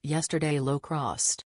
Yesterday low crossed.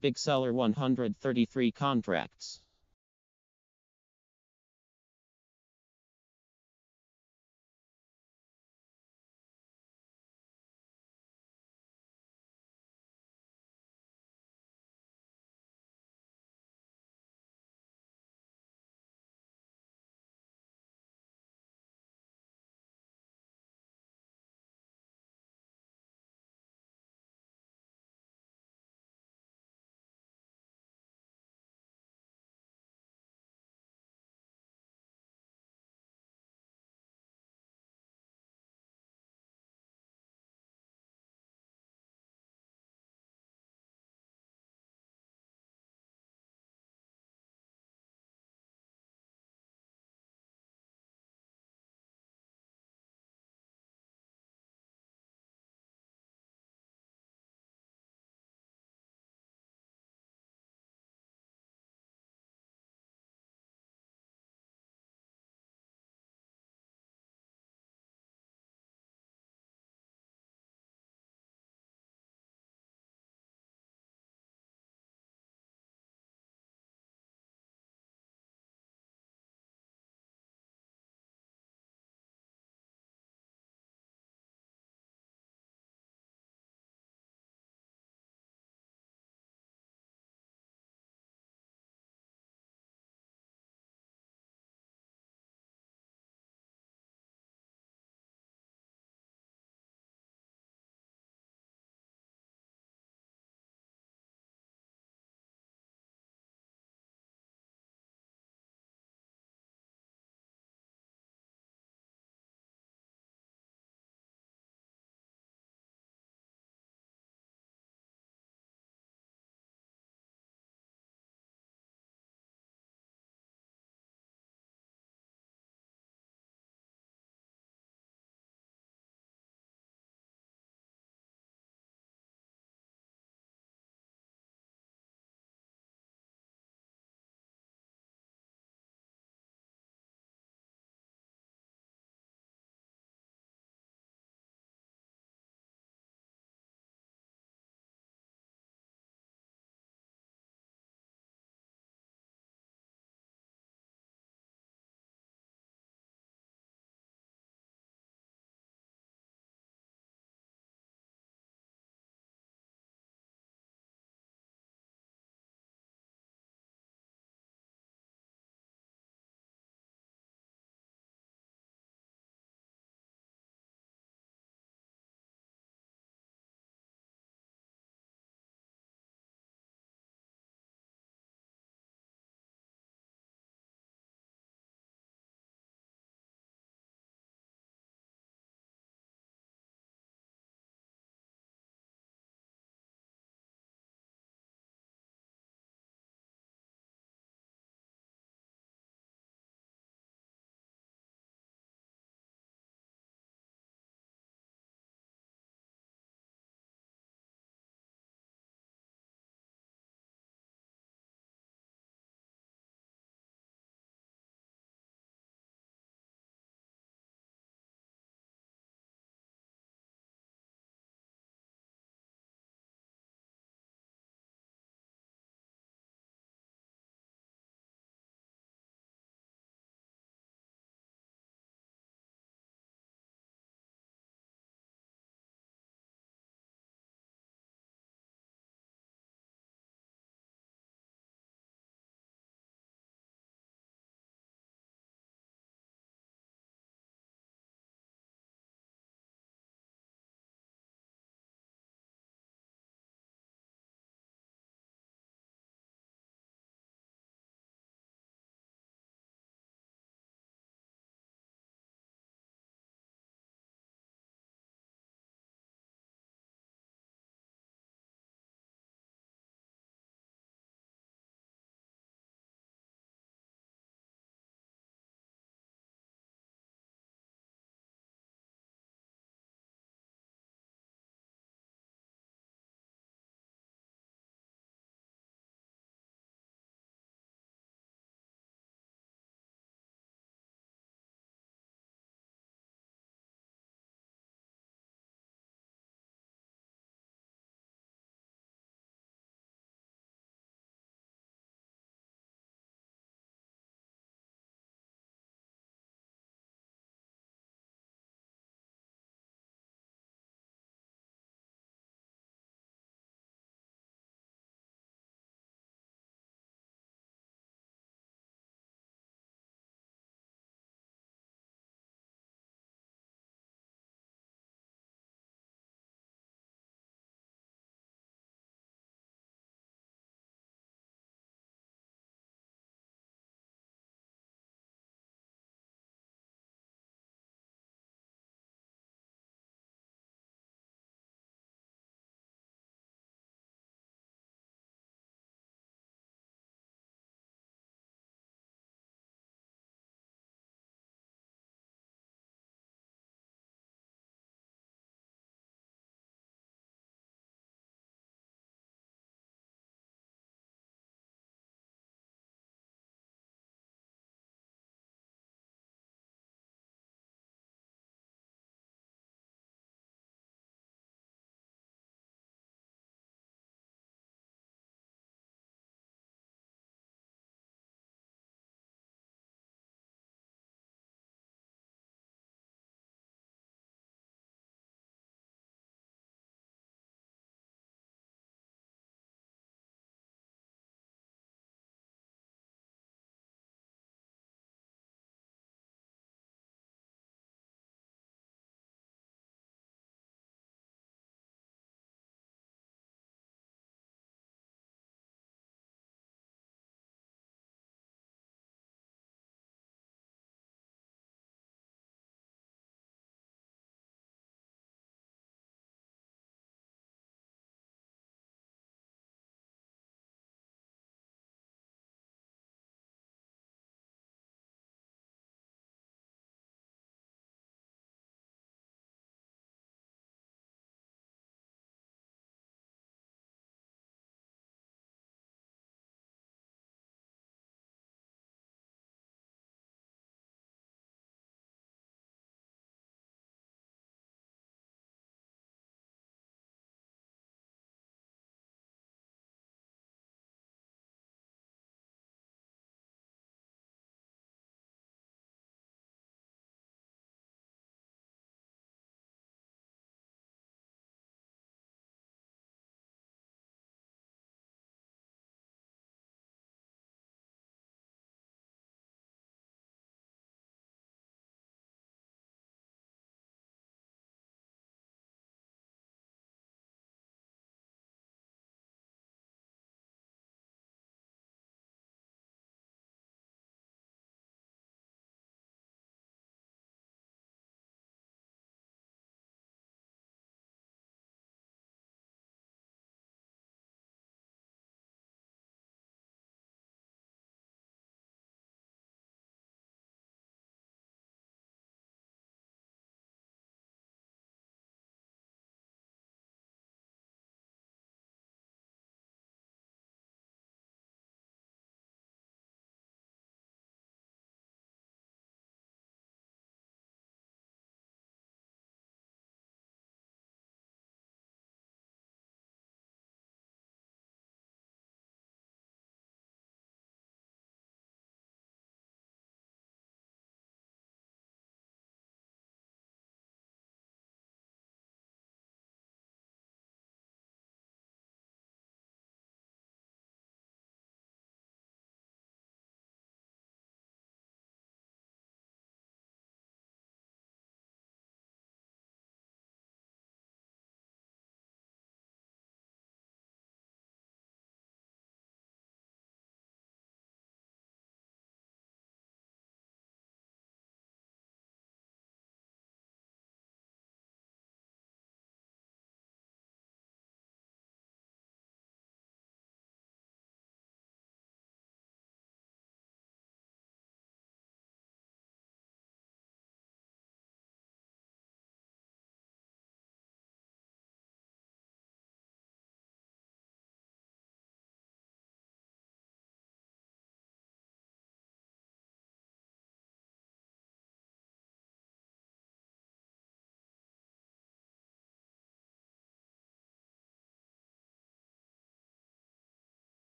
Big seller 133 contracts.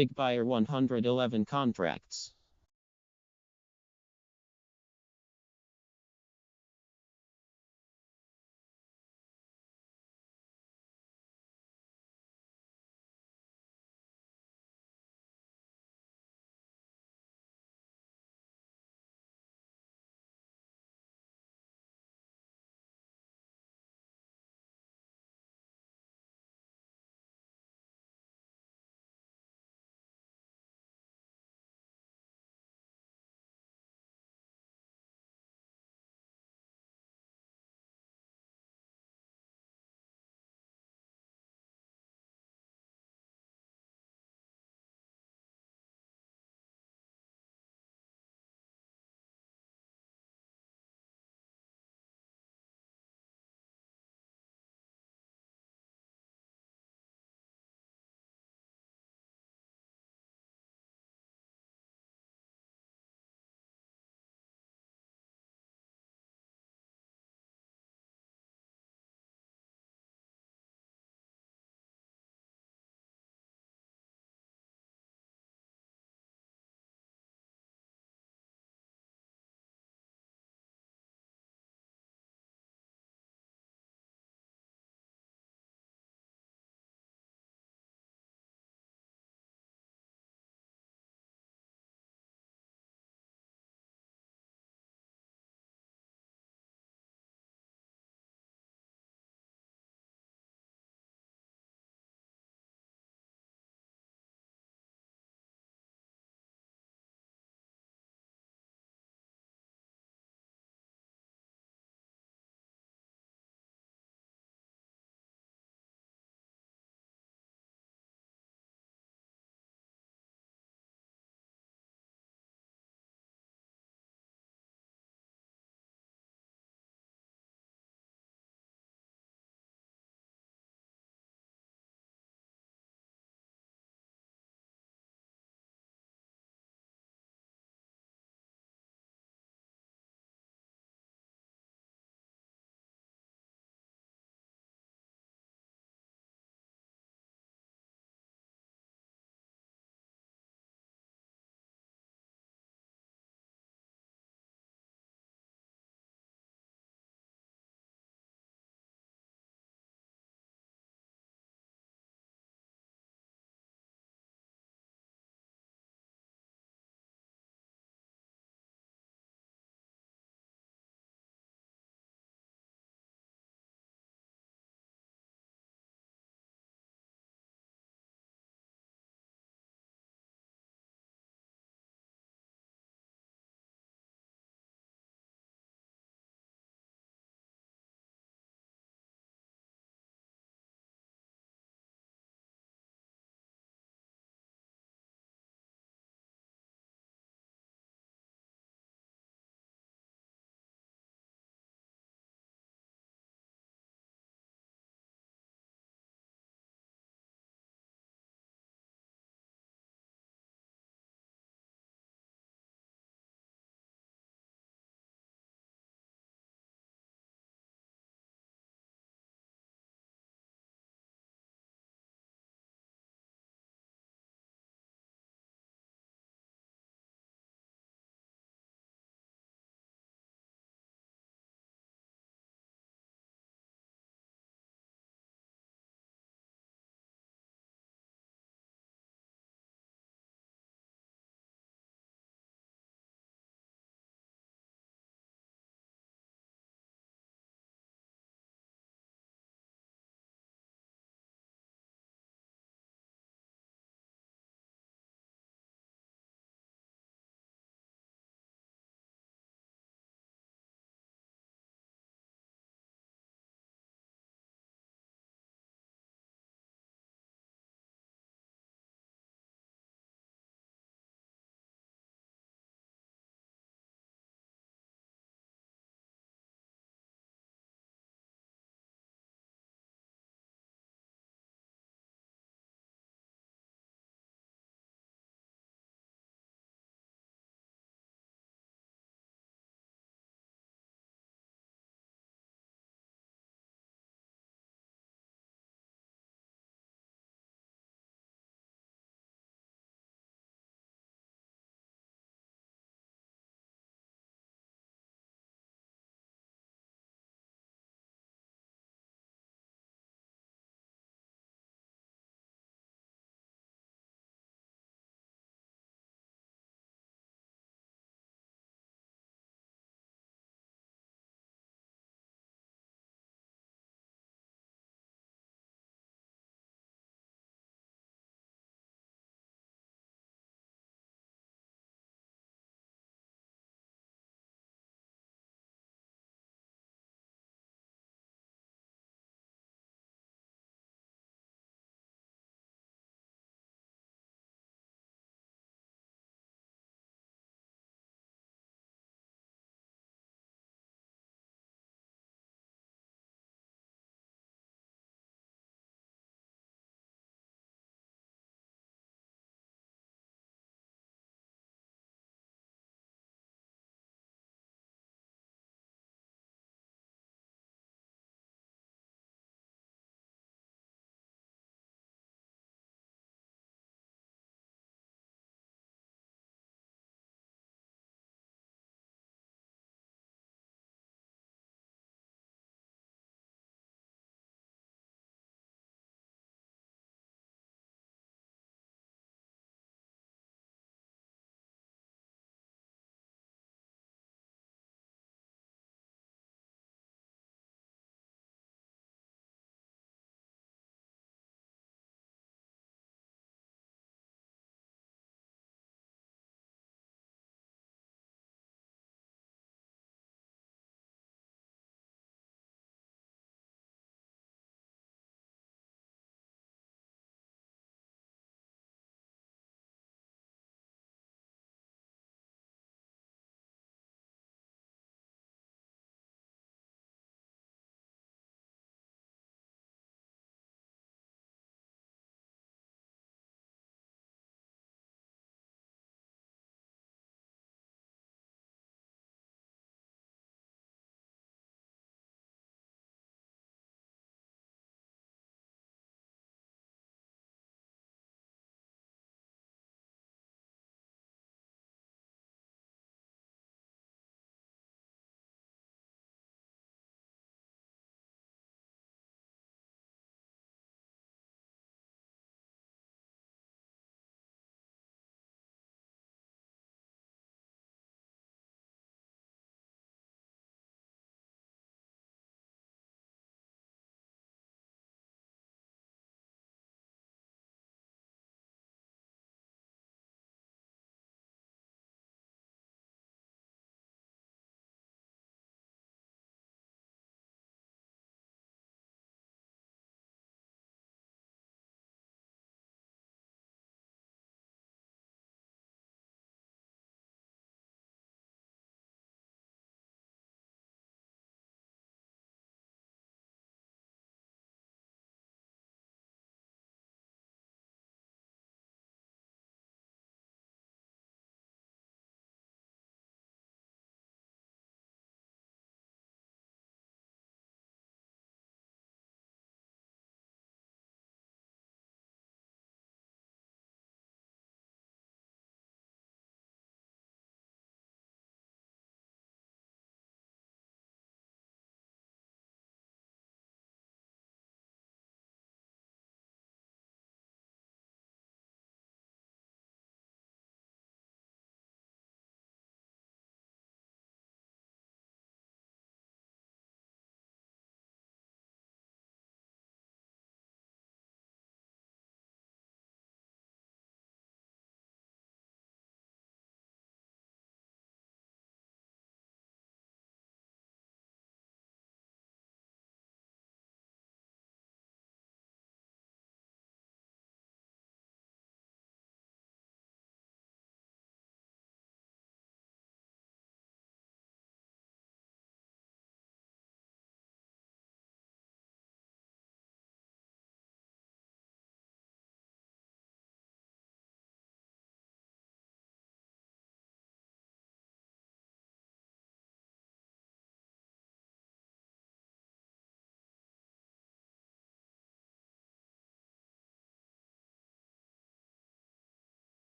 Big buyer 111 contracts.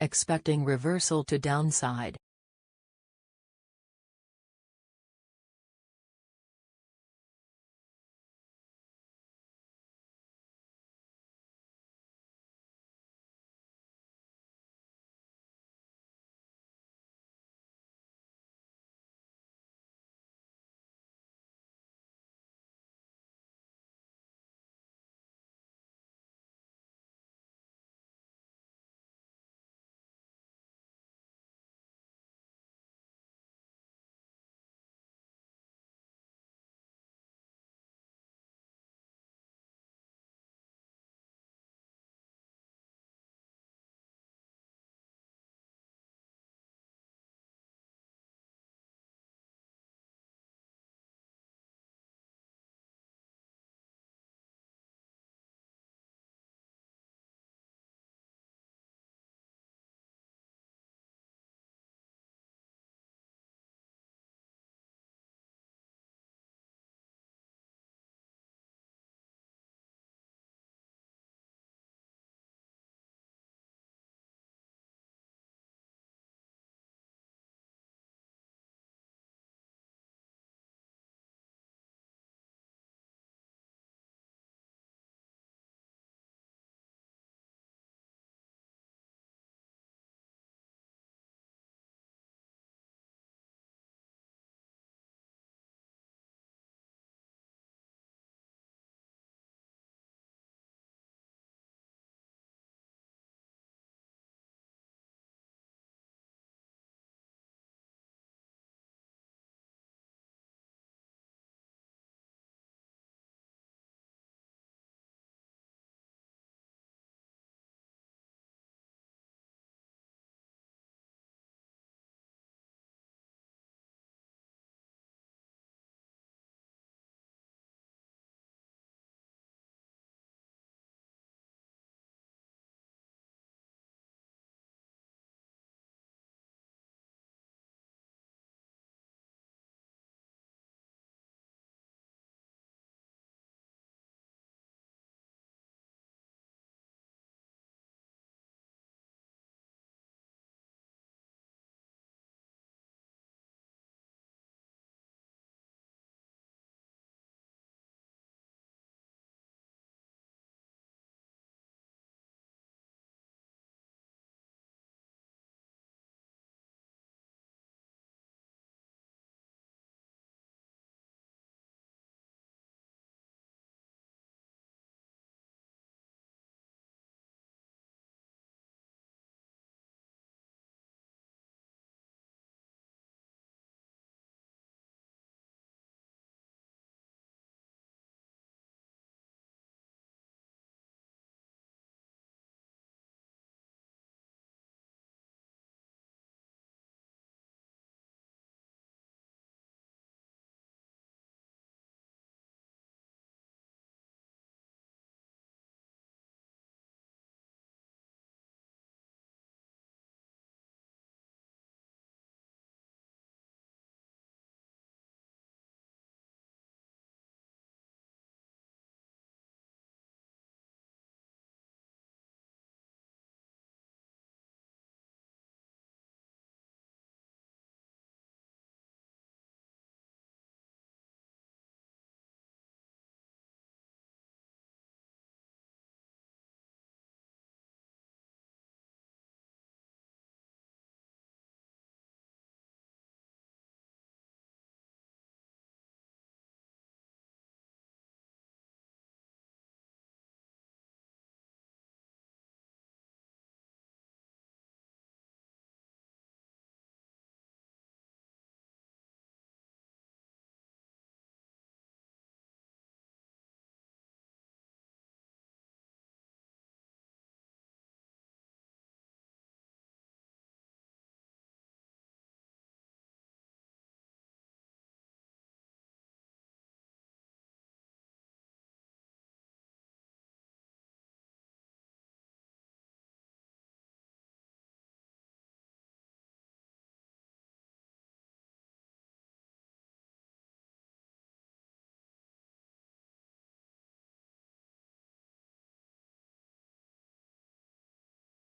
expecting reversal to downside.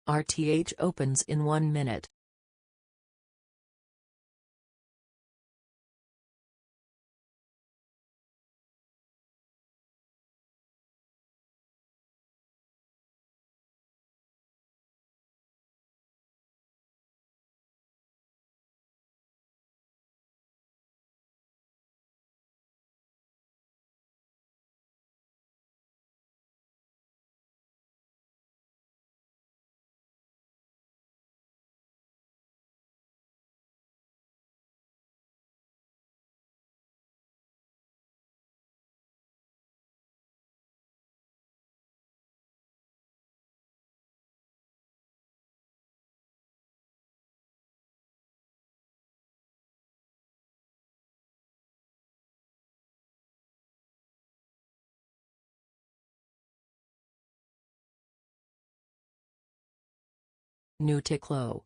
RTH opens in 1 minute. New tick low.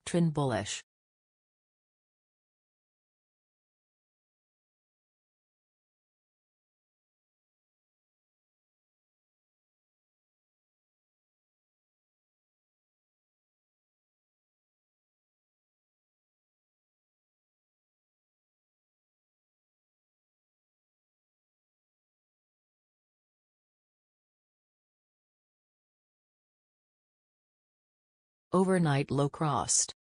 Trend bullish. Overnight low crossed.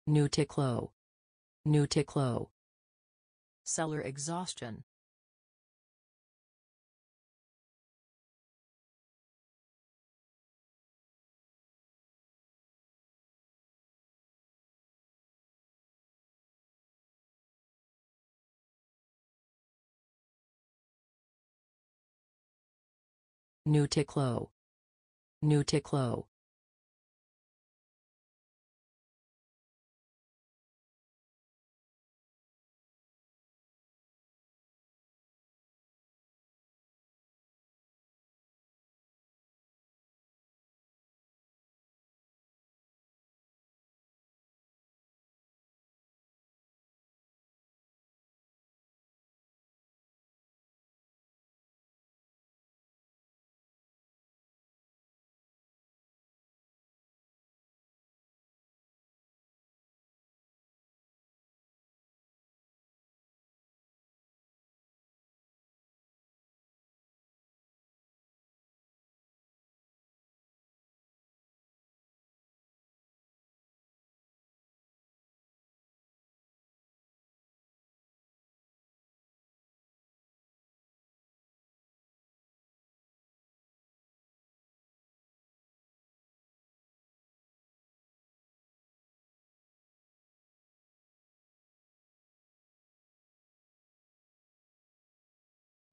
New tick low. New tick low. Seller exhaustion. New tick low. New tick low.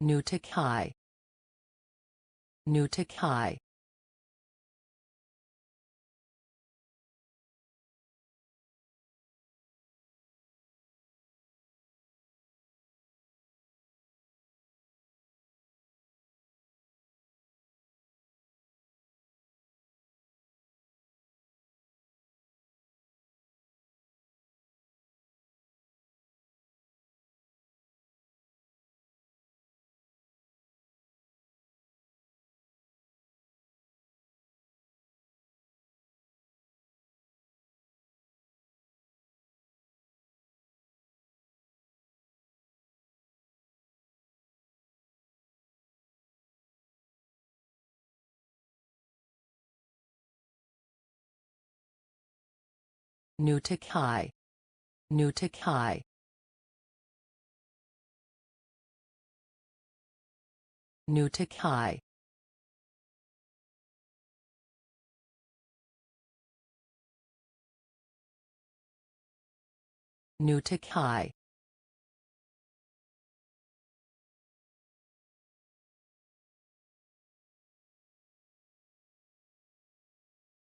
New tick high. New tick high. New tick high. New tick high. New tick high. New tick high.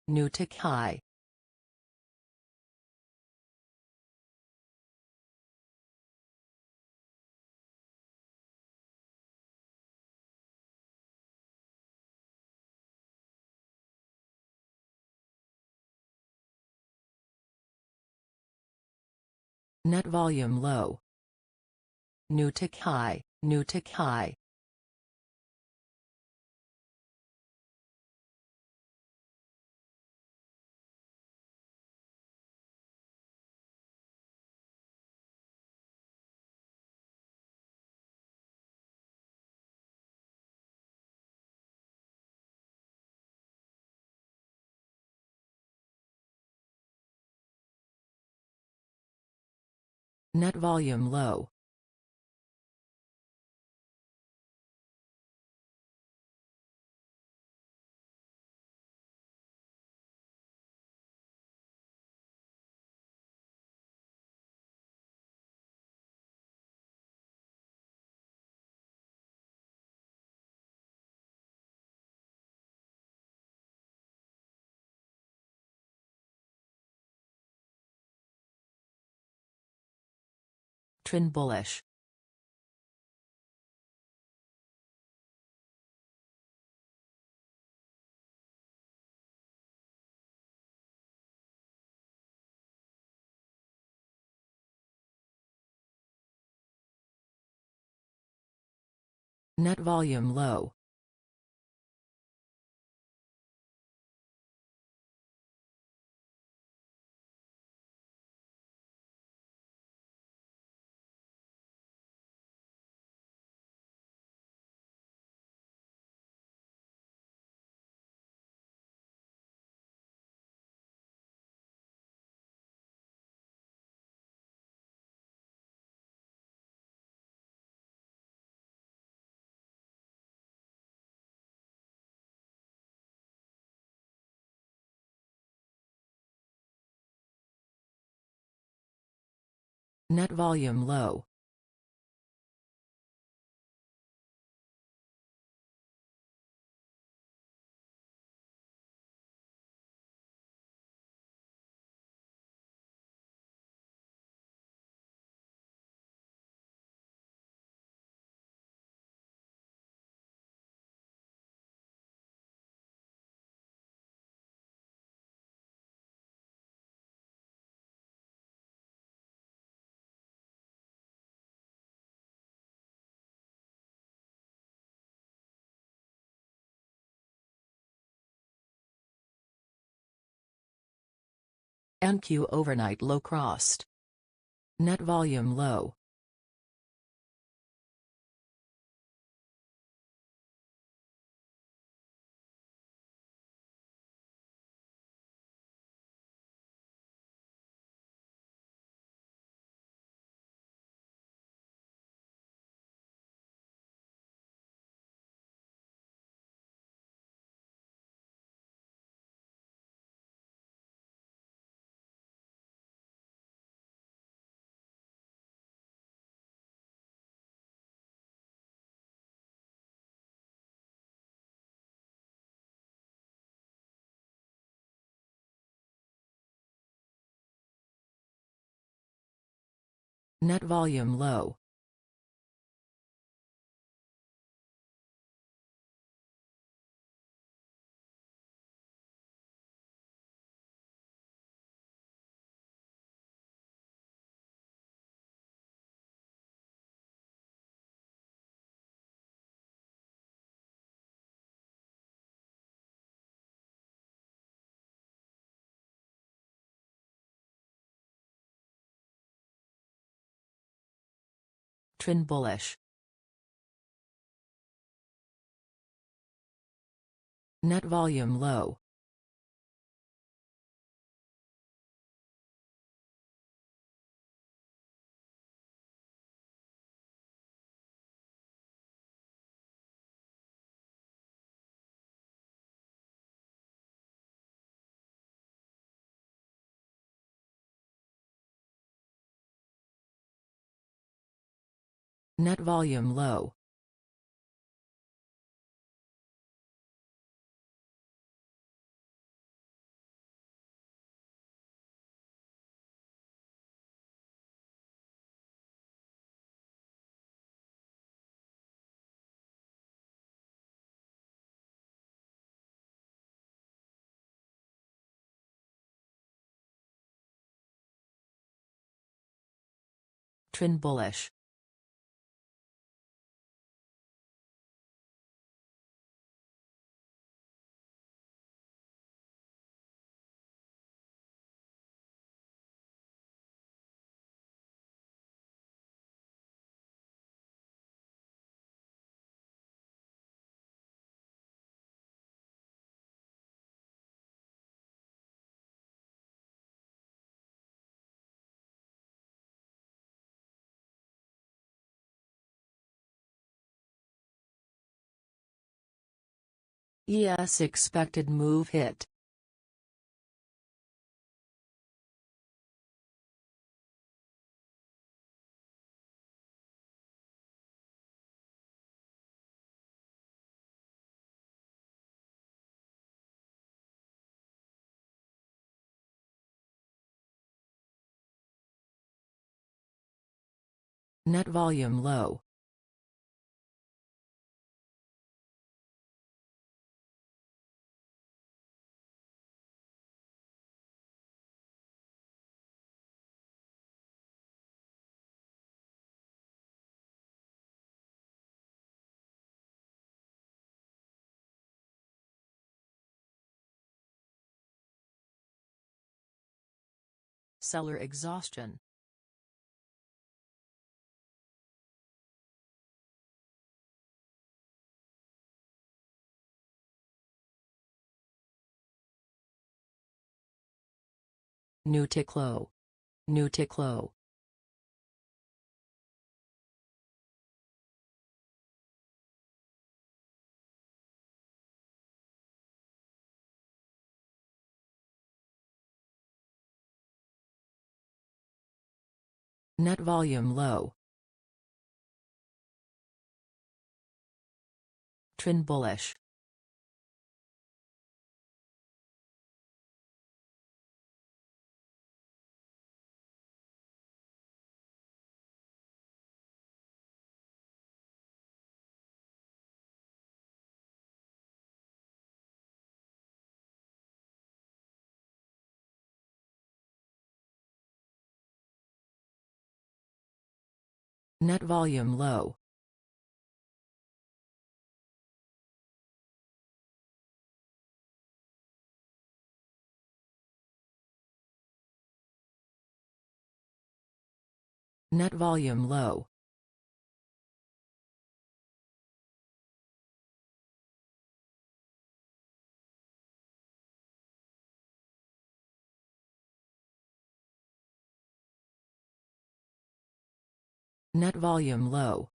New tick high. Net volume low. New tick high. New tick high. Net volume low. Trend bullish. Net volume low. Net volume low. NQ overnight low crossed. Net volume low. Net volume low. Trend bullish. Net volume low. Net volume low. Trend bullish. ES expected move hit. Net volume low. Seller exhaustion. New tick low. New tick low. Net volume low. Trend bullish. Net volume low. Net volume low. Net volume low.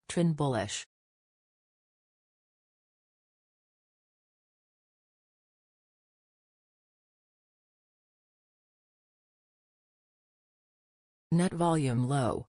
Trend bullish. Net volume low.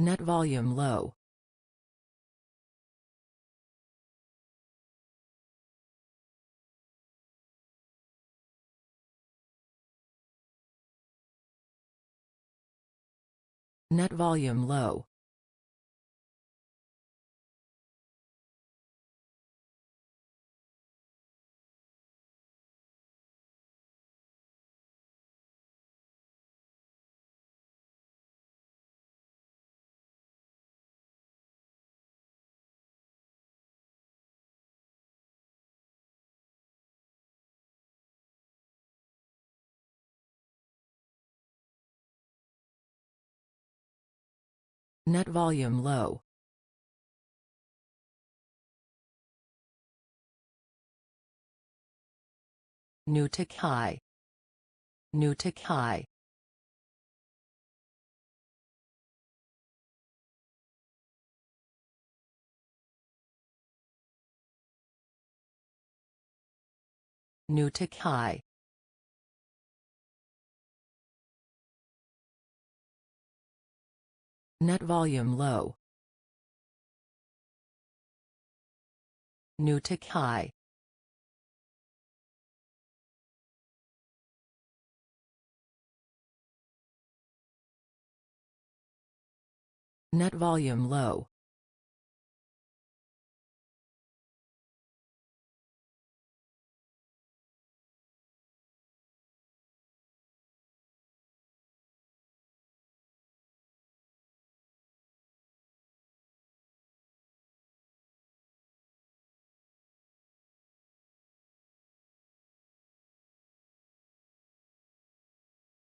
Net volume low. Net volume low. Net volume low. New tick high. New tick high. New tick high. Net volume low. New tick high. Net volume low.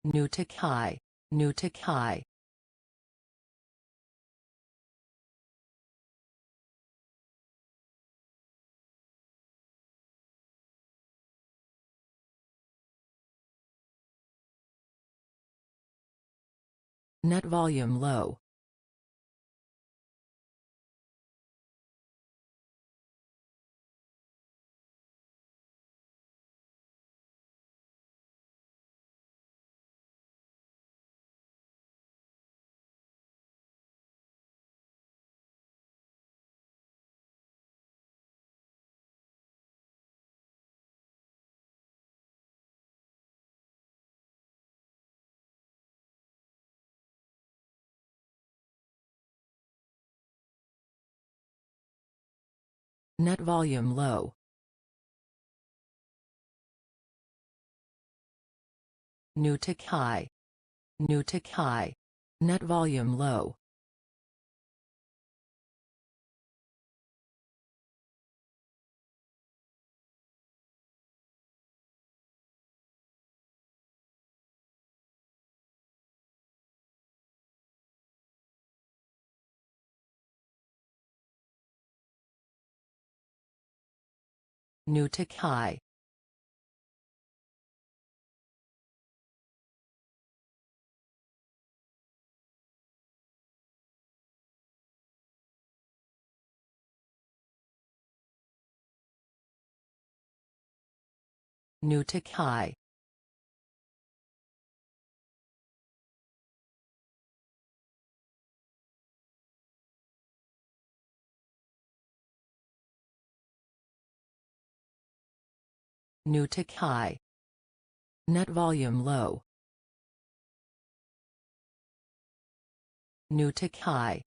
New tick high. New tick high. Net volume low. Net volume low. New tick high. New tick high. Net volume low. New tick high. New tick high. New tick high. Net volume low. New tick high.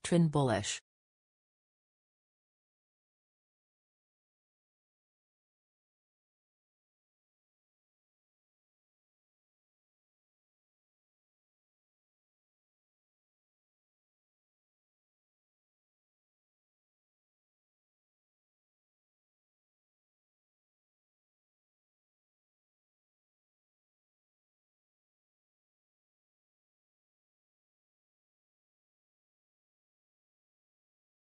Trend bullish.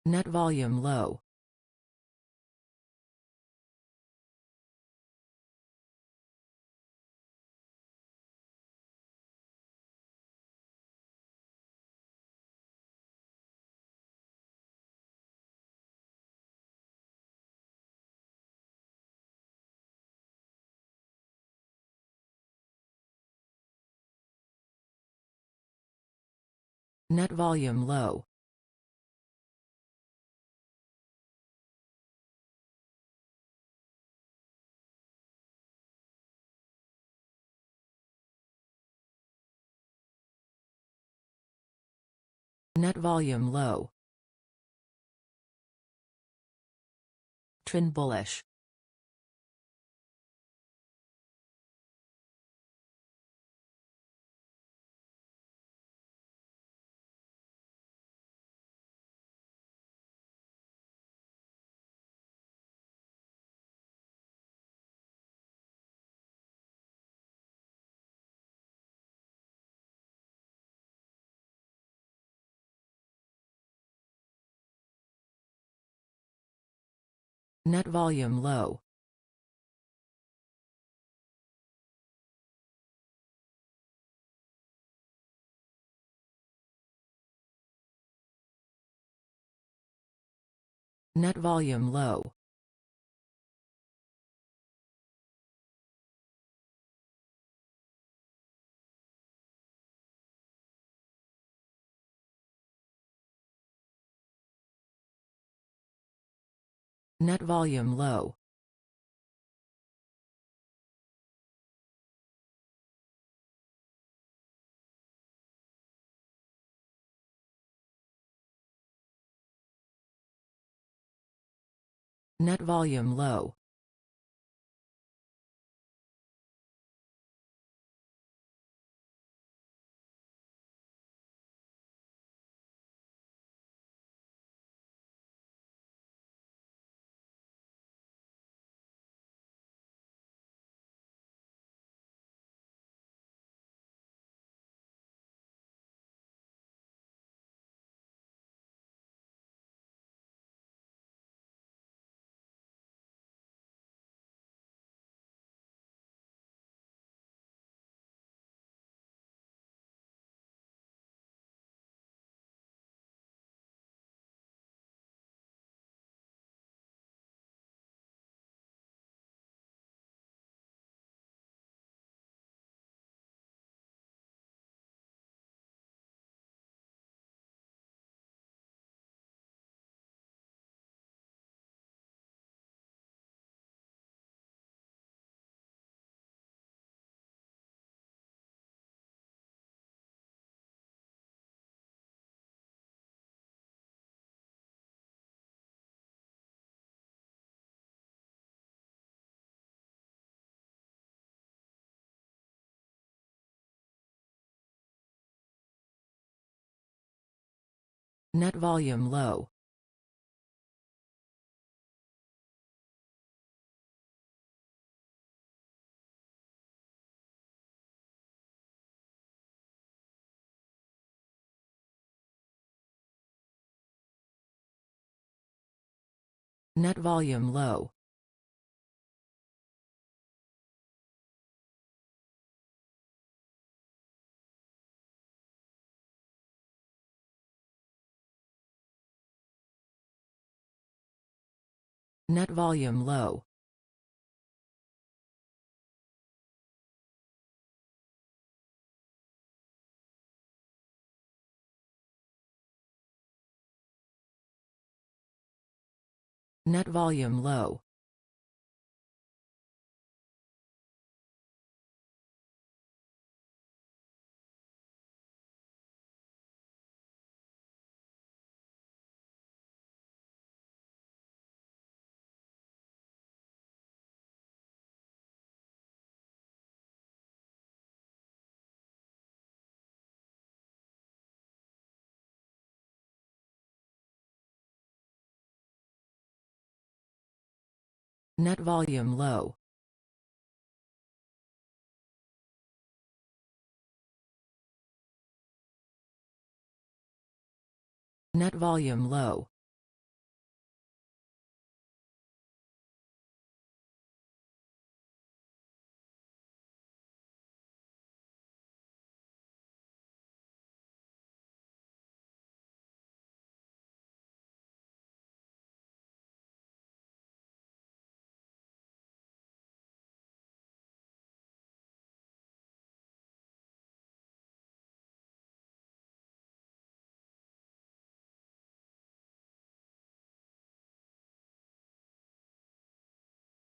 Net volume low. Net volume low. Net volume low. Trend bullish. Net volume low. Net volume low. Net volume low. Net volume low. Net volume low. Net volume low. Net volume low. Net volume low. Net volume low. Net volume low.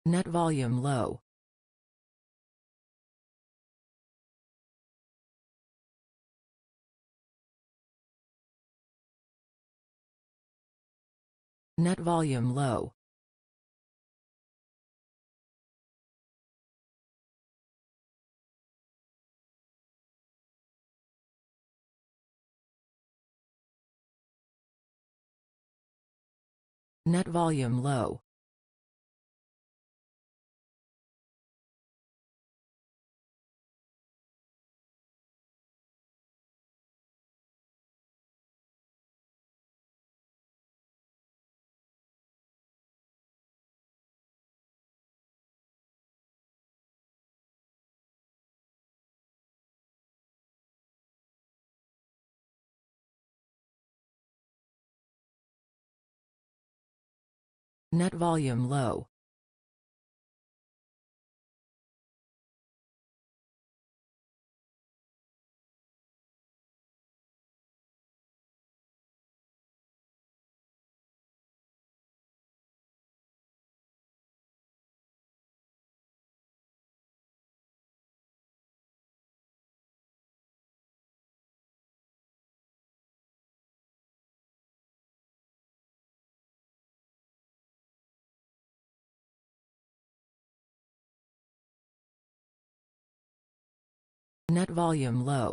Net volume low. Net volume low. Net volume low. Net volume low. Net volume low.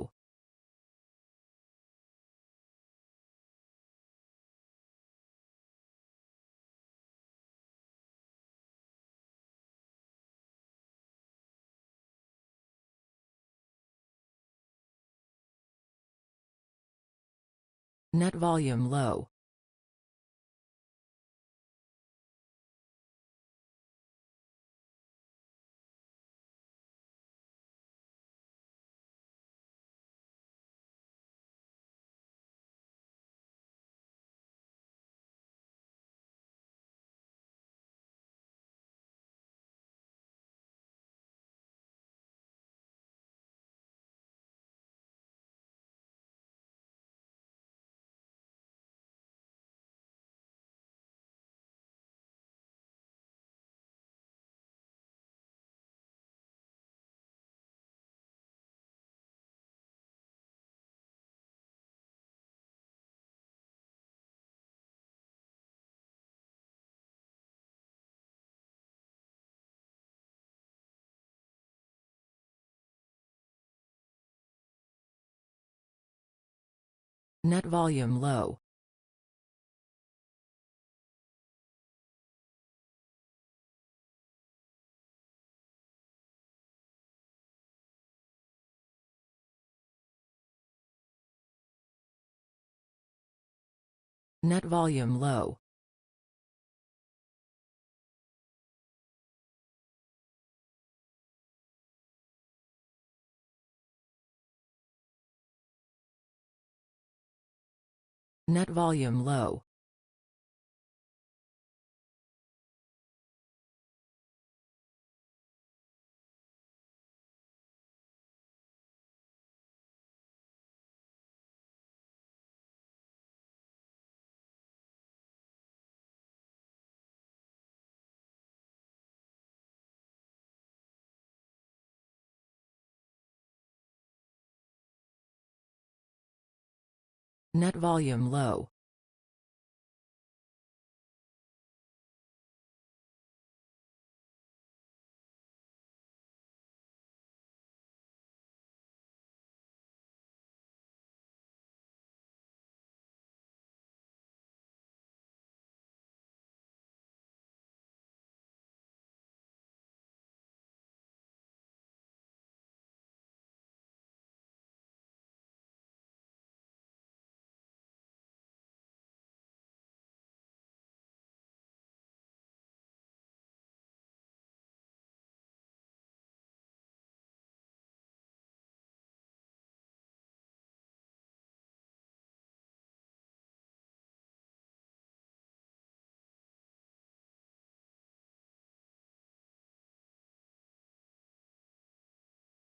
Net volume low. Net volume low. Net volume low. Net volume low. Net volume low.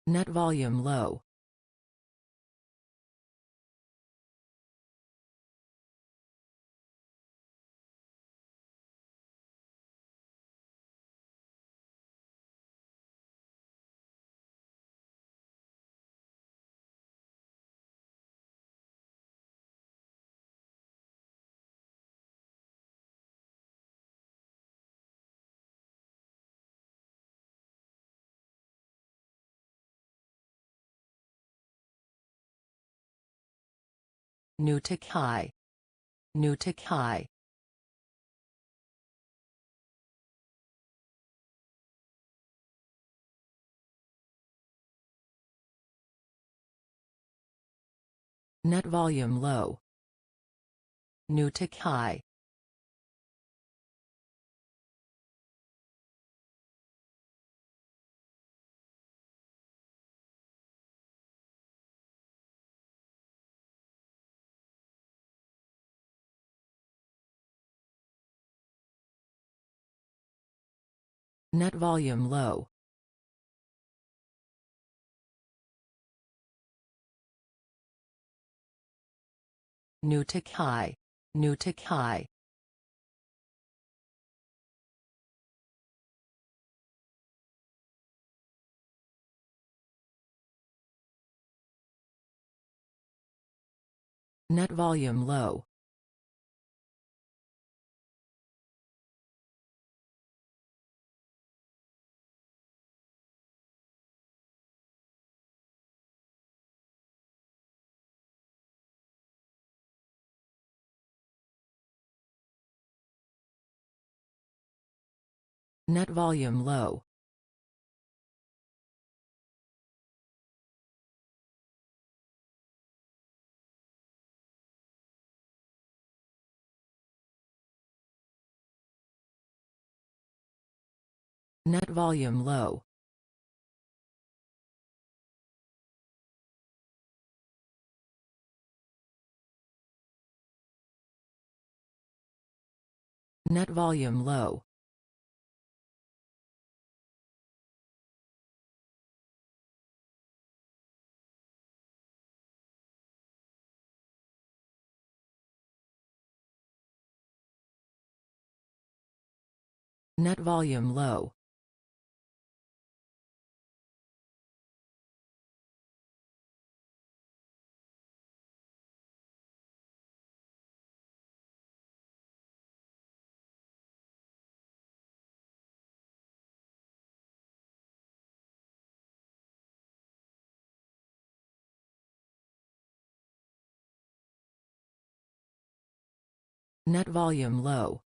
Net volume low. new tick high, new tick high. Net volume low, new tick high. Net volume low. New tick high, new tick high. Net volume low. Net volume low. Net volume low. Net volume low. Net volume low. Net volume low.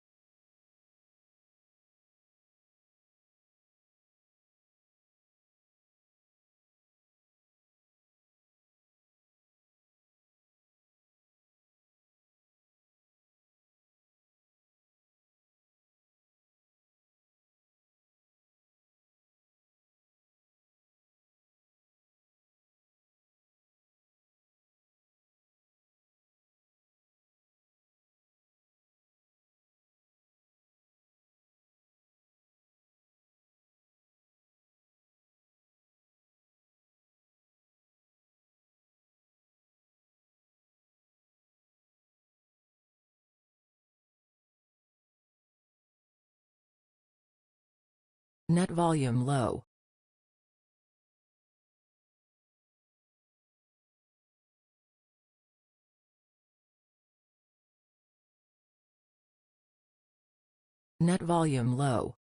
Net volume low. Net volume low.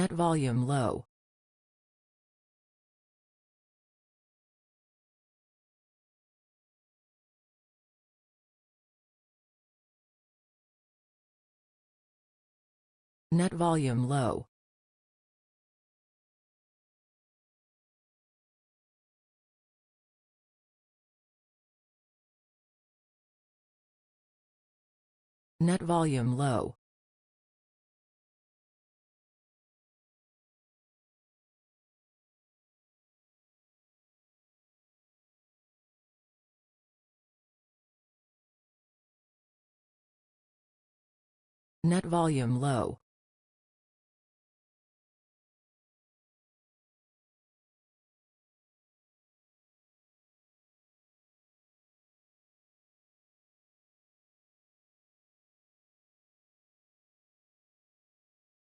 Net volume low. Net volume low. Net volume low. Net volume low.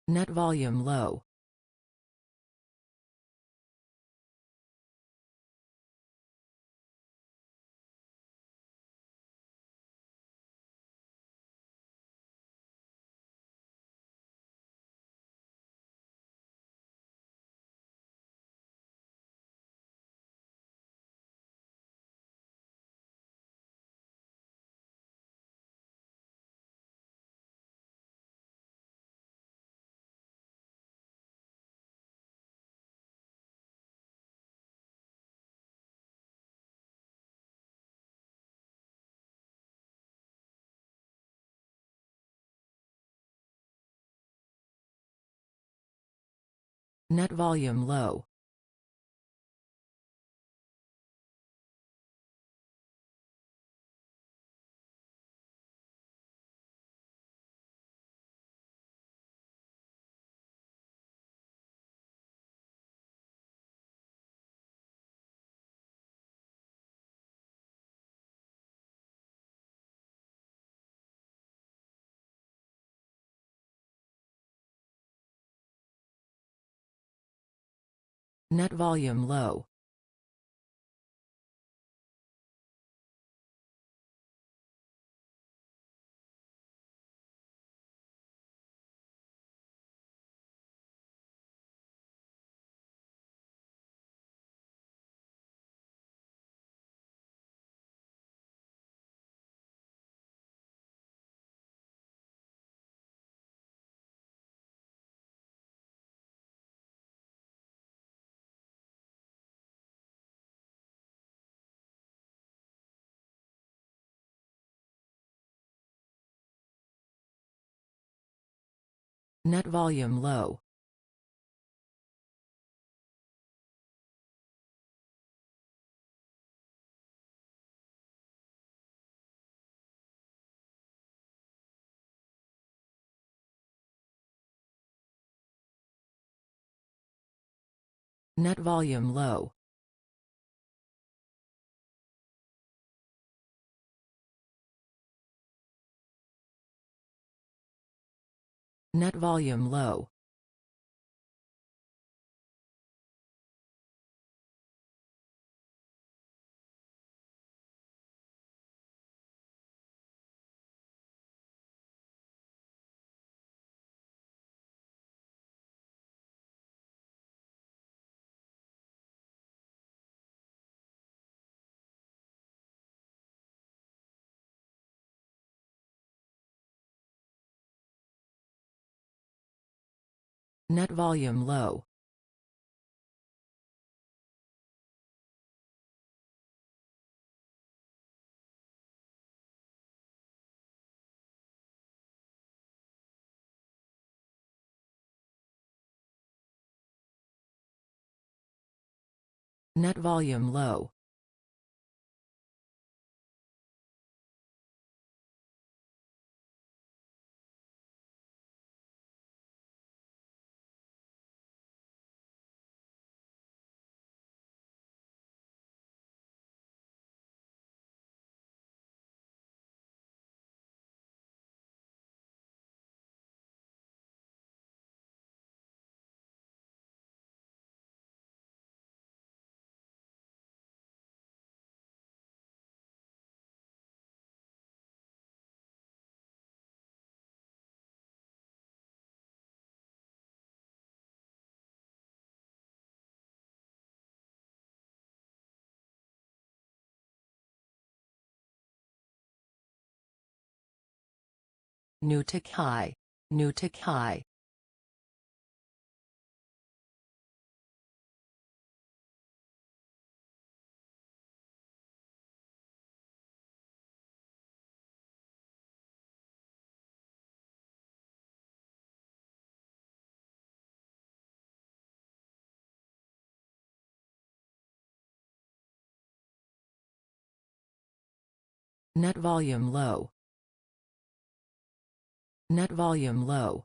Net volume low. Net volume low. Net volume low. Net volume low. Net volume low. Net volume low. Net volume low. Net volume low. New tick high. New tick high. Net volume low. Net volume low.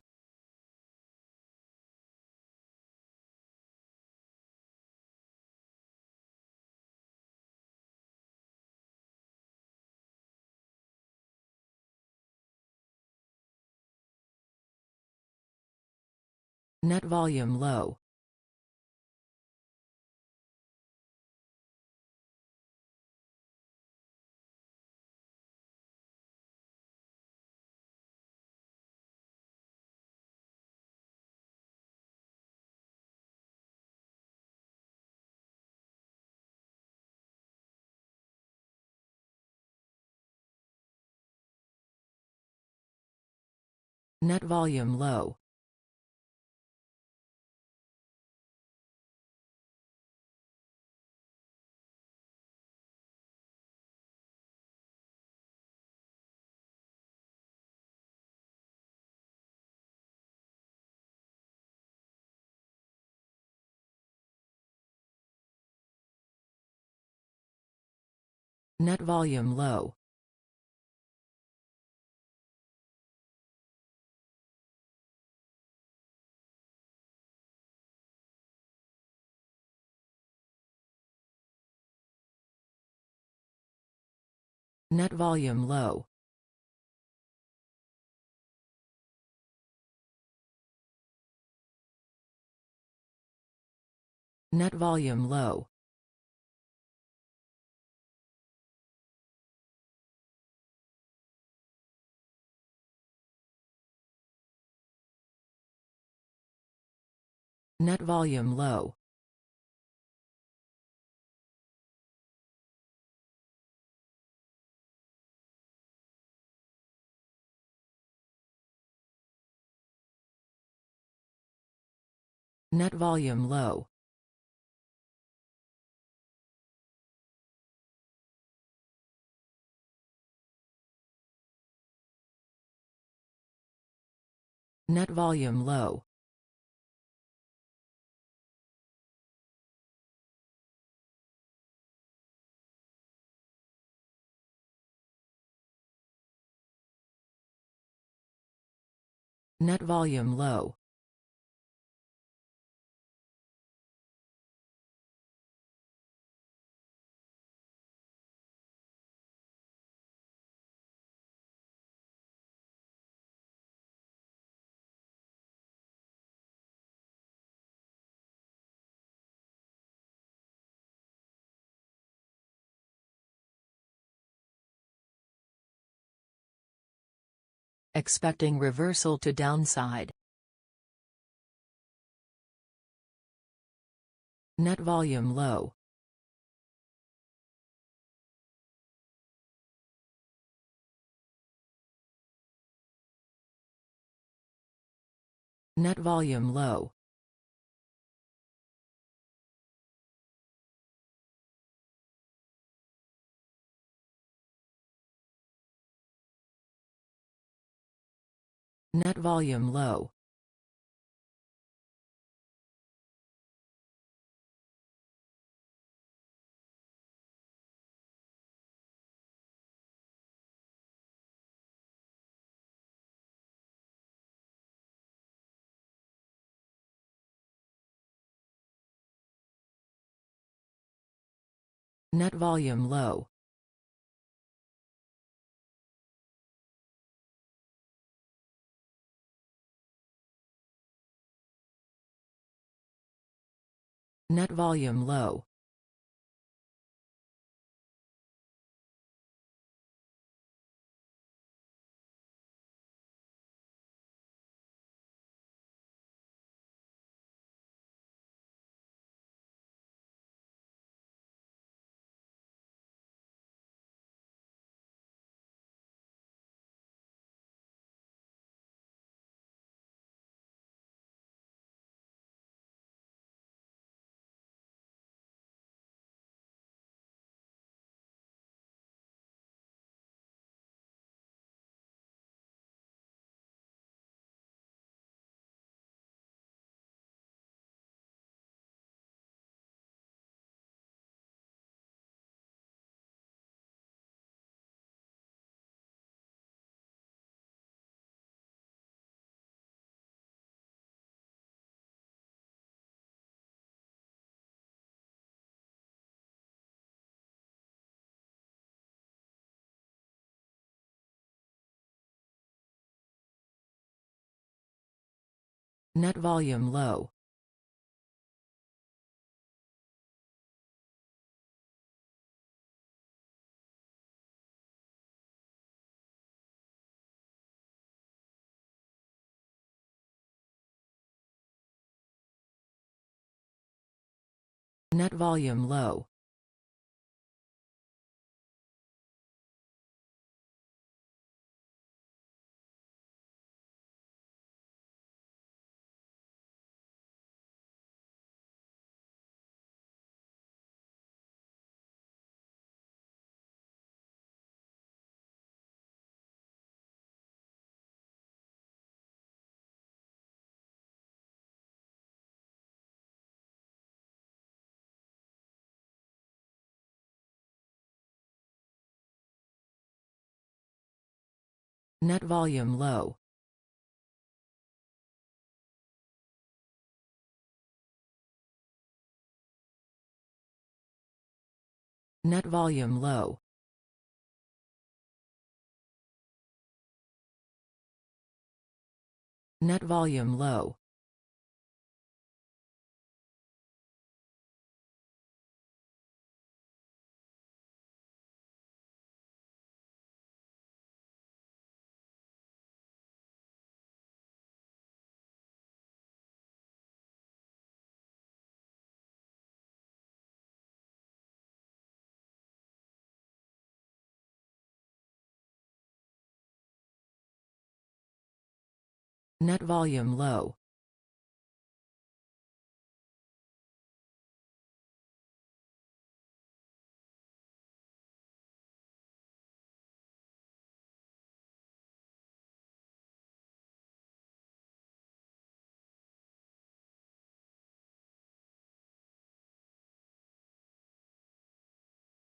Net volume low. Net volume low. Net volume low. Net volume low. Net volume low. Net volume low. Net volume low. Net volume low. Net volume low. Expecting reversal to downside. Net volume low. Net volume low. Net volume low. Net volume low. Net volume low. Net volume low. Net volume low. Net volume low. Net volume low. Net volume low. Net volume low.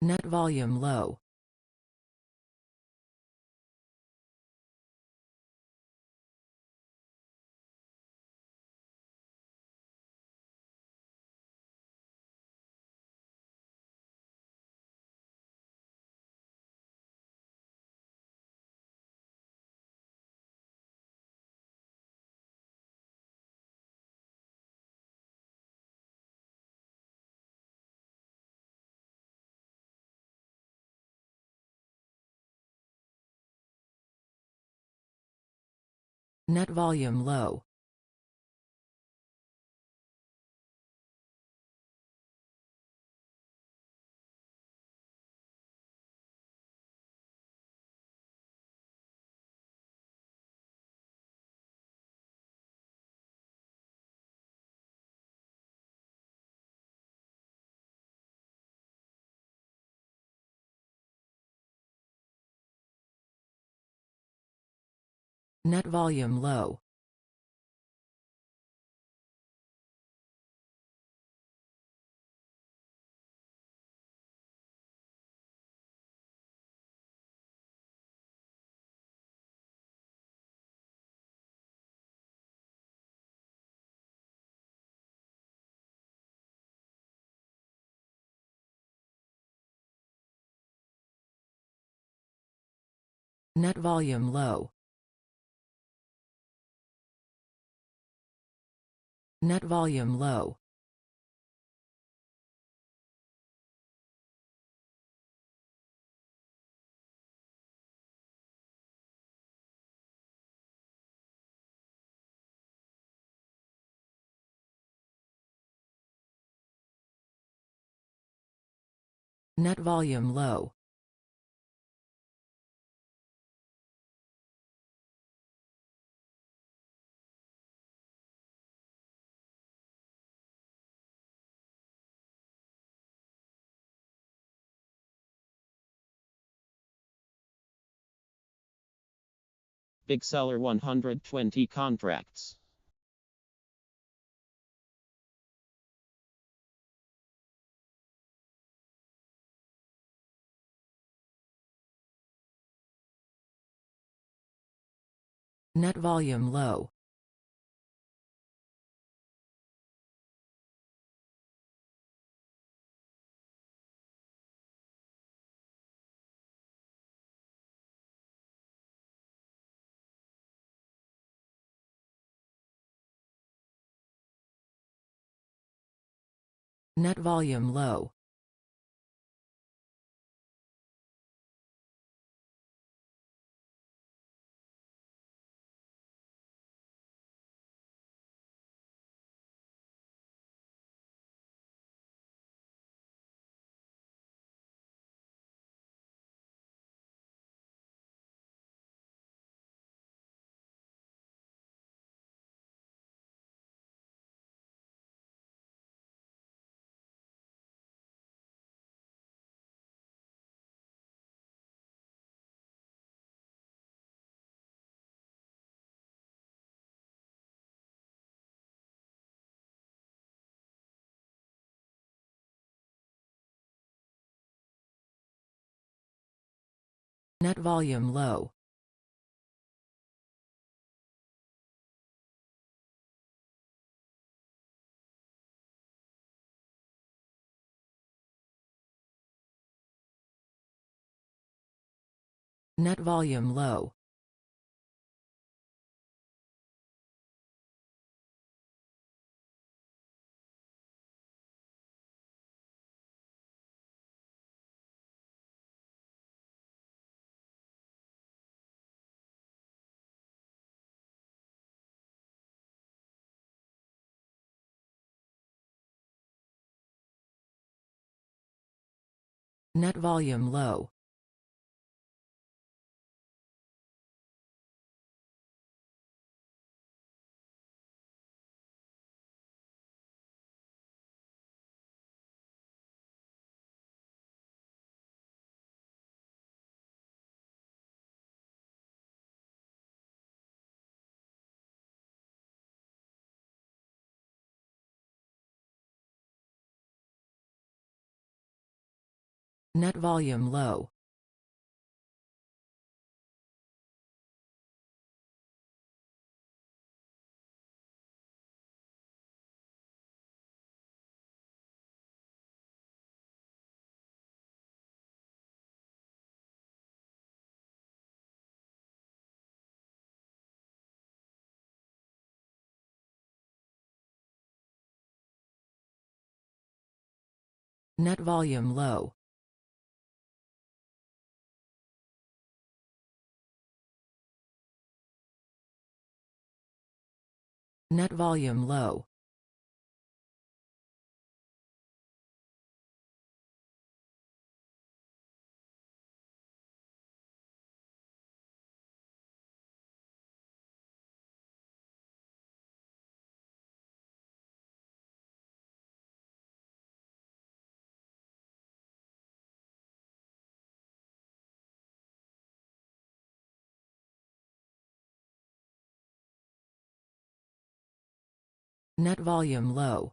Net volume low. Net volume low. Net volume low. Net volume low. Net volume low. Net volume low. Big seller 120 contracts. Net volume low. Net volume low. Net volume low. Net volume low. Net volume low. Net volume low. Net volume low. Net volume low. Net volume low.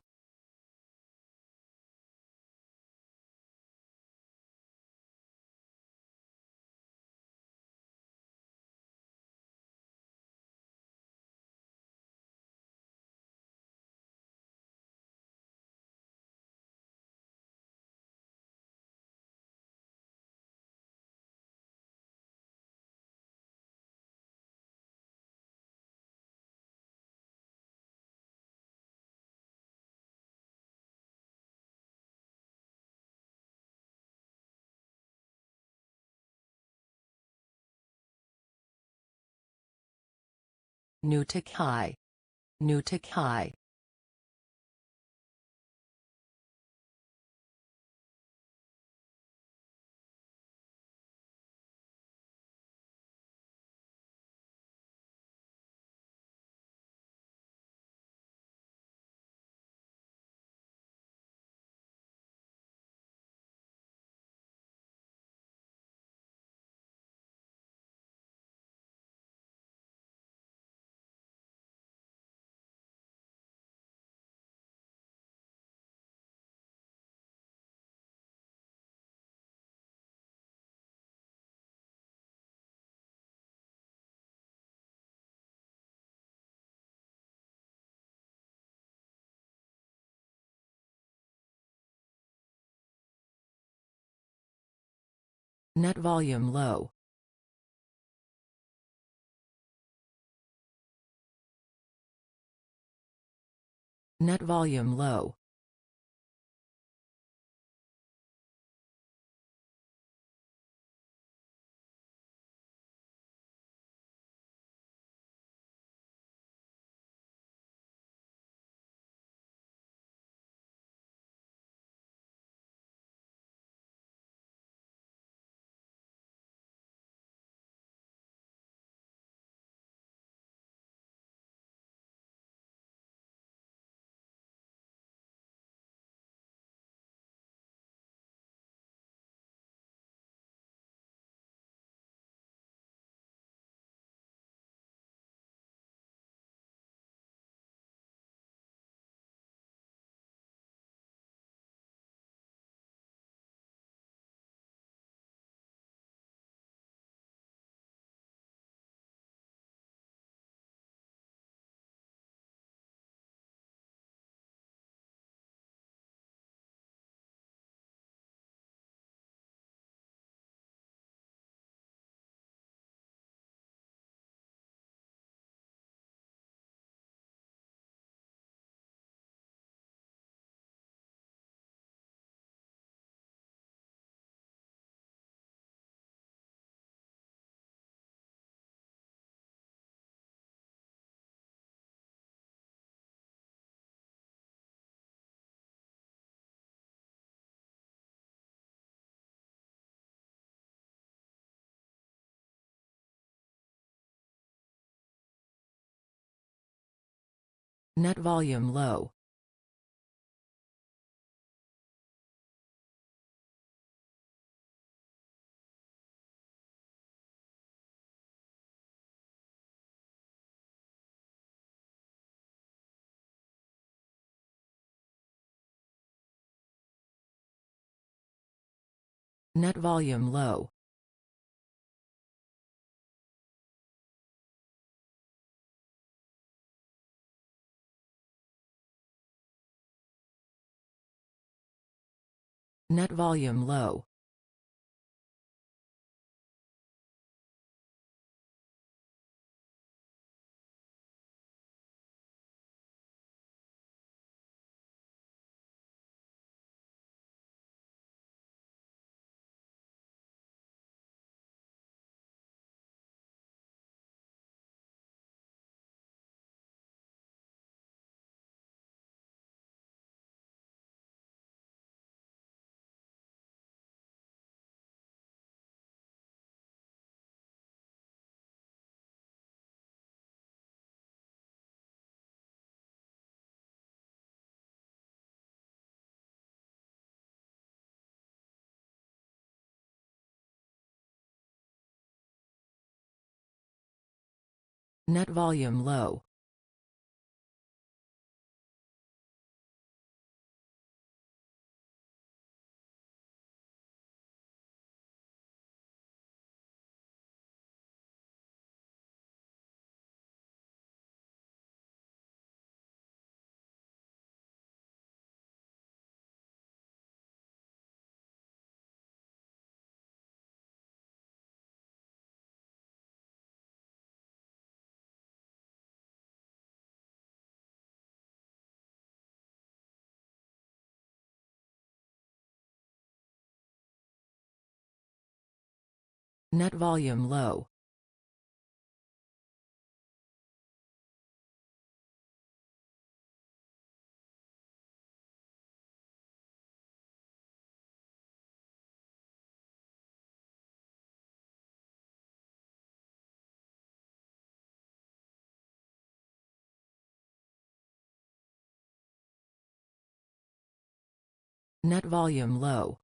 New tick high. New tick high. Net volume low. Net volume low. Net volume low. Net volume low. Net volume low. Net volume low. Net volume low. Net volume low.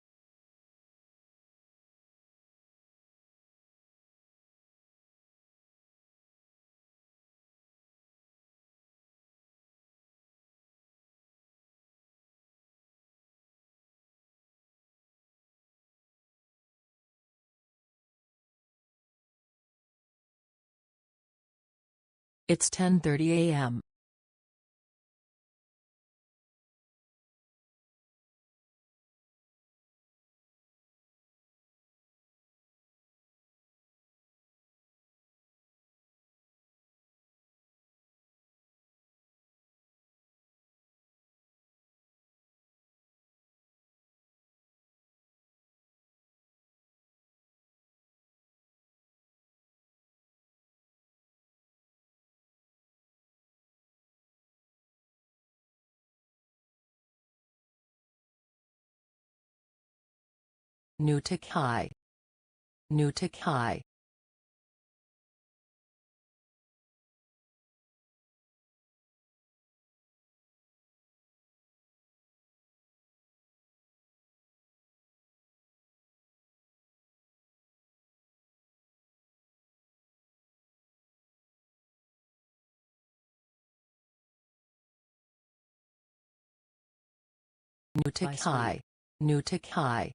It's 10:30 a.m. New tick high. New tick high. New tick high. New tick high.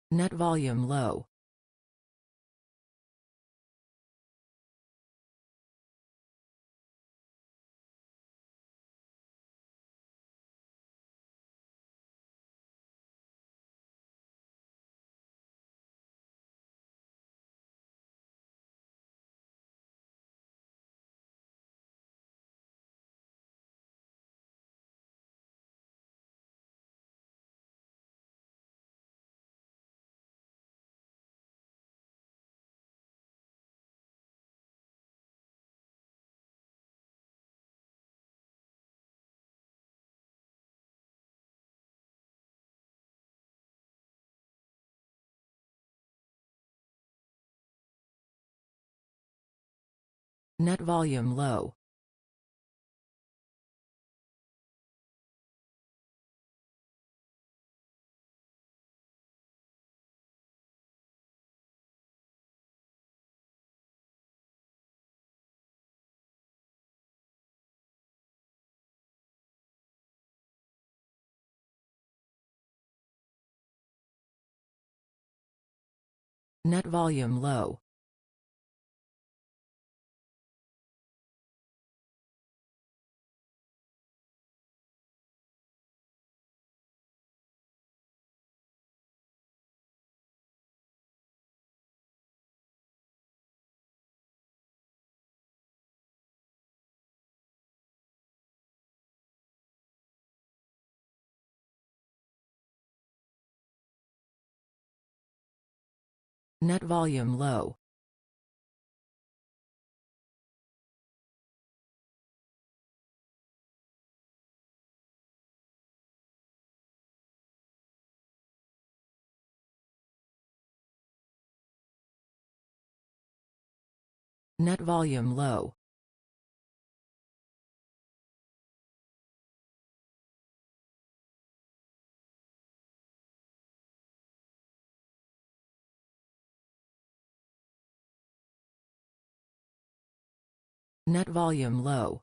Net volume low. Net volume low. Net volume low. Net volume low. Net volume low. Net volume low.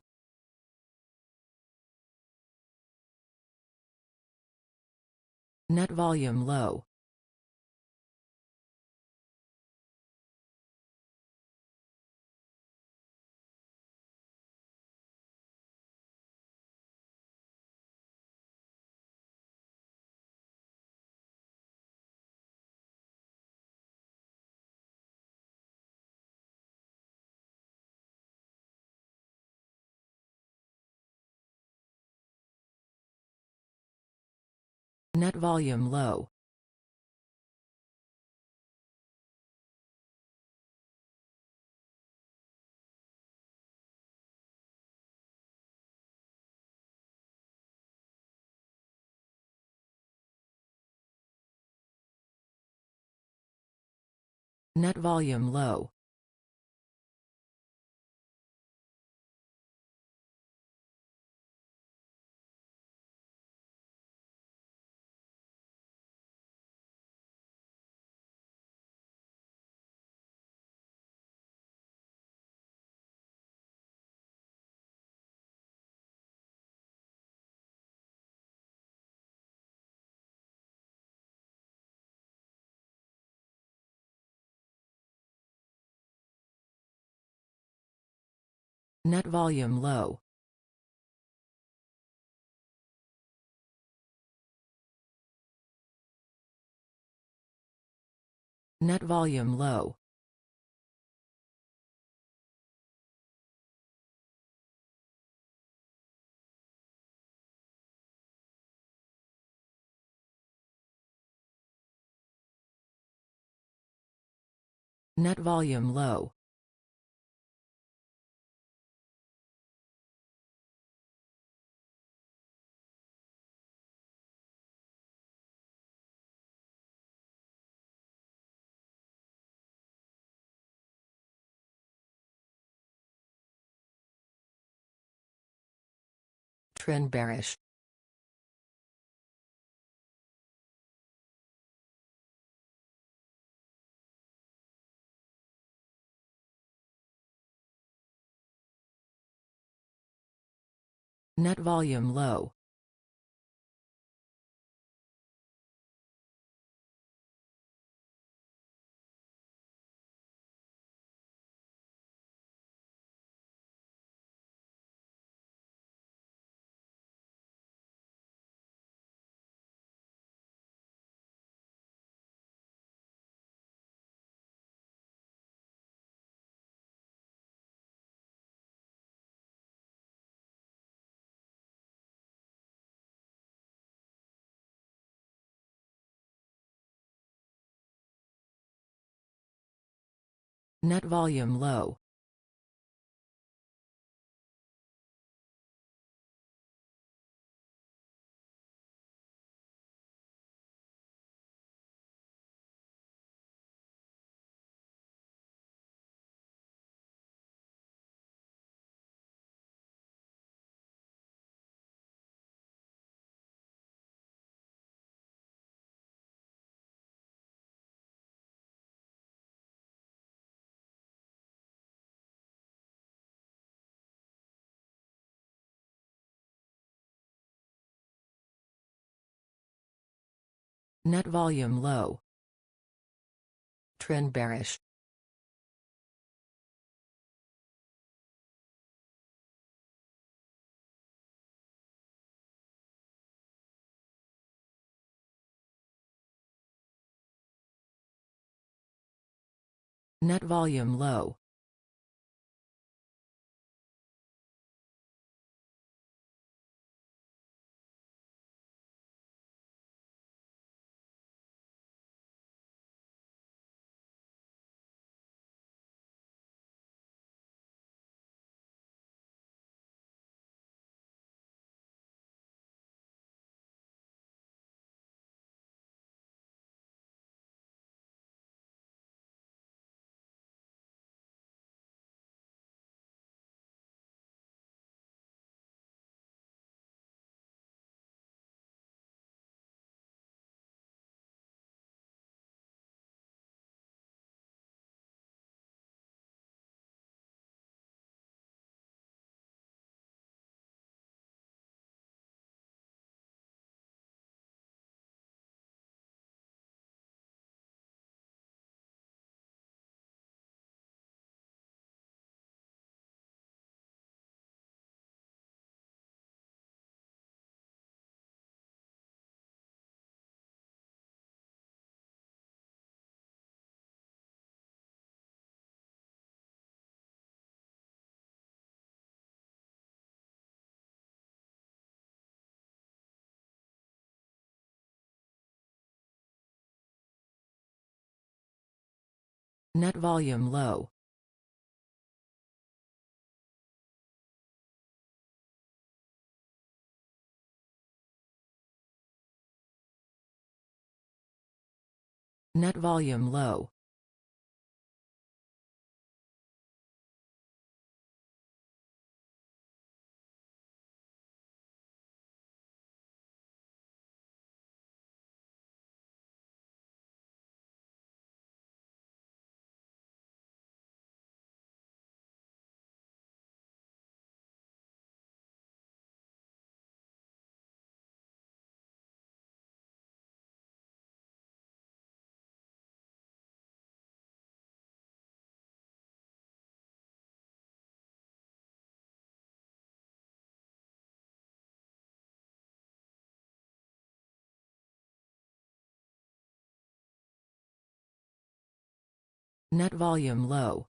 Net volume low. Net volume low. Net volume low. Net volume low. Net volume low. Net volume low. Trend bearish. Net volume low. Net volume low. Net volume low. Trend bearish. Net volume low. Net volume low. Net volume low. Net volume low.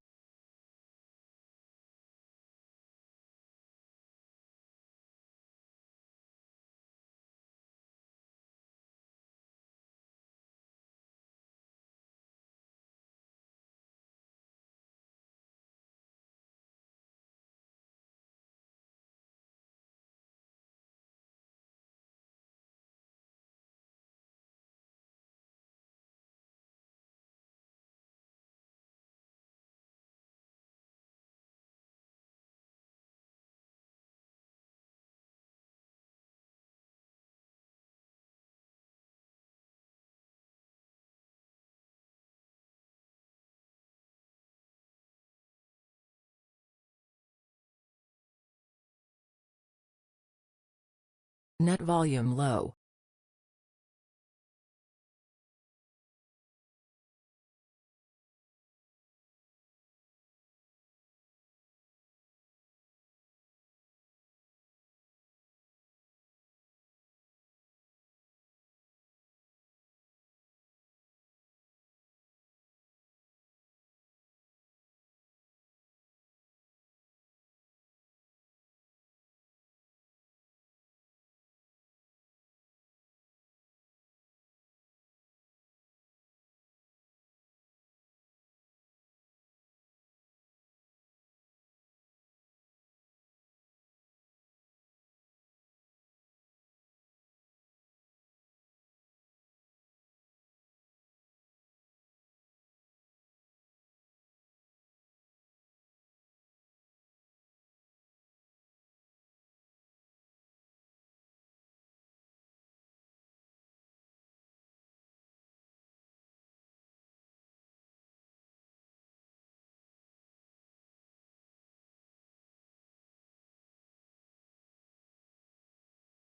Net volume low.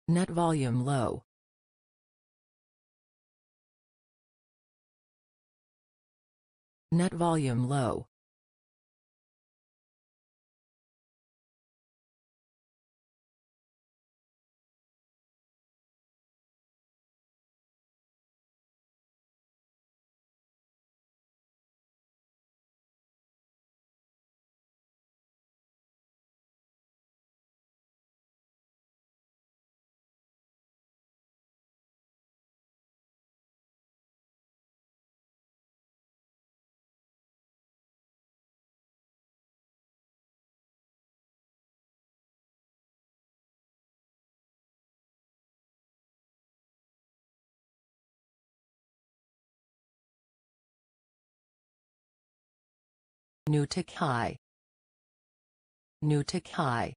Net volume low. Net volume low. New tick high. New tick high.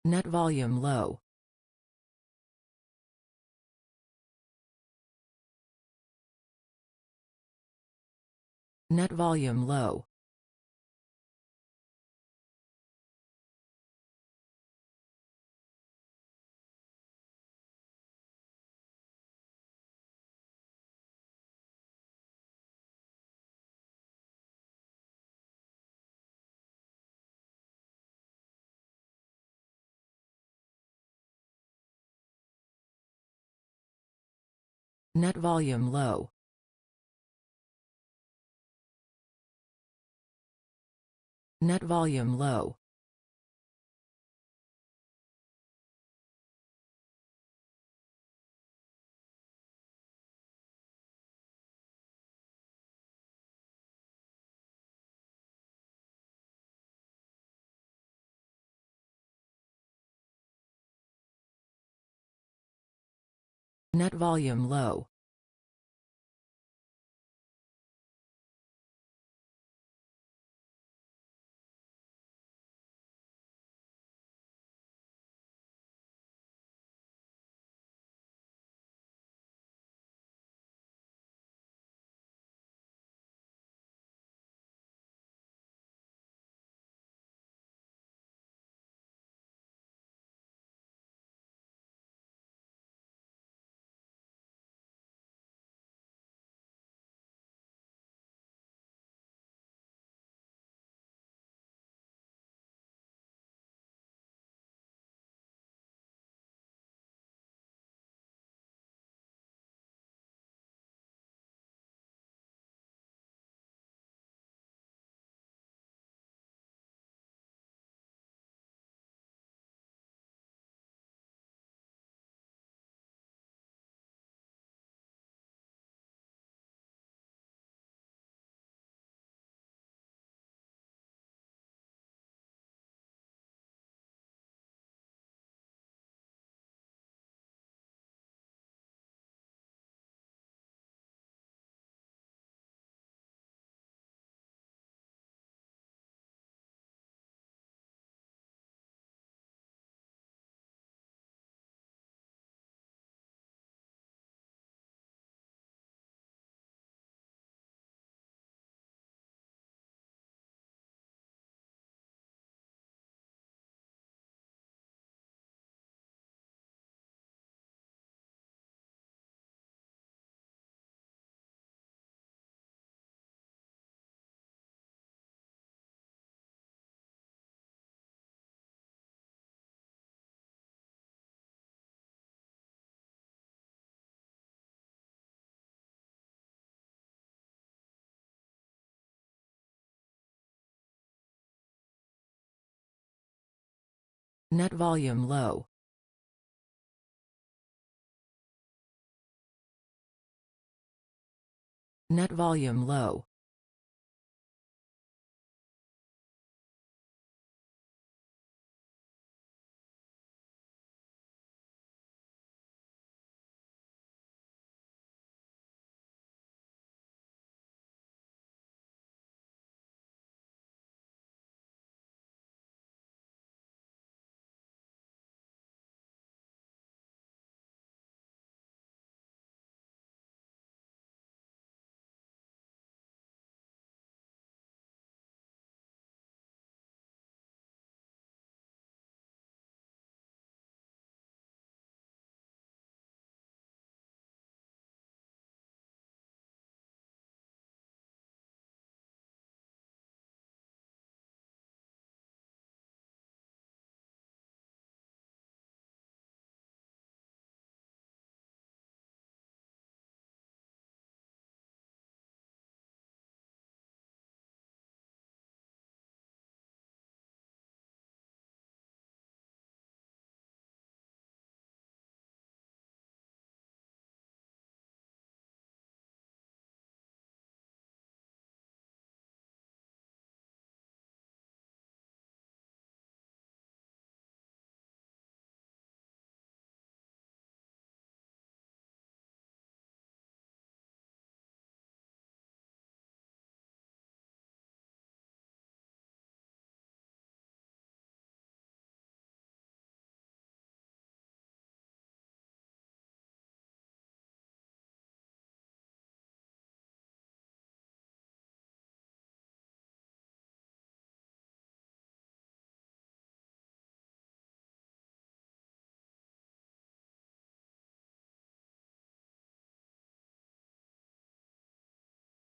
Net volume low. Net volume low. Net volume low. Net volume low. Net volume low. Net volume low. Net volume low.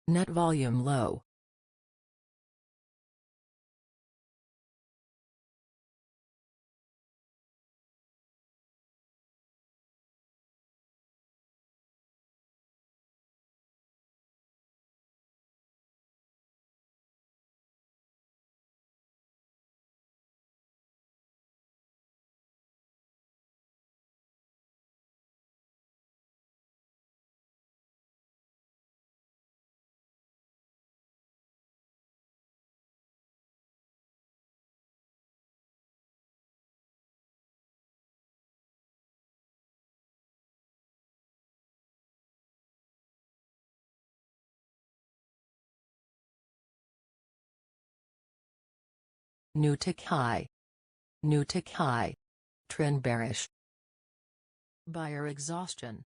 Net volume low. New tick high. New tick high. Trend bearish. Buyer exhaustion.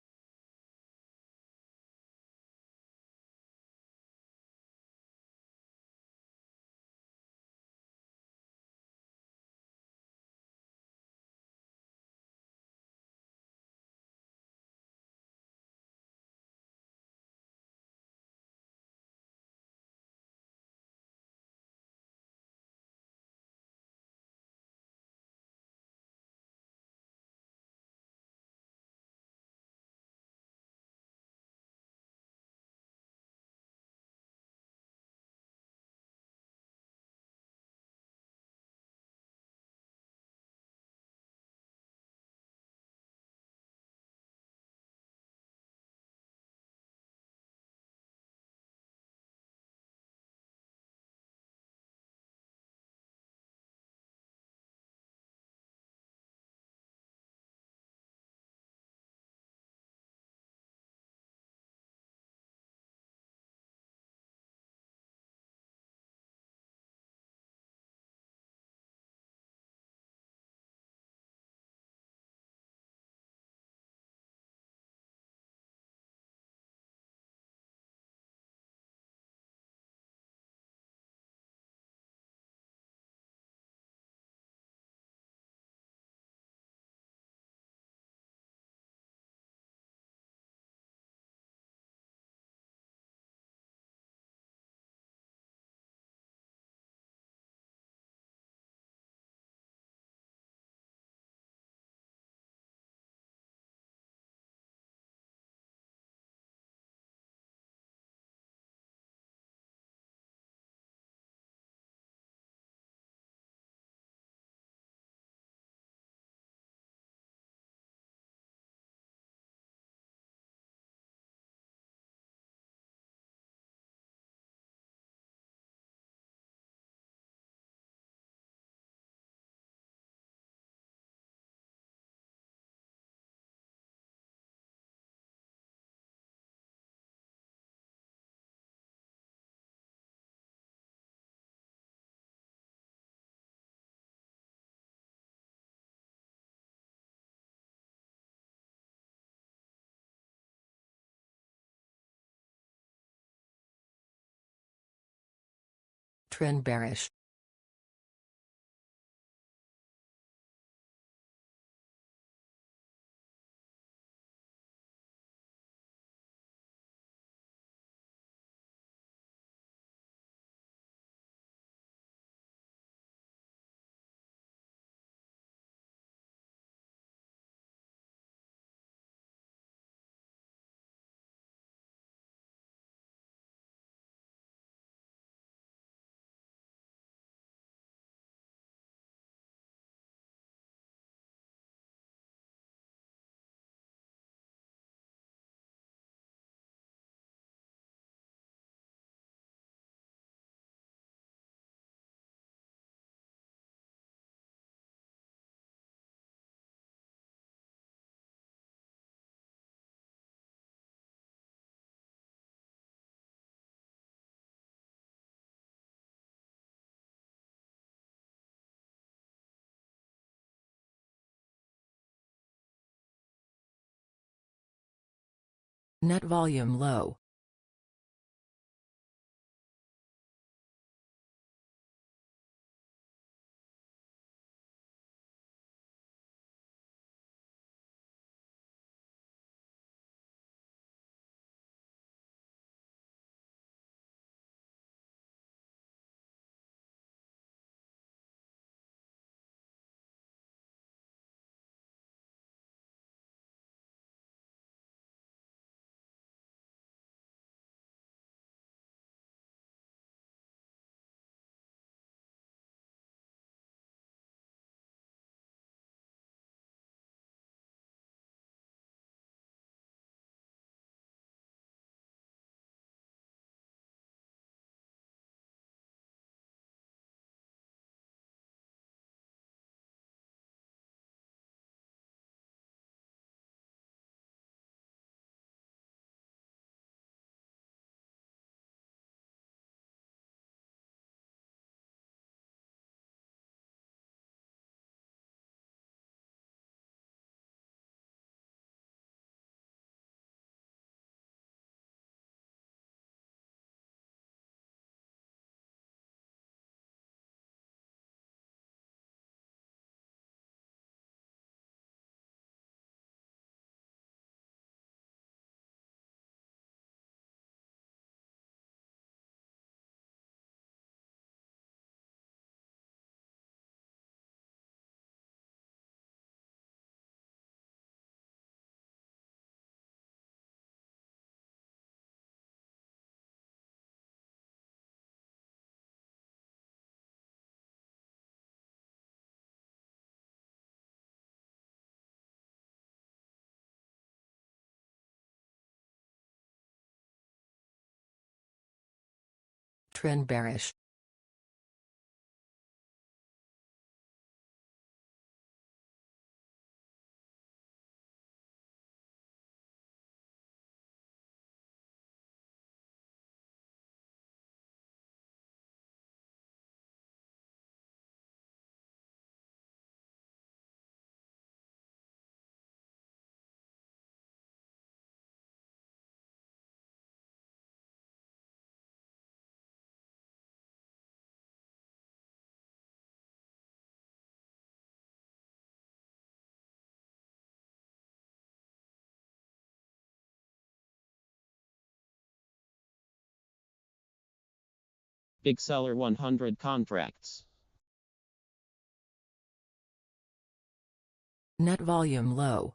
Trend bearish. Net volume low. Trend bearish. Big seller 100 contracts. Net volume low.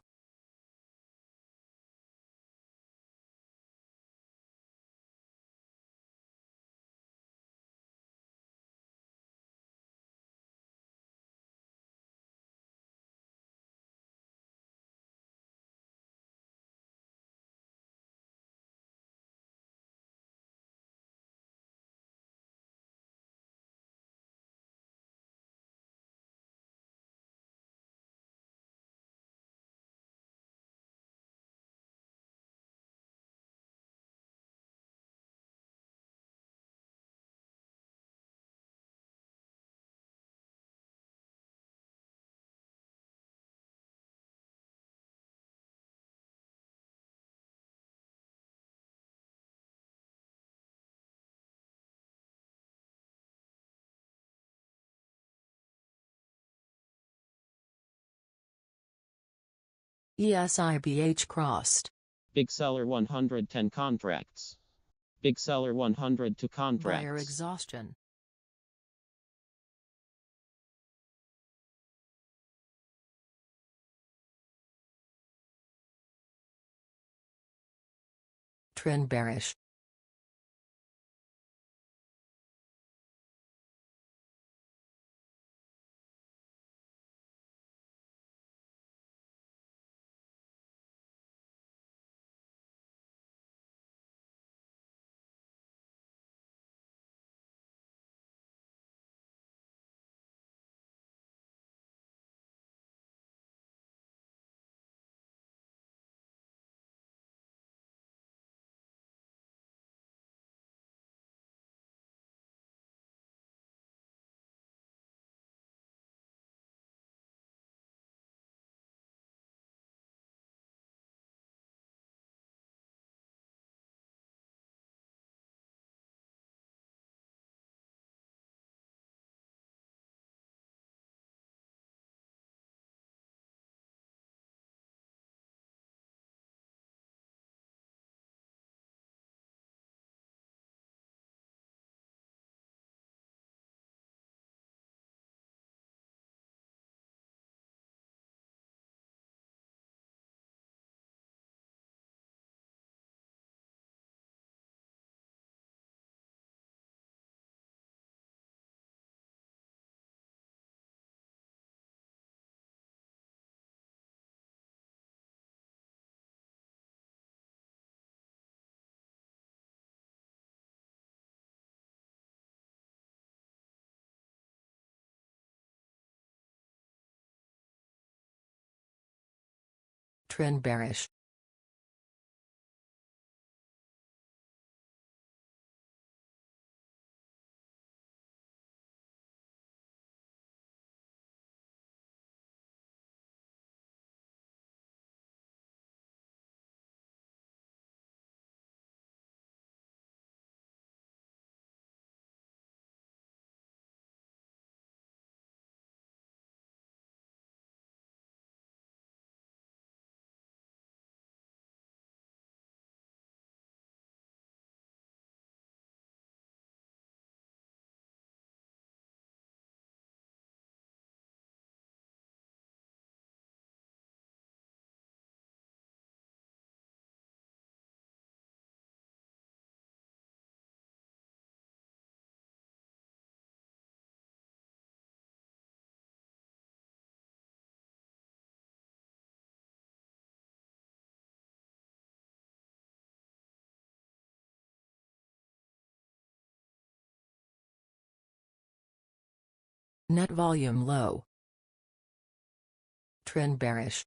ESIBH crossed. Big seller 110 contracts. Big seller 102 contracts. Buyer exhaustion. Trend bearish. Trend bearish. Net volume low. Trend bearish.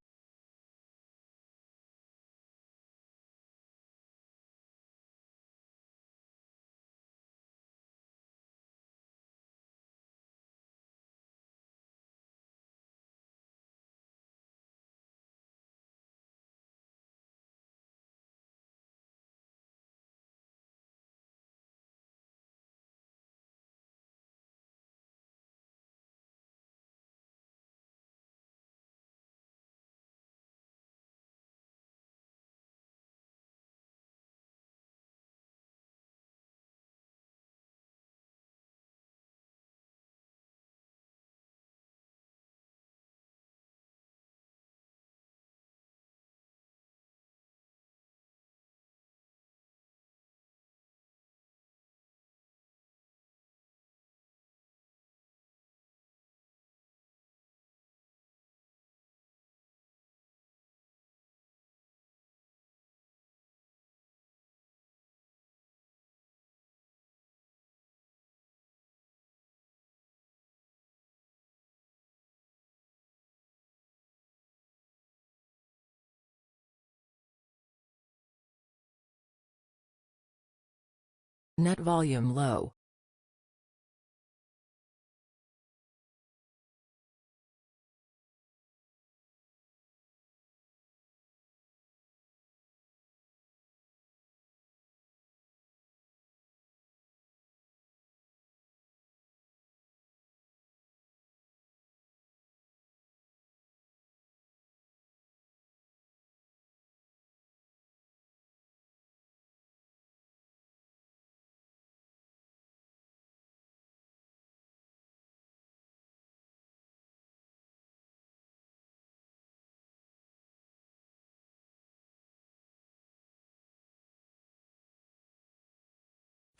Net volume low.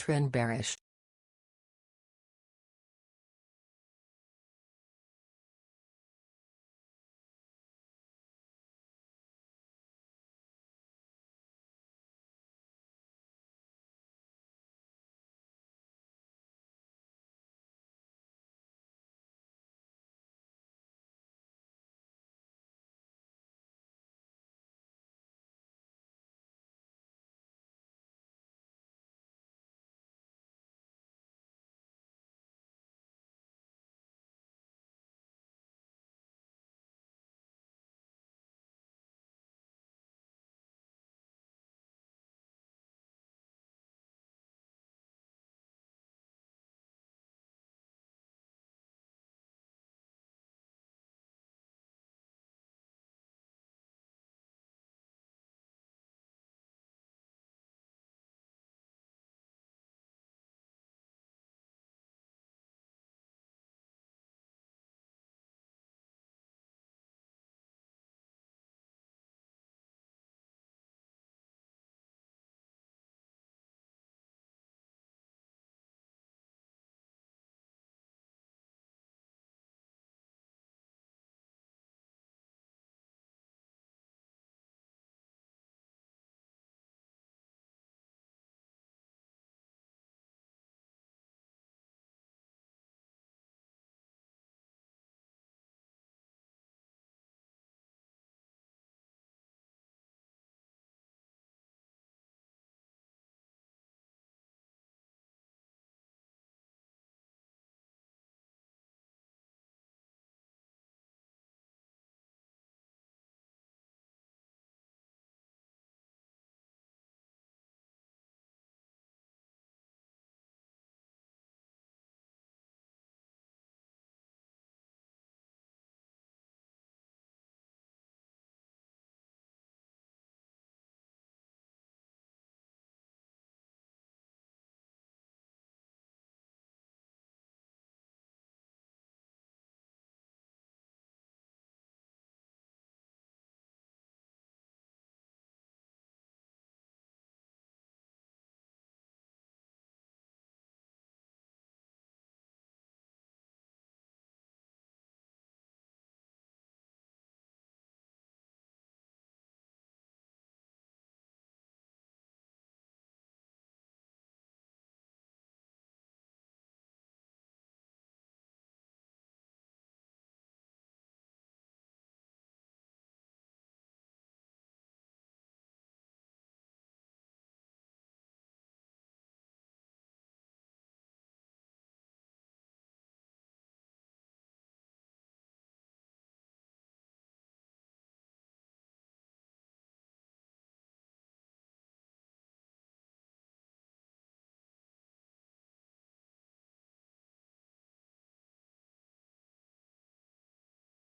Trend bearish.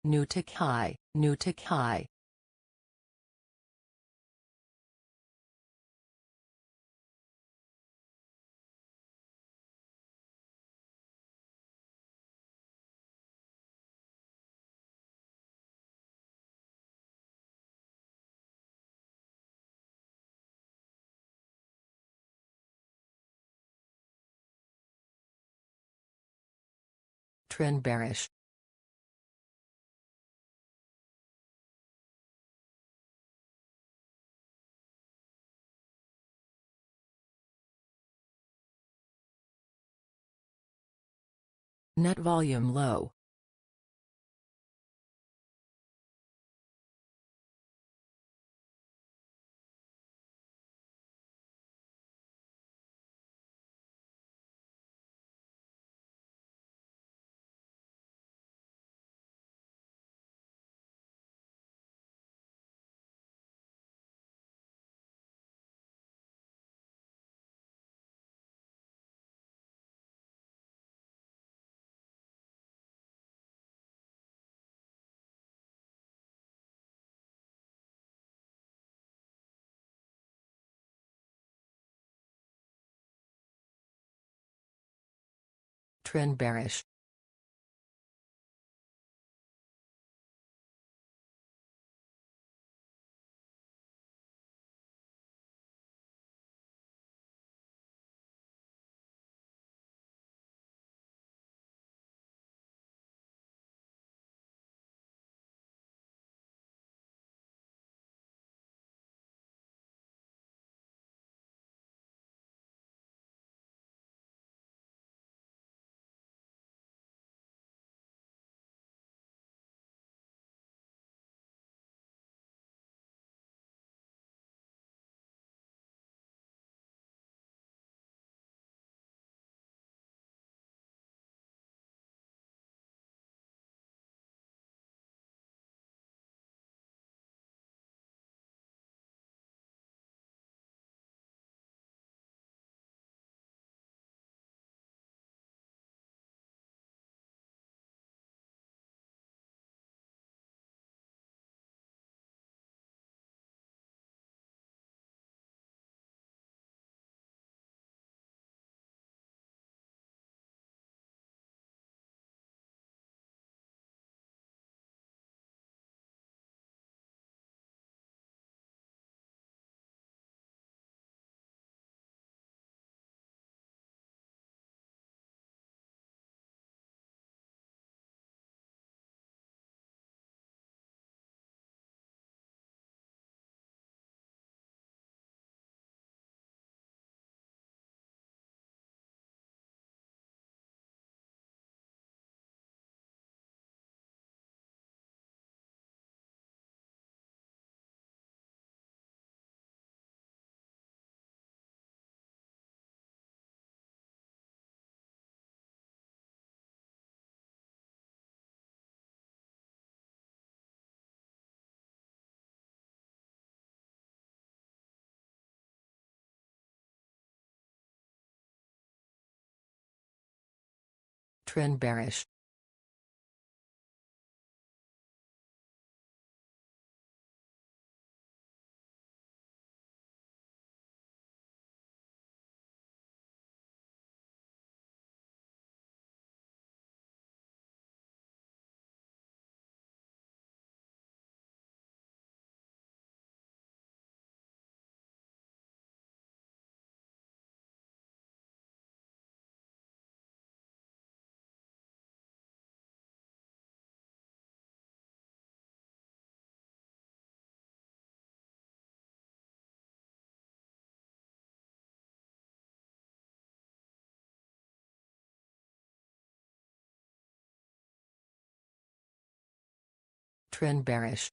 New tick high, new tick high. Trend bearish. Net volume low. Trend bearish. Trend bearish. Trend bearish.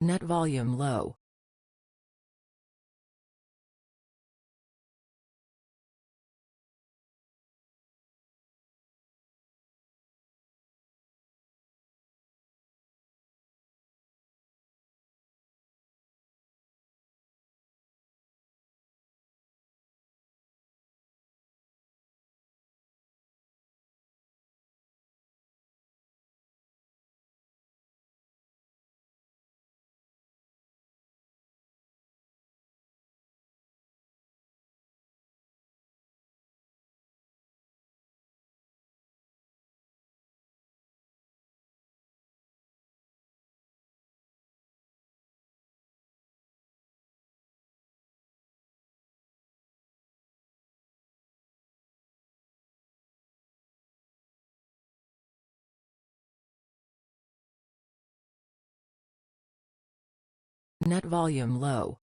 Net volume low. Net volume low.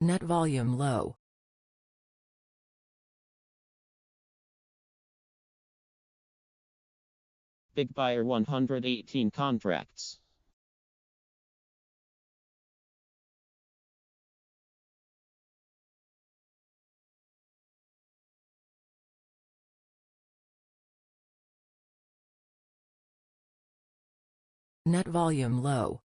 Net volume low. Big buyer 118 contracts. Net volume low.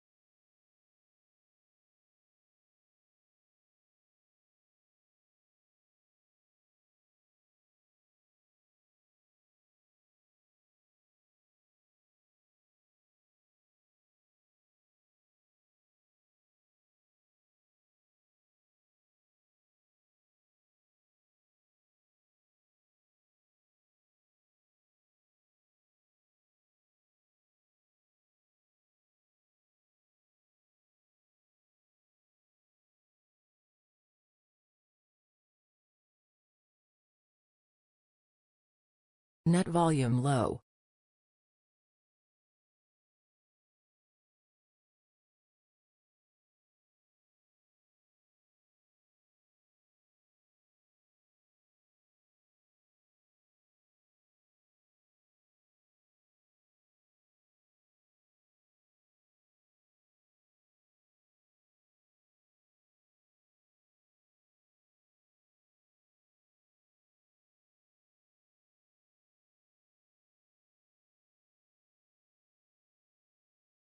Net volume low.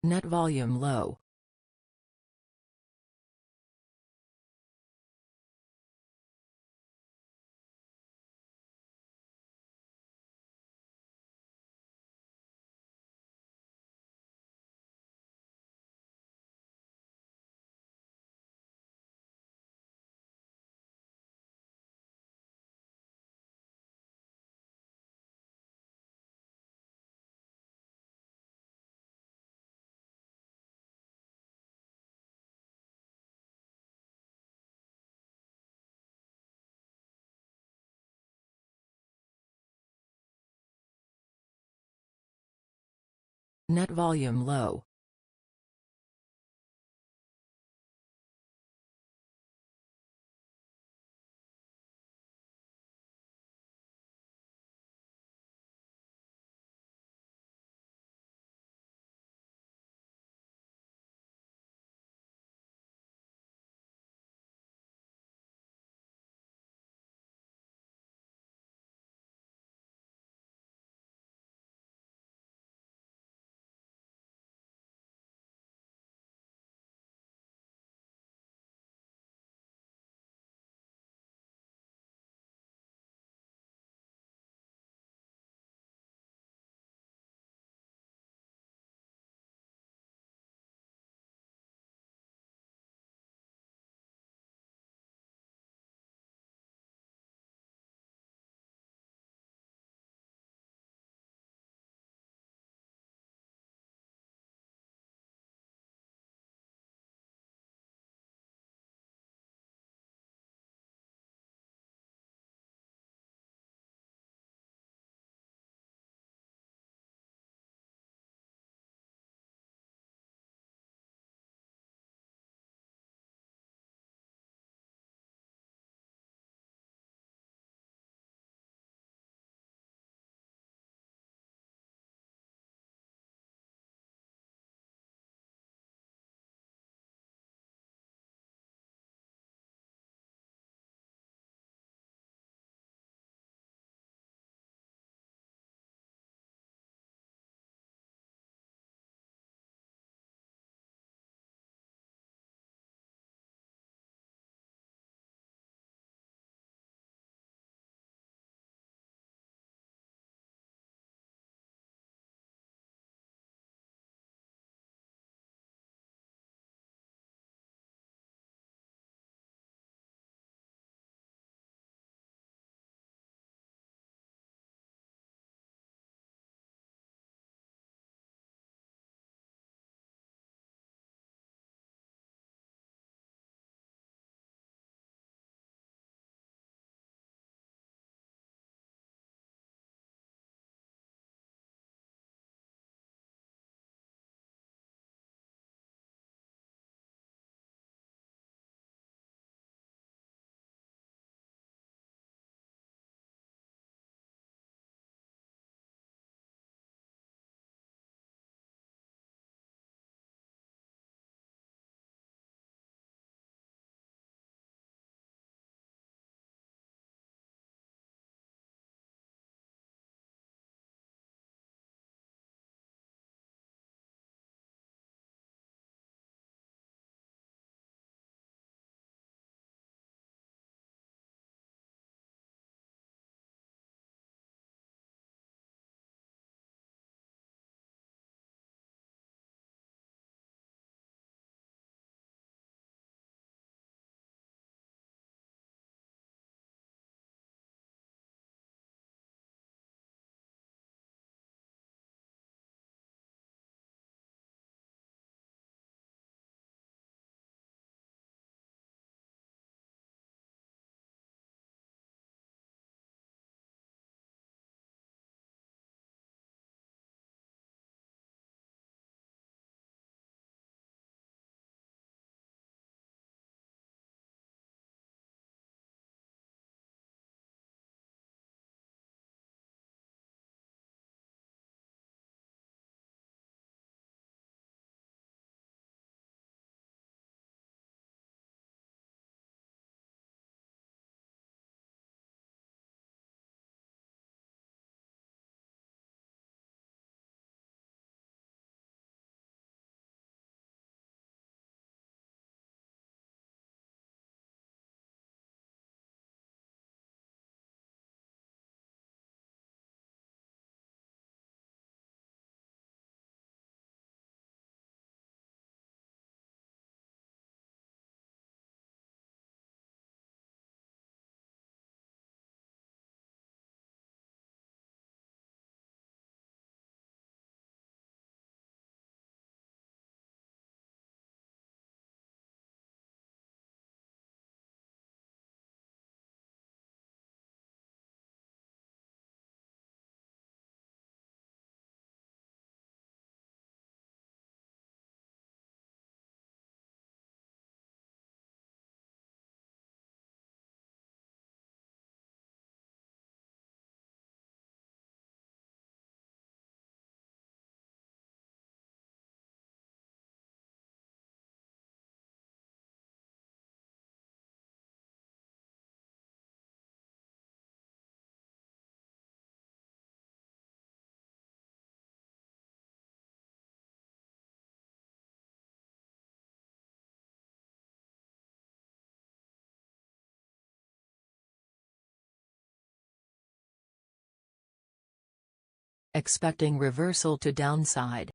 Net volume low. Net volume low. expecting reversal to downside.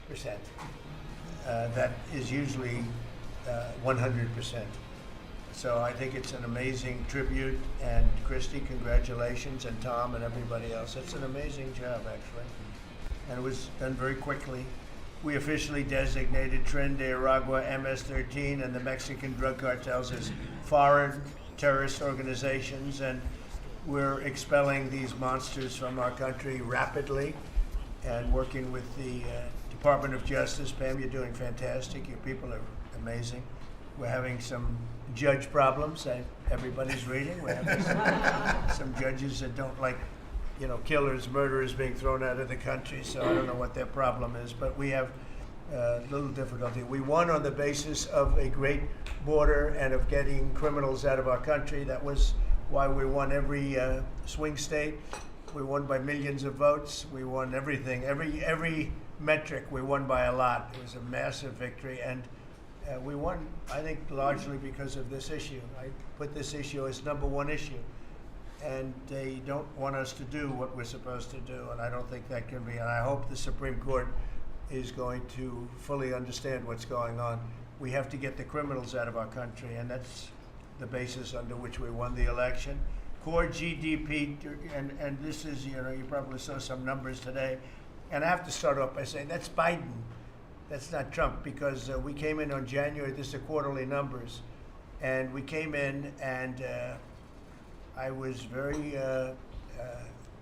.999%. That is usually 100%. So I think it's an amazing tribute, and Christy, congratulations, and Tom and everybody else. It's an amazing job, actually. And it was done very quickly. We officially designated Tren de Aragua, MS-13, and the Mexican drug cartels as foreign terrorist organizations, and we're expelling these monsters from our country rapidly and working with the Department of Justice. Pam, you're doing fantastic. Your people are amazing. We're having some judge problems. Everybody's reading. We're having some judges that don't like, killers, murderers being thrown out of the country. So I don't know what their problem is, but we have little difficulty. We won on the basis of a great border and of getting criminals out of our country. That was why we won every swing state. We won by millions of votes. We won everything. Every metric we won by a lot. It was a massive victory, and we won, I think, largely because of this issue. I put this issue as number one issue, and they don't want us to do what we're supposed to do, and I don't think that can be. And I hope the Supreme Court is going to fully understand what's going on. We have to get the criminals out of our country, and that's the basis under which we won the election. Core GDP, and this is, you probably saw some numbers today, and I have to start off by saying that's Biden. That's not Trump, because we came in on January, this is the quarterly numbers, and we came in and I was very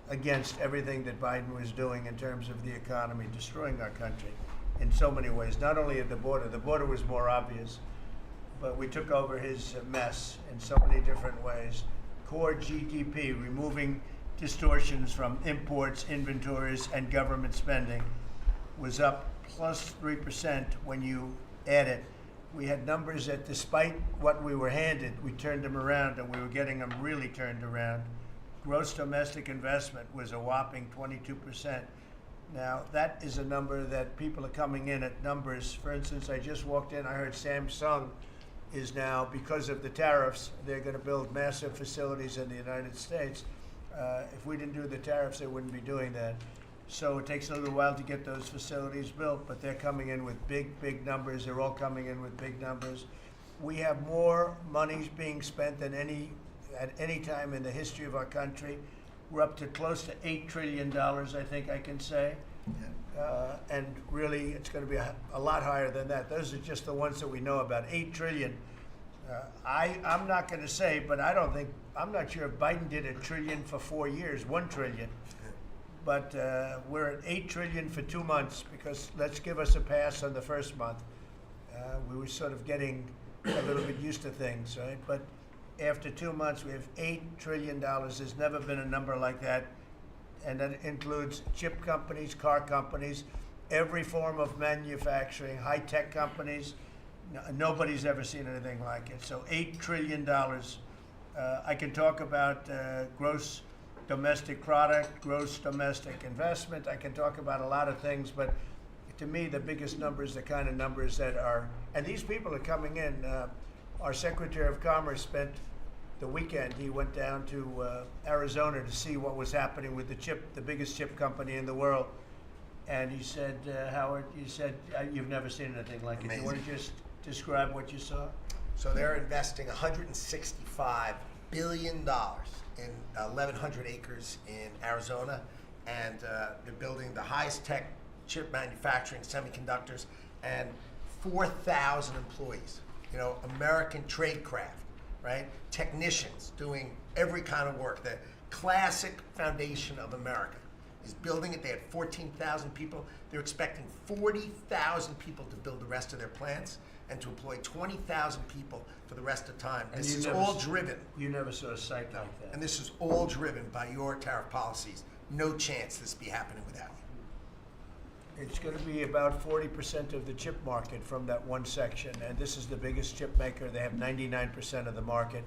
against everything that Biden was doing in terms of the economy, destroying our country in so many ways, not only at the border was more obvious, but we took over his mess in so many different ways. Core GDP, removing distortions from imports, inventories, and government spending, was up plus 3% when you add it. We had numbers that, despite what we were handed, we turned them around, and we were getting them really turned around. Gross domestic investment was a whopping 22%. Now, that is a number that people are coming in at numbers. For instance, I just walked in, I heard Samsung is now, because of the tariffs, they're going to build massive facilities in the United States. If we didn't do the tariffs, they wouldn't be doing that. So it takes a little while to get those facilities built, but they're coming in with big numbers. They're all coming in with big numbers. We have more money being spent than at any time in the history of our country. We're up to close to $8 trillion, I think I can say. And really, it's going to be a lot higher than that. Those are just the ones that we know about. 8 trillion. I'm not going to say, but I'm not sure if Biden did $1 trillion for 4 years, 1 trillion. But we're at 8 trillion for 2 months, because let's give us a pass on the first month. We were sort of getting a little bit used to things, right? But after 2 months, we have $8 trillion. There's never been a number like that. And that includes chip companies, car companies, every form of manufacturing, high-tech companies. Nobody's ever seen anything like it. So $8 trillion. I can talk about gross domestic product, gross domestic investment. I can talk about a lot of things, but to me, the biggest numbers, the kind of numbers that are, and these people are coming in. Our Secretary of Commerce spent the weekend, he went down to Arizona to see what was happening with the biggest chip company in the world. And he said, Howard, you've never seen anything like it. Do you want to just describe what you saw? So they're investing $165 billion in 1,100 acres in Arizona, and they're building the highest tech chip manufacturing, semiconductors, and 4,000 employees. American tradecraft, right? Technicians doing every kind of work. The classic foundation of America is building it. They had 14,000 people. They're expecting 40,000 people to build the rest of their plants and to employ 20,000 people for the rest of the time. And this is all driven. You never saw a site like that. And this is all driven by your tariff policies. No chance this be happening without you. It's going to be about 40% of the chip market from that one section, and this is the biggest chip maker. They have 99% of the market.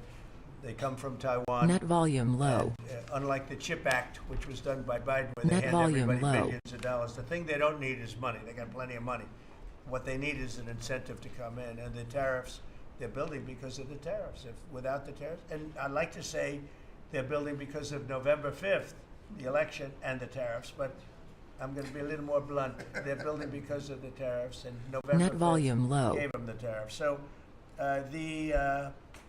They come from Taiwan. Net volume low. And, unlike the CHIP Act, which was done by Biden, where they Net hand volume everybody low. billions of dollars. The thing they don't need is money. They got plenty of money. What they need is an incentive to come in, and the tariffs, they're building because of the tariffs. If without the tariffs, and I'd like to say they're building because of November 5th, the election, and the tariffs, but I'm going to be a little more blunt. They're building because of the tariffs, and November Net 5th volume low. gave them the tariffs. So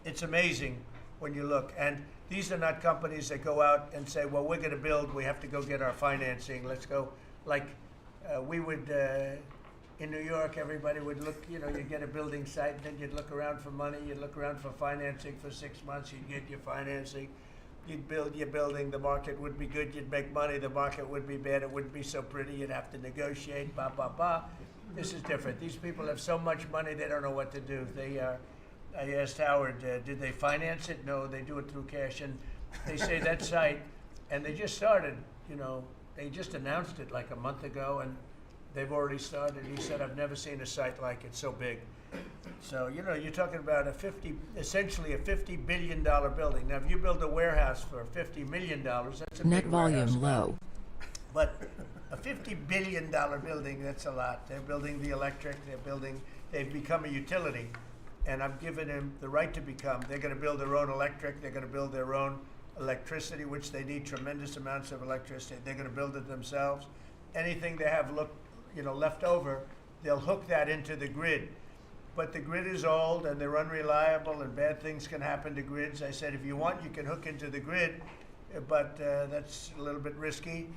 it's amazing when you look. And these are not companies that go out and say, well, we're going to build, we have to go get our financing. Let's go. Like we would, in New York, everybody would look, you'd get a building site, and then you'd look around for money, you'd look around for financing for 6 months, you'd get your financing. You'd build your building, the market would be good, you'd make money, the market would be bad, it wouldn't be so pretty, you'd have to negotiate, This is different. These people have so much money, they don't know what to do. I asked Howard, did they finance it? No, they do it through cash. And they say that site, and they just started, they just announced it like a month ago, and they've already started. He said, I've never seen a site like it, so big. So, you're talking about essentially a $50 billion building. Now, if you build a warehouse for $50 million, that's a Net big warehouse. volume low. But a $50 billion building, that's a lot. They're building the electric, they've become a utility, and I've given them the right to become. They're going to build their own electric, they're going to build their own electricity, which they need tremendous amounts of electricity. They're going to build it themselves. Anything they have left over, they'll hook that into the grid. But the grid is old and they're unreliable and bad things can happen to grids. I said, if you want, you can hook into the grid, but that's a little bit risky.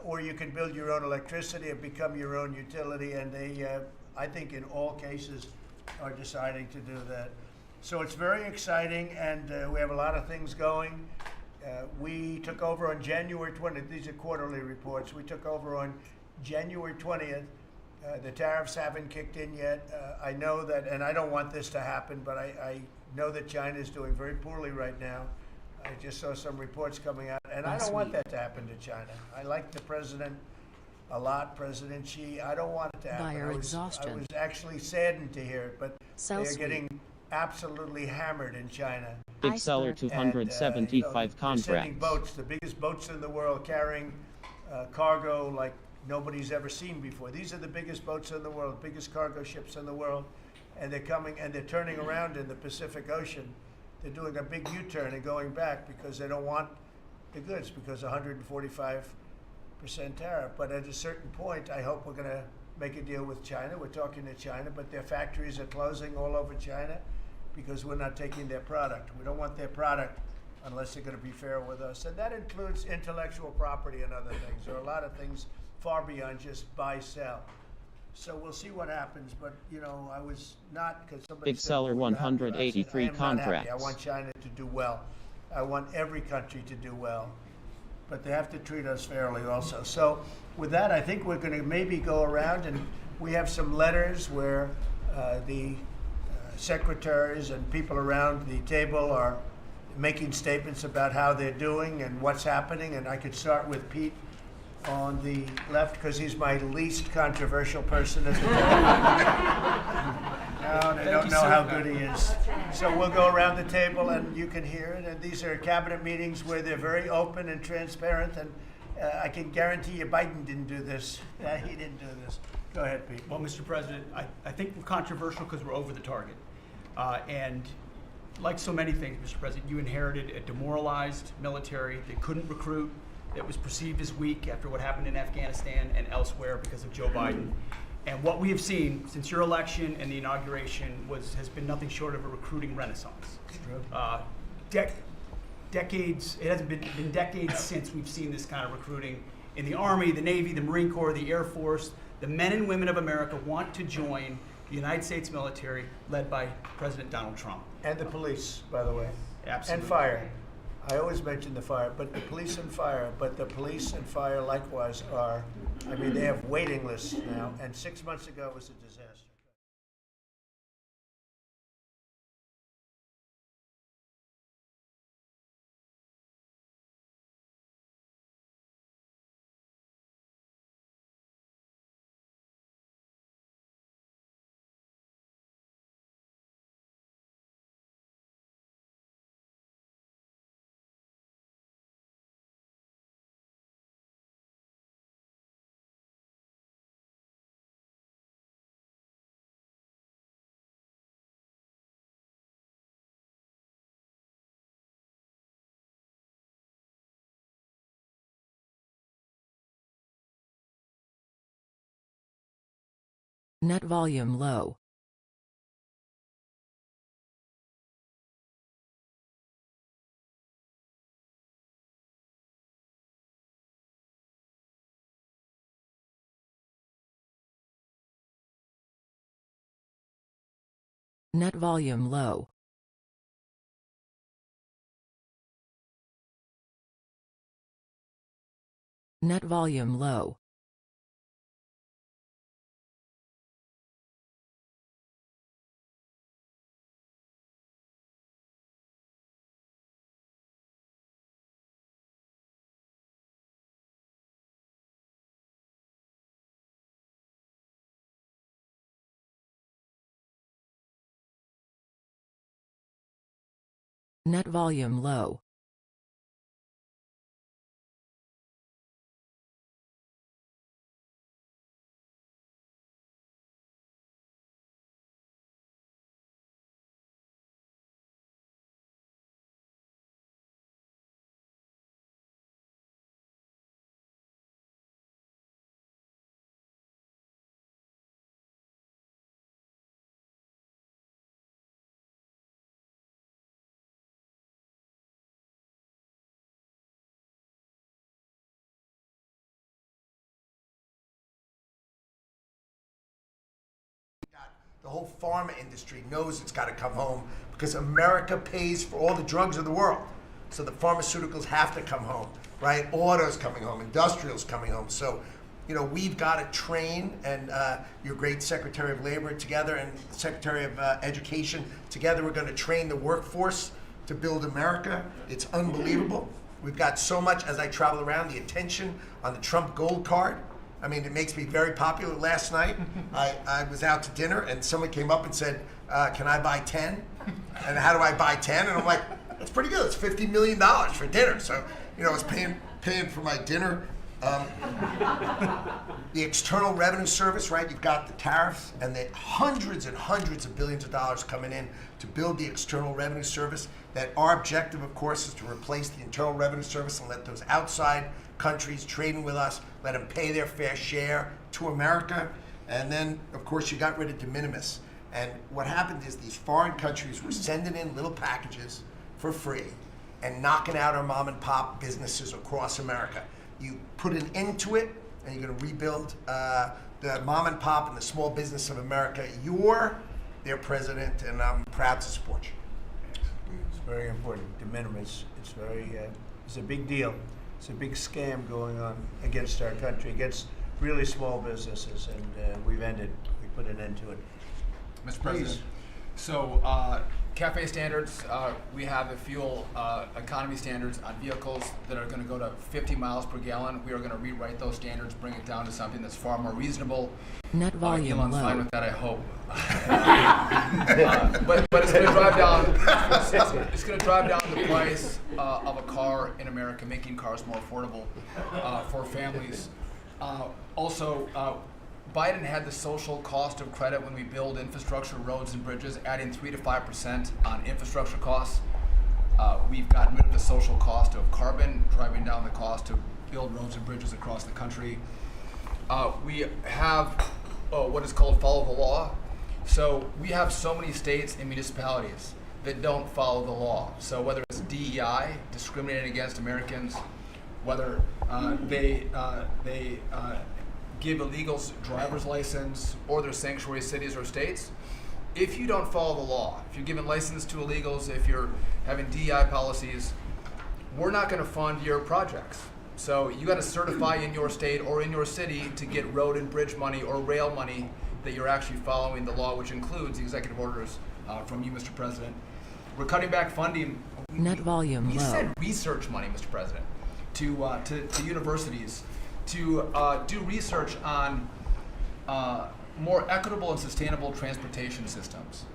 Or you can build your own electricity and become your own utility. And they, I think in all cases, are deciding to do that. So it's very exciting, and we have a lot of things going. We took over on January 20th. These are quarterly reports. We took over on January 20th. The tariffs haven't kicked in yet. I know that, and I don't want this to happen, but I know that China is doing very poorly right now. I just saw some reports coming out, and I don't want that to happen to China. I like the president a lot, President Xi. I don't want it to happen. Buyer I exhaustion. was actually saddened to hear it, but Sell they're sweep. getting absolutely hammered in China. Big seller Iceberg. 275 They're sending contracts. boats, the biggest boats in the world, carrying cargo like nobody's ever seen before. These are the biggest boats in the world, biggest cargo ships in the world, and they're coming and they're turning around in the Pacific Ocean. They're doing a big U-turn and going back because they don't want the goods because 145% tariff. But at a certain point, I hope we're going to make a deal with China. We're talking to China, but their factories are closing all over China because we're not taking their product. We don't want their product unless they're going to be fair with us. And that includes intellectual property and other things. There are a lot of things far beyond just buy, sell. So we'll see what happens, but I was not, because somebody Big said, seller "Well, you're happy." I said, 183 I am not happy. I contracts. want China to do well. I want every country to do well, but they have to treat us fairly also. So with that, I think we're going to maybe go around, and we have some letters where the secretaries and people around the table are making statements about how they're doing and what's happening, and I could start with Pete on the left because he's my least controversial person at the table. No, they don't know how good he is. So we'll go around the table and you can hear it. And these are cabinet meetings where they're very open and transparent. And I can guarantee you Biden didn't do this. He didn't do this. Go ahead, Pete. Well, Mr. President, I think we're controversial because we're over the target. And like so many things, Mr. President, you inherited a demoralized military that couldn't recruit, that was perceived as weak after what happened in Afghanistan and elsewhere because of Joe Biden. And what we have seen since your election and the inauguration has been nothing short of a recruiting renaissance. It's true. Decades, it hasn't been decades since we've seen this kind of recruiting in the Army, the Navy, the Marine Corps, the Air Force. The men and women of America want to join the United States military led by President Donald Trump. And the police, by the way. Absolutely. And fire. I always mention the fire, but the police and fire, likewise they have waiting lists now, and 6 months ago it was a disaster. Net volume low. Net volume low. Net volume low. Net volume low. The whole pharma industry knows it's got to come home because America pays for all the drugs of the world. So the pharmaceuticals have to come home, right? Auto's coming home, industrial's coming home. So, you know, we've got to train, and your great Secretary of Labor together and Secretary of Education together, we're going to train the workforce to build America. It's unbelievable. We've got so much, as I travel around, the attention on the Trump Gold Card. I mean, it makes me very popular. Last night, I was out to dinner, and someone came up and said, can I buy 10? And how do I buy 10? And I'm like, that's pretty good. It's $50 million for dinner. So, you know, I was paying for my dinner. The External Revenue Service, right? You've got the tariffs and the hundreds and hundreds of billions of dollars coming in to build the External Revenue Service. That our objective, of course, is to replace the Internal Revenue Service and let those outside countries trading with us, let them pay their fair share to America. And then, of course, you got rid of de minimis. And what happened is these foreign countries were sending in little packages for free and knocking out our mom and pop businesses across America. You put an end to it, and you're going to rebuild the mom and pop and the small business of America. You're their president, and I'm proud to support you. It's very important. De minimis. It's a big deal. It's a big scam going on against our country, against really small businesses, and we put an end to it. Mr. President, so CAFE standards, we have the fuel economy standards on vehicles that are going to go to 50 miles per gallon. We are going to rewrite those standards, bring it down to something that's far more reasonable. Net volume Elon's low. fine with that, I hope. But it's going to drive down. It's going to drive down the price of a car in America, making cars more affordable for families. Also, Biden had the social cost of credit when we build infrastructure, roads, and bridges, adding 3 to 5% on infrastructure costs. We've gotten rid of the social cost of carbon, driving down the cost to build roads and bridges across the country. We have what is called follow the law. So we have so many states and municipalities that don't follow the law. So whether it's DEI, discriminating against Americans, whether they give illegals driver's license, or their sanctuary cities or states, if you don't follow the law, if you're giving license to illegals, if you're having DEI policies, we're not going to fund your projects. So you got to certify in your state or in your city to get road and bridge money or rail money that you're actually following the law, which includes the executive orders from you, Mr. President. We're cutting back funding. Net volume We low. send research money, Mr. President, to universities to do research on more equitable and sustainable transportation systems.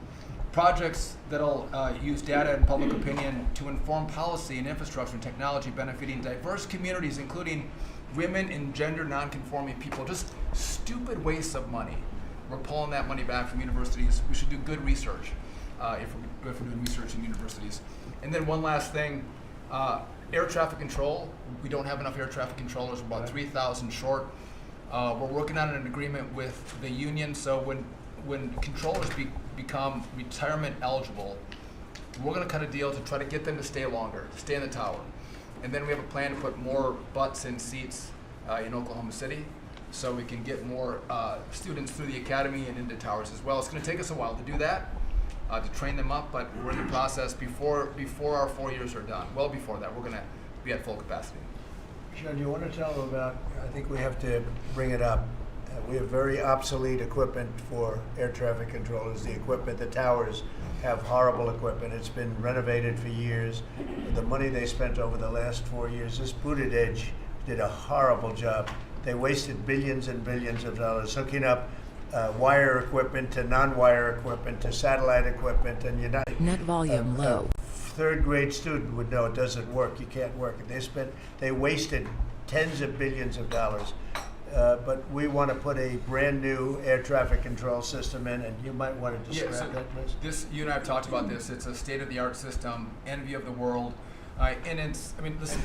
Projects that'll use data and public opinion to inform policy and infrastructure and technology benefiting diverse communities, including women and gender nonconforming people. Just stupid wastes of money. We're pulling that money back from universities. We should do good research if we're doing research in universities. And then one last thing, air traffic control. We don't have enough air traffic controllers. We're about 3,000 short. We're working on an agreement with the union, so when controllers become retirement eligible, we're going to cut a deal to try to get them to stay longer, to stay in the tower. And then we have a plan to put more butts in seats in Oklahoma City, so we can get more students through the academy and into towers as well. It's going to take us a while to do that, to train them up, but we're in the process before our 4 years are done. Well before that, we're going to be at full capacity. Sean, you want to tell them about, I think we have to bring it up, we have very obsolete equipment for air traffic controllers. The equipment, the towers have horrible equipment. It's been renovated for years. The money they spent over the last 4 years, this Buttigieg did a horrible job. They wasted billions and billions of dollars hooking up wire equipment to non-wire equipment to satellite equipment, and you're not. Net volume low. third grade student would know it doesn't work. You can't work it. They wasted tens of billions of dollars. But we want to put a brand new air traffic control system in, and you might want to describe that, please. You and I have talked about this. It's a state-of-the-art system, envy of the world, and it's. I mean, listen,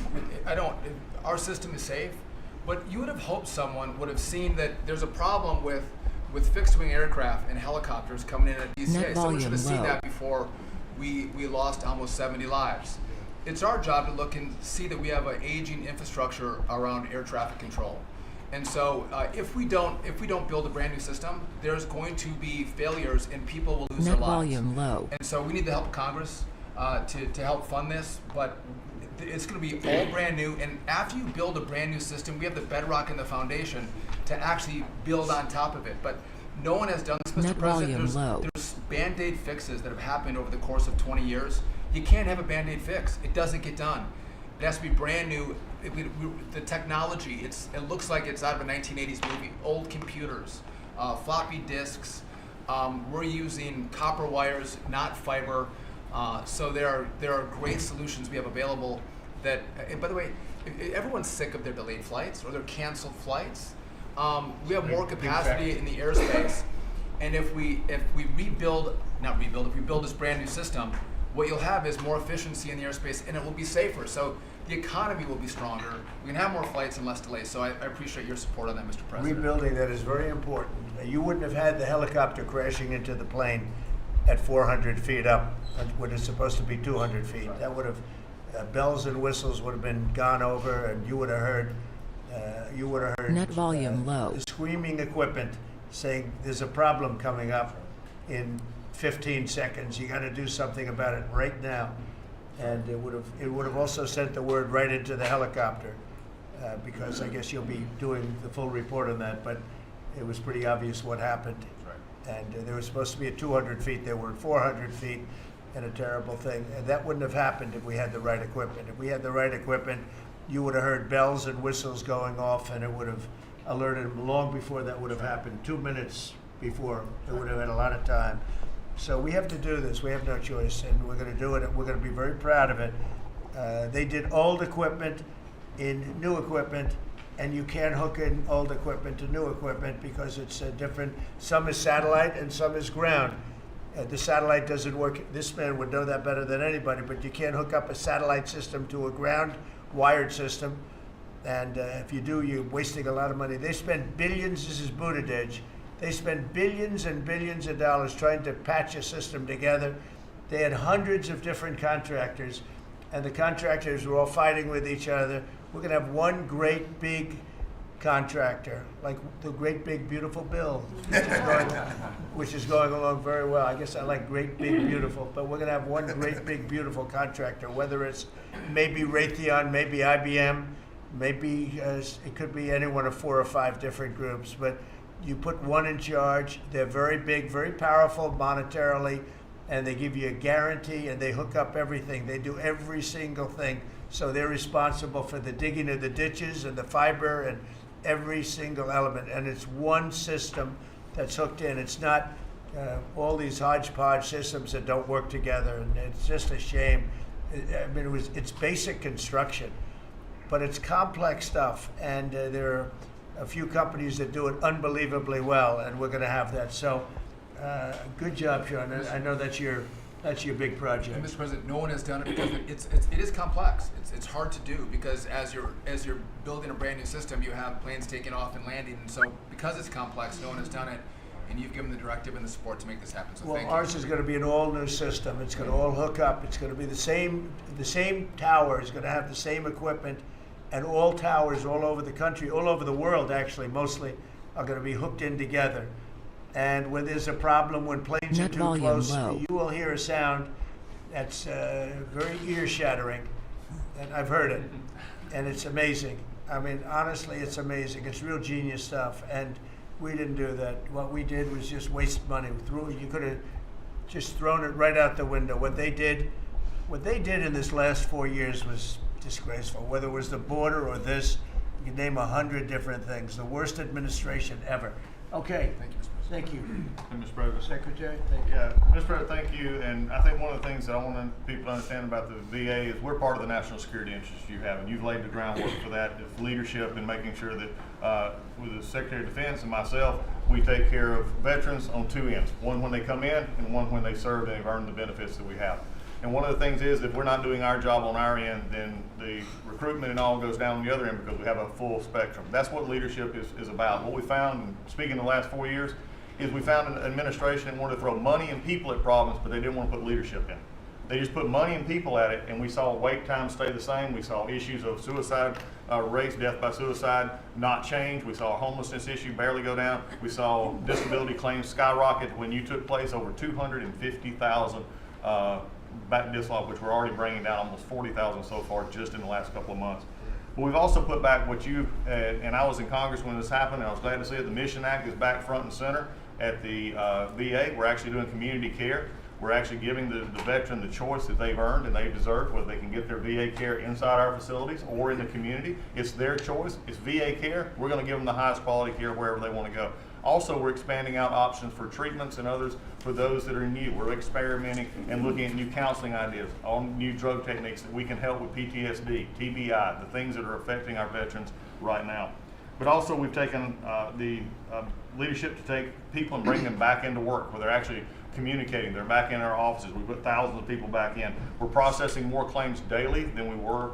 our system is safe, but you would have hoped someone would have seen that there's a problem with fixed-wing aircraft and helicopters coming in at DCA. Someone should have seen that before we lost almost 70 lives. It's our job to look and see that we have an aging infrastructure around air traffic control. And so, if we don't build a brand new system, there's going to be failures and people will lose their lives. Net volume low. And so, we need the help of Congress to help fund this. But it's going to be all brand new. And after you build a brand new system, we have the bedrock and the foundation to actually build on top of it. But no one has done this, Mr. Net President. volume low. There's Band-Aid fixes that have happened over the course of 20 years. You can't have a Band-Aid fix. It doesn't get done. It has to be brand new. The technology, it looks like it's out of a 1980s movie. Old computers, floppy disks. We're using copper wires, not fiber. So there are great solutions we have available. That, and by the way, everyone's sick of their delayed flights or their canceled flights. We have more capacity in the airspace, and if we build this brand new system, what you'll have is more efficiency in the airspace, and it will be safer. So the economy will be stronger. We can have more flights and less delays. So I appreciate your support on that, Mr. President. Rebuilding that is very important. You wouldn't have had the helicopter crashing into the plane at 400 feet up when it's supposed to be 200 feet. That would have, bells and whistles would have been gone over, and you would have heard net volume low. The screaming equipment saying there's a problem coming up in 15 seconds. You got to do something about it right now. And it would have also sent the word right into the helicopter, because I guess you'll be doing the full report on that. But it was pretty obvious what happened. Right. And they were supposed to be at 200 feet. They were at 400 feet, and a terrible thing. And that wouldn't have happened if we had the right equipment. If we had the right equipment, you would have heard bells and whistles going off, and it would have alerted them long before that would have happened. 2 minutes before, it would have had a lot of time. So we have to do this. We have no choice, and we're going to do it. We're going to be very proud of it. They did old equipment in new equipment, and you can't hook in old equipment to new equipment because it's different. Some is satellite and some is ground. The satellite doesn't work. This man would know that better than anybody, but you can't hook up a satellite system to a ground wired system. And if you do, you're wasting a lot of money. They spend billions. This is Buttigieg. They spent billions and billions of dollars trying to patch a system together. They had hundreds of different contractors, and the contractors were all fighting with each other. We're going to have one great big contractor, like the Great Big Beautiful Bill, which is going along very well. I guess I like Great Big Beautiful, but we're going to have one Great Big Beautiful contractor, whether it's maybe Raytheon, maybe IBM, maybe it could be any one of 4 or 5 different groups, but you put one in charge. They're very big, very powerful monetarily, and they give you a guarantee, and they hook up everything. They do every single thing. So they're responsible for the digging of the ditches and the fiber and every single element. And it's one system that's hooked in. It's not all these hodgepodge systems that don't work together, and it's just a shame. I mean, it's basic construction, but it's complex stuff, and there are a few companies that do it unbelievably well, and we're going to have that. So, good job, Sean. I know that's your big project. And Mr. President, no one has done it because it is complex. It's hard to do because as you're building a brand new system, you have planes taking off and landing, and so because it's complex, no one has done it, and you've given the directive and the support to make this happen. So well, ours is going to be an all new system. It's going to all hook up. It's going to be the same tower is going to have the same equipment. And all towers all over the country, all over the world actually, mostly, are going to be hooked in together. And when there's a problem, when planes are too close, you will hear a sound that's very ear-shattering. And I've heard it. And it's amazing. I mean, honestly, it's amazing. It's real genius stuff. And we didn't do that. What we did was just waste money. You could have just thrown it right out the window. What they did in this last 4 years was disgraceful. Whether it was the border or this, you can name 100 different things. The worst administration ever. Okay, Thank you, Mr. President. thank you. And Mr. President. Secretary, thank you. Yeah, Mr. President, thank you. And I think one of the things that I want people to understand about the VA is we're part of the national security interests you have, and you've laid the groundwork for that. It's leadership and making sure that with the Secretary of Defense and myself, we take care of veterans on two ends. One when they come in and one when they serve and they've earned the benefits that we have. And one of the things is if we're not doing our job on our end, then the recruitment and all goes down on the other end because we have a full spectrum. That's what leadership is about. What we found, and speaking the last 4 years, is we found an administration that wanted to throw money and people at problems, but they didn't want to put leadership in. They just put money and people at it, and we saw wait times stay the same. We saw issues of suicide rates, death by suicide, not change. We saw a homelessness issue barely go down. We saw disability claims skyrocket when you took place over 250,000 back dislodge, which we're already bringing down almost 40,000 so far just in the last couple of months. But we've also put back what you, and I was in Congress when this happened, and I was glad to see it. The Mission Act is back front and center at the VA. We're actually doing community care. We're actually giving the veteran the choice that they've earned and they deserve, whether they can get their VA care inside our facilities or in the community. It's their choice. It's VA care. We're going to give them the highest quality care wherever they want to go. Also, we're expanding out options for treatments and others for those that are new. We're experimenting and looking at new counseling ideas, all new drug techniques that we can help with PTSD, TBI, the things that are affecting our veterans right now. But also, we've taken the leadership to take people and bring them back into work where they're actually communicating. They're back in our offices. We put thousands of people back in. We're processing more claims daily than we were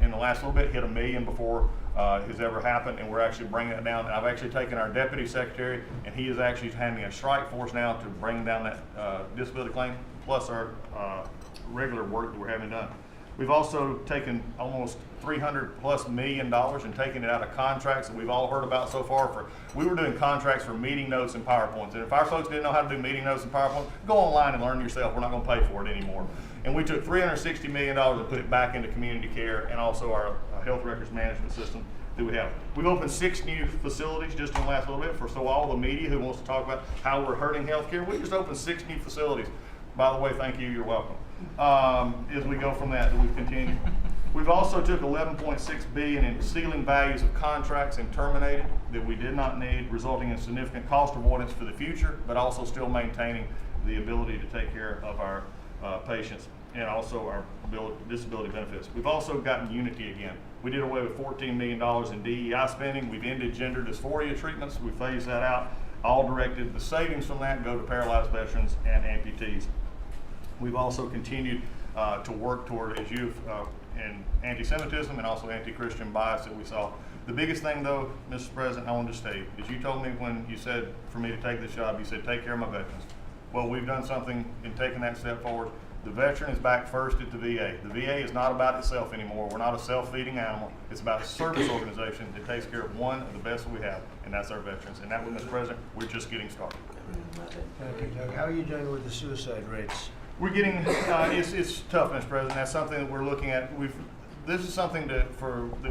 in the last little bit, hit 1 million before has ever happened, and we're actually bringing it down. And I've actually taken our deputy secretary, and he is actually handling a strike force now to bring down that disability claim, plus our regular work that we're having done. We've also taken almost $300+ million and taken it out of contracts that we've all heard about so far. We were doing contracts for meeting notes and PowerPoints, and if our folks didn't know how to do meeting notes and PowerPoint, go online and learn yourself. We're not going to pay for it anymore. And we took $360 million and put it back into community care and also our health records management system that we have. We've opened 6 new facilities just in the last little bit so all the media who wants to talk about how we're hurting healthcare, we just opened 6 new facilities. By the way, thank you, you're welcome. As we go from that we've continued. We've also took $11.6 billion in ceiling values of contracts and terminated that we did not need, resulting in significant cost avoidance for the future, but also still maintaining the ability to take care of our patients and also our disability benefits. We've also gotten unity again. We did away with $14 million in DEI spending. We've ended gender dysphoria treatments. We phased that out. All directed, the savings from that go to paralyzed veterans and amputees. We've also continued to work toward, as you've, in anti-Semitism and also anti-Christian bias that we saw. The biggest thing though, Mr. President, I wanted to state, is you told me when you said for me to take this job, you said take care of my veterans. Well, we've done something in taking that step forward. The veteran is back first at the VA. The VA is not about itself anymore. We're not a self-feeding animal. It's about a service organization that takes care of one of the best we have, and that's our veterans. And that way, Mr. President, we're just getting started. Thank you, Doug. How are you doing with the suicide rates? We're getting, it's tough, Mr. President. That's something that we're looking at. This is something that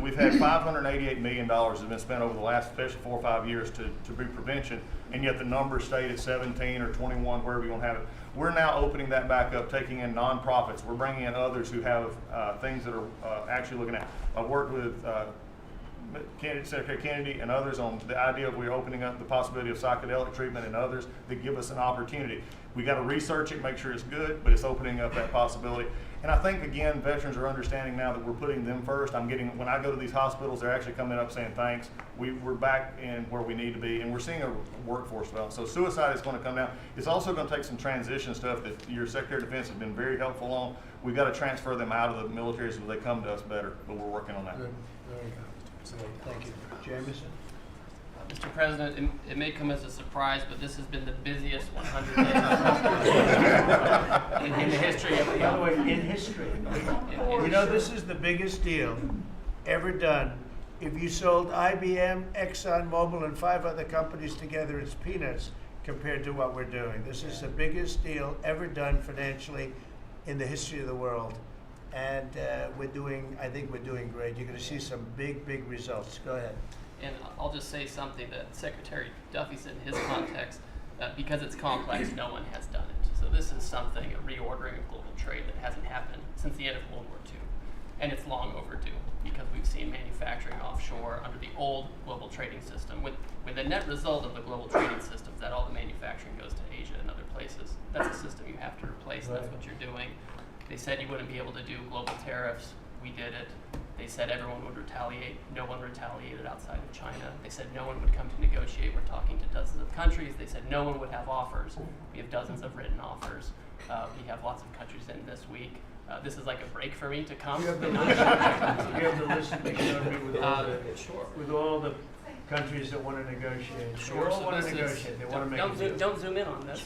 we've had $588 million has been spent over the last, especially 4 or 5 years to be prevention, and yet the numbers stayed at 17 or 21, wherever you want to have it. We're now opening that back up, taking in nonprofits. We're bringing in others who have things that are actually looking at. I've worked with Secretary Kennedy and others on the idea of we're opening up the possibility of psychedelic treatment and others that give us an opportunity. We got to research it, make sure it's good, but it's opening up that possibility. And I think, again, veterans are understanding now that we're putting them first. When I go to these hospitals, they're actually coming up saying thanks. We're back in where we need to be, and we're seeing a workforce develop. So suicide is going to come down. It's also going to take some transition stuff that your Secretary of Defense has been very helpful on. We've got to transfer them out of the military so they come to us better, but we're working on that. Good. Very good. Thank you. Jameson? Mr. President, it may come as a surprise, but this has been the busiest 100 days in the history of the By the way, in history. You know, this is the biggest deal ever done. If you sold IBM, ExxonMobil, and 5 other companies together, it's peanuts compared to what we're doing. This is the biggest deal ever done financially in the history of the world. And I think we're doing great. You're going to see some big, big results. Go ahead. And I'll just say something that Secretary Duffy said in his context, because it's complex, no one has done it. So this is something, a reordering of global trade that hasn't happened since the end of World War II. and it's long overdue because we've seen manufacturing offshore under the old global trading system, with the net result of the global trading system is that all the manufacturing goes to Asia and other places. That's a system you have to replace, and that's what you're doing. They said you wouldn't be able to do global tariffs. We did it. They said everyone would retaliate. No one retaliated outside of China. They said no one would come to negotiate. We're talking to dozens of countries. They said no one would have offers. We have dozens of written offers. We have lots of countries in this week. This is like a break for me to come. You have the list, you have the list of with all the countries that want to negotiate. Sure. They all So want this to negotiate. They want to make a deal. don't zoom in on this.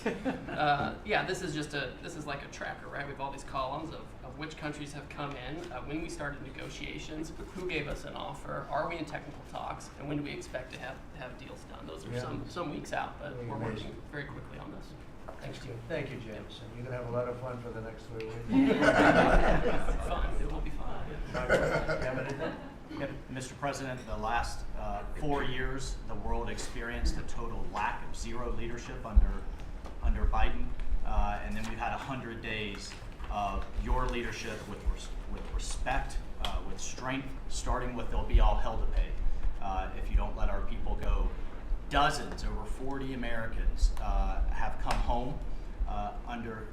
Yeah, this is like a tracker, right? We have all these columns of which countries have come in, when we started negotiations, who gave us an offer, are we in technical talks, and when do we expect to have deals done? Those are some weeks out, but we're working very quickly on this. Thanks, Jim. Thank you, Jameson. You're going to have a lot of fun for the next 3 weeks. It's fun. It will be fun. You have anything? Yep. Mr. President, the last 4 years, the world experienced a total lack of zero leadership under Biden, and then we've had 100 days of your leadership with respect, with strength, starting with there'll be all hell to pay if you don't let our people go. Dozens, over 40 Americans have come home under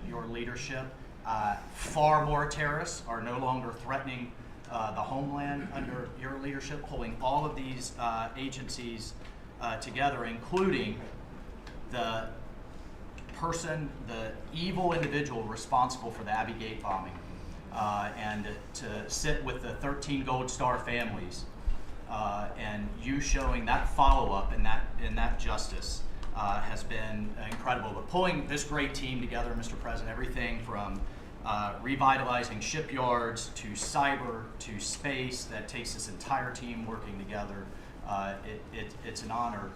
your leadership. Far more terrorists are no longer threatening the homeland under your leadership, pulling all of these agencies together, including the evil individual responsible for the Abbey Gate bombing, and to sit with the 13 Gold Star families, and you showing that follow-up and that justice has been incredible. But pulling this great team together, Mr. President, everything from revitalizing shipyards to cyber to space, that takes this entire team working together. It's an honor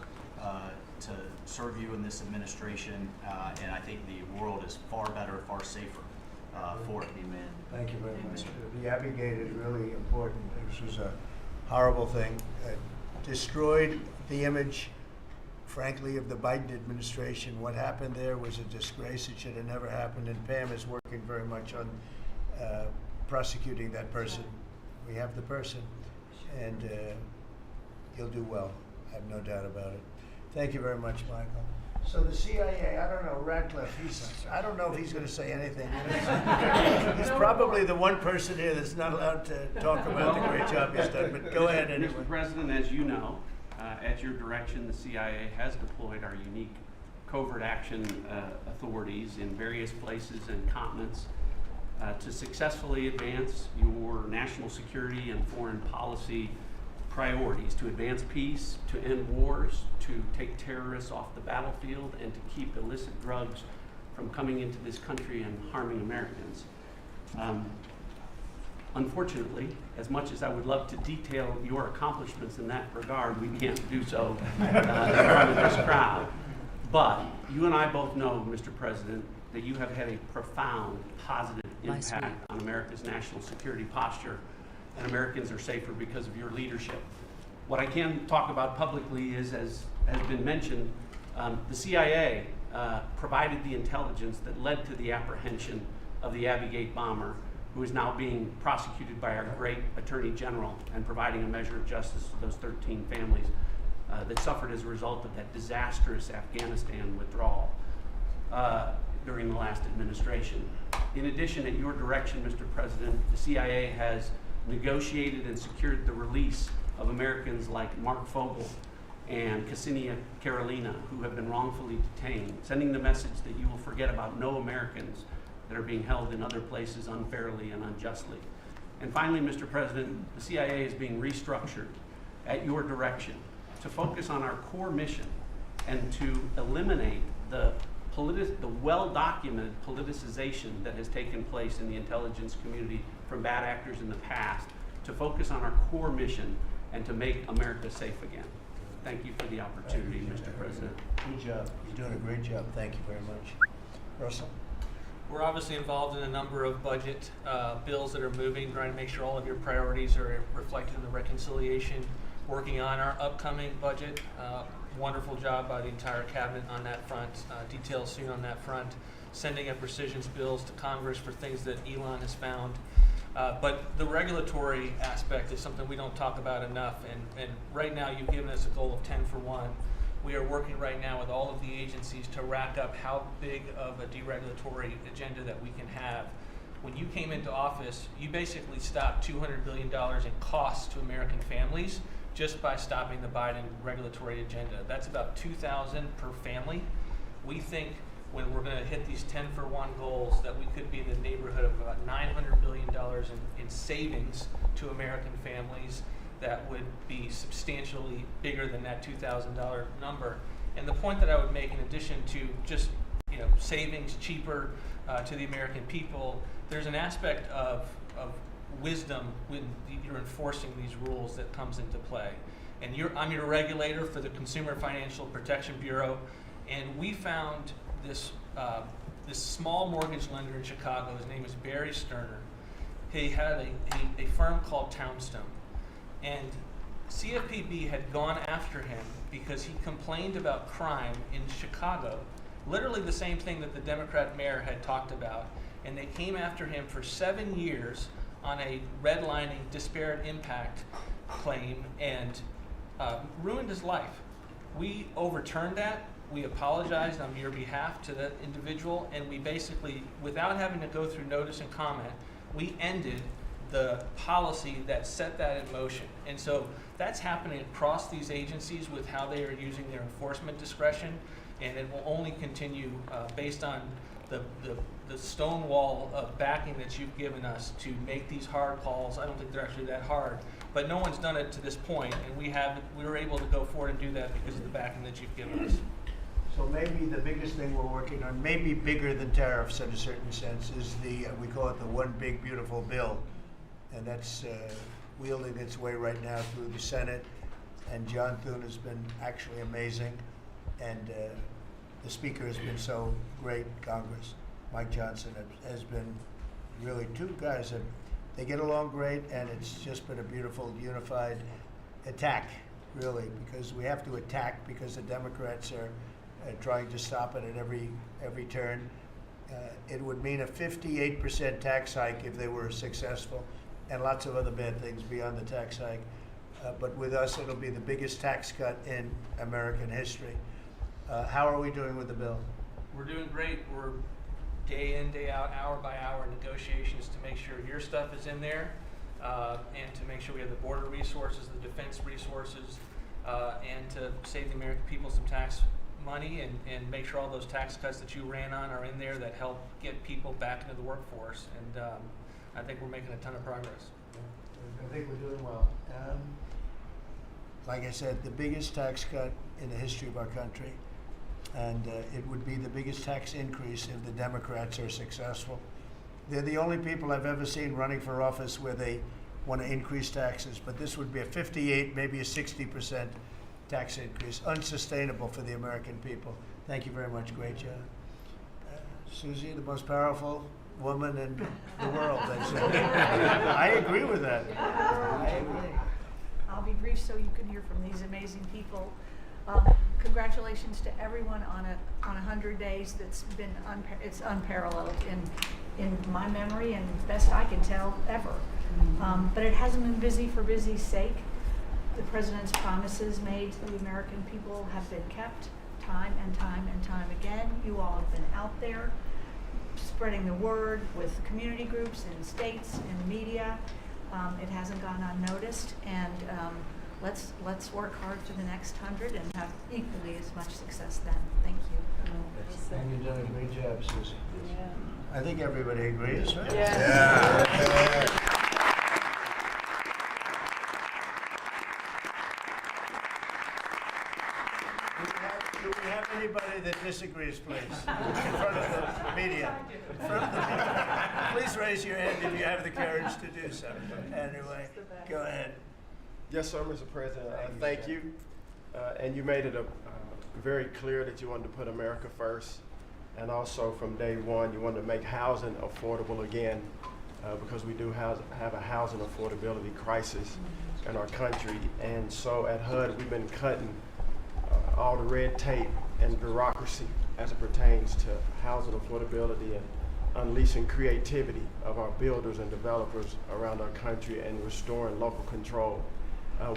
to serve you in this administration, and I think the world is far better, far safer for it. Amen. Thank you very much. The Abbey Gate is really important. This was a horrible thing. It destroyed the image, frankly, of the Biden administration. What happened there was a disgrace. It should have never happened, and Pam is working very much on prosecuting that person. We have the person, and he'll do well. I have no doubt about it. Thank you very much, Michael. So the CIA, I don't know, Radcliffe, I don't know if he's going to say anything. He's probably the one person here that's not allowed to talk about the great job he's done, but go ahead anyway. Mr. President, as you know, at your direction, the CIA has deployed our unique covert action authorities in various places and continents to successfully advance your national security and foreign policy priorities, to advance peace, to end wars, to take terrorists off the battlefield, and to keep illicit drugs from coming into this country and harming Americans. Unfortunately, as much as I would love to detail your accomplishments in that regard, we can't do so in front of this crowd. But you and I both know, Mr. President, that you have had a profound positive impact on America's national security posture, and Americans are safer because of your leadership. What I can talk about publicly is, as has been mentioned, the CIA provided the intelligence that led to the apprehension of the Abbey Gate bomber, who is now being prosecuted by our great Attorney General and providing a measure of justice to those 13 families that suffered as a result of that disastrous Afghanistan withdrawal during the last administration. In addition, at your direction, Mr. President, the CIA has negotiated and secured the release of Americans like Mark Fogel and Ksenia Karolina, who have been wrongfully detained, sending the message that you will forget about no Americans that are being held in other places unfairly and unjustly. And finally, Mr. President, the CIA is being restructured at your direction to focus on our core mission and to eliminate the well-documented politicization that has taken place in the intelligence community from bad actors in the past, to focus on our core mission and to make America safe again. Thank you for the opportunity, Mr. President. Good job. You're doing a great job. Thank you very much. Russell? We're obviously involved in a number of budget bills that are moving, trying to make sure all of your priorities are reflected in the reconciliation, working on our upcoming budget. Wonderful job by the entire cabinet on that front. Details soon on that front. Sending up rescissions bills to Congress for things that Elon has found But the regulatory aspect is something we don't talk about enough, and right now you've given us a goal of 10 for 1. We are working right now with all of the agencies to rack up how big of a deregulatory agenda that we can have. When you came into office, you basically stopped $200 billion in costs to American families just by stopping the Biden regulatory agenda. That's about $2,000 per family. We think when we're going to hit these 10 for 1 goals that we could be in the neighborhood of about $900 billion in savings to American families that would be substantially bigger than that $2,000 number. And the point that I would make, in addition to just savings cheaper to the American people, there's an aspect of wisdom when you're enforcing these rules that comes into play. And I'm your regulator for the Consumer Financial Protection Bureau, and we found this small mortgage lender in Chicago. His name is Barry Sterner. He had a firm called Townstone, and CFPB had gone after him because he complained about crime in Chicago, literally the same thing that the Democrat mayor had talked about, and they came after him for 7 years on a redlining disparate impact claim and ruined his life. We overturned that. We apologized on your behalf to that individual, and we basically, without having to go through notice and comment, we ended the policy that set that in motion. And so that's happening across these agencies with how they are using their enforcement discretion, and it will only continue based on the stone wall of backing that you've given us to make these hard calls. I don't think they're actually that hard, but no one's done it to this point, and we were able to go forward and do that because of the backing that you've given us. So maybe the biggest thing we're working on, maybe bigger than tariffs in a certain sense, is we call it the One Big Beautiful Bill. And that's wielding its way right now through the Senate. And John Thune has been actually amazing. And the Speaker has been so great, Congress. Mike Johnson has been really two guys that they get along great, and it's just been a beautiful, unified attack, really, because we have to attack because the Democrats are trying to stop it at every turn. It would mean a 58% tax hike if they were successful, and lots of other bad things beyond the tax hike. But with us, it'll be the biggest tax cut in American history. How are we doing with the bill? We're doing great. We're day in, day out, hour by hour negotiations to make sure your stuff is in there, and to make sure we have the border resources, the defense resources, and to save the American people some tax money and make sure all those tax cuts that you ran on are in there that help get people back into the workforce. And I think we're making a ton of progress. I think we're doing well. Like I said, the biggest tax cut in the history of our country. And it would be the biggest tax increase if the Democrats are successful. They're the only people I've ever seen running for office where they want to increase taxes, but this would be a 58, maybe a 60% tax increase, unsustainable for the American people. Thank you very much. Great job. Susie, the most powerful woman in the world, they say. I agree with that. I agree. I'll be brief so you can hear from these amazing people. Congratulations to everyone on 100 days. That's been it's unparalleled in my memory and best I can tell ever. But it hasn't been busy for busy's sake. The president's promises made to the American people have been kept time and time and time again. You all have been out there spreading the word with community groups and states and media. It hasn't gone unnoticed, and let's work hard for the next 100 and have equally as much success then. Thank you. And you've done a great job, Susie. Yeah. I think everybody agrees, right? Yeah. Do we have anybody that disagrees, please? In front of the media. In front of the media. Please raise your hand if you have the courage to do so. Anyway, go ahead. Yes, sir, Mr. President. Thank you. And you made it very clear that you wanted to put America first. And also from day one, you wanted to make housing affordable again, because we do have a housing affordability crisis in our country. And so at HUD, we've been cutting all the red tape and bureaucracy as it pertains to housing affordability. And unleashing creativity of our builders and developers around our country and restoring local control.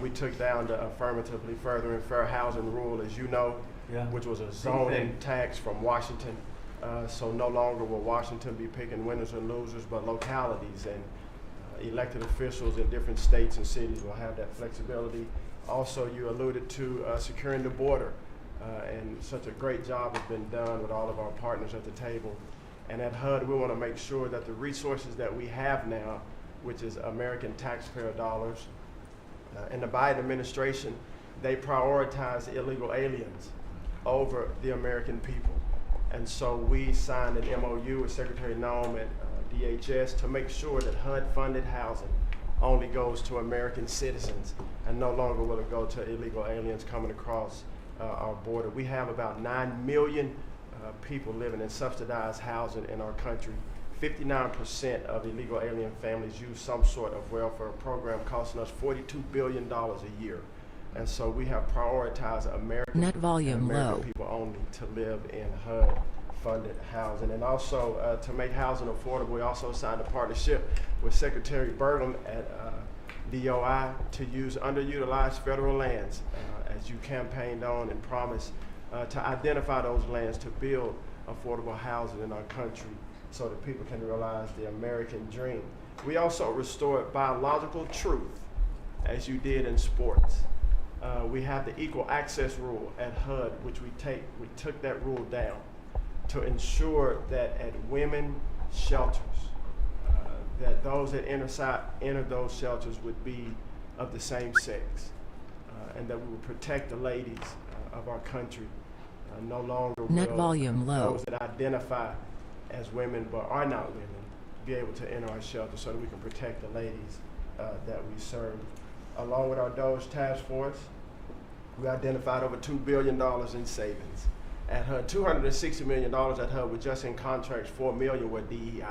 We took down the affirmatively furthering fair housing rule, as you know, which was a zoning tax from Washington. So no longer will Washington be picking winners and losers, but localities and elected officials in different states and cities will have that flexibility. Also, you alluded to securing the border, and such a great job has been done with all of our partners at the table. And at HUD, we want to make sure that the resources that we have now, which is American taxpayer dollars, in the Biden administration, they prioritize illegal aliens over the American people. And so we signed an MOU with Secretary Noem at DHS to make sure that HUD-funded housing only goes to American citizens and no longer will it go to illegal aliens coming across our border. We have about 9 million people living in subsidized housing in our country. 59% of illegal alien families use some sort of welfare program, costing us $42 billion a year. And so we have prioritized American people only to live in HUD-funded housing. And also to make housing affordable, we also signed a partnership with Secretary Burgum at DOI to use underutilized federal lands, as you campaigned on and promised to identify those lands to build affordable housing in our country so that people can realize the American dream. We also restored biological truth, as you did in sports. We have the equal access rule at HUD, which we took that rule down to ensure that at women shelters, that those that enter those shelters would be of the same sex, and that we would protect the ladies of our country. No longer will those that identify as women but are not women be able to enter our shelter, so that we can protect the ladies that we serve. Along with our DOGE task force, we identified over $2 billion in savings at HUD. $260 million at HUD were just in contracts, $4 million were DEI.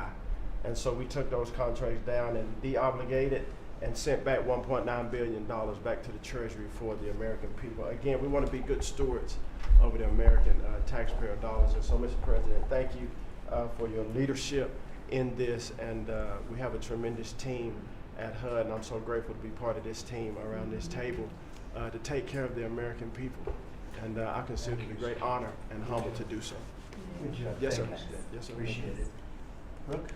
And so we took those contracts down and de-obligated and sent back $1.9 billion back to the Treasury for the American people. Again, we want to be good stewards over the American taxpayer dollars. And so, Mr. President, thank you for your leadership in this. And we have a tremendous team at HUD, and I'm so grateful to be part of this team around this table to take care of the American people. And I consider it a great honor and humble to do so. Good job. Yes, sir. Yes, sir. Appreciate it. Brooke?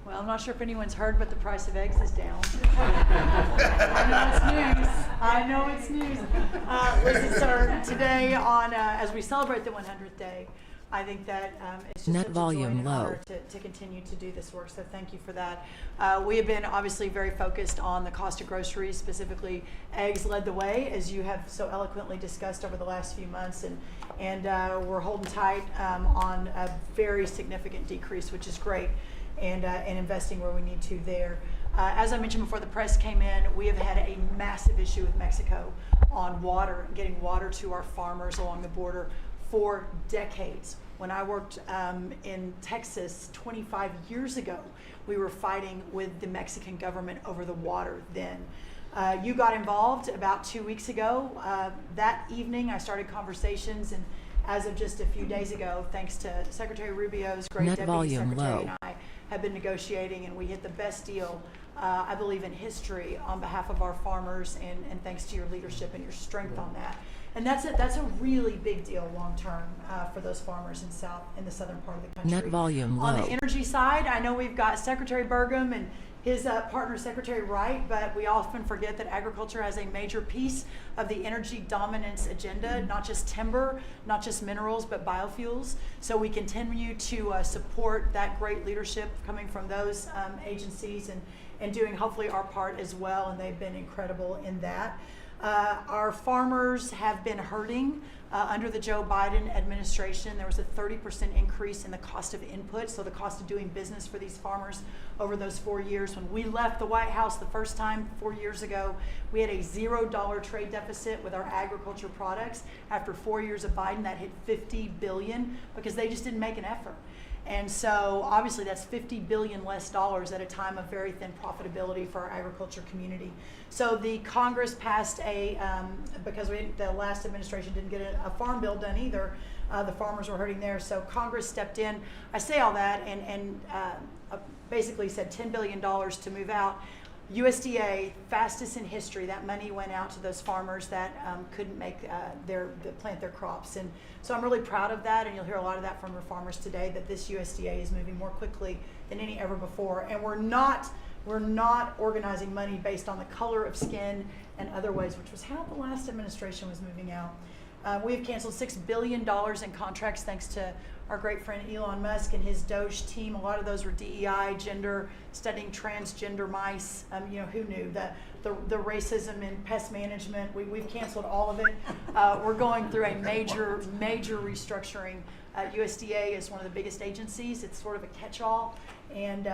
Well, I'm not sure if anyone's heard, but the price of eggs is down. I know it's news. I know it's news. Listen, sir, today on as we celebrate the 100th day, I think that it's just such a joy and honor to continue to do this work. So thank you for that. We have been obviously very focused on the cost of groceries, specifically eggs led the way, as you have so eloquently discussed over the last few months, and we're holding tight on a very significant decrease, which is great. And investing where we need to there. As I mentioned before the press came in, we have had a massive issue with Mexico on water, getting water to our farmers along the border for decades. When I worked in Texas 25 years ago, we were fighting with the Mexican government over the water then. You got involved about 2 weeks ago. That evening I started conversations, and as of just a few days ago, thanks to Secretary Rubio's great deputy secretary and I, have been negotiating, and we hit the best deal, I believe, in history on behalf of our farmers, and thanks to your leadership and your strength on that. And that's a really big deal long term for those farmers in the southern part of the country. On the energy side, I know we've got Secretary Burgum and his partner Secretary Wright, but we often forget that agriculture has a major piece of the energy dominance agenda, not just timber, not just minerals, but biofuels. So we continue to support that great leadership coming from those agencies and doing hopefully our part as well, and they've been incredible in that. Our farmers have been hurting under the Joe Biden administration. There was a 30% increase in the cost of input, so the cost of doing business for these farmers over those 4 years. When we left the White House the first time 4 years ago, we had a $0 trade deficit with our agriculture products. After 4 years of Biden, that hit $50 billion because they just didn't make an effort. And so obviously that's $50 billion less dollars at a time of very thin profitability for our agriculture community. So the Congress passed because the last administration didn't get a farm bill done either, The farmers were hurting there, so Congress stepped in. I say all that and basically said $10 billion to move out. USDA, fastest in history, that money went out to those farmers that couldn't make plant their crops. And so I'm really proud of that, and you'll hear a lot of that from our farmers today, that this USDA is moving more quickly than any ever before. And we're not organizing money based on the color of skin and other ways, which was how the last administration was moving out. We have canceled $6 billion in contracts thanks to our great friend Elon Musk and his Doge team. A lot of those were DEI, gender, studying transgender mice. Who knew? The racism in pest management, we've canceled all of it. We're going through a major restructuring. USDA is one of the biggest agencies. It's sort of a catch-all. And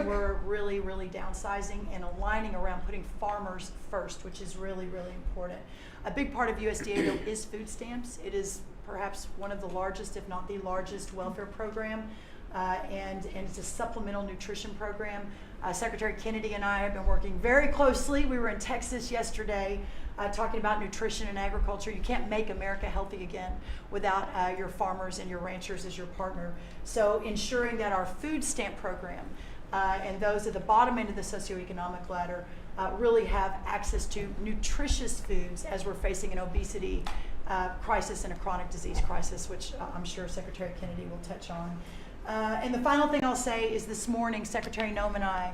we're really downsizing and aligning around putting farmers first, which is really important. A big part of USDA, though, is food stamps. It is perhaps one of the largest, if not the largest, welfare program, and it's a supplemental nutrition program. Secretary Kennedy and I have been working very closely. We were in Texas yesterday talking about nutrition and agriculture. You can't make America healthy again without your farmers and your ranchers as your partner. So ensuring that our food stamp program and those at the bottom end of the socioeconomic ladder really have access to nutritious foods as we're facing an obesity crisis and a chronic disease crisis, which I'm sure Secretary Kennedy will touch on. And the final thing I'll say is this morning, Secretary Noem and I,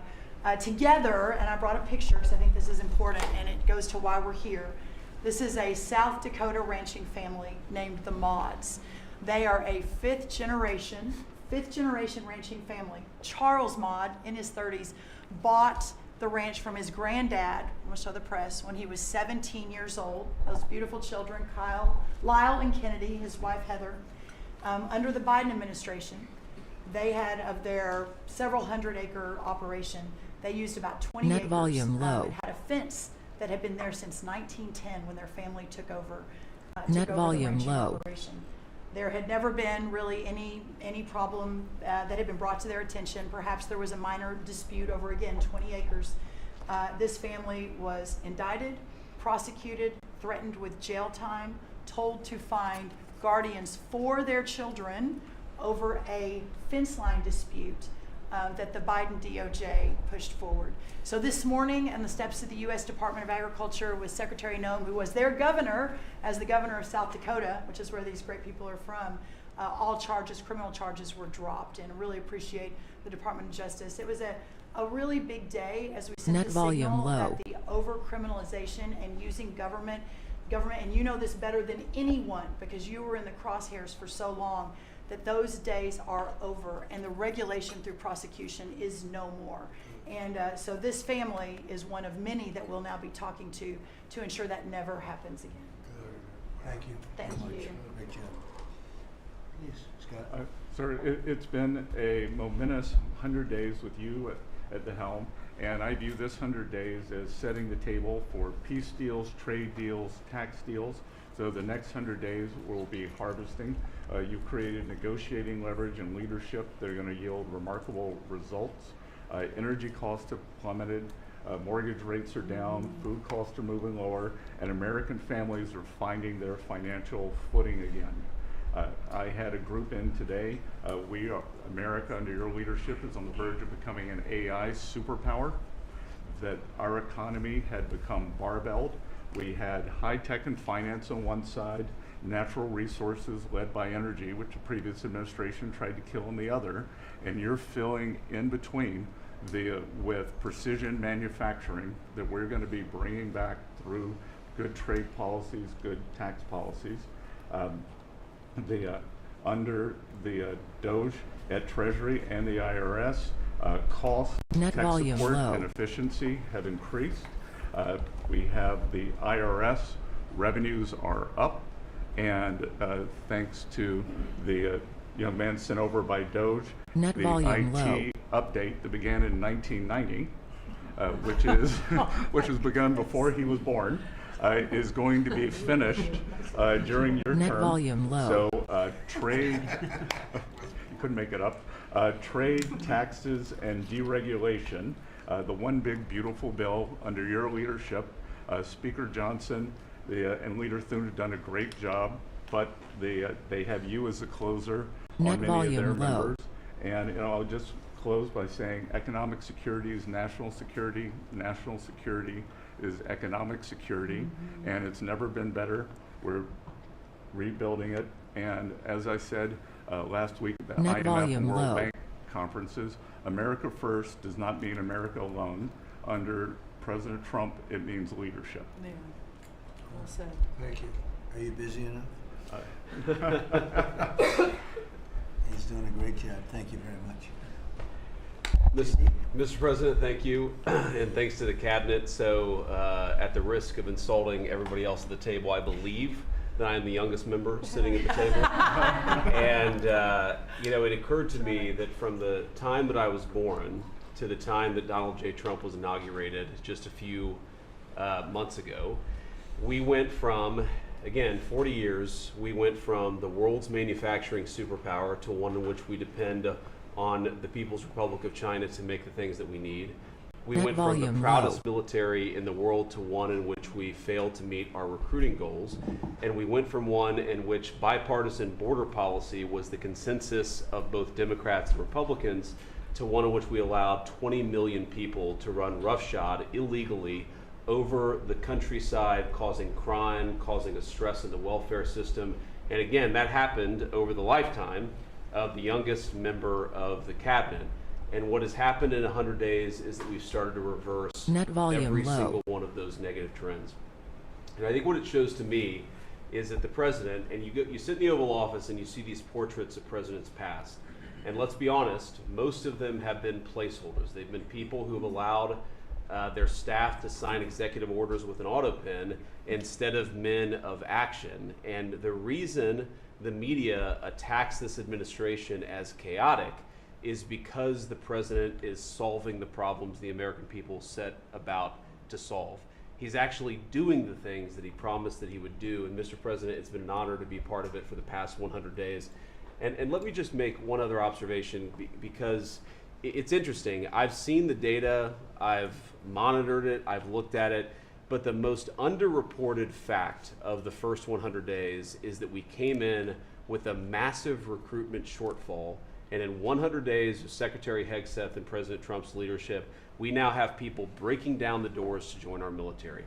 together, and I brought a picture because I think this is important and it goes to why we're here. This is a South Dakota ranching family named the Mods. They are a fifth generation ranching family. Charles Mod, in his 30s, bought the ranch from his granddad, I'm going to show the press, when he was 17 years old. Those beautiful children, Lyle and Kennedy, his wife Heather. Under the Biden administration, they had, of their several hundred-acre operation, they used about 20 Net acres. volume low. It had a fence that had been there since 1910 when their family took over. Net the volume ranching low. operation. There had never been really any problem that had been brought to their attention. Perhaps there was a minor dispute over, again, 20 acres. This family was indicted, prosecuted, threatened with jail time, told to find guardians for their children over a fence line dispute that the Biden DOJ pushed forward. So this morning, on the steps of the U.S. Department of Agriculture with Secretary Noem, who was their governor, as the governor of South Dakota, which is where these great people are from, all criminal charges were dropped, and I really appreciate the Department of Justice. It was a really big day as we sent Net the volume signal low. that the over-criminalization and using government, and you know this better than anyone because you were in the crosshairs for so long, that those days are over and the regulation through prosecution is no more. And so this family is one of many that we'll now be talking to ensure that never happens again. Thank you. Thank you. Great job. Please, Scott. Sir, it's been a momentous 100 days with you at the helm, and I view this 100 days as setting the table for peace deals, trade deals, tax deals. So the next 100 days will be harvesting. You've created negotiating leverage and leadership that are going to yield remarkable results. Energy costs have plummeted, mortgage rates are down, food costs are moving lower, and American families are finding their financial footing again. I had a group in today. America, under your leadership, is on the verge of becoming an AI superpower, that our economy had become barbelled. We had high tech and finance on one side, natural resources led by energy, which the previous administration tried to kill on the other, and you're filling in between with precision manufacturing that we're going to be bringing back through good trade policies, good tax policies. Under the Doge at Treasury and the IRS, costs, Net tech volume support, low. and efficiency have increased. We have the IRS revenues are up, and thanks to the young man sent over by Doge, Net the volume IT low. update that began in 1990, which was begun before he was born, is going to be finished during your Net term. volume low. So trade, you couldn't make it up. Trade, taxes, and deregulation. The one big beautiful bill under your leadership, Speaker Johnson and Leader Thune have done a great job but they have you as a closer Net on many of their volume low. members. And I'll just close by saying economic security is national security. National security is economic security, and it's never been better. We're rebuilding it. And as I said last week at the Net IMF volume and World low. Bank conferences, America first does not mean America alone. Under President Trump, it means leadership. Yeah. Well said. Thank you. Are you busy enough? He's doing a great job. Thank you very much. Mr. President, thank you, and thanks to the cabinet. So, at the risk of insulting everybody else at the table, I believe that I am the youngest member sitting at the table. And it occurred to me that from the time that I was born to the time that Donald J. Trump was inaugurated just a few months ago, we went from, again, 40 years, we went from the world's manufacturing superpower to one in which we depend on the People's Republic of China to make the things that we need. We went from the proudest military in the world to one in which we failed to meet our recruiting goals. And we went from one in which bipartisan border policy was the consensus of both Democrats and Republicans to one in which we allowed 20 million people to run roughshod illegally over the countryside, causing crime, causing a stress in the welfare system. And again, that happened over the lifetime of the youngest member of the cabinet. And what has happened in 100 days is that we've started to reverse Net volume every low. single one of those negative trends. And I think what it shows to me is that the president, and you sit in the Oval Office and you see these portraits of presidents past, and let's be honest, most of them have been placeholders. They've been people who have allowed their staff to sign executive orders with an auto pen instead of men of action. And the reason the media attacks this administration as chaotic is because the president is solving the problems the American people set about to solve. He's actually doing the things that he promised that he would do. And Mr. President, it's been an honor to be part of it for the past 100 days. And let me just make one other observation because it's interesting. I've seen the data, I've monitored it, I've looked at it, but the most underreported fact of the first 100 days is that we came in with a massive recruitment shortfall. And in 100 days of Secretary Hegseth and President Trump's leadership, we now have people breaking down the doors to join our military.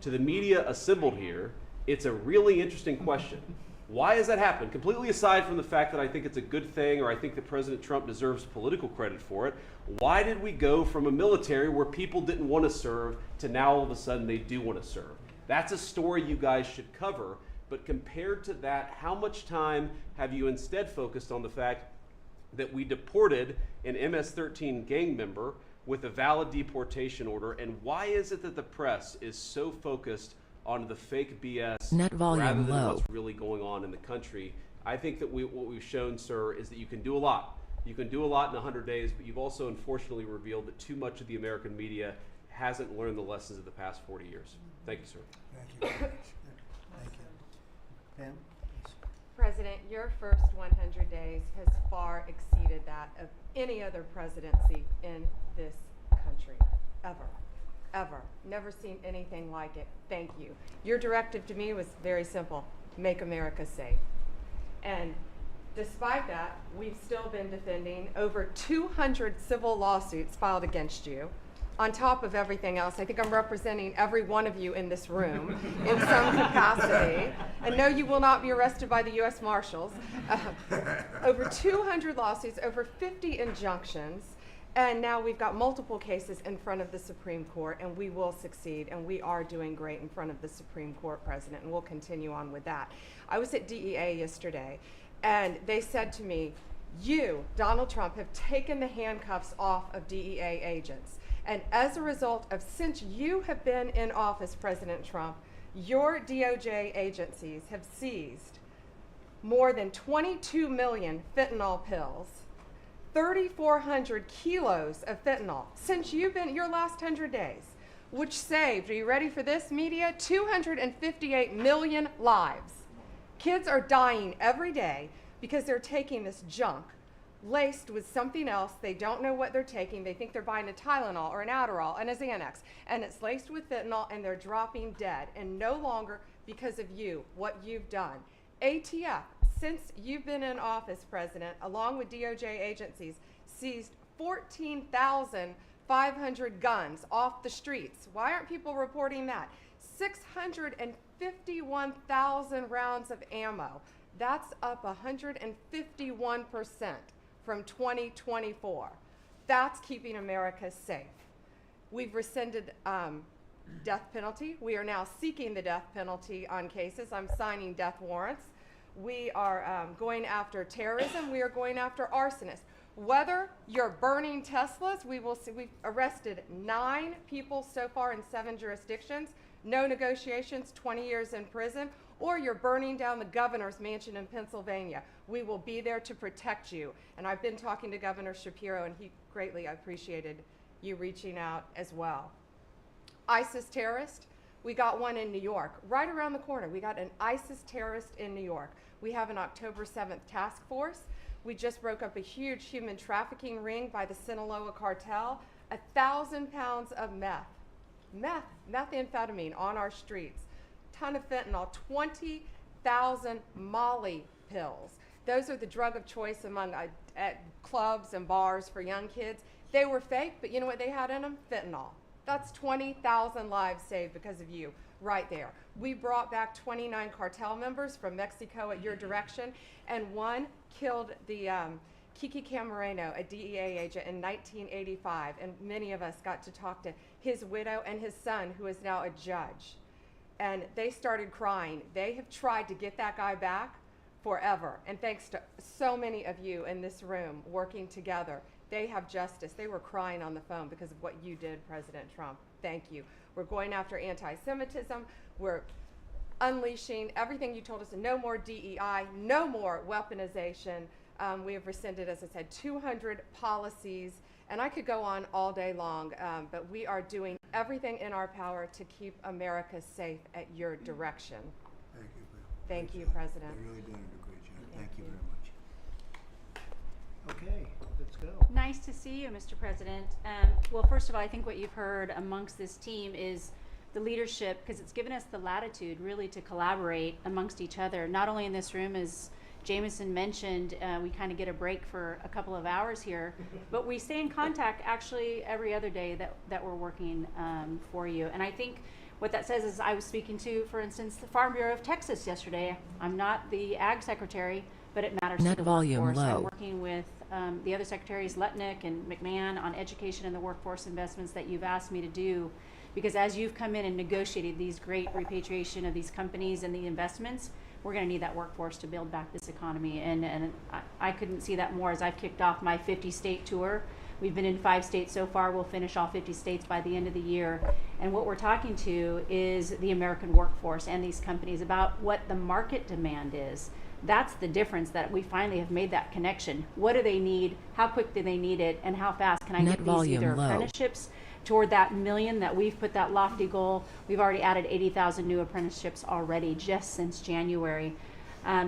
To the media assembled here, it's a really interesting question. Why has that happened? Completely aside from the fact that I think it's a good thing or I think that President Trump deserves political credit for it, why did we go from a military where people didn't want to serve to now all of a sudden they do want to serve? That's a story you guys should cover, but compared to that, how much time have you instead focused on the fact that we deported an MS-13 gang member with a valid deportation order, and why is it that the press is so focused on the fake BS Net volume rather than low. what's really going on in the country? I think that what we've shown, sir, is that you can do a lot. You can do a lot in 100 days, but you've also unfortunately revealed that too much of the American media hasn't learned the lessons of the past 40 years. Thank you, sir. Thank you. Thank you. Pam? President, your first 100 days has far exceeded that of any other presidency in this country, ever. Ever. Never seen anything like it. Thank you. Your directive to me was very simple: make America safe. And despite that, we've still been defending over 200 civil lawsuits filed against you. On top of everything else, I think I'm representing every one of you in this room in some capacity. And no, you will not be arrested by the U.S. Marshals. Over 200 lawsuits, over 50 injunctions, and now we've got multiple cases in front of the Supreme Court, and we will succeed, and we are doing great in front of the Supreme Court, President, and we'll continue on with that. I was at DEA yesterday, and they said to me, you, Donald Trump, have taken the handcuffs off of DEA agents. And as a result of, since you have been in office, President Trump, your DOJ agencies have seized more than 22 million fentanyl pills, 3,400 kilos of fentanyl since you've been, your last 100 days, which saved, are you ready for this, media? 258 million lives. Kids are dying every day because they're taking this junk laced with something else. They don't know what they're taking. They think they're buying a Tylenol or an Adderall and a Xanax, and it's laced with fentanyl, and they're dropping dead. And no longer because of you, what you've done. ATF, since you've been in office, President, along with DOJ agencies, seized 14,500 guns off the streets. Why aren't people reporting that? 651,000 rounds of ammo. That's up 151% from 2024. That's keeping America safe. We've rescinded death penalty. We are now seeking the death penalty on cases. I'm signing death warrants. We are going after terrorism. We are going after arsonists. Whether you're burning Teslas, we've arrested 9 people so far in 7 jurisdictions, no negotiations, 20 years in prison, or you're burning down the governor's mansion in Pennsylvania. We will be there to protect you. And I've been talking to Governor Shapiro, and he greatly appreciated you reaching out as well. ISIS terrorist, we got one in New York, right around the corner. We got an ISIS terrorist in New York. We have an October 7th task force. We just broke up a huge human trafficking ring by the Sinaloa cartel. 1,000 pounds of methamphetamine on our streets. Ton of fentanyl, 20,000 Molly pills. Those are the drug of choice among at clubs and bars for young kids. They were fake, but you know what they had in them? Fentanyl. That's 20,000 lives saved because of you, right there. We brought back 29 cartel members from Mexico at your direction, and one killed the Kiki Camareno, a DEA agent, in 1985, and many of us got to talk to his widow and his son, who is now a judge. And they started crying. They have tried to get that guy back forever, and thanks to so many of you in this room working together, they have justice. They were crying on the phone because of what you did, President Trump. Thank you. We're going after anti-Semitism. We're unleashing everything you told us. No more DEI, no more weaponization. We have rescinded, as I said, 200 policies, and I could go on all day long, but we are doing everything in our power to keep America safe at your direction. Thank you. Thank you, President. You're really doing a great job. Thank you very much. Okay, let's go. Nice to see you, Mr. President. Well, first of all, I think what you've heard amongst this team is the leadership, because it's given us the latitude really to collaborate amongst each other, not only in this room, as Jameson mentioned, we kind of get a break for a couple of hours here, but we stay in contact actually every other day that we're working for you. And I think what that says is, I was speaking to, for instance, the Farm Bureau of Texas yesterday. I'm not the Ag Secretary, but it matters Net to the volume workforce. low. I'm working with the other secretaries, Letnick and McMahon, on education and the workforce investments that you've asked me to do, because as you've come in and negotiated these great repatriation of these companies and the investments, we're going to need that workforce to build back this economy. And I couldn't see that more as I've kicked off my 50-state tour. We've been in 5 states so far. We'll finish all 50 states by the end of the year. And what we're talking to is the American workforce and these companies about what the market demand is. That's the difference, that we finally have made that connection. What do they need? How quick do they need it? And how fast can I Net get these volume either low. apprenticeships toward that million that we've put that lofty goal. We've already added 80,000 new apprenticeships already just since January.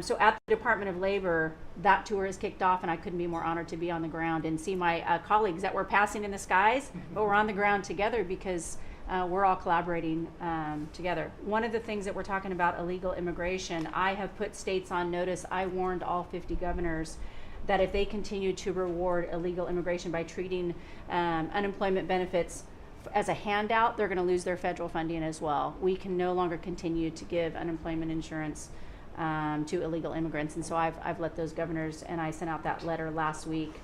So at the Department of Labor, that tour is kicked off, and I couldn't be more honored to be on the ground and see my colleagues that we're passing in the skies, but we're on the ground together because we're all collaborating together. One of the things that we're talking about, illegal immigration, I have put states on notice. I warned all 50 governors that if they continue to reward illegal immigration by treating unemployment benefits as a handout, they're going to lose their federal funding as well. We can no longer continue to give unemployment insurance to illegal immigrants, and so I've let those governors, and I sent out that letter last week.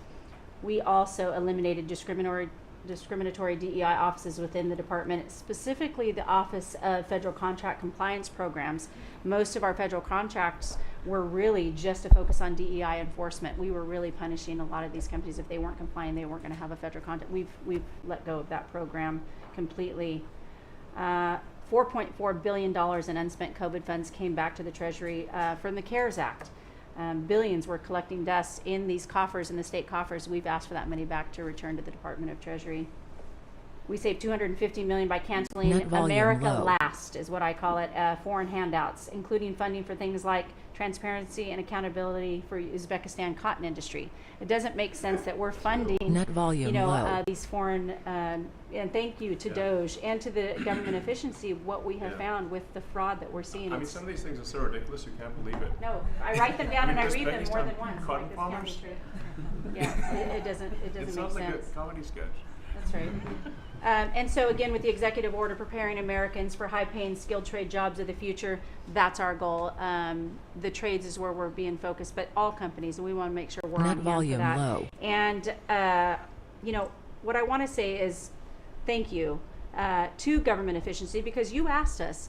We also eliminated discriminatory DEI offices within the department, specifically the Office of Federal Contract Compliance Programs. Most of our federal contracts were really just to focus on DEI enforcement. We were really punishing a lot of these companies. If they weren't complying, they weren't going to have a federal contract. We've let go of that program completely. $4.4 billion in unspent COVID funds came back to the Treasury from the CARES Act. Billions were collecting dust in these coffers, in the state coffers. We've asked for that money back to return to the Department of Treasury. We saved $250 million by canceling Net volume America low. Last, is what I call it, foreign handouts, including funding for things like transparency and accountability for Uzbekistan cotton industry. It doesn't make sense that we're funding, Net volume low. these foreign, and thank you to Doge and to the government efficiency, what we have found with the fraud that we're seeing. I mean, some of these things are so ridiculous you can't believe it. No, I write them down and I read them Uzbekistan more than once. cotton Like this farmers? county trip. Yeah, it doesn't It make sounds like sense. a comedy sketch. That's right. And so again, with the executive order preparing Americans for high-paying, skilled trade jobs of the future, that's our goal. The trades is where we're being focused, but all companies, and we want to make sure we're Net on hand for volume that. low. And what I want to say is thank you to government efficiency, because you asked us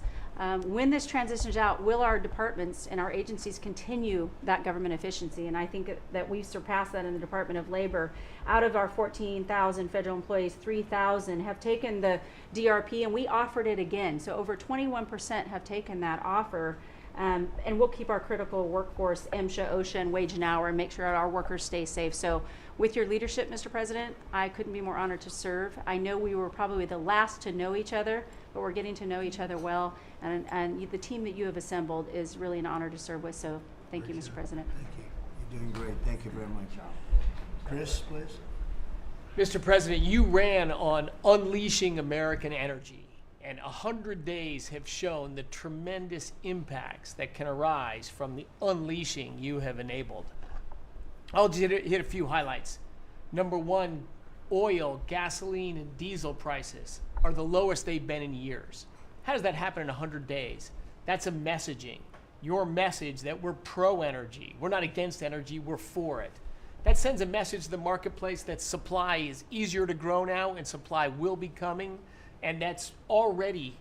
when this transitions out, will our departments and our agencies continue that government efficiency? And I think that we've surpassed that in the Department of Labor. Out of our 14,000 federal employees, 3,000 have taken the DRP, and we offered it again. So over 21% have taken that offer. And we'll keep our critical workforce, MSHA, OSHA, and wage and hour, and make sure our workers stay safe. So with your leadership, Mr. President, I couldn't be more honored to serve. I know we were probably the last to know each other, but we're getting to know each other well. And the team that you have assembled is really an honor to serve with. So thank you, Mr. President. Thank you. You're doing great. Thank you very much. Chris, please. Mr. President, you ran on unleashing American energy, and 100 days have shown the tremendous impacts that can arise from the unleashing you have enabled. I'll just hit a few highlights. Number one, oil, gasoline, and diesel prices are the lowest they've been in years. How does that happen in 100 days? That's a messaging. Your message that we're pro-energy. We're not against energy, we're for it. That sends a message to the marketplace that supply is easier to grow now and supply will be coming, and that's already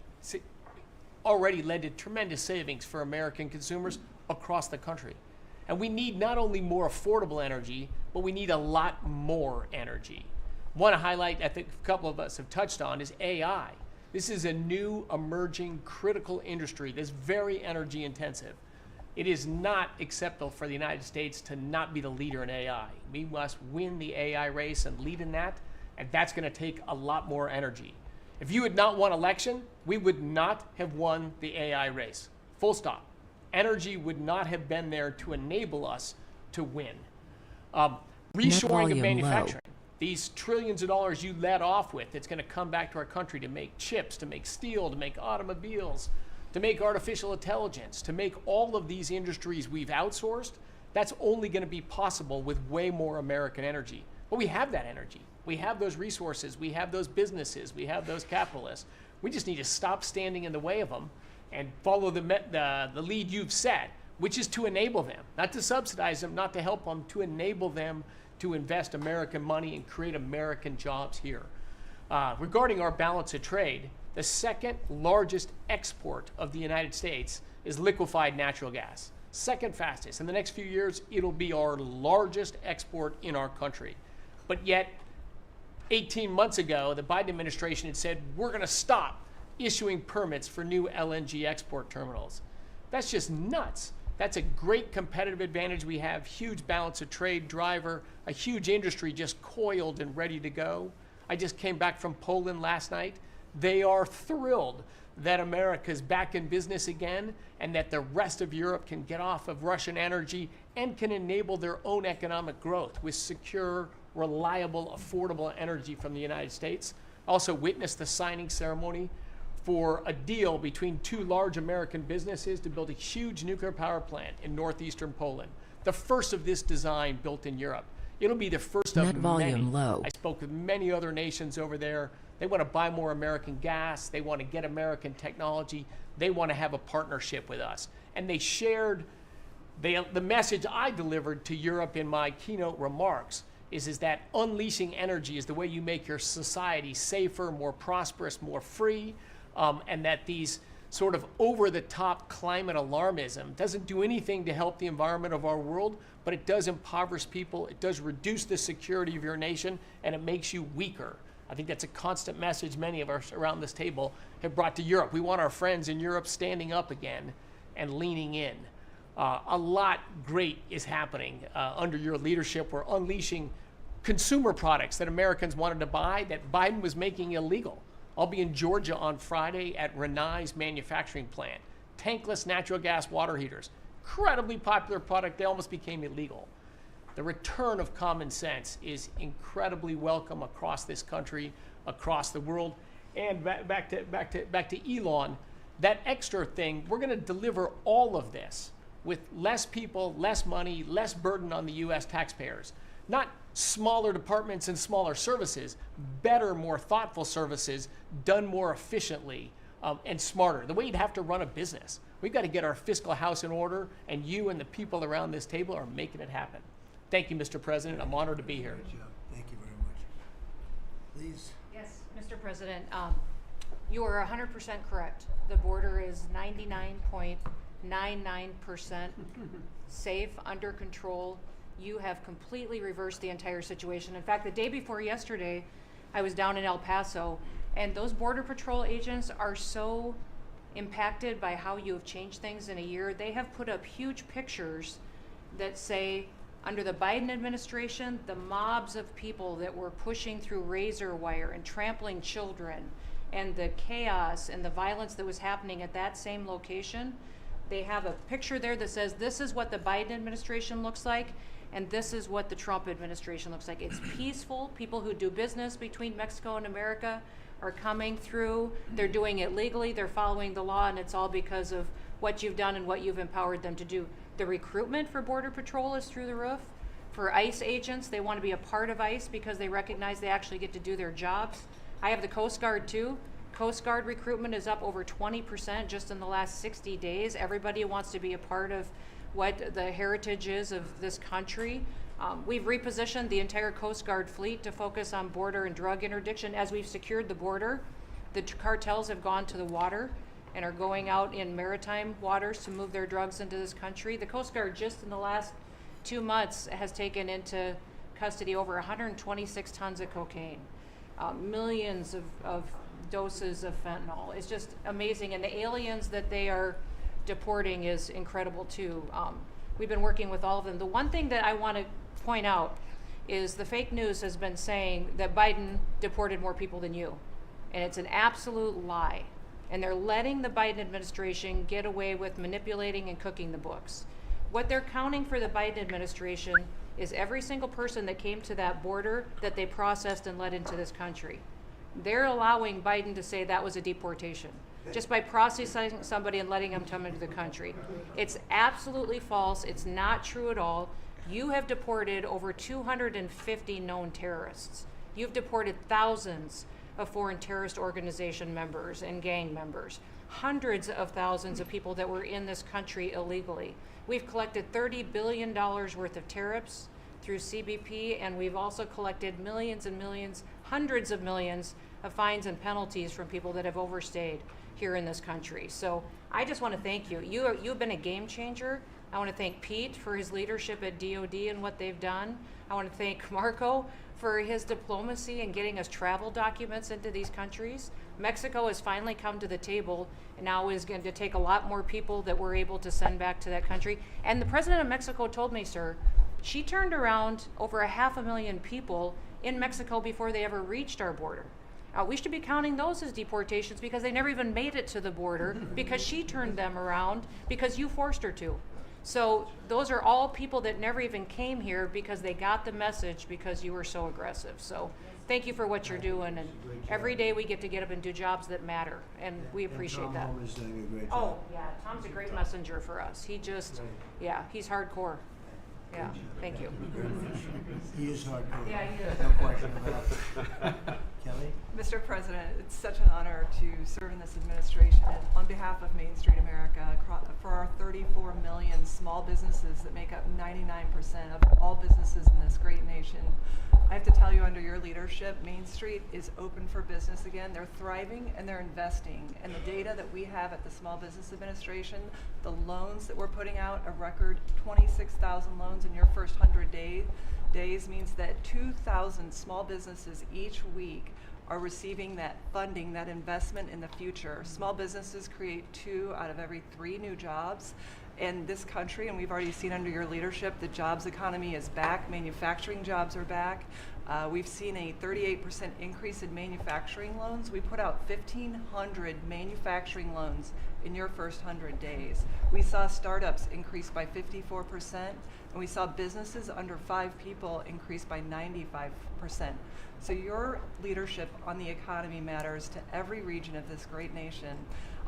led to tremendous savings for American consumers across the country. And we need not only more affordable energy, but we need a lot more energy. One highlight I think a couple of us have touched on is AI. This is a new emerging critical industry that's very energy intensive. It is not acceptable for the United States to not be the leader in AI. We must win the AI race and lead in that, and that's going to take a lot more energy. If you had not won election, we would not have won the AI race. Full stop. Energy would not have been there to enable us to win. Reshoring of manufacturing. These trillions of dollars you led off with, it's going to come back to our country to make chips, to make steel, to make automobiles, to make artificial intelligence, to make all of these industries we've outsourced. That's only going to be possible with way more American energy. But we have that energy. We have those resources. We have those businesses. We have those capitalists. We just need to stop standing in the way of them and follow the lead you've set, which is to enable them, not to subsidize them, not to help them, to enable them to invest American money and create American jobs here. Regarding our balance of trade, the second largest export of the United States is liquefied natural gas. Second fastest. In the next few years, it'll be our largest export in our country. But yet, 18 months ago, the Biden administration had said, we're going to stop issuing permits for new LNG export terminals. That's just nuts. That's a great competitive advantage we have, huge balance of trade driver, a huge industry just coiled and ready to go. I just came back from Poland last night. They are thrilled that America's back in business again and that the rest of Europe can get off of Russian energy and can enable their own economic growth with secure, reliable, affordable energy from the United States. Also witnessed the signing ceremony for a deal between two large American businesses to build a huge nuclear power plant in northeastern Poland. The first of this design built in Europe. It'll be the first of Net volume many. low. I spoke with many other nations over there. They want to buy more American gas. They want to get American technology. They want to have a partnership with us. And they shared the message I delivered to Europe in my keynote remarks is that unleashing energy is the way you make your society safer, more prosperous, more free, and that these sort of over-the-top climate alarmism doesn't do anything to help the environment of our world, but it does impoverish people, it does reduce the security of your nation, and it makes you weaker. I think that's a constant message many of us around this table have brought to Europe. We want our friends in Europe standing up again and leaning in. A lot great is happening under your leadership. We're unleashing consumer products that Americans wanted to buy that Biden was making illegal. I'll be in Georgia on Friday at Renai's manufacturing plant. Tankless natural gas water heaters. Incredibly popular product. They almost became illegal. The return of common sense is incredibly welcome across this country, across the world. And back to Elon, that extra thing, we're going to deliver all of this with less people, less money, less burden on the U.S. taxpayers. Not smaller departments and smaller services, better, more thoughtful services done more efficiently and smarter. The way you'd have to run a business. We've got to get our fiscal house in order, and you and the people around this table are making it happen. Thank you, Mr. President. I'm honored to be here. Good job. Thank you very much. Please. Yes, Mr. President, you are 100% correct. The border is 99.99% safe, under control. You have completely reversed the entire situation. In fact, the day before yesterday, I was down in El Paso, and those Border Patrol agents are so impacted by how you have changed things in a year. They have put up huge pictures that say, under the Biden administration, the mobs of people that were pushing through razor wire and trampling children, and the chaos and the violence that was happening at that same location, they have a picture there that says, this is what the Biden administration looks like, and this is what the Trump administration looks like. It's peaceful. People who do business between Mexico and America are coming through. They're doing it legally. They're following the law, and it's all because of what you've done and what you've empowered them to do. The recruitment for Border Patrol is through the roof. For ICE agents, they want to be a part of ICE because they recognize they actually get to do their jobs. I have the Coast Guard too. Coast Guard recruitment is up over 20% just in the last 60 days. Everybody wants to be a part of what the heritage is of this country. We've repositioned the entire Coast Guard fleet to focus on border and drug interdiction. As we've secured the border, the cartels have gone to the water and are going out in maritime waters to move their drugs into this country. The Coast Guard just in the last 2 months has taken into custody over 126 tons of cocaine, millions of doses of fentanyl. It's just amazing. And the aliens that they are deporting is incredible too. We've been working with all of them. The one thing that I want to point out is the fake news has been saying that Biden deported more people than you. And it's an absolute lie. And they're letting the Biden administration get away with manipulating and cooking the books. What they're counting for the Biden administration is every single person that came to that border that they processed and let into this country. They're allowing Biden to say that was a deportation just by processing somebody and letting them come into the country. It's absolutely false. It's not true at all. You have deported over 250 known terrorists. You've deported thousands of foreign terrorist organization members and gang members, hundreds of thousands of people that were in this country illegally. We've collected $30 billion worth of tariffs through CBP, and we've also collected millions and millions, hundreds of millions of fines and penalties from people that have overstayed here in this country. So I just want to thank you. You've been a game changer. I want to thank Pete for his leadership at DOD and what they've done. I want to thank Marco for his diplomacy and getting us travel documents into these countries. Mexico has finally come to the table and now is going to take a lot more people that we're able to send back to that country. And the president of Mexico told me, sir, she turned around over 500,000 people in Mexico before they ever reached our border. We should be counting those as deportations because they never even made it to the border because she turned them around because you forced her to. So those are all people that never even came here because they got the message because you were so aggressive. So thank you for what you're doing, and every day we get to get up and do jobs that matter, and we appreciate that. Tom is doing a great job. Oh yeah, Tom's a great messenger for us. He just, yeah, he's hardcore. Yeah, thank you. He is hardcore. Yeah, he is. No question about it. Kelly? Mr. President, it's such an honor to serve in this administration and on behalf of Main Street America for our 34 million small businesses that make up 99% of all businesses in this great nation. I have to tell you, under your leadership, Main Street is open for business again. They're thriving and they're investing. And the data that we have at the Small Business Administration, the loans that we're putting out, a record 26,000 loans in your first 100 days means that 2,000 small businesses each week are receiving that funding, that investment in the future. Small businesses create 2 out of every 3 new jobs, in this country, and we've already seen under your leadership the jobs economy is back, manufacturing jobs are back. We've seen a 38% increase in manufacturing loans. We put out 1,500 manufacturing loans in your first 100 days. We saw startups increase by 54%, and we saw businesses under 5 people increase by 95%. So your leadership on the economy matters to every region of this great nation.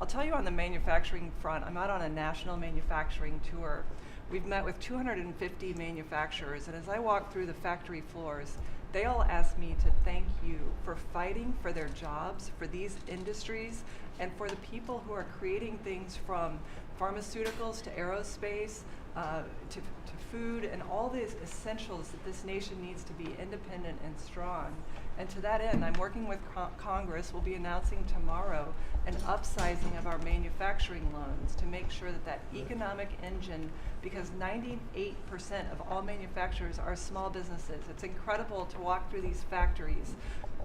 I'll tell you on the manufacturing front, I'm out on a national manufacturing tour. We've met with 250 manufacturers, and as I walk through the factory floors, they all ask me to thank you for fighting for their jobs, for these industries, and for the people who are creating things from pharmaceuticals to aerospace, to food, and all these essentials that this nation needs to be independent and strong. And to that end, I'm working with Congress. We'll be announcing tomorrow an upsizing of our manufacturing loans to make sure that that economic engine, because 98% of all manufacturers are small businesses. It's incredible to walk through these factories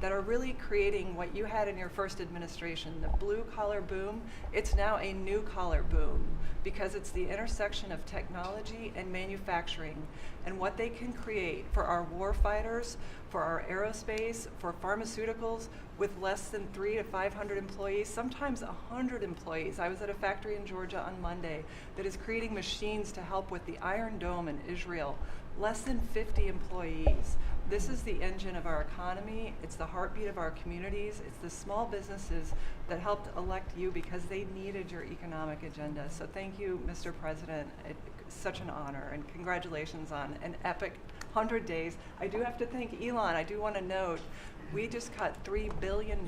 that are really creating what you had in your first administration, the blue collar boom. It's now a new collar boom because it's the intersection of technology and manufacturing and what they can create for our war fighters, for our aerospace, for pharmaceuticals with less than 300 to 500 employees, sometimes 100 employees. I was at a factory in Georgia on Monday that is creating machines to help with the Iron Dome in Israel. Less than 50 employees. This is the engine of our economy. It's the heartbeat of our communities. It's the small businesses that helped elect you because they needed your economic agenda. So thank you, Mr. President. It's such an honor, and congratulations on an epic 100 days. I do have to thank Elon. I do want to note, we just cut $3 billion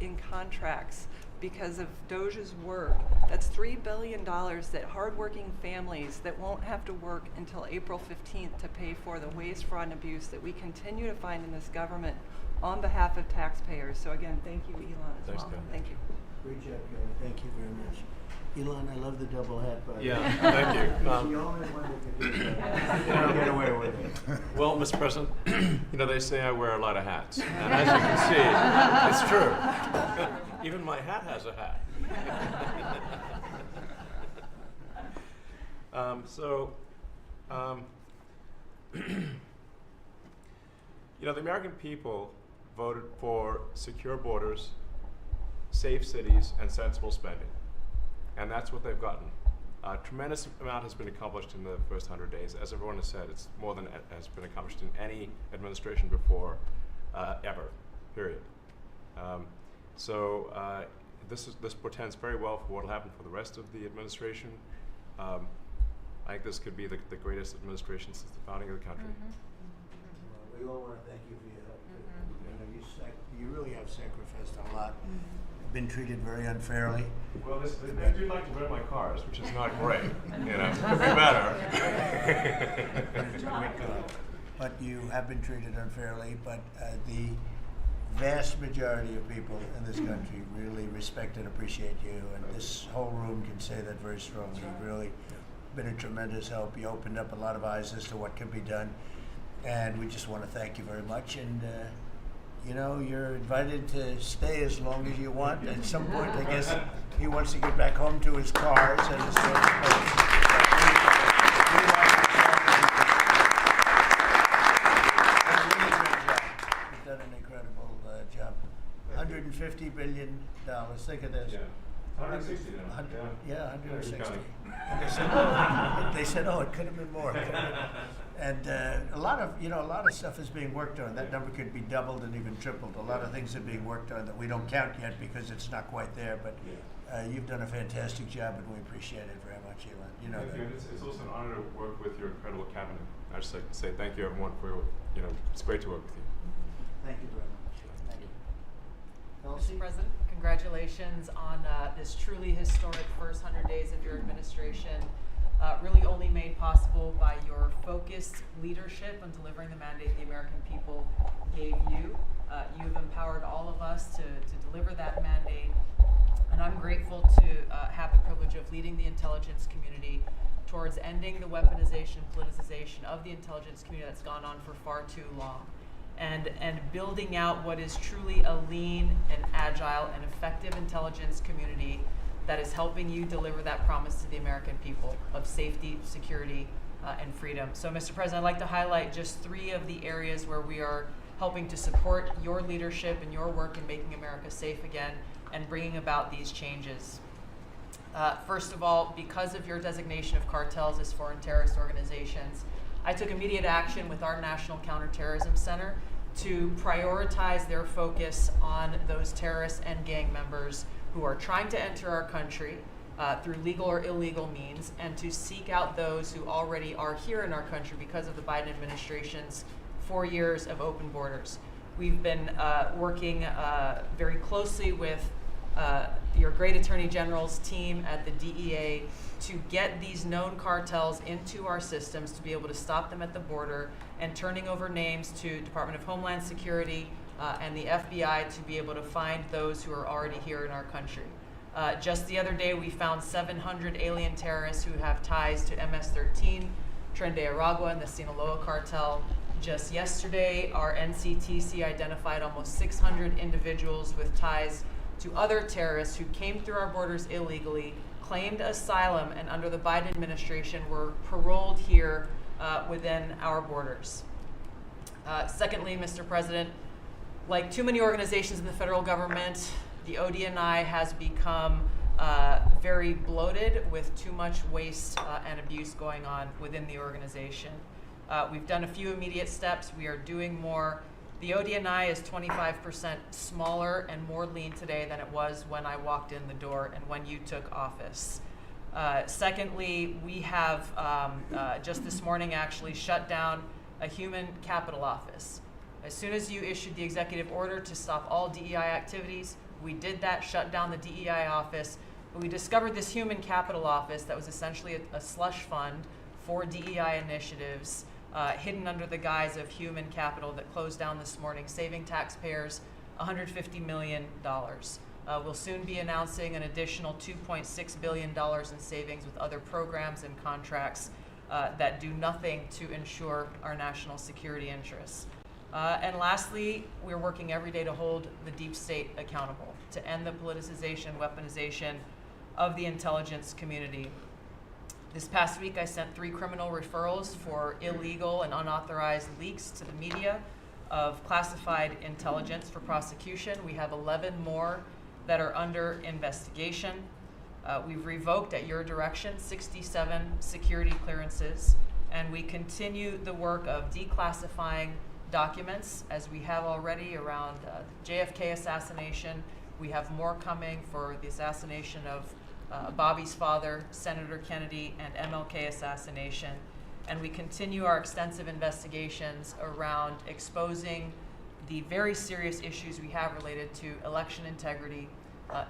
in contracts because of Doge's work. That's $3 billion that hardworking families that won't have to work until April 15th to pay for the waste, fraud, and abuse that we continue to find in this government on behalf of taxpayers. So again, thank you, Elon, as Thanks, well. Kelly. Thank you. Great job, Kelly. Thank you very much. Elon, I love the double hat, by the way. Yeah, thank you. He's the only one that can do that. You don't get away with it. Well, Mr. President, you know, they say I wear a lot of hats. And as you can see, it's true. Even my hat has a hat. You know, the American people voted for secure borders, safe cities, and sensible spending. And that's what they've gotten. A tremendous amount has been accomplished in the first 100 days. As everyone has said, it's more than has been accomplished in any administration before, ever, period. This portends very well for what will happen for the rest of the administration. I think this could be the greatest administration since the founding of the country. Well, we all want to thank you for your help. You know, you really have sacrificed a lot. Been treated very unfairly. Well, they do like to wear my cars, which is not great. You know, could be better. But you have been treated unfairly. But the vast majority of people in this country really respect and appreciate you, and this whole room can say that very strongly. You've really been a tremendous help. You opened up a lot of eyes as to what can be done, and we just want to thank you very much. And you know, you're invited to stay as long as you want. At some point, I guess he wants to get back home to his cars and his You've done an incredible job. $150 billion. Think of this. Yeah. 160 now. Yeah, 160. They said, oh, it could have been more. And a lot of stuff is being worked on. That number could be doubled and even tripled. A lot of things are being worked on that we don't count yet because it's not quite there. But you've done a fantastic job, and we appreciate it very much, Elon. You know Thank you. It's also an honor to work with your incredible cabinet. I just like to say thank you, everyone, for it's great to work with you. Thank you very much. Thank you. Mr. President, congratulations on this truly historic first 100 days of your administration. Really only made possible by your focused leadership on delivering the mandate the American people gave you. You've empowered all of us to deliver that mandate, and I'm grateful to have the privilege of leading the intelligence community towards ending the weaponization and politicization of the intelligence community that's gone on for far too long, and building out what is truly a lean and agile and effective intelligence community that is helping you deliver that promise to the American people of safety, security, and freedom. So, Mr. President, I'd like to highlight just 3 of the areas where we are helping to support your leadership and your work in making America safe again and bringing about these changes. First of all, because of your designation of cartels as foreign terrorist organizations, I took immediate action with our National Counterterrorism Center to prioritize their focus on those terrorists and gang members who are trying to enter our country through legal or illegal means, and to seek out those who already are here in our country because of the Biden administration's 4 years of open borders. We've been working very closely with your great Attorney General's team at the DEA to get these known cartels into our systems, to be able to stop them at the border, and turning over names to Department of Homeland Security and the FBI to be able to find those who are already here in our country. Just the other day, we found 700 alien terrorists who have ties to MS-13, Tren de Aragua, and the Sinaloa cartel. Just yesterday, our NCTC identified almost 600 individuals with ties to other terrorists who came through our borders illegally, claimed asylum, and under the Biden administration were paroled here within our borders. Secondly, Mr. President, like too many organizations in the federal government, the ODNI has become very bloated with too much waste and abuse going on within the organization. We've done a few immediate steps. We are doing more. The ODNI is 25% smaller and more lean today than it was when I walked in the door and when you took office. Secondly, we have just this morning actually shut down a human capital office. As soon as you issued the executive order to stop all DEI activities, we did that, shut down the DEI office, but we discovered this human capital office that was essentially a slush fund for DEI initiatives, hidden under the guise of human capital, that closed down this morning, saving taxpayers $150 million. We'll soon be announcing an additional $2.6 billion in savings with other programs and contracts that do nothing to ensure our national security interests. And lastly, we're working every day to hold the deep state accountable, to end the politicization and weaponization of the intelligence community. This past week, I sent 3 criminal referrals for illegal and unauthorized leaks to the media of classified intelligence for prosecution. We have 11 more that are under investigation. We've revoked, at your direction, 67 security clearances, and we continue the work of declassifying documents, as we have already around the JFK assassination. We have more coming for the assassination of Bobby's father, Senator Kennedy, and MLK assassination. And we continue our extensive investigations around exposing the very serious issues we have related to election integrity,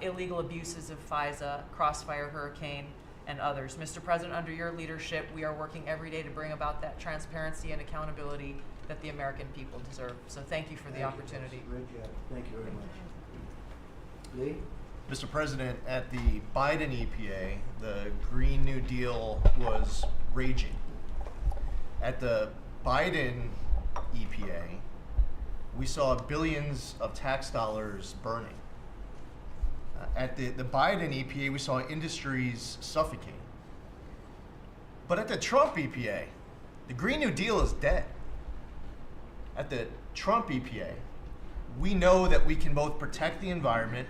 illegal abuses of FISA, Crossfire Hurricane, and others. Mr. President, under your leadership, we are working every day to bring about that transparency and accountability that the American people deserve. So thank you for the opportunity. Great job. Thank you very much. Lee? Mr. President, at the Biden EPA, the Green New Deal was raging. At the Biden EPA, we saw billions of tax dollars burning. At the Biden EPA, we saw industries suffocating. But at the Trump EPA, the Green New Deal is dead. At the Trump EPA, we know that we can both protect the environment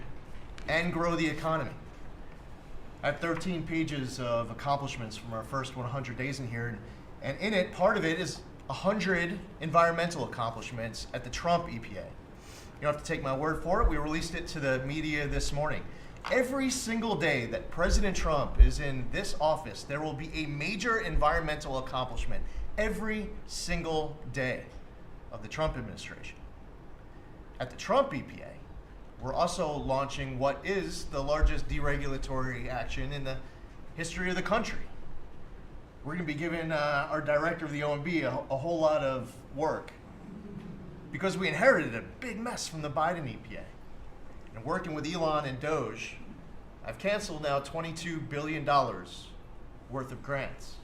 and grow the economy. I have 13 pages of accomplishments from our first 100 days in here, and in it, part of it is 100 environmental accomplishments at the Trump EPA. You don't have to take my word for it. We released it to the media this morning. Every single day that President Trump is in this office, there will be a major environmental accomplishment every single day of the Trump administration. At the Trump EPA, we're also launching what is the largest deregulatory action in the history of the country. We're going to be giving our director of the OMB a whole lot of work because we inherited a big mess from the Biden EPA. And working with Elon and Doge, I've canceled now $22 billion worth of grants.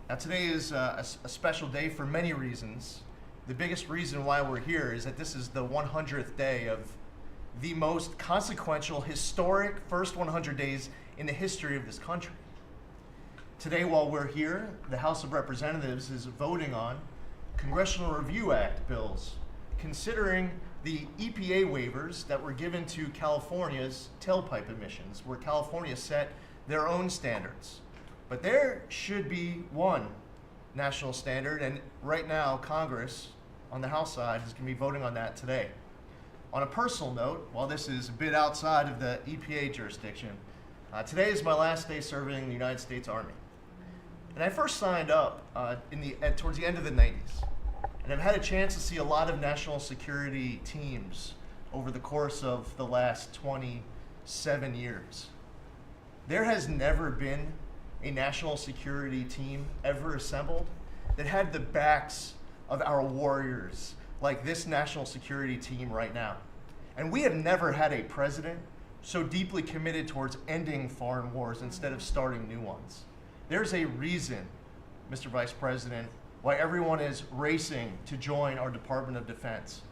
Now today is a special day for many reasons. The biggest reason why we're here is that this is the 100th day of the most consequential, historic first 100 days in the history of this country. Today, while we're here, the House of Representatives is voting on Congressional Review Act bills, considering the EPA waivers that were given to California's tailpipe emissions, where California set their own standards. But there should be one national standard, and right now, Congress on the House side is going to be voting on that today. On a personal note, while this is a bit outside of the EPA jurisdiction, today is my last day serving in the United States Army. And I first signed up towards the end of the 90s. And I've had a chance to see a lot of national security teams over the course of the last 27 years. There has never been a national security team ever assembled that had the backs of our warriors like this national security team right now. And we have never had a president so deeply committed towards ending foreign wars instead of starting new ones. There's a reason, Mr. Vice President, why everyone is racing to join our Department of Defense.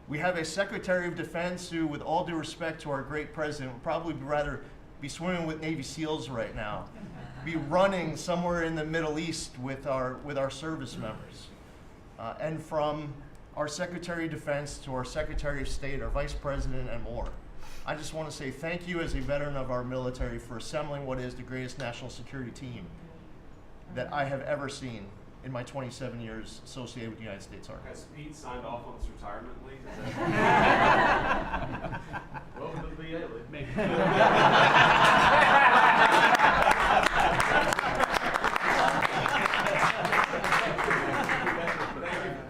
We have a Secretary of Defense who, with all due respect to our great president, would probably rather be swimming with Navy SEALs right now, be running somewhere in the Middle East with our service members. And from our Secretary of Defense to our Secretary of State, our Vice President, and more. I just want to say thank you as a veteran of our military for assembling what is the greatest national security team that I have ever seen in my 27 years associated with the United States Army. Has Pete signed off on this retirement leave? Well, it'll be it.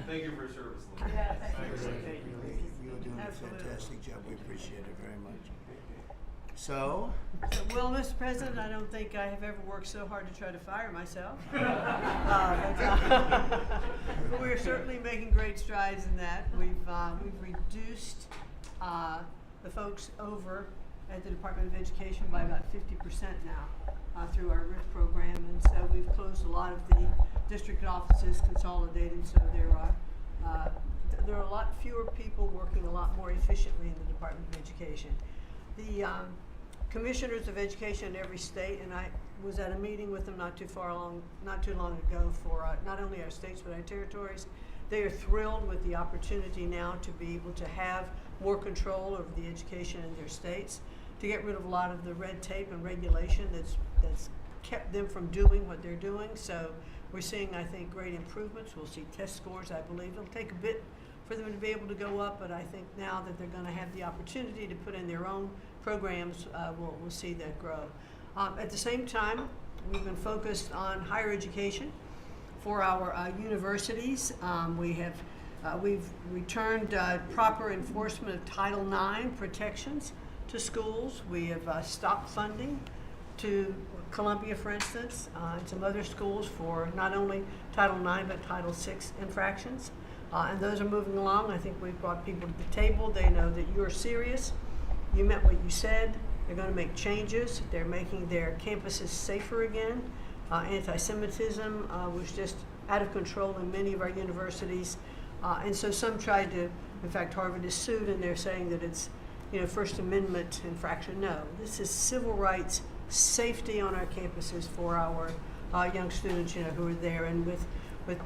Thank you for your service, Lynn. Yeah, thank you. You're doing a Absolutely. fantastic job. We appreciate it very much. So, Well, Mr. President, I don't think I have ever worked so hard to try to fire myself. But we're certainly making great strides in that. We've reduced the folks over at the Department of Education by about 50% now through our RIF program, and so we've closed a lot of the district offices, consolidated, so there are a lot fewer people working a lot more efficiently in the Department of Education. The commissioners of education in every state, and I was at a meeting with them not too long ago for not only our states but our territories. They are thrilled with the opportunity now to be able to have more control over the education in their states, to get rid of a lot of the red tape and regulation that's kept them from doing what they're doing. So we're seeing, I think, great improvements. We'll see test scores, I believe. It'll take a bit for them to be able to go up, but I think now that they're going to have the opportunity to put in their own programs, we'll see that grow. At the same time, we've been focused on higher education for our universities. We've returned proper enforcement of Title IX protections to schools. We have stopped funding to Columbia, for instance, and some other schools for not only Title IX but Title VI infractions. And those are moving along. I think we've brought people to the table. They know that you're serious. You meant what you said. They're going to make changes. They're making their campuses safer again. Anti-Semitism was just out of control in many of our universities. And so some tried to, in fact, Harvard is sued, and they're saying that it's, First Amendment infraction. No, this is civil rights, safety on our campuses for our young students, who are there. And with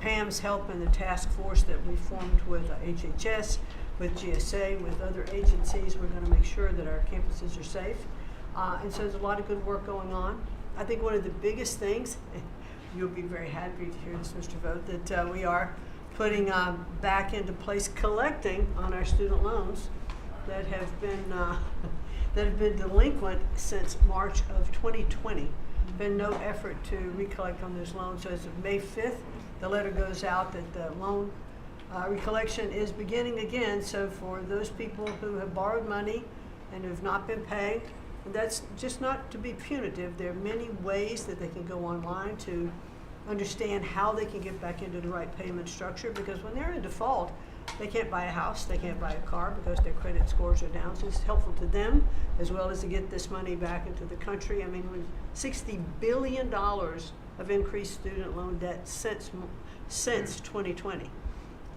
Pam's help and the task force that we formed with HHS, with GSA, with other agencies, we're going to make sure that our campuses are safe. And so there's a lot of good work going on. I think one of the biggest things, you'll be very happy to hear this, Mr. Vogt, that we are putting back into place collecting on our student loans that have been delinquent since March of 2020. Been no effort to recollect on those loans. So as of May 5th, the letter goes out that the loan recollection is beginning again. So for those people who have borrowed money and who have not been paying, and that's just not to be punitive. There are many ways that they can go online to understand how they can get back into the right payment structure, because when they're in default, they can't buy a house, they can't buy a car because their credit scores are down. So it's helpful to them as well as to get this money back into the country. I mean, when $60 billion of increased student loan debt since 2020.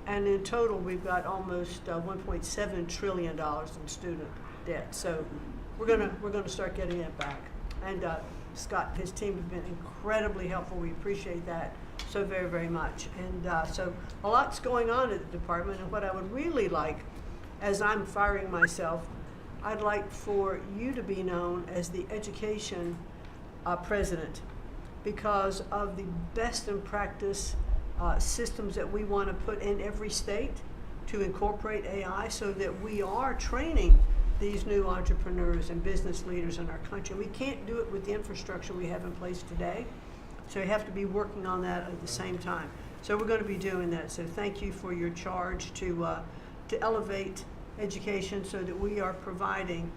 And in total, we've got almost $1.7 trillion in student debt. So we're gonna start getting it back. And Scott, his team have been incredibly helpful. We appreciate that so very, very much. And so a lot's going on at the department. And what I would really like, as I'm firing myself, I'd like for you to be known as the education president, because of the best in practice systems that we want to put in every state to incorporate AI, so that we are training these new entrepreneurs and business leaders in our country. We can't do it with the infrastructure we have in place today, so we have to be working on that at the same time. So we're going to be doing that. So thank you for your charge to elevate education, so that we are providing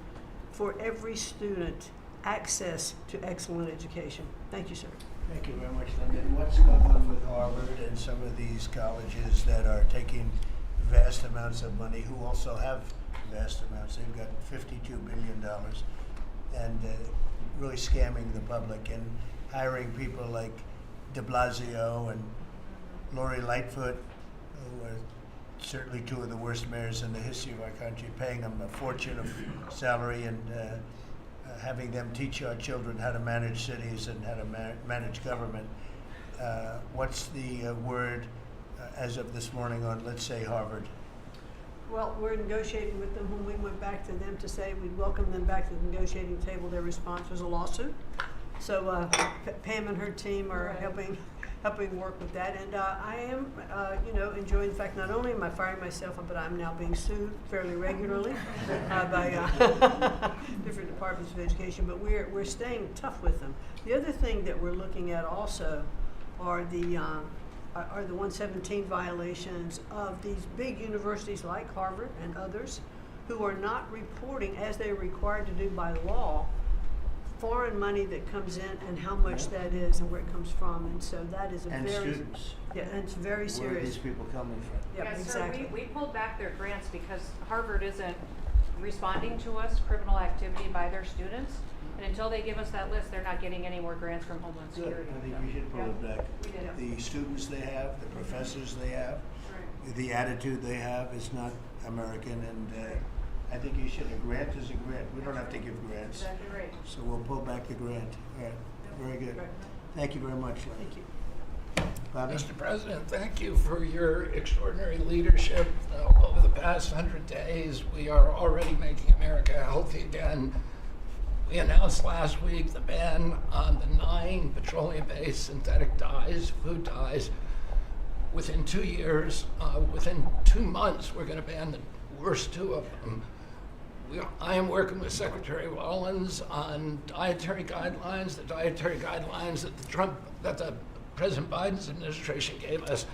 for every student access to excellent education. Thank you, sir. Thank you very much, Linda. And what's going on with Harvard and some of these colleges that are taking vast amounts of money, who also have vast amounts? They've got $52 billion and really scamming the public and hiring people like de Blasio and Lori Lightfoot, who are certainly two of the worst mayors in the history of our country, paying them a fortune of salary and having them teach our children how to manage cities and how to manage government. What's the word as of this morning on, let's say, Harvard? Well, we're negotiating with them. When we went back to them to say we'd welcome them back to the negotiating table, their response was a lawsuit. So Pam and her team are helping work with that. And I am, enjoying the fact not only am I firing myself, but I'm now being sued fairly regularly by different departments of education. But we're staying tough with them. The other thing that we're looking at also are the 117 violations of these big universities like Harvard and others, who are not reporting, as they're required to do by law, foreign money that comes in and how much that is and where it comes from. And so that is And students. Yeah, and it's very serious. Where are these people coming from? Yep, Yes, exactly. sir, we pulled back their grants because Harvard isn't responding to us criminal activity by their students. And until they give us that list, they're not getting any more grants from Homeland Good. Security. I think we should pull it back. We did. The students they have, the professors they have, the attitude they have is not American, and I think you should. A grant is a grant. We don't have to give grants. Exactly right. So we'll pull back the grant. All right. Very good. Thank you very much, Lenny. Thank you. Bobby? Mr. President, thank you for your extraordinary leadership over the past 100 days. We are already making America healthy again. We announced last week the ban on the 9 petroleum-based synthetic dyes, food dyes. Within 2 years, within 2 months, we're going to ban the worst 2 of them. I am working with Secretary Rollins on dietary guidelines, the dietary guidelines that the President Biden's administration gave us.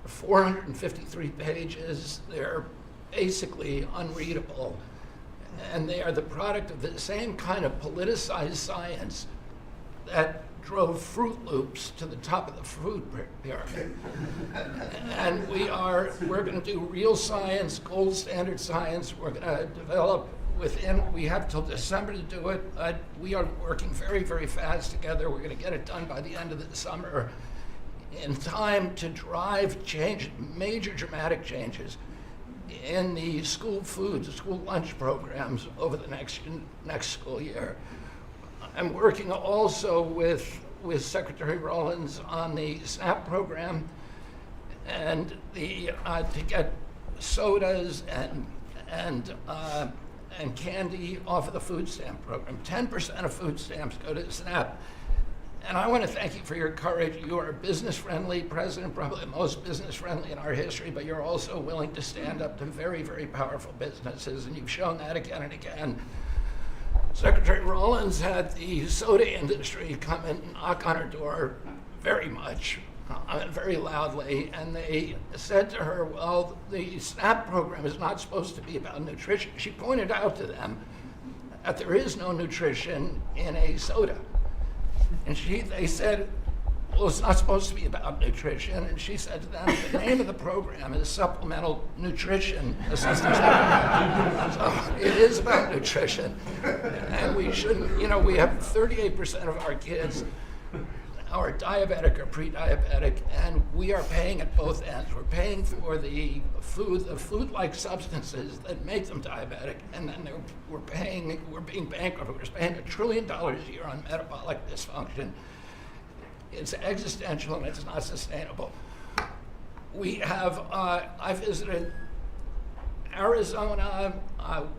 453 pages. They're basically unreadable. And they are the product of the same kind of politicized science that drove Fruit Loops to the top of the food pyramid. And we're going to do real science, gold standard science. We're going to develop we have till December to do it. We are working very, very fast together. We're going to get it done by the end of the summer in time to drive change, major dramatic changes in the school food, school lunch programs over the next school year. I'm working also with Secretary Rollins on the SNAP program and to get sodas and candy off of the food stamp program. 10% of food stamps go to SNAP. And I want to thank you for your courage. You are a business-friendly president, probably the most business-friendly in our history, but you're also willing to stand up to very, very powerful businesses, and you've shown that again and again. Secretary Rollins had the soda industry come and knock on her door very much, very loudly, and they said to her, well, the SNAP program is not supposed to be about nutrition. She pointed out to them that there is no nutrition in a soda. And they said, well, it's not supposed to be about nutrition. And she said to them, the name of the program is Supplemental Nutrition Assistance Program. So it is about nutrition. And we shouldn't, we have 38% of our kids are diabetic or pre-diabetic, and we are paying at both ends. We're paying for the food-like substances that make them diabetic, and then we're being bankrupt. We're spending $1 trillion a year on metabolic dysfunction. It's existential and it's not sustainable. We have, I visited Arizona,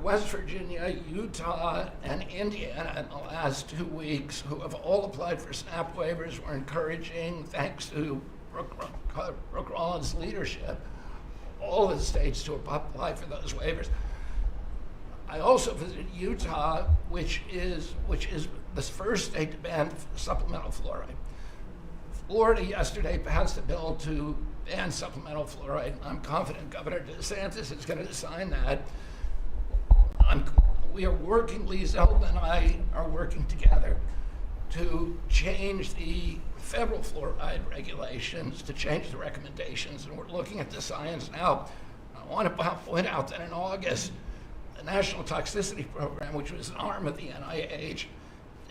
West Virginia, Utah, and Indiana in the last 2 weeks, who have all applied for SNAP waivers. We're encouraging, thanks to Brooke Rollins' leadership, all the states to apply for those waivers. I also visited Utah, which is the first state to ban supplemental fluoride. Florida yesterday passed a bill to ban supplemental fluoride. I'm confident Governor DeSantis is going to sign that. We are working, Lee Zeldin and I are working together to change the federal fluoride regulations, to change the recommendations, and we're looking at the science now. I want to point out that in August, the National Toxicity Program, which was an arm of the NIH,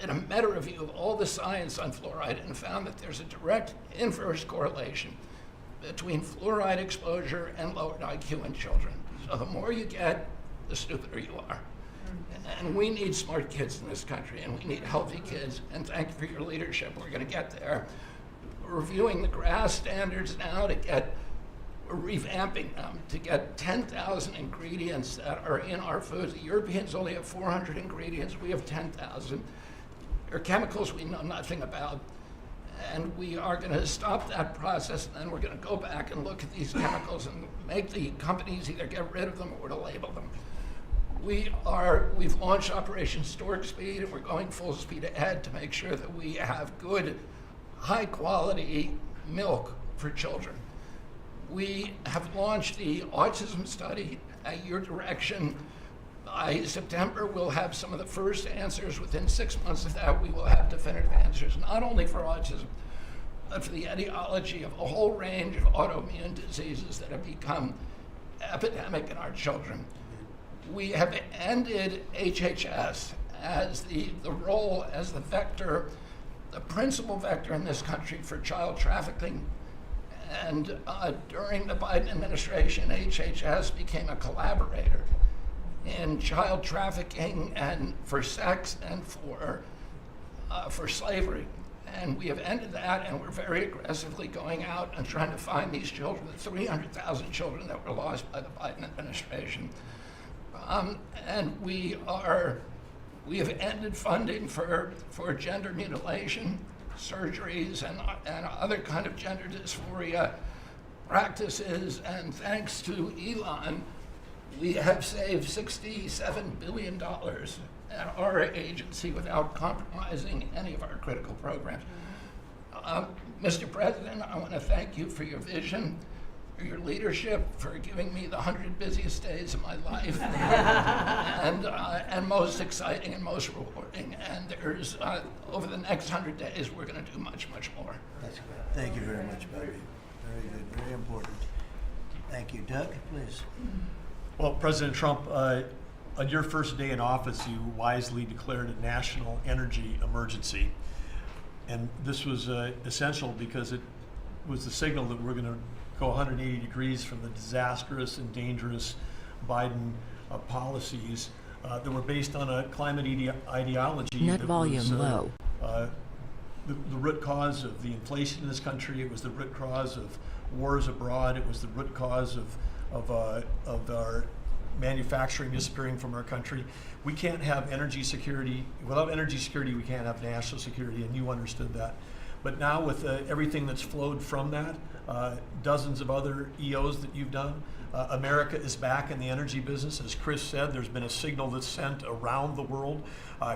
did a meta-review of all the science on fluoride and found that there's a direct inverse correlation between fluoride exposure and lowered IQ in children. So the more you get, the stupider you are. And we need smart kids in this country, and we need healthy kids, and thank you for your leadership. We're going to get there. We're reviewing the GRAS standards now we're revamping them to get 10,000 ingredients that are in our foods. The Europeans only have 400 ingredients. We have 10,000. There are chemicals we know nothing about. And we are going to stop that process, and then we're going to go back and look at these chemicals and make the companies either get rid of them or to label them. We've launched Operation Stork Speed, and we're going full speed ahead to make sure that we have good, high quality milk for children. We have launched the autism study at your direction. By September, we'll have some of the first answers. Within 6 months of that, we will have definitive answers, not only for autism, but for the etiology of a whole range of autoimmune diseases that have become epidemic in our children. We have ended HHS as the role as the vector, the principal vector in this country for child trafficking. And during the Biden administration, HHS became a collaborator in child trafficking and for sex and for slavery. And we have ended that, and we're very aggressively going out and trying to find these children, the 300,000 children that were lost by the Biden administration. And we have ended funding for gender mutilation, surgeries, and other kind of gender dysphoria practices. And thanks to Elon, we have saved $67 billion at our agency without compromising any of our critical programs. Mr. President, I want to thank you for your vision, for your leadership, for giving me the 100 busiest days of my life, and most exciting and most rewarding. And there's, over the next 100 days, we're going to do much, much more. That's good. Thank you very much, Bobby. Very good, very important. Thank you. Doug, please. Well, President Trump, on your first day in office, you wisely declared a national energy emergency. And this was essential because it was the signal that we're going to go 180 degrees from the disastrous and dangerous Biden policies that were based on a climate ideology. Net that volume was, low. The root cause of the inflation in this country. It was the root cause of wars abroad. It was the root cause of our manufacturing disappearing from our country. We can't have energy security. Without energy security, we can't have national security, and you understood that. But now with everything that's flowed from that, dozens of other EOs that you've done, America is back in the energy business. As Chris said, there's been a signal that's sent around the world.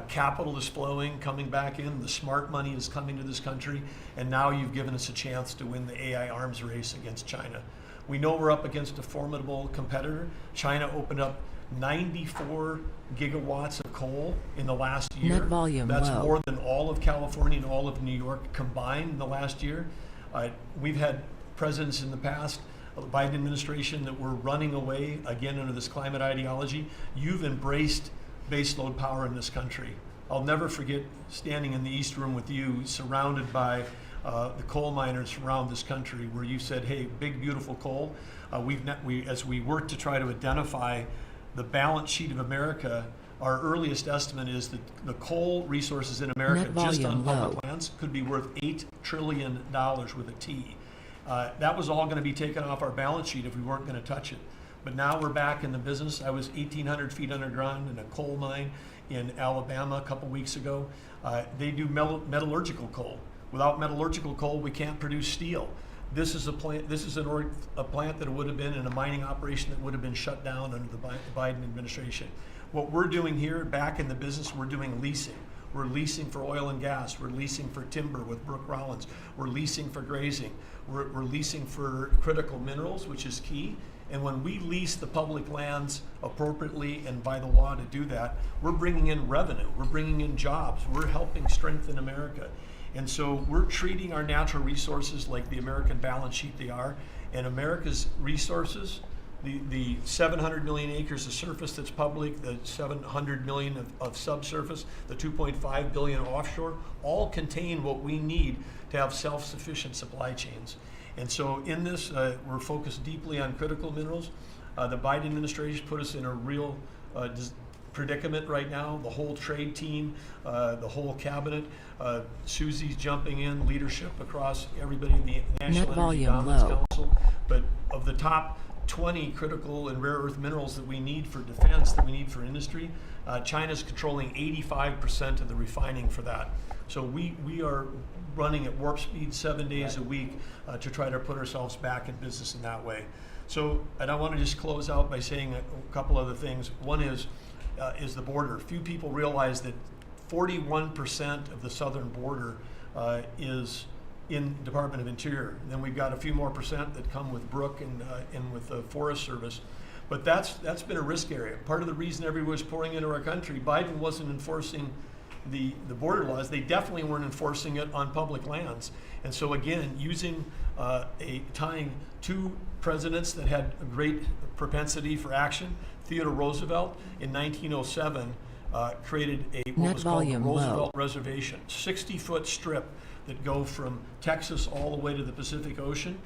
Capital is flowing, coming back in. The smart money is coming to this country. And now you've given us a chance to win the AI arms race against China. We know we're up against a formidable competitor. China opened up 94 gigawatts of coal in the last year. Net volume That's low. more than all of California and all of New York combined in the last year. We've had presidents in the past, the Biden administration, that were running away again under this climate ideology. You've embraced baseload power in this country. I'll never forget standing in the East Room with you, surrounded by the coal miners around this country, where you said, hey, big, beautiful coal. As we work to try to identify the balance sheet of America, our earliest estimate is that the coal resources in America, just on public lands, could be worth $8 trillion with a T. That was all going to be taken off our balance sheet if we weren't going to touch it. But now we're back in the business. I was 1,800 feet underground in a coal mine in Alabama a couple weeks ago. They do metallurgical coal. Without metallurgical coal, we can't produce steel. This is a plant. This is a plant that would have been in a mining operation that would have been shut down under the Biden administration. What we're doing here, back in the business, we're doing leasing. We're leasing for oil and gas. We're leasing for timber with Brooke Rollins. We're leasing for grazing. We're leasing for critical minerals, which is key. And when we lease the public lands appropriately and by the law to do that, we're bringing in revenue. We're bringing in jobs. We're helping strengthen America. And so we're treating our natural resources like the American balance sheet they are. And America's resources, the 700 million acres of surface that's public, the 700 million of subsurface, the 2.5 billion offshore, all contain what we need to have self-sufficient supply chains. And so in this, we're focused deeply on critical minerals. The Biden administration put us in a real predicament right now. The whole trade team, the whole cabinet, Susie's jumping in, leadership across everybody in the National Energy Dominance Council. But of the top 20 critical and rare earth minerals that we need for defense, that we need for industry, China's controlling 85% of the refining for that. So we are running at warp speed 7 days a week to try to put ourselves back in business in that way. So, and I want to just close out by saying a couple other things. One is the border. Few people realize that 41% of the southern border is in Department of Interior. And then we've got a few more percent that come with Brooke and with the Forest Service. But that's been a risk area. Part of the reason everyone's pouring into our country, Biden wasn't enforcing the border laws. They definitely weren't enforcing it on public lands. And so again, using tying two presidents that had a great propensity for action, Theodore Roosevelt in 1907 created what was called the Roosevelt Reservation, 60-foot strip that go from Texas all the way to the Pacific Ocean,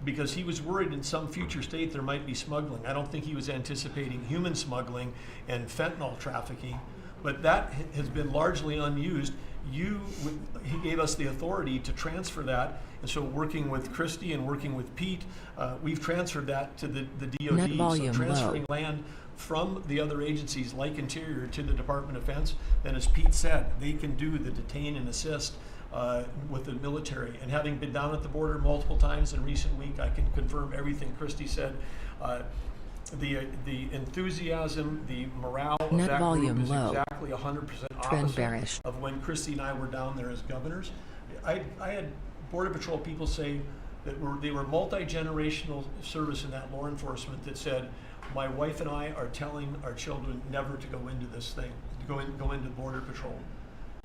because he was worried in some future state there might be smuggling. I don't think he was anticipating human smuggling and fentanyl trafficking, but that has been largely unused. He gave us the authority to transfer that, and so working with Christie and working with Pete, we've transferred that to the DOD, so transferring land from the other agencies like Interior to the Department of Defense. Then as Pete said, they can do the detain and assist with the military. And having been down at the border multiple times in recent week, I can confirm everything Christie said. The enthusiasm, the morale of that group is exactly 100% opposite of when Christie and I were down there as governors. I had Border Patrol people say that they were multi-generational service in that law enforcement that said, my wife and I are telling our children never to go into this thing, to go into Border Patrol.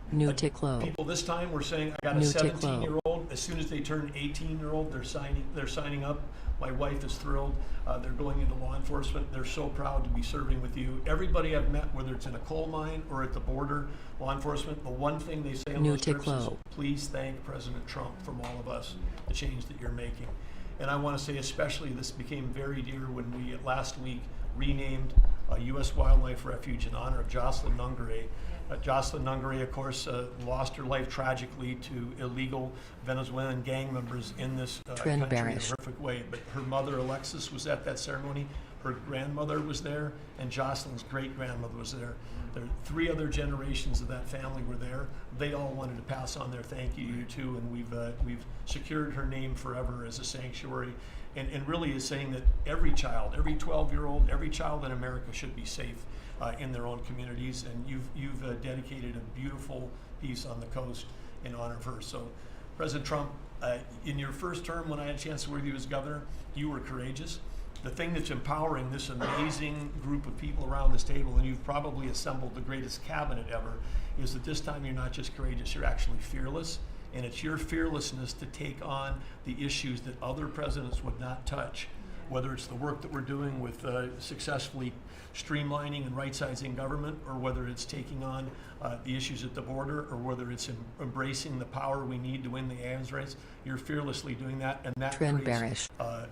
People this time were saying, I got a 17-year-old. As soon as they turn 18-year-old, they're signing up. My wife is thrilled. They're going into law enforcement. They're so proud to be serving with you. Everybody I've met, whether it's in a coal mine or at the border, law enforcement, the one thing they say on those trips is, please thank President Trump from all of us, the change that you're making. And I want to say especially this became very dear when we last week renamed a U.S. Wildlife Refuge in honor of Jocelyn Nungare. Jocelyn Nungare, of course, lost her life tragically to illegal Venezuelan gang members in this country in a horrific way. But her mother, Alexis, was at that ceremony. Her grandmother was there, and Jocelyn's great-grandmother was there. There 3 other generations of that family were there. They all wanted to pass on their thank you to you too, and we've secured her name forever as a sanctuary. And really is saying that every child, every 12-year-old, every child in America should be safe in their own communities, and you've dedicated a beautiful piece on the coast in honor of her. So, President Trump, in your first term, when I had a chance to work with you as governor, you were courageous. The thing that's empowering this amazing group of people around this table, and you've probably assembled the greatest cabinet ever, is that this time you're not just courageous, you're actually fearless. And it's your fearlessness to take on the issues that other presidents would not touch. whether it's the work that we're doing with successfully streamlining and right-sizing government, or whether it's taking on the issues at the border, or whether it's embracing the power we need to win the arms race. You're fearlessly doing that, and that Trend creates,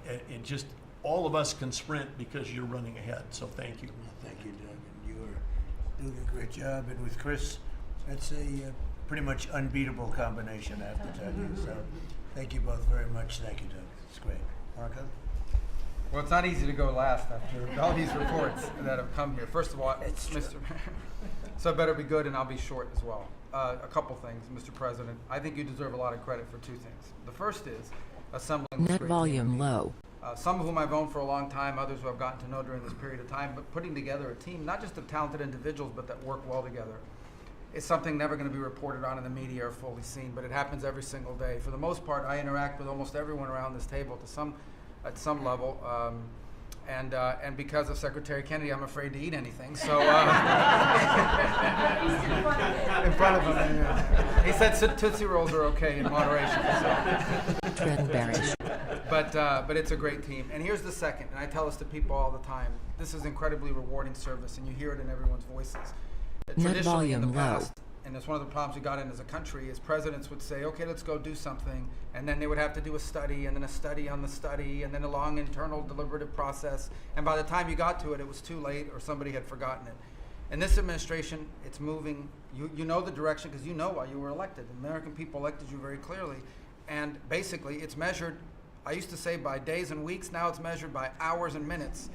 it just, all of us can sprint because you're running ahead, so thank you. Well, thank you, Doug, and you are doing a great job, and with Chris, that's a pretty much unbeatable combination, I have to tell you, so thank you both very much. Thank you, Doug. It's great. Marco? Well, it's not easy to go last after all these reports that have come here. First of all, Mr. So it better be good, and I'll be short as well. A couple things, Mr. President. I think you deserve a lot of credit for two things. The first is assembling this Net great volume team. low. Some of whom I've known for a long time, others who I've gotten to know during this period of time, but putting together a team, not just of talented individuals, but that work well together, is something never going to be reported on in the media or fully seen, but it happens every single day. For the most part, I interact with almost everyone around this table at some level, and because of Secretary Kennedy, I'm afraid to eat anything. So in front of him, yeah. He said Tootsie Rolls are okay in moderation. So. Trend bearish. But it's a great team. And here's the second, and I tell this to people all the time. This is incredibly rewarding service, and you hear it in everyone's voices. Net volume in the low. past, and it's one of the problems we got in as a country, is presidents would say, okay, let's go do something, and then they would have to do a study, and then a study on the study, and then a long internal deliberative process, and by the time you got to it, it was too late, or somebody had forgotten it. In this administration, it's moving. You know the direction because you know why you were elected. The American people elected you very clearly, and basically it's measured, I used to say by days and weeks, now it's measured by hours and minutes,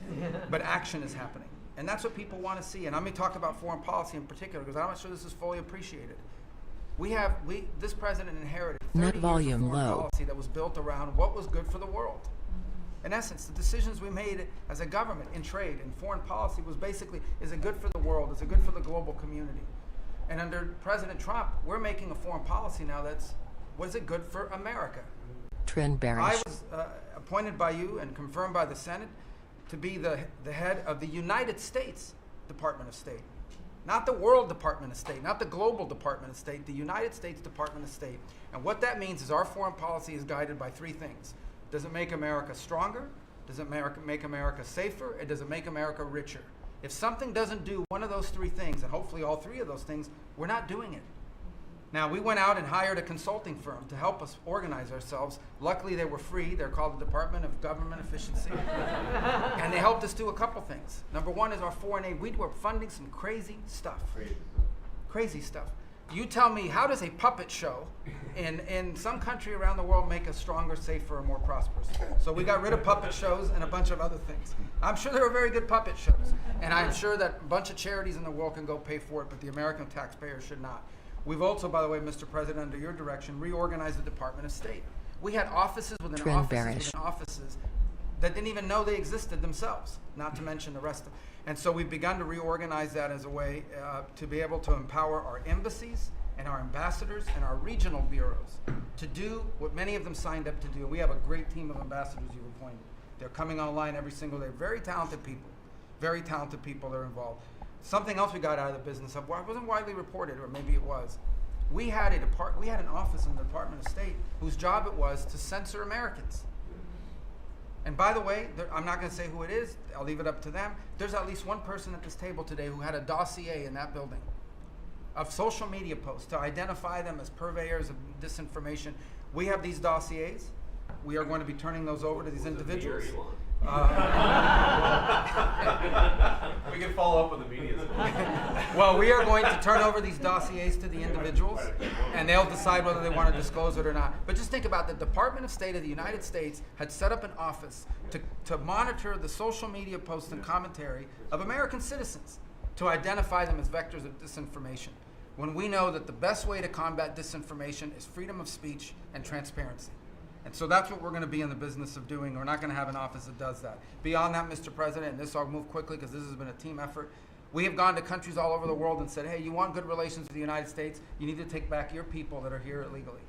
but action is happening. And that's what people want to see. And let me talk about foreign policy in particular, because I'm not sure this is fully appreciated. This president inherited 30 Net volume years of foreign low. policy that was built around what was good for the world. In essence, the decisions we made as a government in trade and foreign policy was basically, is it good for the world? Is it good for the global community? And under President Trump, we're making a foreign policy now that's, was it good for America? Trend bearish. I was appointed by you and confirmed by the Senate to be the head of the United States Department of State. Not the World Department of State, not the Global Department of State, the United States Department of State. And what that means is our foreign policy is guided by three things. Does it make America stronger? Does it make America safer? And does it make America richer? If something doesn't do one of those three things, and hopefully all three of those things, we're not doing it. Now, we went out and hired a consulting firm to help us organize ourselves. Luckily, they were free. They're called the Department of Government Efficiency. And they helped us do a couple things. Number one is our foreign aid. We were funding some crazy stuff. Crazy stuff. You tell me, how does a puppet show in some country around the world make us stronger, safer, and more prosperous? So we got rid of puppet shows and a bunch of other things. I'm sure there were very good puppet shows. And I'm sure that a bunch of charities in the world can go pay for it, but the American taxpayer should not. We've also, by the way, Mr. President, under your direction, reorganized the Department of State. We had offices within Trend offices bearish. within offices that didn't even know they existed themselves, not to mention the rest of them. And so we've begun to reorganize that as a way to be able to empower our embassies and our ambassadors and our regional bureaus to do what many of them signed up to do. We have a great team of ambassadors you've appointed. They're coming online every single day. Very talented people that are involved. Something else we got out of the business of, well, it wasn't widely reported, or maybe it was. We had an office in the Department of State whose job it was to censor Americans. And by the way, I'm not going to say who it is. I'll leave it up to them. There's at least one person at this table today who had a dossier in that building of social media posts to identify them as purveyors of disinformation. We have these dossiers. We are going to be turning those over to these individuals. We can follow up with the media. Well, we are going to turn over these dossiers to the individuals, and they'll decide whether they want to disclose it or not. But just think about the Department of State of the United States had set up an office to monitor the social media posts and commentary of American citizens to identify them as vectors of disinformation, when we know that the best way to combat disinformation is freedom of speech and transparency. And so that's what we're going to be in the business of doing. We're not going to have an office that does that. Beyond that, Mr. President, and this I'll move quickly because this has been a team effort, we have gone to countries all over the world and said, hey, you want good relations with the United States, you need to take back your people that are here illegally.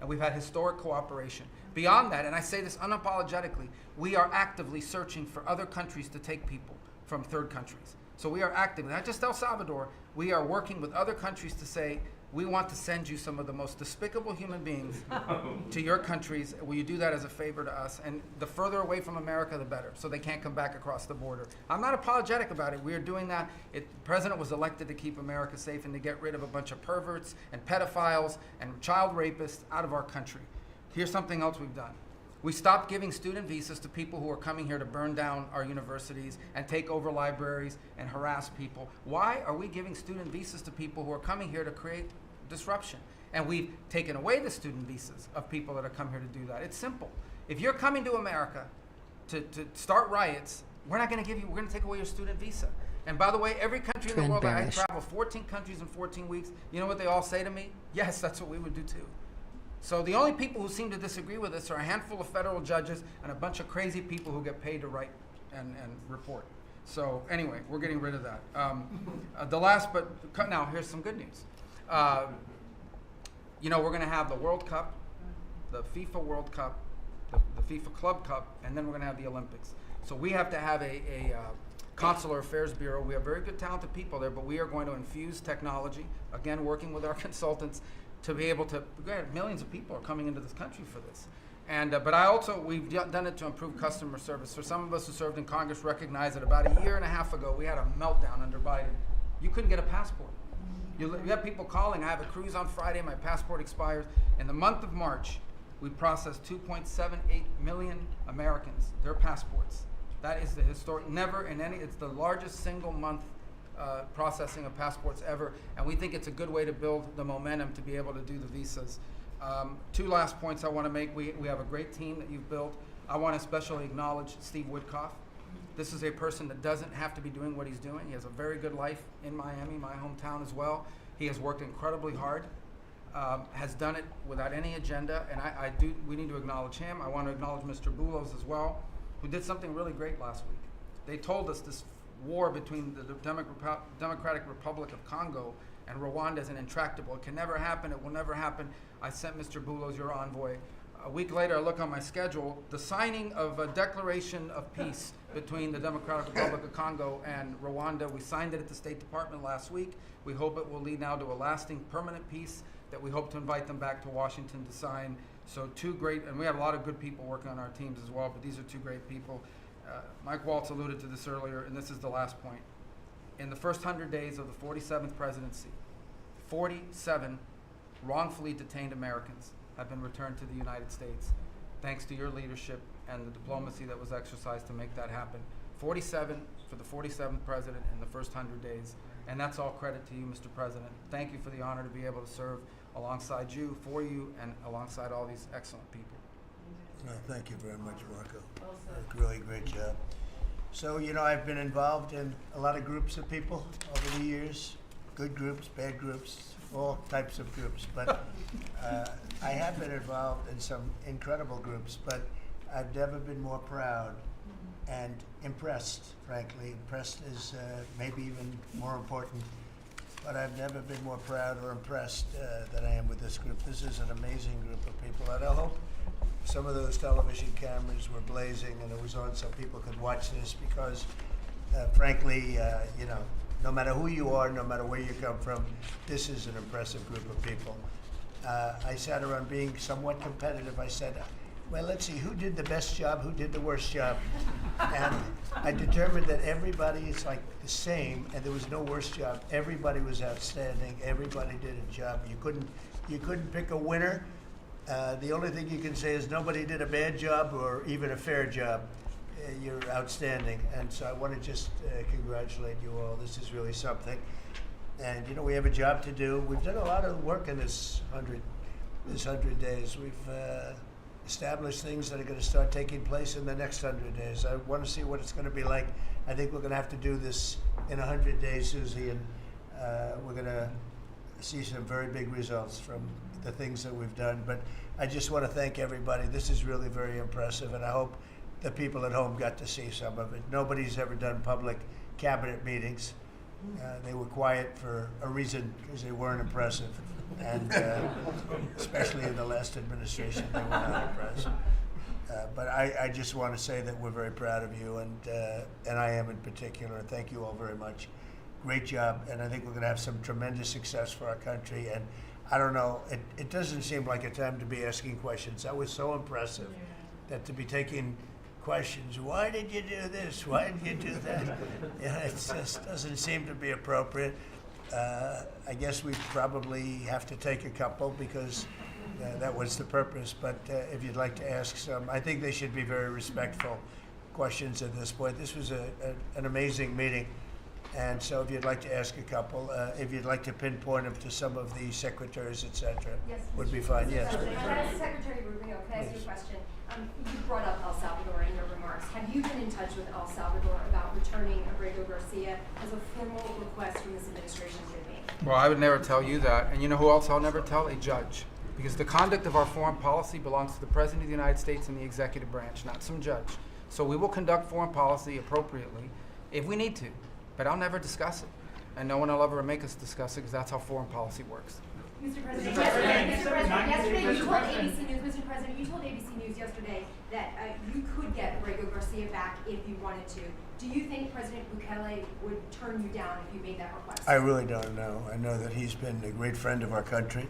And we've had historic cooperation. Beyond that, and I say this unapologetically, we are actively searching for other countries to take people from third countries. So we are actively, not just El Salvador, we are working with other countries to say, we want to send you some of the most despicable human beings to your countries. Will you do that as a favor to us? And the further away from America, the better, so they can't come back across the border. I'm not apologetic about it. We are doing that. The president was elected to keep America safe and to get rid of a bunch of perverts and pedophiles and child rapists out of our country. Here's something else we've done. We stopped giving student visas to people who are coming here to burn down our universities and take over libraries and harass people. Why are we giving student visas to people who are coming here to create disruption? And we've taken away the student visas of people that are coming here to do that. It's simple. If you're coming to America to start riots, we're not going to give you, we're going to take away your student visa. And by the way, every country in the world, I travel 14 countries in 14 weeks. You know what they all say to me? Yes, that's what we would do too. So the only people who seem to disagree with us are a handful of federal judges and a bunch of crazy people who get paid to write and report. So anyway, we're getting rid of that. Now here's some good news. You know, we're going to have the World Cup, the FIFA World Cup, the FIFA Club Cup, and then we're going to have the Olympics. So we have to have a Consular Affairs Bureau. We have very good, talented people there, but we are going to infuse technology, again, working with our consultants, to be able to, millions of people are coming into this country for this. And, but we've done it to improve customer service. For some of us who served in Congress recognize that about a year and a half ago, we had a meltdown under Biden. You couldn't get a passport. You have people calling, I have a cruise on Friday, my passport expires. In the month of March, we processed 2.78 million Americans, their passports. That is the historic, it's the largest single month processing of passports ever, and we think it's a good way to build the momentum to be able to do the visas. Two last points I want to make. We have a great team that you've built. I want to especially acknowledge Steve Woodcock. This is a person that doesn't have to be doing what he's doing. He has a very good life in Miami, my hometown as well. He has worked incredibly hard, has done it without any agenda, and we need to acknowledge him. I want to acknowledge Mr. Boulos as well, who did something really great last week. They told us this war between the Democratic Republic of Congo and Rwanda is intractable. It can never happen. It will never happen. I sent Mr. Boulos, your envoy. A week later, I look on my schedule, the signing of a declaration of peace between the Democratic Republic of Congo and Rwanda. We signed it at the State Department last week. We hope it will lead now to a lasting, permanent peace that we hope to invite them back to Washington to sign. So two great, and we have a lot of good people working on our teams as well, but these are two great people. Mike Waltz alluded to this earlier, and this is the last point. In the first 100 days of the 47th presidency, 47 wrongfully detained Americans have been returned to the United States, thanks to your leadership and the diplomacy that was exercised to make that happen. 47 for the 47th president in the first 100 days, and that's all credit to you, Mr. President. Thank you for the honor to be able to serve alongside you, for you, and alongside all these excellent people. Thank you very much, Marco. Really great job. So, you know, I've been involved in a lot of groups of people over the years, good groups, bad groups, all types of groups. But I have been involved in some incredible groups, but I've never been more proud and impressed, frankly. Impressed is maybe even more important, but I've never been more proud or impressed than I am with this group. This is an amazing group of people, and I hope some of those television cameras were blazing and it was on so people could watch this because, frankly, you know, no matter who you are, no matter where you come from, this is an impressive group of people. I sat around being somewhat competitive. I said, well, let's see, who did the best job, who did the worst job? And I determined that everybody is like the same and there was no worst job. Everybody was outstanding. Everybody did a job. You couldn't pick a winner. The only thing you can say is nobody did a bad job or even a fair job. You're outstanding. And so I want to just congratulate you all. This is really something. And, you know, we have a job to do. We've done a lot of work in this 100 days. We've established things that are going to start taking place in the next 100 days. I want to see what it's going to be like. I think we're going to have to do this in 100 days, Susie, and we're going to see some very big results from the things that we've done. But I just want to thank everybody. This is really very impressive, and I hope the people at home got to see some of it. Nobody's ever done public cabinet meetings. They were quiet for a reason, because they weren't impressive. And especially in the last administration, they were not impressive. But I just want to say that we're very proud of you, and I am in particular. Thank you all very much. great job, and I think we're going to have some tremendous success for our country. And I don't know, it doesn't seem like a time to be asking questions. That was so impressive, that to be taking questions, why did you do this? Why did you do that? Yeah, it just doesn't seem to be appropriate. I guess we probably have to take a couple because that was the purpose. But if you'd like to ask some, I think they should be very respectful questions at this point. This was an amazing meeting. And so if you'd like to ask a couple, if you'd like to pinpoint them to some of the secretaries, et cetera, would be fine. Yes. Secretary Rubio, can I ask you a question? You brought up El Salvador in your remarks. Have you been in touch with El Salvador about returning Abrego Garcia as a formal request from this administration to me? Well, I would never tell you that. And you know who else I'll never tell? A judge. Because the conduct of our foreign policy belongs to the President of the United States and the executive branch, not some judge. So we will conduct foreign policy appropriately if we need to. But I'll never discuss it. And no one will ever make us discuss it because that's how foreign policy works. Mr. President, yesterday you told ABC News, Mr. President, you told ABC News yesterday that you could get Abrego Garcia back if you wanted to. Do you think President Bukele would turn you down if you made that request? I really don't know. I know that he's been a great friend of our country.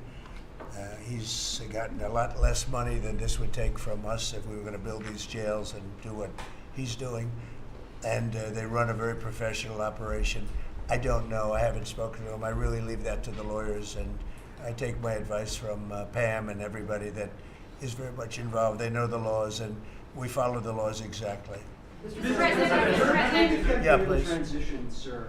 He's gotten a lot less money than this would take from us if we were going to build these jails and do what he's doing. And they run a very professional operation. I don't know. I haven't spoken to him. I really leave that to the lawyers, and I take my advice from Pam and everybody that is very much involved. They know the laws, and we follow the laws exactly. Mr. President. Yeah, please. Transition, sir.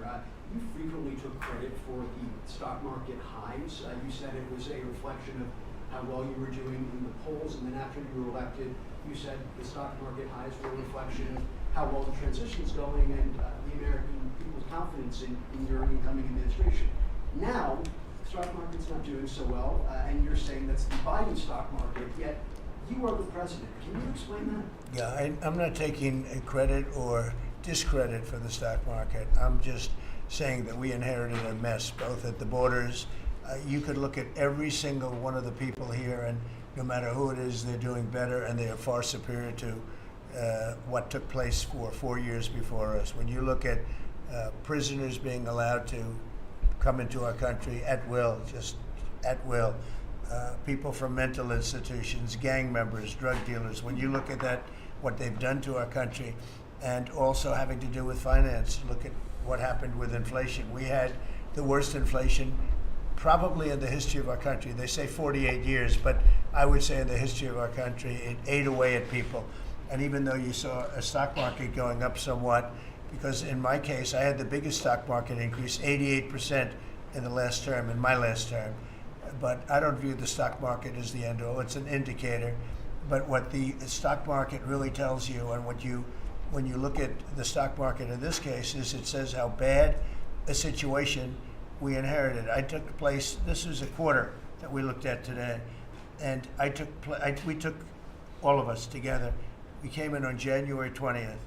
You frequently took credit for the stock market highs. You said it was a reflection of how well you were doing in the polls, and then after you were elected, you said the stock market highs were a reflection of how well the transition is going and the American people's confidence in your incoming administration. Now, the stock market's not doing so well, and you're saying that's the Biden stock market, yet you are the president. Can you explain that? Yeah, I'm not taking credit or discredit for the stock market. I'm just saying that we inherited a mess, both at the borders. You could look at every single one of the people here, and no matter who it is, they're doing better, and they are far superior to what took place for 4 years before us. When you look at prisoners being allowed to come into our country at will, just at will, people from mental institutions, gang members, drug dealers, when you look at that, what they've done to our country, and also having to do with finance, look at what happened with inflation. We had the worst inflation probably in the history of our country. They say 48 years, but I would say in the history of our country, it ate away at people. And even though you saw a stock market going up somewhat, because in my case, I had the biggest stock market increase, 88% in the last term, in my last term. But I don't view the stock market as the end all. It's an indicator. But what the stock market really tells you, and when you look at the stock market in this case, is it says how bad a situation we inherited. I took place, this is a quarter that we looked at today, and we took all of us together. We came in on January 20th.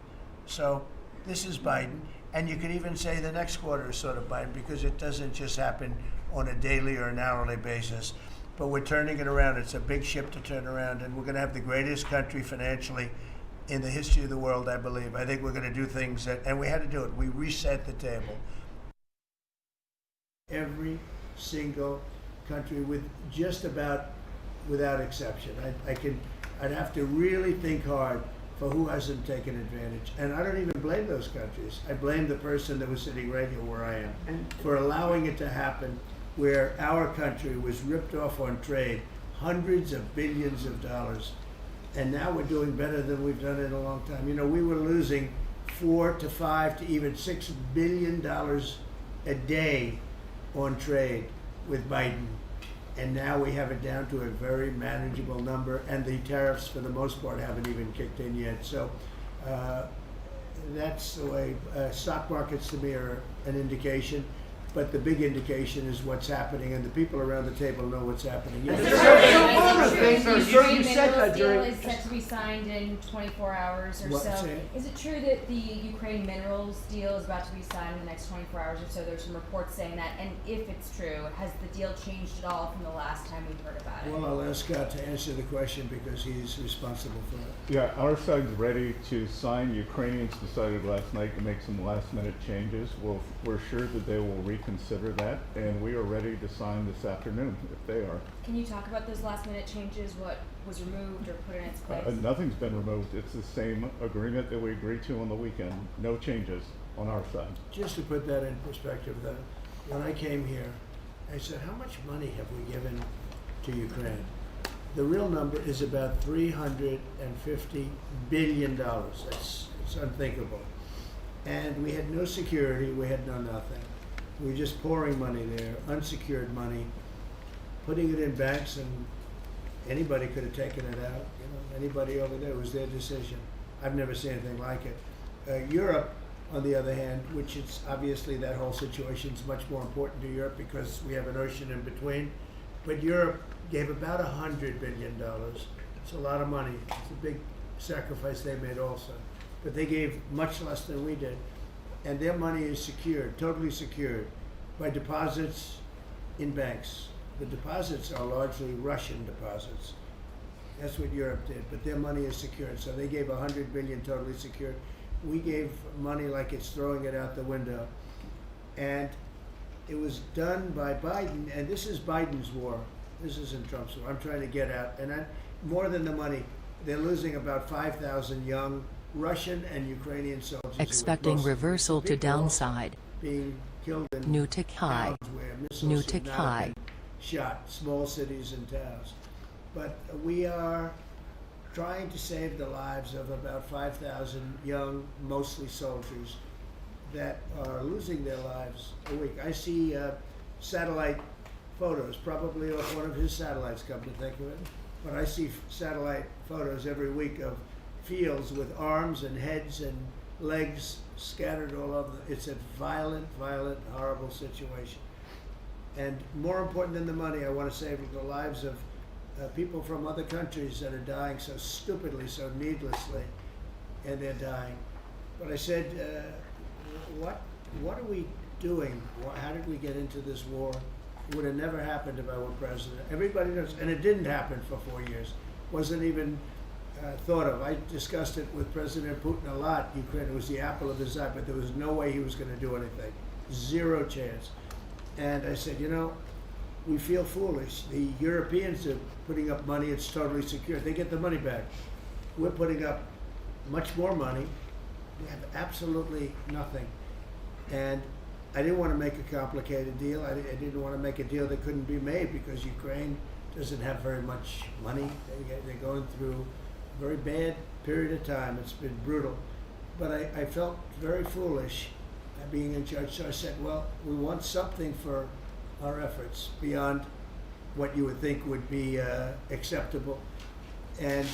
So this is Biden, and you could even say the next quarter is sort of Biden because it doesn't just happen on a daily or an hourly basis. But we're turning it around. It's a big ship to turn around, and we're going to have the greatest country financially in the history of the world, I believe. I think we're going to do things that, and we had to do it. We reset the table. Every single country, with just about, without exception. I'd have to really think hard for who hasn't taken advantage. And I don't even blame those countries. I blame the person that was sitting right here where I am for allowing it to happen, where our country was ripped off on trade, hundreds of billions of dollars. And now we're doing better than we've done in a long time. You know, we were losing $4 to $5 to even $6 billion a day on trade with Biden. And now we have it down to a very manageable number, and the tariffs for the most part haven't even kicked in yet. So that's the way stock markets to me are an indication. but the big indication is what's happening, and the people around the table know what's happening. Yes. You said that deal is set to be signed in 24 hours or What? so. Say it. Is it true that the Ukraine minerals deal is about to be signed in the next 24 hours or so? There's some reports saying that. And if it's true, has the deal changed at all from the last time we heard about it? Well, I'll ask Scott to answer the question because he's responsible for it. Yeah, our side's ready to sign. Ukrainians decided last night to make some last-minute changes. We're sure that they will reconsider that, and we are ready to sign this afternoon if they are. Can you talk about those last minute changes? What was removed or put in its place? Nothing's been removed. It's the same agreement that we agreed to on the weekend. No changes on our side. Just to put that in perspective, though, when I came here, I said, how much money have we given to Ukraine? The real number is about $350 billion. It's unthinkable. And we had no security, we had no nothing. We were just pouring money there, unsecured money, putting it in banks, and anybody could have taken it out. You know, anybody over there, it was their decision. I've never seen anything like it. Europe, on the other hand, which is obviously that whole situation is much more important to Europe because we have an ocean in between. But Europe gave about $100 billion. It's a lot of money. It's a big sacrifice they made also. But they gave much less than we did. And their money is secured, totally secured, by deposits in banks. The deposits are largely Russian deposits. That's what Europe did, but their money is secured. So they gave $100 billion totally secured. We gave money like it's throwing it out the window. And it was done by Biden, and this is Biden's war. This isn't Trump's war. I'm trying to get out. And more than the money, they're losing about 5,000 young Russian and Ukrainian soldiers. Expecting reversal to downside. Being killed in New tick high. towns where missiles New should tick not high. have been shot, small cities and towns. But we are trying to save the lives of about 5,000 young, mostly soldiers, that are losing their lives a week. I see satellite photos, probably off one of his satellites, come to think of it, but I see satellite photos every week of fields with arms and heads and legs scattered all over. It's a violent, horrible situation. And more important than the money, I want to save the lives of people from other countries that are dying so stupidly, so needlessly, and they're dying. But I said, what are we doing? How did we get into this war? It would have never happened if I were president. Everybody knows, and it didn't happen for 4 years. Wasn't even thought of. I discussed it with President Putin a lot. Ukraine was the apple of his eye, but there was no way he was going to do anything. Zero chance. And I said, you know, we feel foolish. The Europeans are putting up money. It's totally secure. They get the money back. We're putting up much more money. We have absolutely nothing. And I didn't want to make a complicated deal. I didn't want to make a deal that couldn't be made because Ukraine doesn't have very much money. They're going through a very bad period of time. It's been brutal. But I felt very foolish being in charge. So I said, well, we want something for our efforts beyond what you would think would be acceptable. And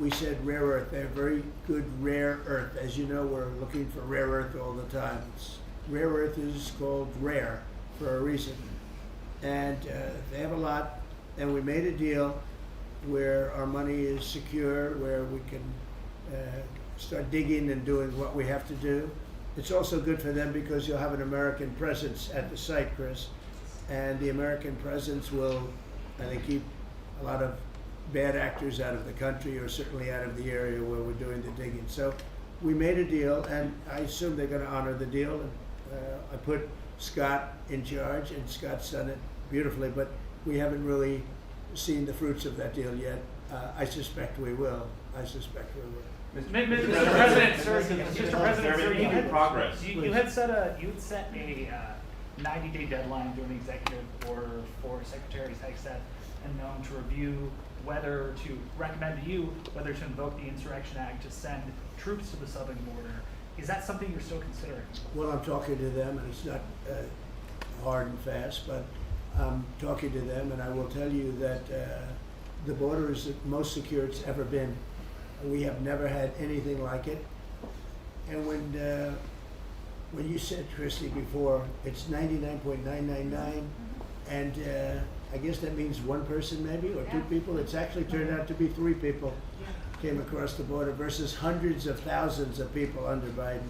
we said rare earth. They're very good rare earth. As you know, we're looking for rare earth all the time. Rare earth is called rare for a reason. And they have a lot. And we made a deal where our money is secure, where we can start digging and doing what we have to do. It's also good for them because you'll have an American presence at the site, Chris. And the American presence will, I think, keep a lot of bad actors out of the country, or certainly out of the area where we're doing the digging. So we made a deal, and I assume they're going to honor the deal. And I put Scott in charge, and Scott's done it beautifully, but we haven't really seen the fruits of that deal yet. I suspect we will. Mr. President, sir, you had progress. You had set a 90-day deadline during the executive order for Secretary Sykes and known to review whether to recommend to you whether to invoke the Insurrection Act to send troops to the southern border. Is that something you're still considering? Well, I'm talking to them, and it's not hard and fast, but I'm talking to them, and I will tell you that the border is the most secure it's ever been. We have never had anything like it. And when when you said, Christy, before, it's 99.999, and I guess that means one person maybe, or two people. It's actually turned out to be 3 people came across the border versus hundreds of thousands of people under Biden.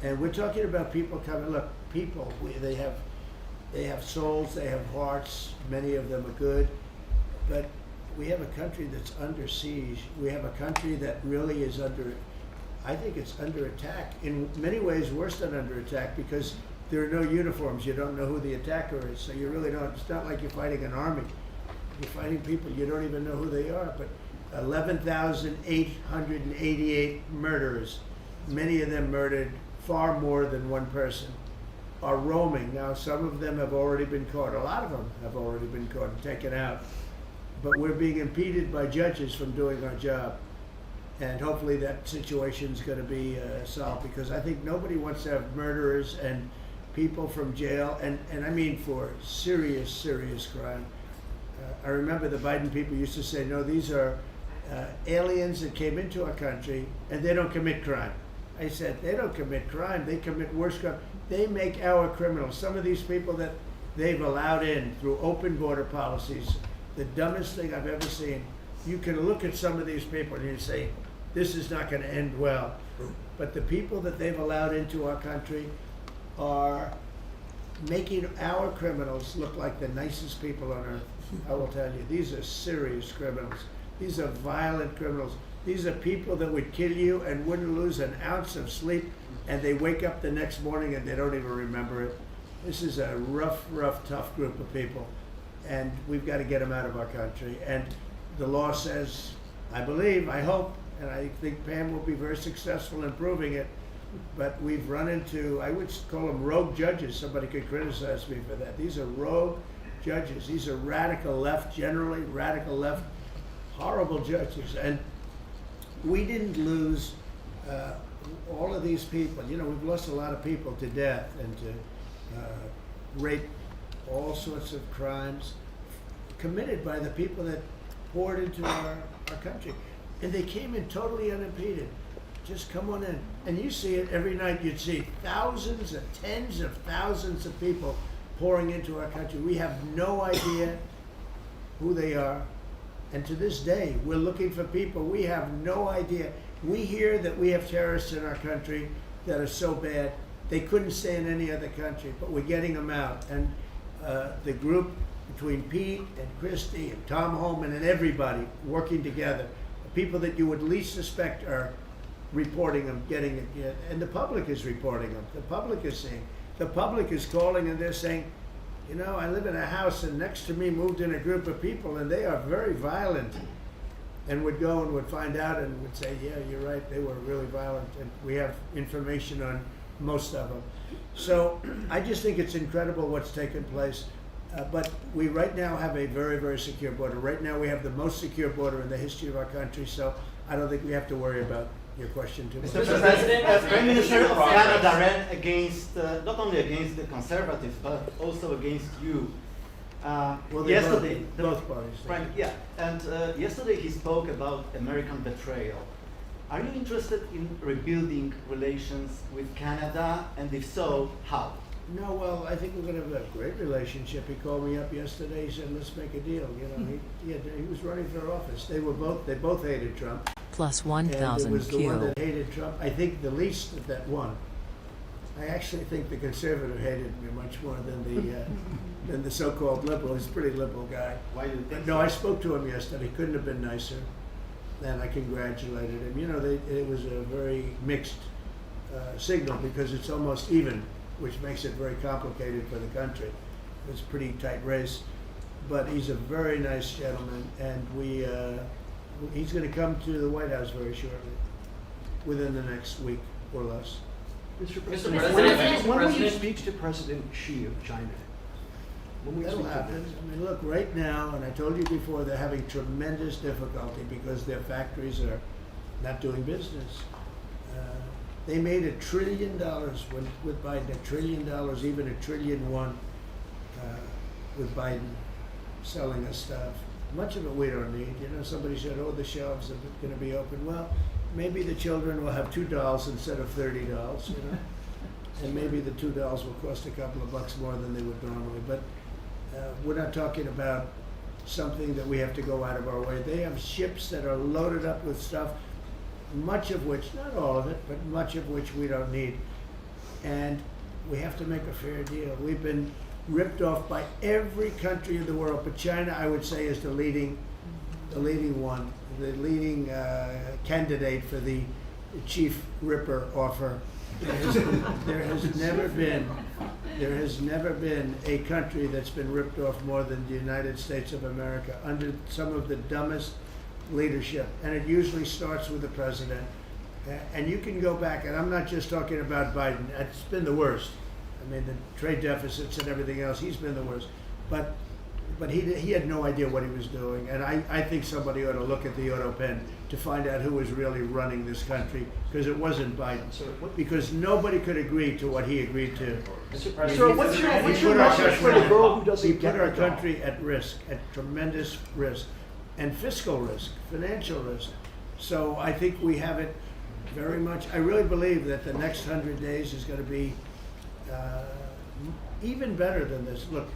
And we're talking about people coming. Look, people, they have souls, they have hearts. Many of them are good, but we have a country that's under siege. We have a country that really is under, I think it's under attack. In many ways, worse than under attack, because there are no uniforms. You don't know who the attacker is, so you really don't. It's not like you're fighting an army. You're fighting people. You don't even know who they are. But 11,888 murderers, many of them murdered far more than one person, are roaming. Now, some of them have already been caught. A lot of them have already been caught and taken out. But we're being impeded by judges from doing our job. And hopefully that situation's going to be solved, because I think nobody wants to have murderers and people from jail, and I mean for serious, serious crime. I remember the Biden people used to say, no, these are aliens that came into our country and they don't commit crime. I said, they don't commit crime, they commit worse crime. They make our criminals. Some of these people that they've allowed in through open border policies, the dumbest thing I've ever seen. You can look at some of these people and you say, this is not going to end well. But the people that they've allowed into our country are making our criminals look like the nicest people on earth. I will tell you, these are serious criminals. These are violent criminals. These are people that would kill you and wouldn't lose an ounce of sleep, and they wake up the next morning and they don't even remember it. This is a rough, tough group of people, and we've got to get them out of our country. And the law says, I believe, I hope, and I think Pam will be very successful in proving it, but we've run into, I would call them rogue judges. Somebody could criticize me for that. These are rogue judges. These are radical left, generally radical left, horrible judges. And we didn't lose all of these people. You know, we've lost a lot of people to death and to rape, all sorts of crimes committed by the people that poured into our country. And they came in totally unimpeded. Just come on in. And you see it every night. You'd see thousands and tens of thousands of people pouring into our country. We have no idea who they are. And to this day, we're looking for people. We have no idea. We hear that we have terrorists in our country that are so bad, they couldn't stay in any other country, but we're getting them out. And the group between Pete and Christy and Tom Holman and everybody working together, the people that you would least suspect are reporting them, getting it, and the public is reporting them. The public is seeing. The public is calling and they're saying, you know, I live in a house and next to me moved in a group of people and they are very violent, and would go and would find out and would say, yeah, you're right, they were really violent, and we have information on most of them. So I just think it's incredible what's taken place. But we right now have a very, very secure border. Right now we have the most secure border in the history of our country, so I don't think we have to worry about your question too much. Mr. President, as Prime Minister of Canada ran against, not only against the Conservatives, but also against you. Well, yesterday, both parties. Right, yeah, and yesterday he spoke about American betrayal. Are you interested in rebuilding relations with Canada, and if so, how? No, well, I think we're going to have a great relationship. He called me up yesterday. He said, "Let's make a deal." You know, he was running for office. They both hated Trump. Plus And 1,000 it was the one Q. that hated Trump. I think the least of that won. I actually think the conservative hated me much more than the so-called liberal. He's a pretty liberal guy. Why do you think No, so? I spoke to him yesterday. Couldn't have been nicer. And I congratulated him. You know, it was a very mixed signal because it's almost even, which makes it very complicated for the country. It's a pretty tight race. But he's a very nice gentleman, and he's going to come to the White House very shortly, within the next week or less. Mr. President, when will you speak to President Xi of China? When will you That'll speak to happen. him? I mean, look, right now, and I told you before, they're having tremendous difficulty because their factories are not doing business. They made $1 trillion with Biden, $1 trillion, even $1.1 trillion with Biden selling us stuff. Much of it we don't need. You know, somebody said, oh, the shelves are going to be open. Well, maybe the children will have $2 instead of $30, you know. and maybe the $2 will cost a couple of bucks more than they would normally. But we're not talking about something that we have to go out of our way. They have ships that are loaded up with stuff, much of which, not all of it, but much of which we don't need. And we have to make a fair deal. We've been ripped off by every country in the world, but China, I would say, is the leading one, the leading candidate for the chief ripper offer. There has never been a country that's been ripped off more than the United States of America under some of the dumbest leadership, and it usually starts with the president. And you can go back, and I'm not just talking about Biden. It's been the worst. I mean, the trade deficits and everything else, he's been the worst. But he had no idea what he was doing, and I think somebody ought to look at the auto pen to find out who was really running this country, because it wasn't Biden. Because nobody could agree to what he agreed to. Sir, what's your message for the girl who doesn't We get put our the job? country at risk, at tremendous risk, and fiscal risk, financial risk. So I think we have it very much. I really believe that the next 100 days is going to be even better than this. Look,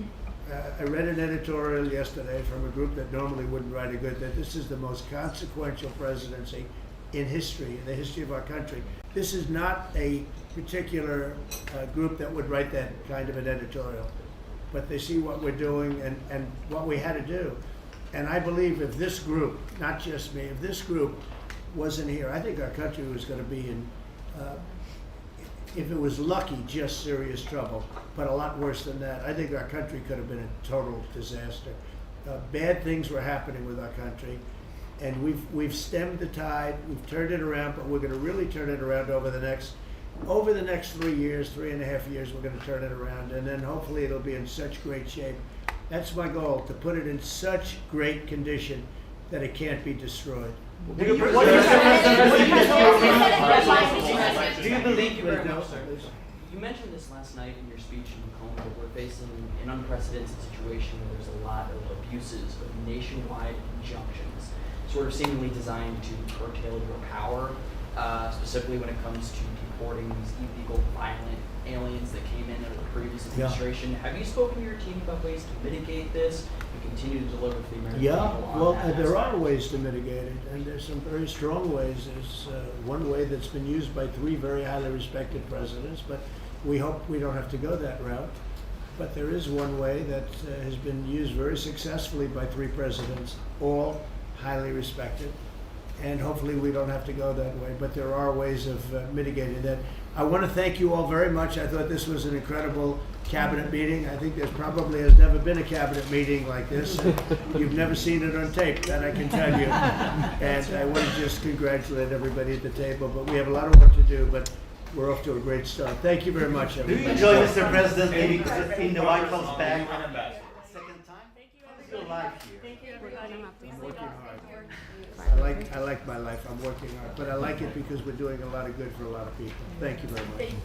I read an editorial yesterday from a group that normally wouldn't write a good, that this is the most consequential presidency in history, in the history of our country. This is not a particular group that would write that kind of an editorial, but they see what we're doing and what we had to do. And I believe if this group, not just me, if this group wasn't here, I think our country was going to be in, if it was lucky, just serious trouble, but a lot worse than that. I think our country could have been a total disaster. Bad things were happening with our country, and we've stemmed the tide, we've turned it around, but we're going to really turn it around over the next 3 years, 3.5 years, we're going to turn it around, and then hopefully it'll be in such great shape. That's my goal, to put it in such great condition that it can't be destroyed. Do you believe you mentioned this last night in your speech in Macomb, that we're facing an unprecedented situation where there's a lot of abuses of nationwide injunctions, sort of seemingly designed to curtail your power, specifically when it comes to deporting these illegal, violent aliens that came in under the previous administration. Have you spoken to your team about ways to mitigate this and continue to deliver for the American people on well, that there aspect? are ways to mitigate it, and there's some very strong ways. There's one way that's been used by 3 very highly respected presidents, but we hope we don't have to go that route. But there is one way that has been used very successfully by 3 presidents, all highly respected, and hopefully we don't have to go that way. But there are ways of mitigating that. I want to thank you all very much. I thought this was an incredible cabinet meeting. I think there's probably has never been a cabinet meeting like this. You've never seen it on tape, that I can tell you. And I want to just congratulate everybody at the table. But we have a lot of work to do, but we're off to a great start. Thank you very much, Do everybody. you enjoy, Mr. President, maybe in the White House bag? Second time? How's your life here? Thank you, everybody. I'm working hard. I like my life. I'm working hard, but I like it because we're doing a lot of good for a lot of people. Thank you very much. Thank you.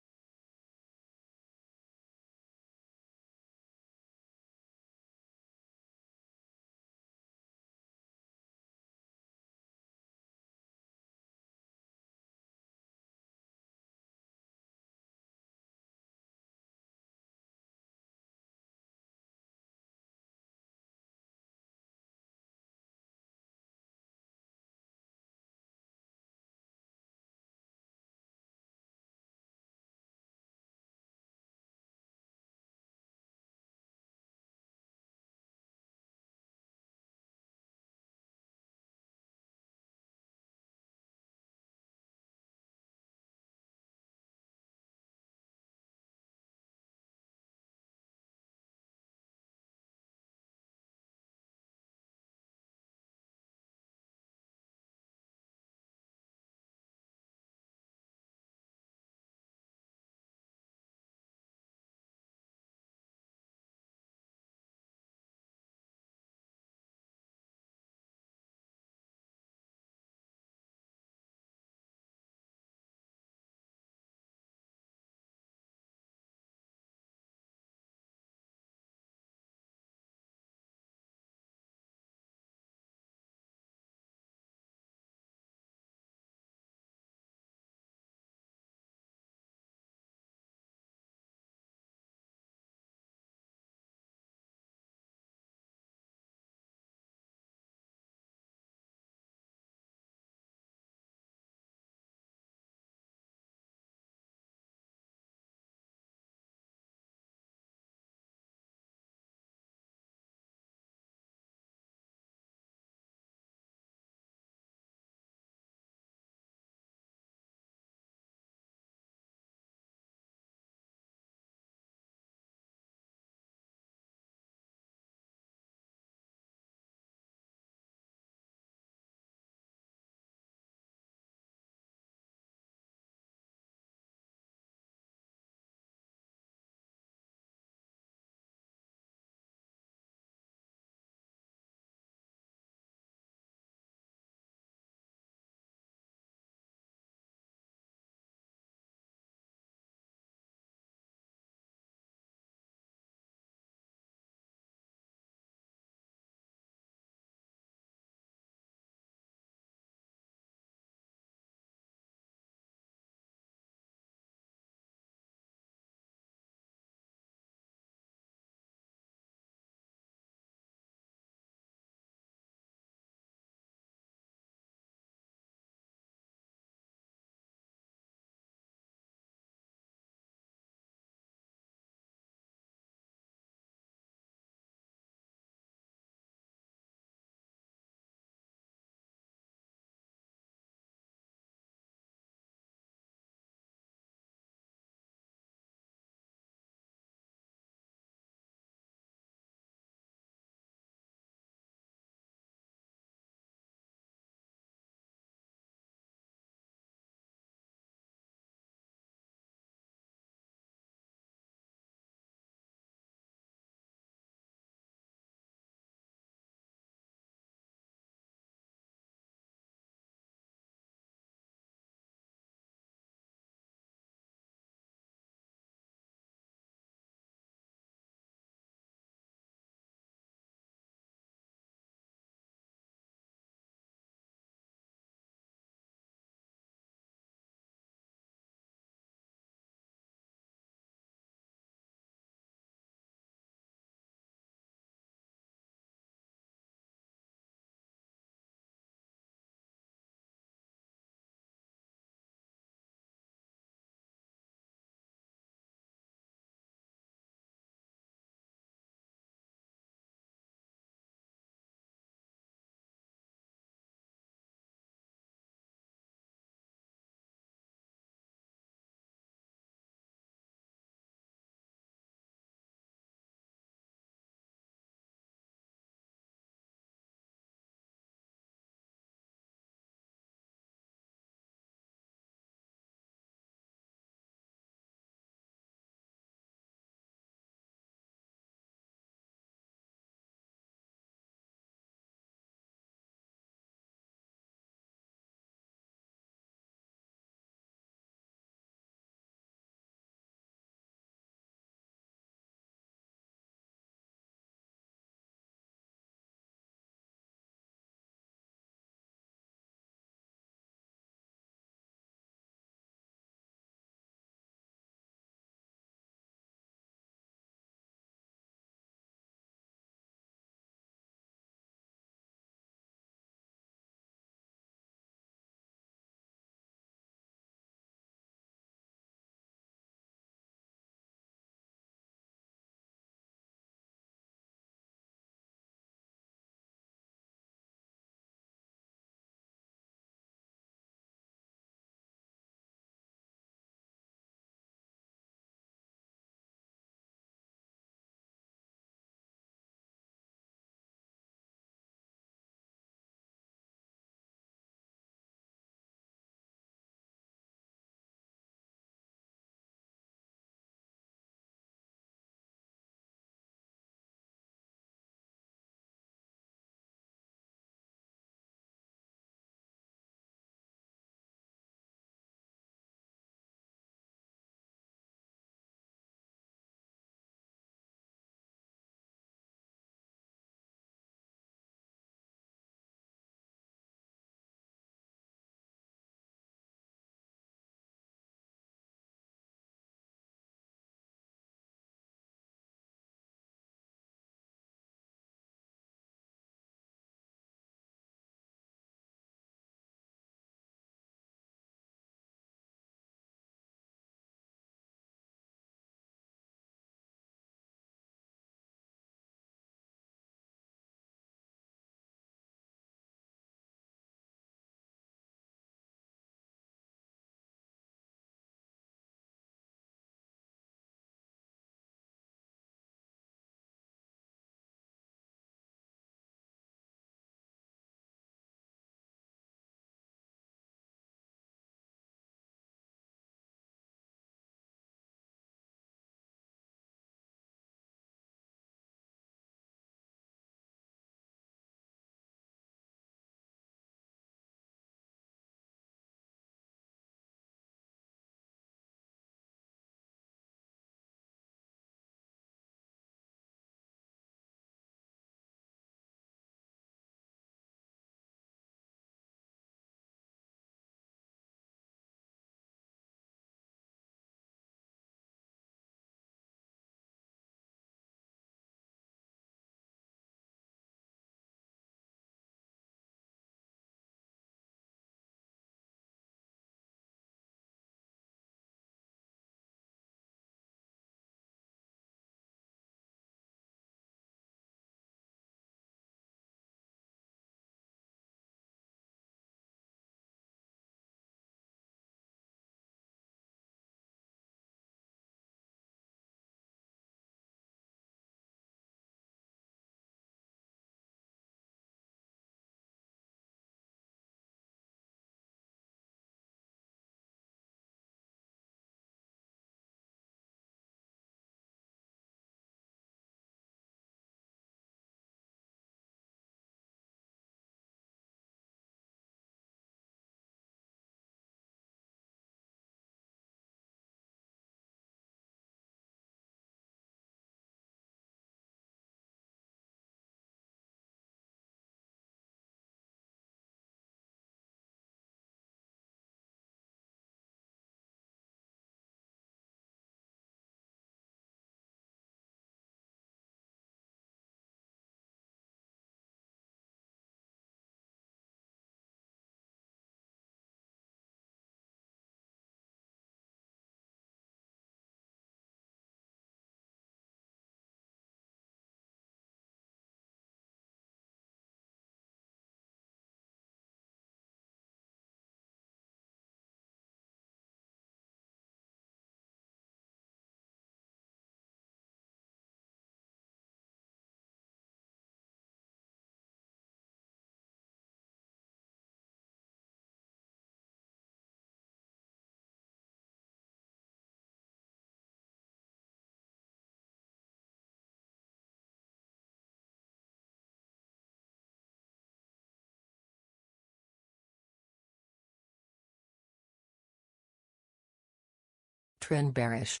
Trend bearish.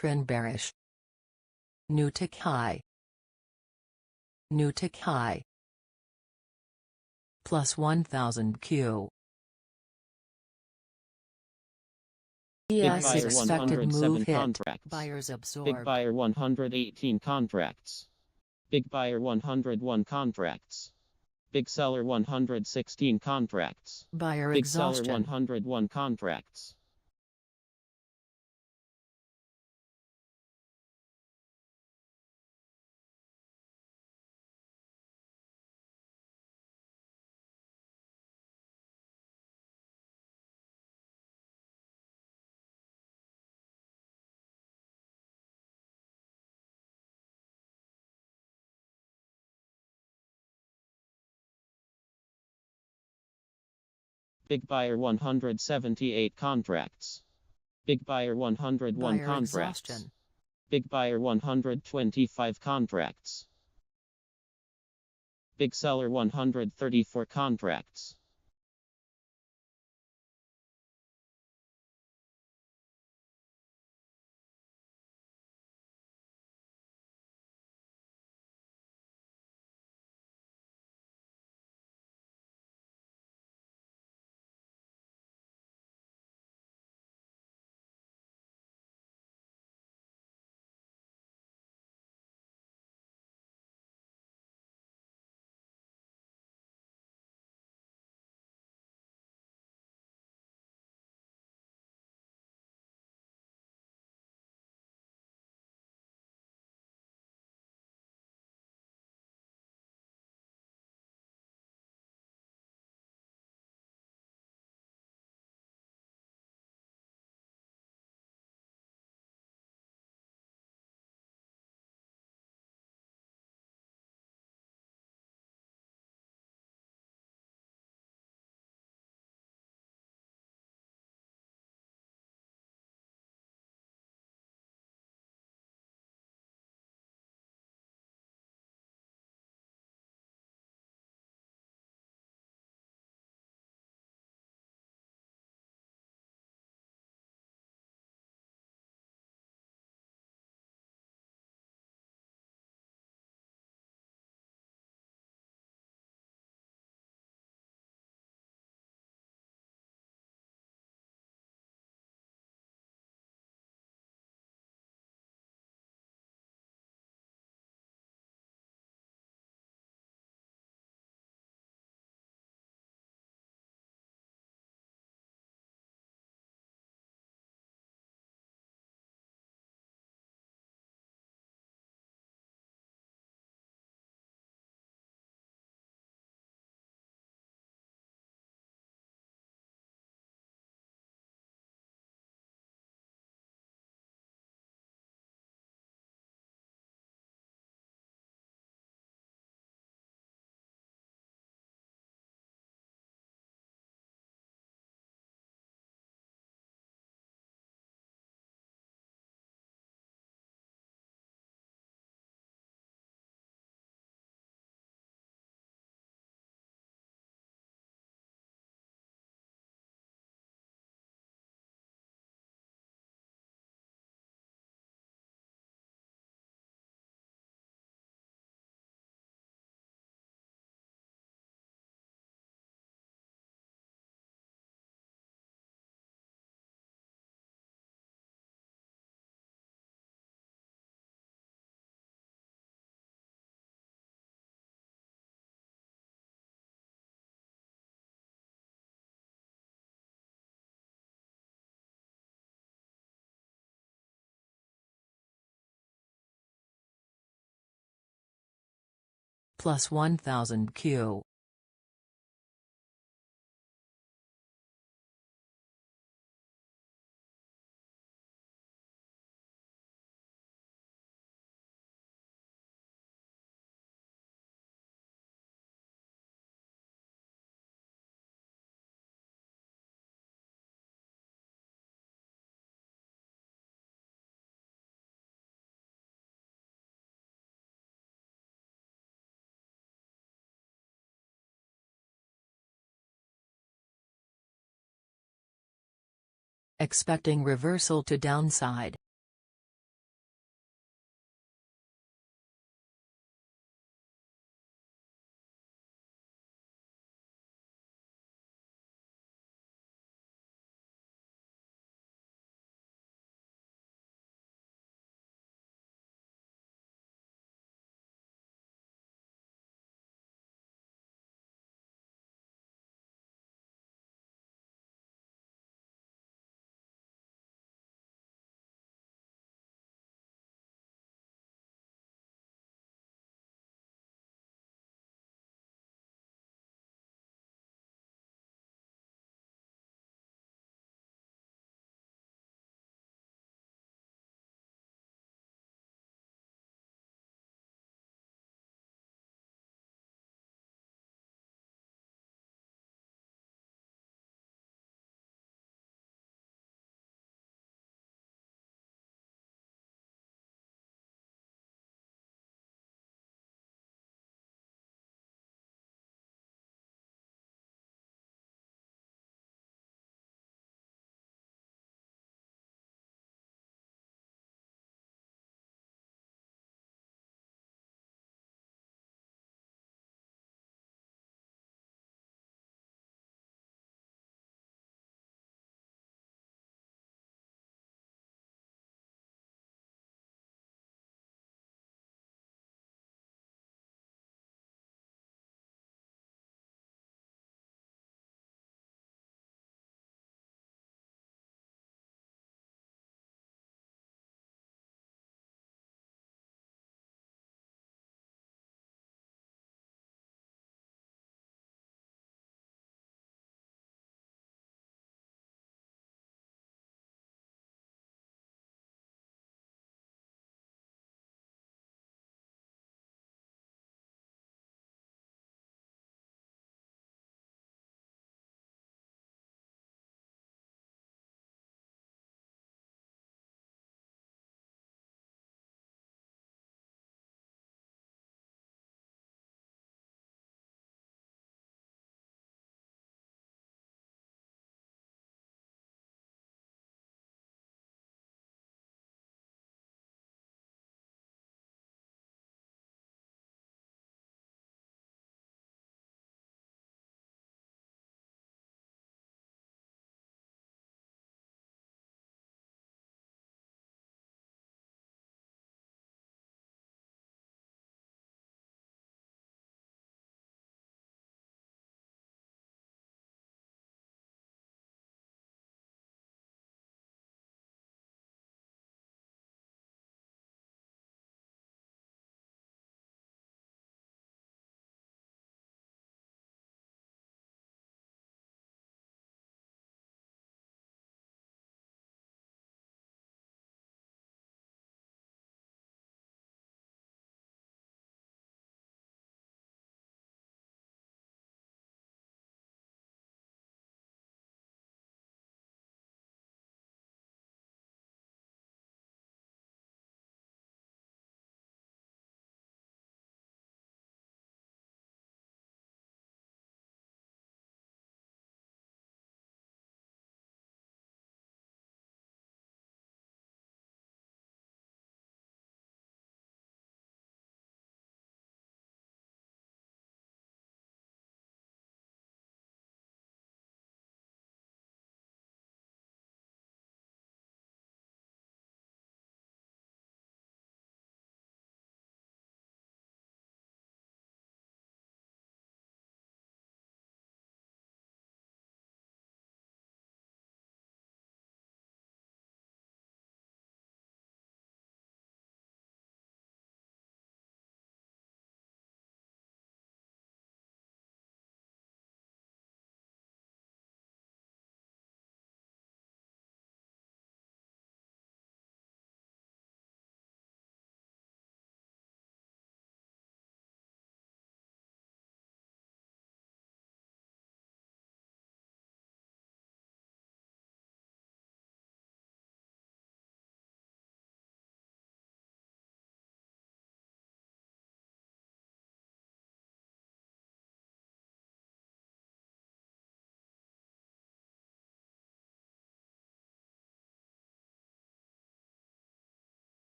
Trend bearish. New tick high. New tick high. Plus 1000 Q. ES expected move hit. Contracts. Buyers absorb. Big buyer 118 contracts. Big buyer 101 contracts. Big seller 116 contracts. Buyer Big exhaustion. seller 101 contracts. Big buyer 178 contracts. Big buyer 101 Buyer contracts. exhaustion. Big buyer 125 contracts. Big seller 134 contracts. plus 1000 Q. Expecting reversal to downside.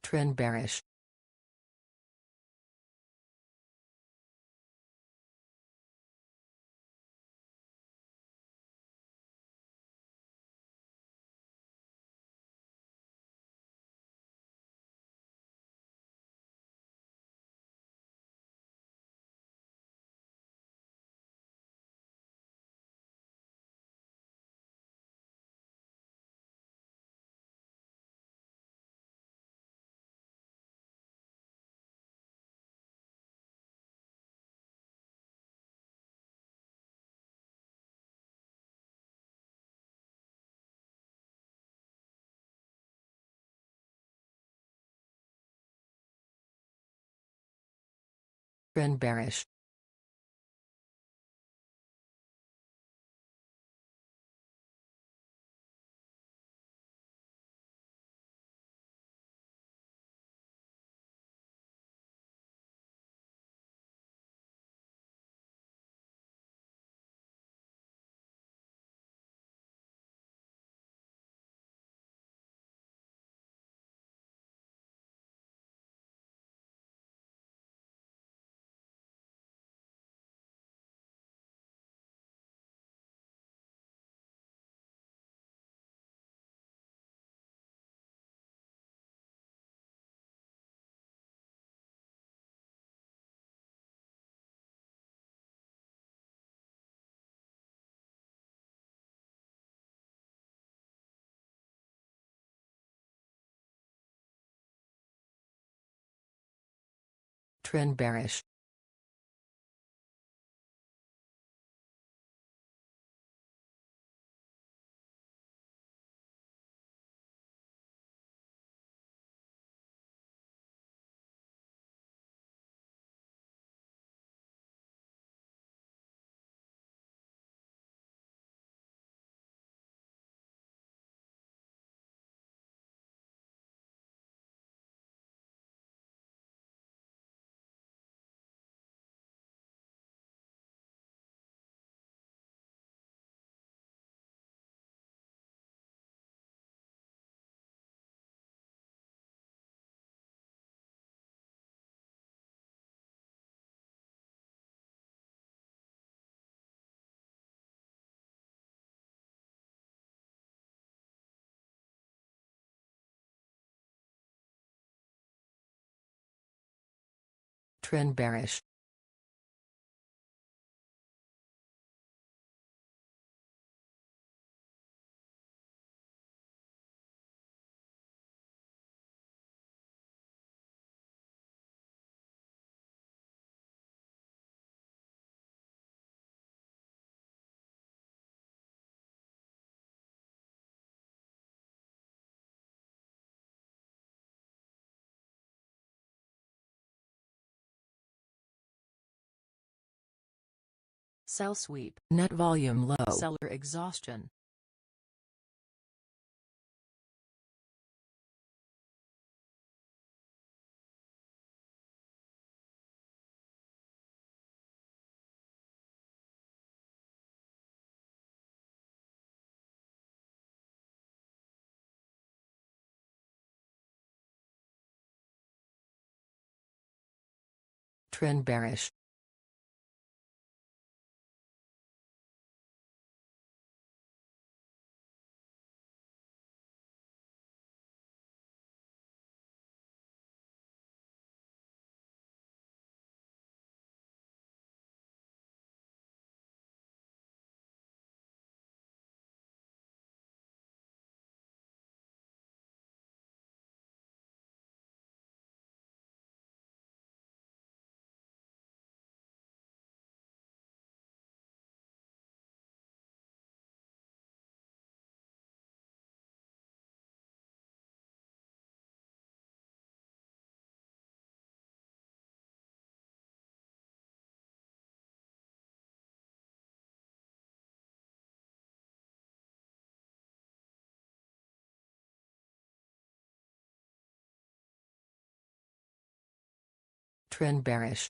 Trend bearish. Trend bearish. Trend bearish. Trend bearish. Sell sweep. Net volume low. Seller exhaustion. Trend bearish. Trend bearish.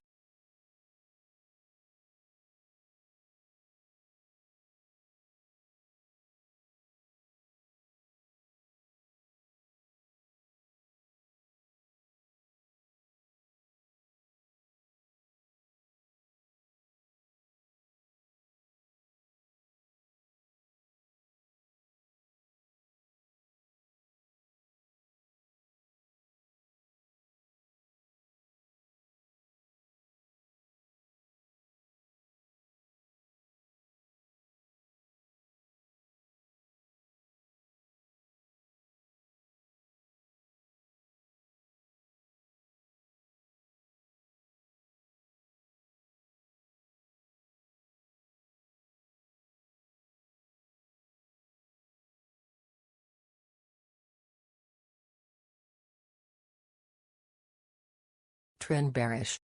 Trend bearish.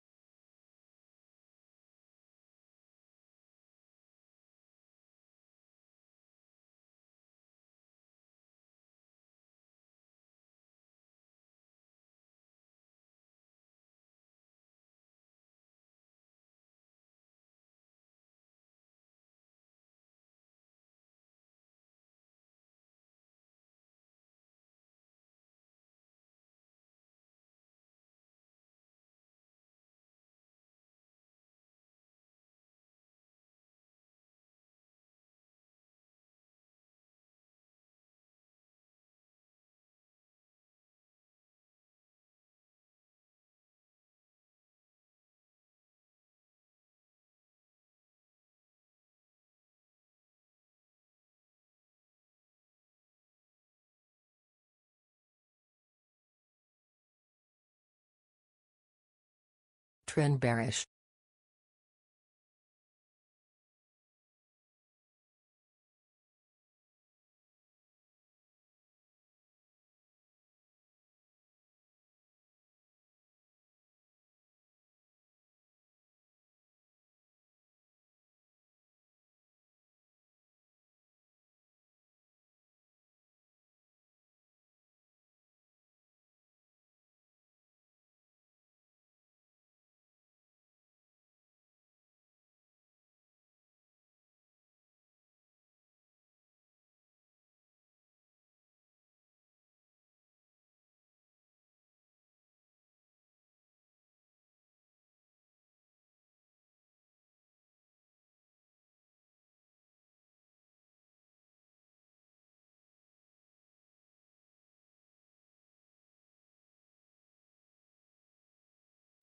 Trend bearish.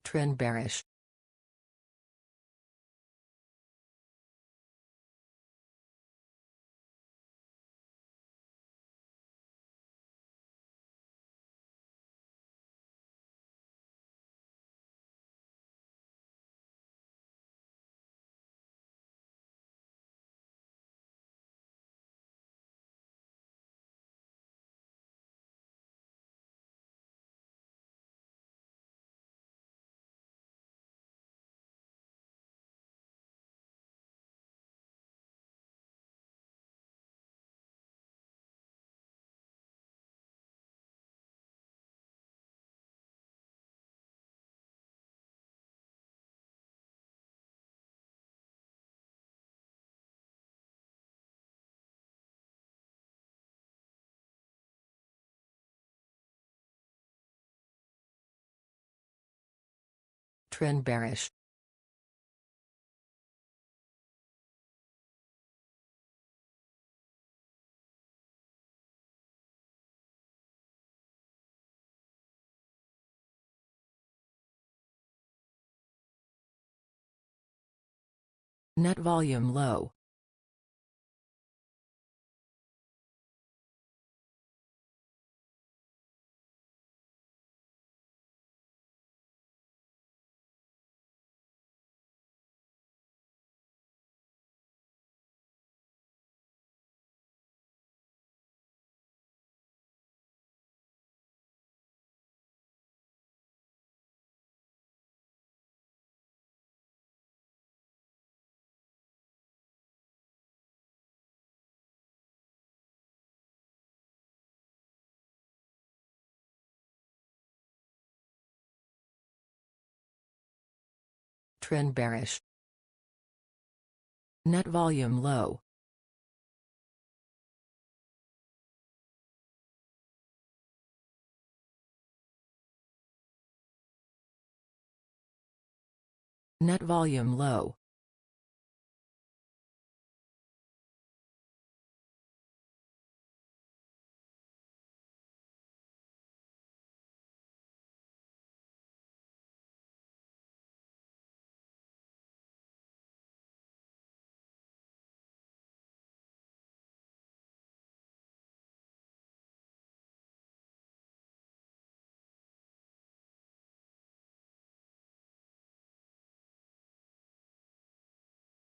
Trend bearish. Trend bearish. Net volume low. Trend bearish. Net volume low. Net volume low.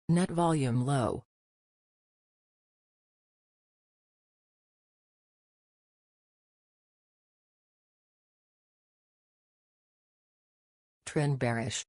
Net volume low. Trend bearish.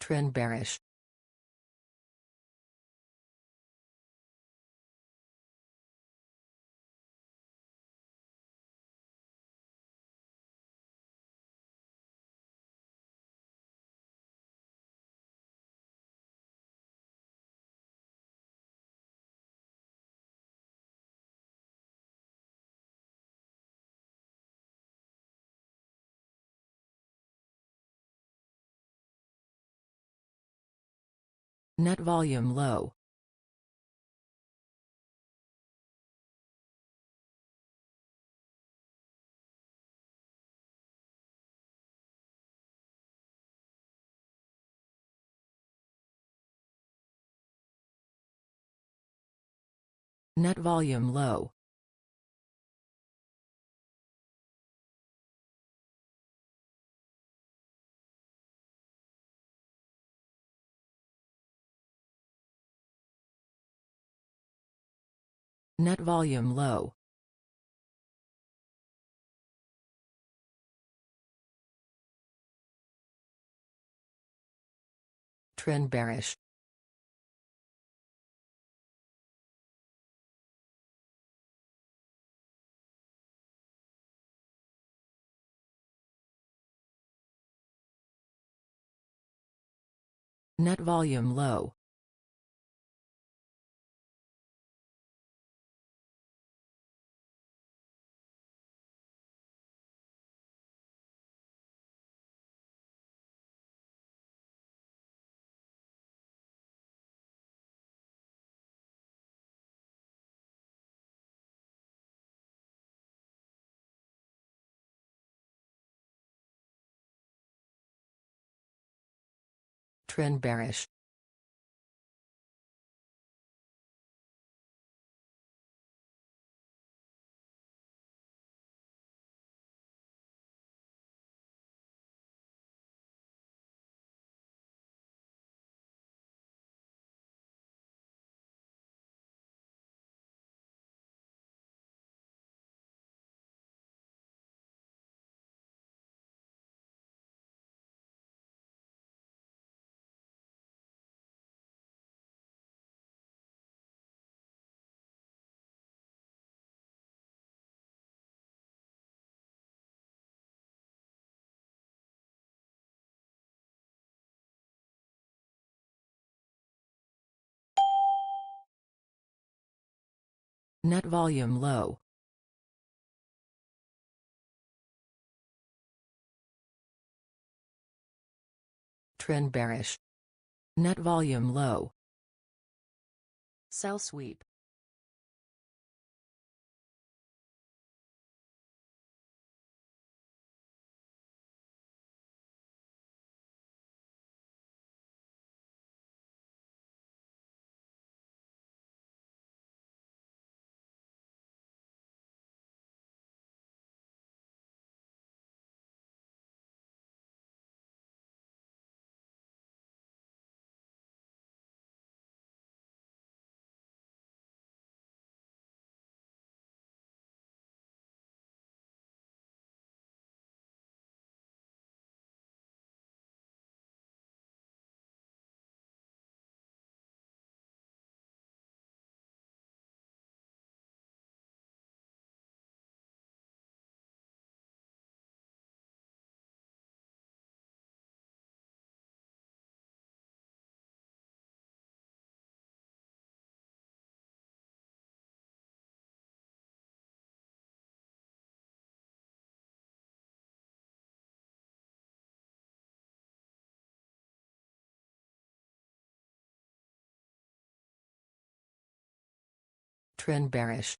Trend bearish. Net volume low. Net volume low. Net volume low. Trend bearish. Net volume low. Trend bearish. Net volume low. Trend bearish. Net volume low. Sell sweep. Trend bearish.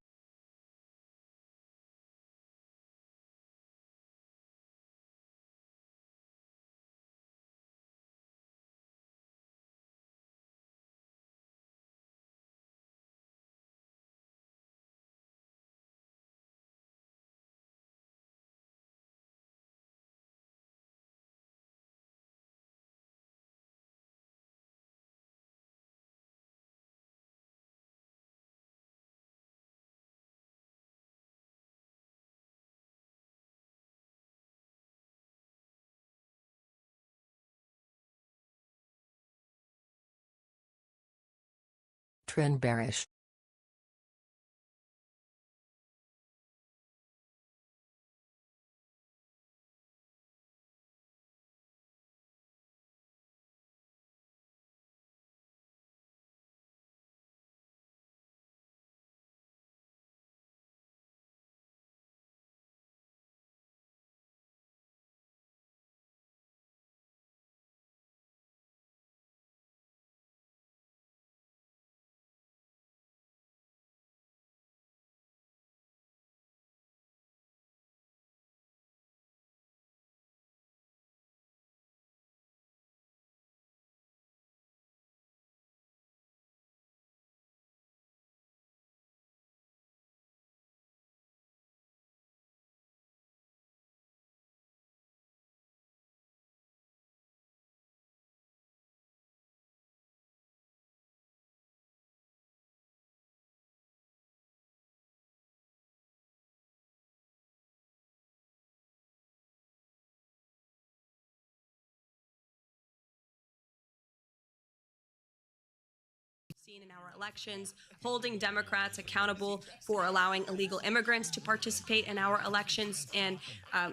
Trend bearish. Seen in our elections, holding Democrats accountable for allowing illegal immigrants to participate in our elections. And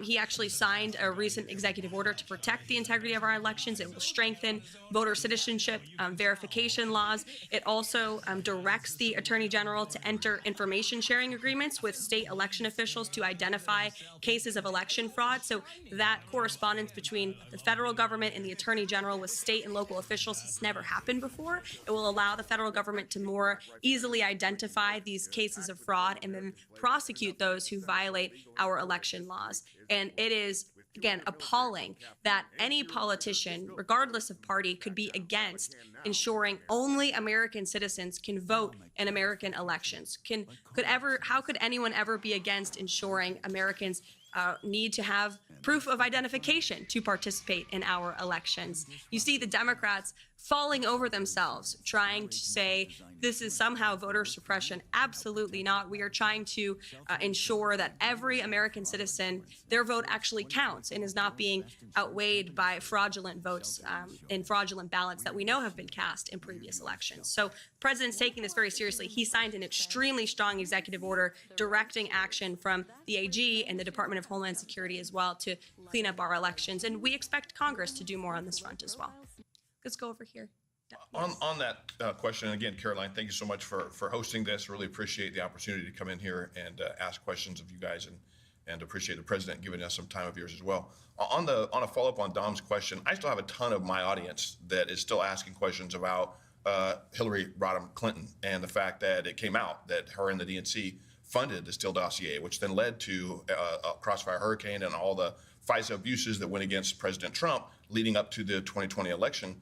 he actually signed a recent executive order to protect the integrity of our elections. It will strengthen voter citizenship verification laws. It also directs the Attorney General to enter information sharing agreements with state election officials to identify cases of election fraud. So that correspondence between the federal government and the Attorney General with state and local officials has never happened before. It will allow the federal government to more easily identify these cases of fraud and then prosecute those who violate our election laws. And it is, again, appalling that any politician, regardless of party, could be against ensuring only American citizens can vote in American elections. How could anyone ever be against ensuring Americans need to have proof of identification to participate in our elections? You see the Democrats falling over themselves, trying to say this is somehow voter suppression. Absolutely not. We are trying to ensure that every American citizen, their vote actually counts and is not being outweighed by fraudulent votes and fraudulent ballots that we know have been cast in previous elections. So the president's taking this very seriously. He signed an extremely strong executive order directing action from the AG and the Department of Homeland Security as well to clean up our elections. And we expect Congress to do more on this front as well. Let's go over here. On that question, and again, Caroline, thank you so much for hosting this. Really appreciate the opportunity to come in here and ask questions of you guys, and appreciate the president giving us some time of yours as well. On a follow-up on Dom's question, I still have a ton of my audience that is still asking questions about Hillary Rodham Clinton and the fact that it came out that her and the DNC funded the Steele dossier, which then led to a Crossfire Hurricane and all the FISA abuses that went against President Trump leading up to the 2020 election.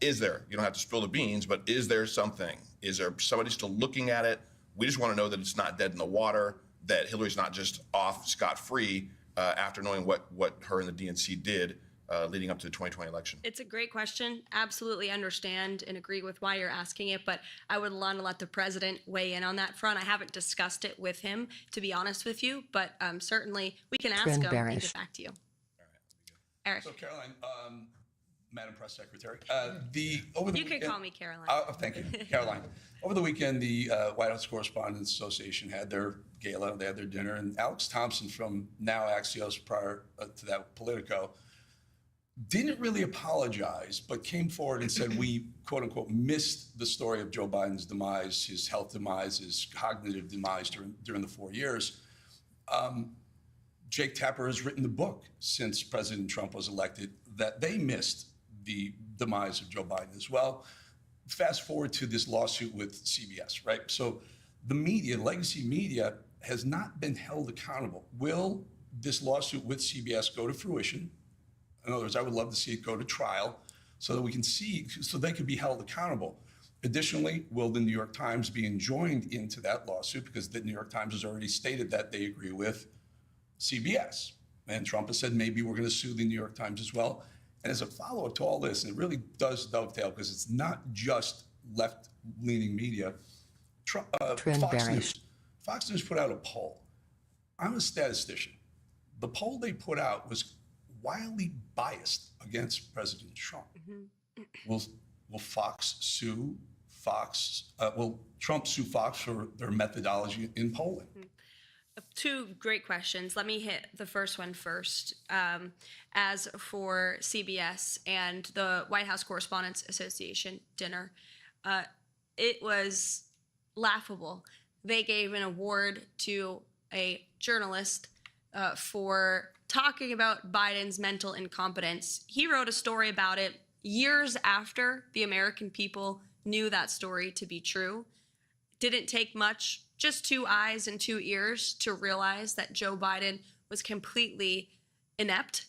Is there, you don't have to spill the beans, but is there something? Is there somebody still looking at it? We just want to know that it's not dead in the water, that Hillary's not just off scot-free after knowing what her and the DNC did leading up to the 2020 election. It's a great question. Absolutely understand and agree with why you're asking it, but I would want to let the president weigh in on that front. I haven't discussed it with him, to be honest with you, but certainly we can ask him and get back to you. Eric. So Caroline, Madam Press Secretary, You can call me Caroline. Thank you, Caroline. Over the weekend, the White House Correspondents Association had their gala, they had their dinner, and Alex Thompson from now Axios, prior to that Politico, didn't really apologize, but came forward and said we, quote unquote, missed the story of Joe Biden's demise, his health demise, his cognitive demise during the 4 years. Jake Tapper has written the book since President Trump was elected that they missed the demise of Joe Biden as well. Fast forward to this lawsuit with CBS, right? So the media, legacy media, has not been held accountable. Will this lawsuit with CBS go to fruition? In other words, I would love to see it go to trial so that we can see, so they could be held accountable. Additionally, will the New York Times be enjoined into that lawsuit, because the New York Times has already stated that they agree with CBS. And Trump has said maybe we're going to sue the New York Times as well. And as a follow-up to all this, and it really does dovetail because it's not just left-leaning media, Fox News put out a poll. I'm a statistician. The poll they put out was wildly biased against President Trump. Will Fox sue Fox? Will Trump sue Fox for their methodology in polling? Two great questions. Let me hit the first one first. As for CBS and the White House Correspondents Association dinner, it was laughable. They gave an award to a journalist for talking about Biden's mental incompetence. He wrote a story about it years after the American people knew that story to be true. Didn't take much, just 2 eyes and 2 ears to realize that Joe Biden was completely inept,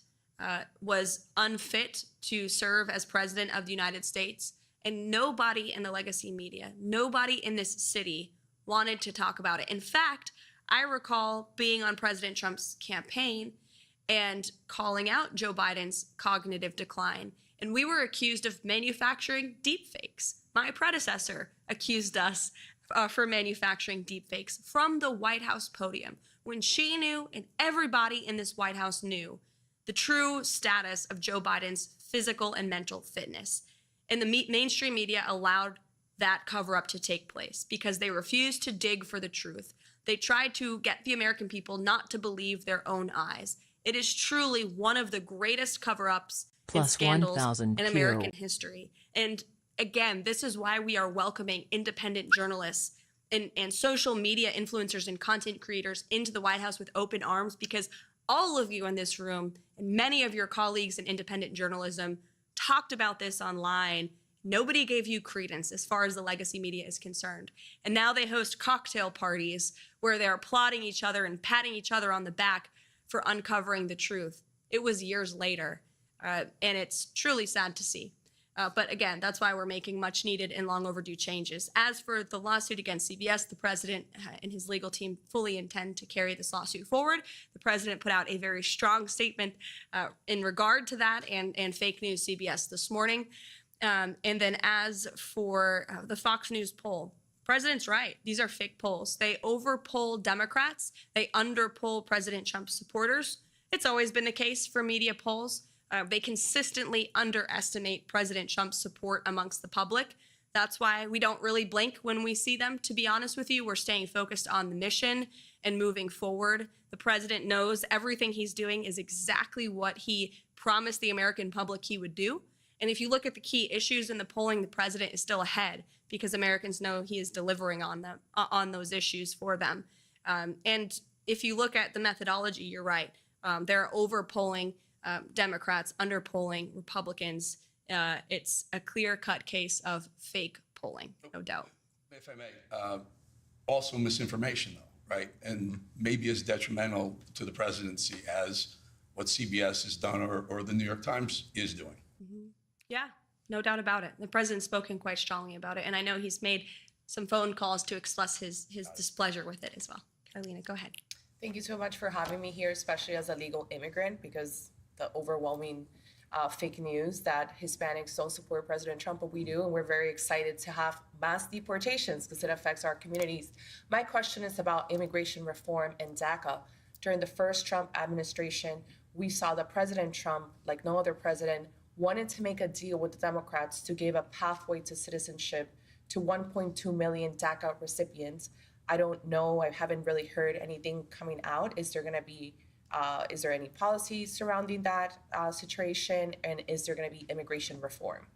was unfit to serve as president of the United States. And nobody in the legacy media, nobody in this city wanted to talk about it. In fact, I recall being on President Trump's campaign and calling out Joe Biden's cognitive decline. And we were accused of manufacturing deepfakes. My predecessor accused us for manufacturing deepfakes from the White House podium when she knew and everybody in this White House knew the true status of Joe Biden's physical and mental fitness. And the mainstream media allowed that cover-up to take place because they refused to dig for the truth. They tried to get the American people not to believe their own eyes. It is truly one of the greatest cover-ups and scandals in American history. And again, this is why we are welcoming independent journalists and social media influencers and content creators into the White House with open arms, because all of you in this room and many of your colleagues in independent journalism talked about this online. Nobody gave you credence as far as the legacy media is concerned. And now they host cocktail parties where they're applauding each other and patting each other on the back for uncovering the truth. It was years later, and it's truly sad to see. But again, that's why we're making much needed and long overdue changes. As for the lawsuit against CBS, the president and his legal team fully intend to carry this lawsuit forward. The president put out a very strong statement in regard to that and fake news CBS this morning. And then as for the Fox News poll, president's right. These are fake polls. They overpoll Democrats. They underpoll President Trump's supporters. It's always been the case for media polls. They consistently underestimate President Trump's support amongst the public. That's why we don't really blink when we see them, to be honest with you. We're staying focused on the mission and moving forward. The president knows everything he's doing is exactly what he promised the American public he would do. And if you look at the key issues in the polling, the president is still ahead because Americans know he is delivering on them, on those issues for them. And if you look at the methodology, you're right. They're overpolling Democrats, underpolling Republicans. It's a clear-cut case of fake polling, no doubt. If I may, also misinformation, though, right? And maybe as detrimental to the presidency as what CBS has done or the New York Times is doing. Yeah, no doubt about it. The president's spoken quite strongly about it, and I know he's made some phone calls to express his displeasure with it as well. Carolina, go ahead. Thank you so much for having me here, especially as a legal immigrant, because the overwhelming fake news that Hispanics don't support President Trump, but we do, and we're very excited to have mass deportations because it affects our communities. My question is about immigration reform and DACA. During the first Trump administration, we saw that President Trump, like no other president, wanted to make a deal with the Democrats to give a pathway to citizenship to 1.2 million DACA recipients. I don't know, I haven't really heard anything coming out. Is there any policies surrounding that situation? And is there gonna be immigration reform?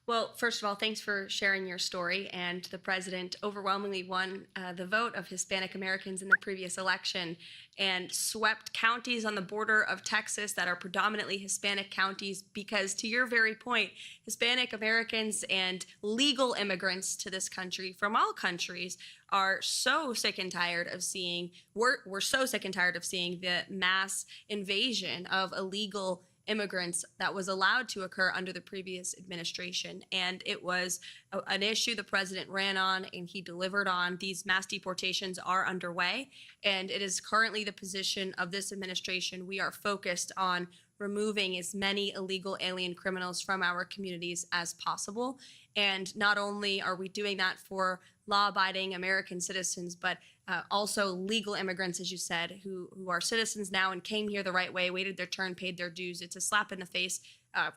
Well, first of all, thanks for sharing your story. And the president overwhelmingly won the vote of Hispanic Americans in the previous election and swept counties on the border of Texas that are predominantly Hispanic counties because, to your very point, Hispanic Americans and legal immigrants to this country from all countries are so sick and tired of seeing, we're so sick and tired of seeing the mass invasion of illegal immigrants that was allowed to occur under the previous administration. And it was an issue the president ran on and he delivered on. These mass deportations are underway, and it is currently the position of this administration. We are focused on removing as many illegal alien criminals from our communities as possible. And not only are we doing that for law-abiding American citizens, but also legal immigrants, as you said, who are citizens now and came here the right way, waited their turn, paid their dues. It's a slap in the face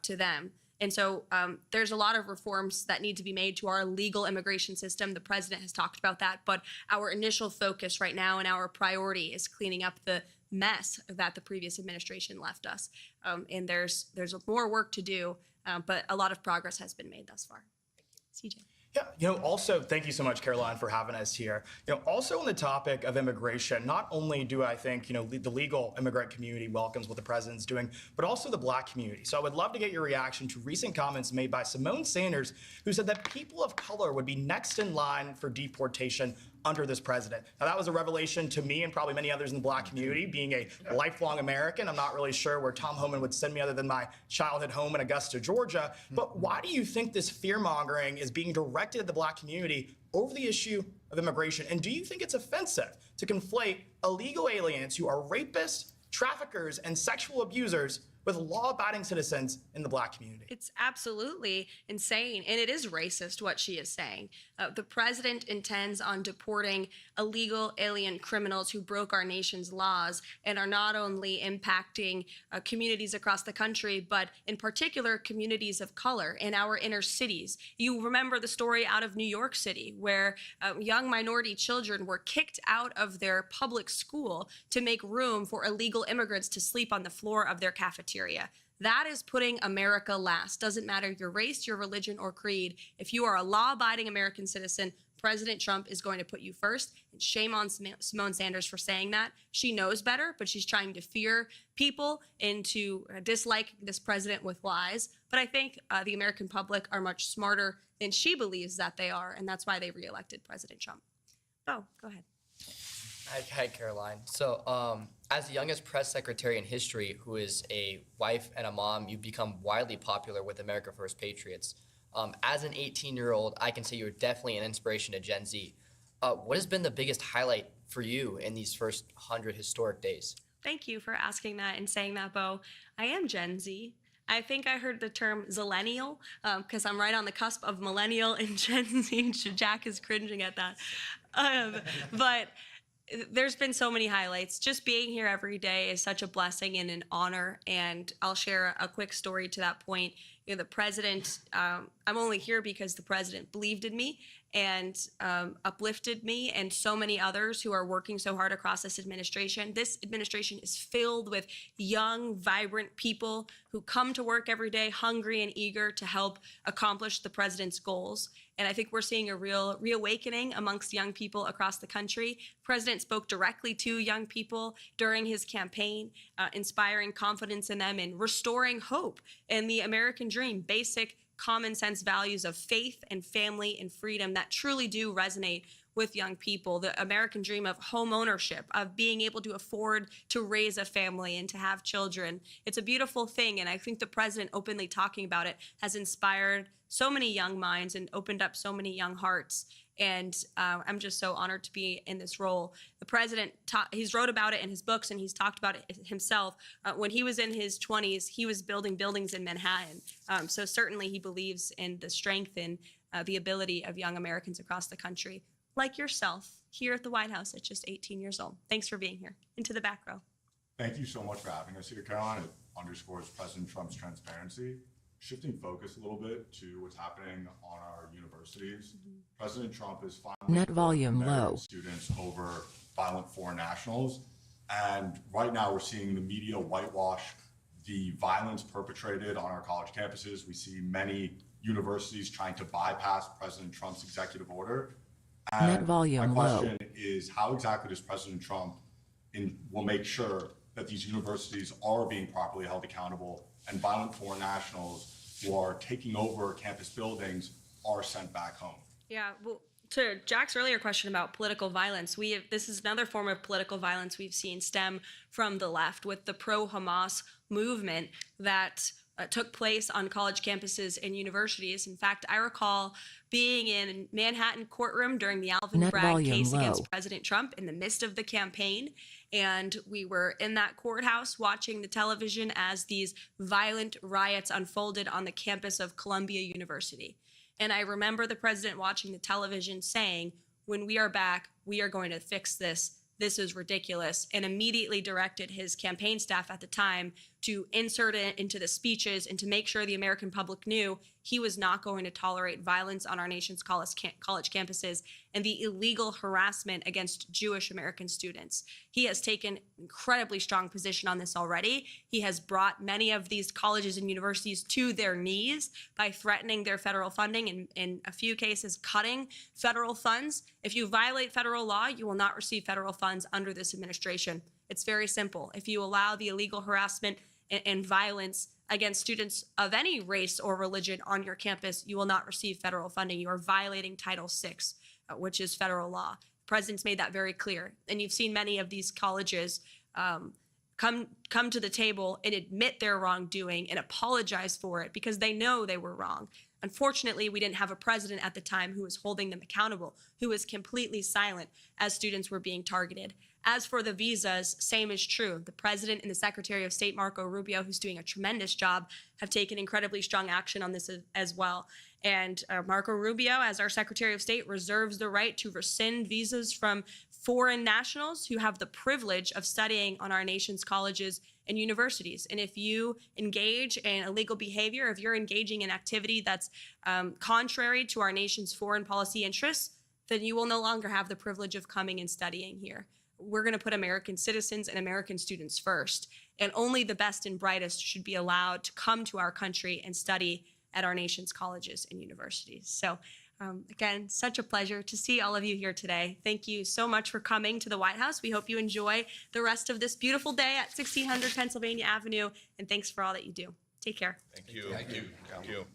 to them. And so there's a lot of reforms that need to be made to our legal immigration system. The president has talked about that, but our initial focus right now and our priority is cleaning up the mess that the previous administration left us. And there's more work to do, but a lot of progress has been made thus far. CJ. Yeah, also, thank you so much, Caroline, for having us here. Also on the topic of immigration, not only do I think, the legal immigrant community welcomes what the president's doing, but also the Black community. So I would love to get your reaction to recent comments made by Simone Sanders, who said that people of color would be next in line for deportation under this president. Now, that was a revelation to me and probably many others in the Black community. Being a lifelong American, I'm not really sure where Tom Homan would send me other than my childhood home in Augusta, Georgia. But why do you think this fear-mongering is being directed at the Black community over the issue of immigration? And do you think it's offensive to conflate illegal aliens who are rapists, traffickers, and sexual abusers with law-abiding citizens in the Black community? It's absolutely insane, and it is racist what she is saying. The president intends on deporting illegal alien criminals who broke our nation's laws and are not only impacting communities across the country, but in particular communities of color in our inner cities. You remember the story out of New York City where young minority children were kicked out of their public school to make room for illegal immigrants to sleep on the floor of their cafeteria. That is putting America last. Doesn't matter your race, your religion, or creed. If you are a law-abiding American citizen, President Trump is going to put you first. And shame on Simone Sanders for saying that. She knows better, but she's trying to fear people into dislike this president with lies. But I think the American public are much smarter than she believes that they are, and that's why they reelected President Trump. Oh, go ahead. Hi, Caroline. So, as the youngest press secretary in history who is a wife and a mom, you've become widely popular with America First Patriots. As an 18-year-old, I can say you're definitely an inspiration to Gen Z. What has been the biggest highlight for you in these first 100 historic days? Thank you for asking that and saying that, Bo. I am Gen Z. I think I heard the term zillennial because I'm right on the cusp of millennial and Gen Z. Jack is cringing at that. But there's been so many highlights. Just being here every day is such a blessing and an honor. And I'll share a quick story to that point. The president, I'm only here because the president believed in me and uplifted me and so many others who are working so hard across this administration. This administration is filled with young, vibrant people who come to work every day hungry and eager to help accomplish the president's goals. And I think we're seeing a real reawakening amongst young people across the country. The president spoke directly to young people during his campaign, inspiring confidence in them and restoring hope in the American dream, basic common sense values of faith and family and freedom that truly do resonate with young people. The American dream of home ownership, of being able to afford to raise a family and to have children. It's a beautiful thing, and I think the president openly talking about it has inspired so many young minds and opened up so many young hearts. And I'm just so honored to be in this role. The president, he's wrote about it in his books and he's talked about it himself. When he was in his 20s, he was building buildings in Manhattan. So certainly he believes in the strength and the ability of young Americans across the country, like yourself, here at the White House at just 18 years old. Thanks for being here. Into the back row. Thank you so much for having us here, Caroline. It underscores President Trump's transparency. Shifting focus a little bit to what's happening on our universities, President Trump is finally Net volume low. Students over violent foreign nationals, and right now we're seeing the media whitewash the violence perpetrated on our college campuses. We see many universities trying to bypass President Trump's executive order. Net And volume my low. question is, how exactly does President Trump will make sure that these universities are being properly held accountable and violent foreign nationals who are taking over campus buildings are sent back home? Yeah, well, to Jack's earlier question about political violence, this is another form of political violence we've seen stem from the left with the pro-Hamas movement that took place on college campuses and universities. In fact, I recall being in Manhattan courtroom during the Alvin Net Bragg volume case low. against President Trump in the midst of the campaign. And we were in that courthouse watching the television as these violent riots unfolded on the campus of Columbia University. And I remember the president watching the television saying, when we are back, we are going to fix this. This is ridiculous, and immediately directed his campaign staff at the time to insert it into the speeches and to make sure the American public knew he was not going to tolerate violence on our nation's college campuses and the illegal harassment against Jewish American students. He has taken incredibly strong position on this already. He has brought many of these colleges and universities to their knees by threatening their federal funding and in a few cases cutting federal funds. If you violate federal law, you will not receive federal funds under this administration. It's very simple. If you allow the illegal harassment and violence against students of any race or religion on your campus, you will not receive federal funding. You are violating Title VI, which is federal law. The president's made that very clear. And you've seen many of these colleges come to the table and admit their wrongdoing and apologize for it because they know they were wrong. Unfortunately, we didn't have a president at the time who was holding them accountable, who was completely silent as students were being targeted. As for the visas, same is true. The president and the Secretary of State, Marco Rubio, who's doing a tremendous job, have taken incredibly strong action on this as well. And Marco Rubio, as our Secretary of State, reserves the right to rescind visas from foreign nationals who have the privilege of studying on our nation's colleges and universities. And if you engage in illegal behavior, if you're engaging in activity that's contrary to our nation's foreign policy interests, then you will no longer have the privilege of coming and studying here. We're going to put American citizens and American students first, and only the best and brightest should be allowed to come to our country and study at our nation's colleges and universities. So again, such a pleasure to see all of you here today. Thank you so much for coming to the White House. We hope you enjoy the rest of this beautiful day at 1600 Pennsylvania Avenue, and thanks for all that you do. Take care. Thank you. Thank you. Thank you.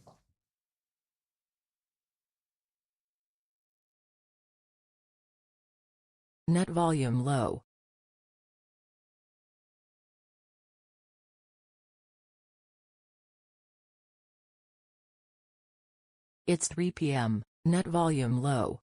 Net volume low. It's 3 p.m. Net volume low.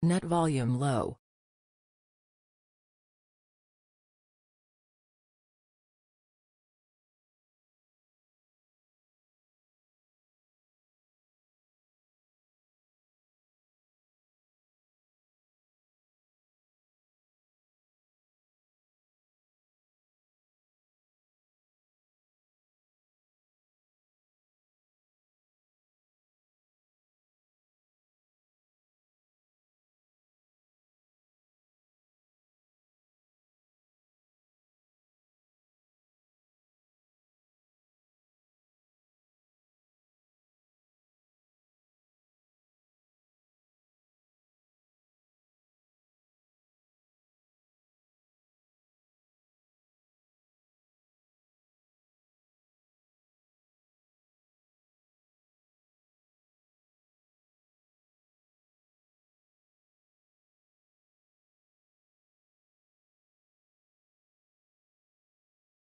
Net volume low.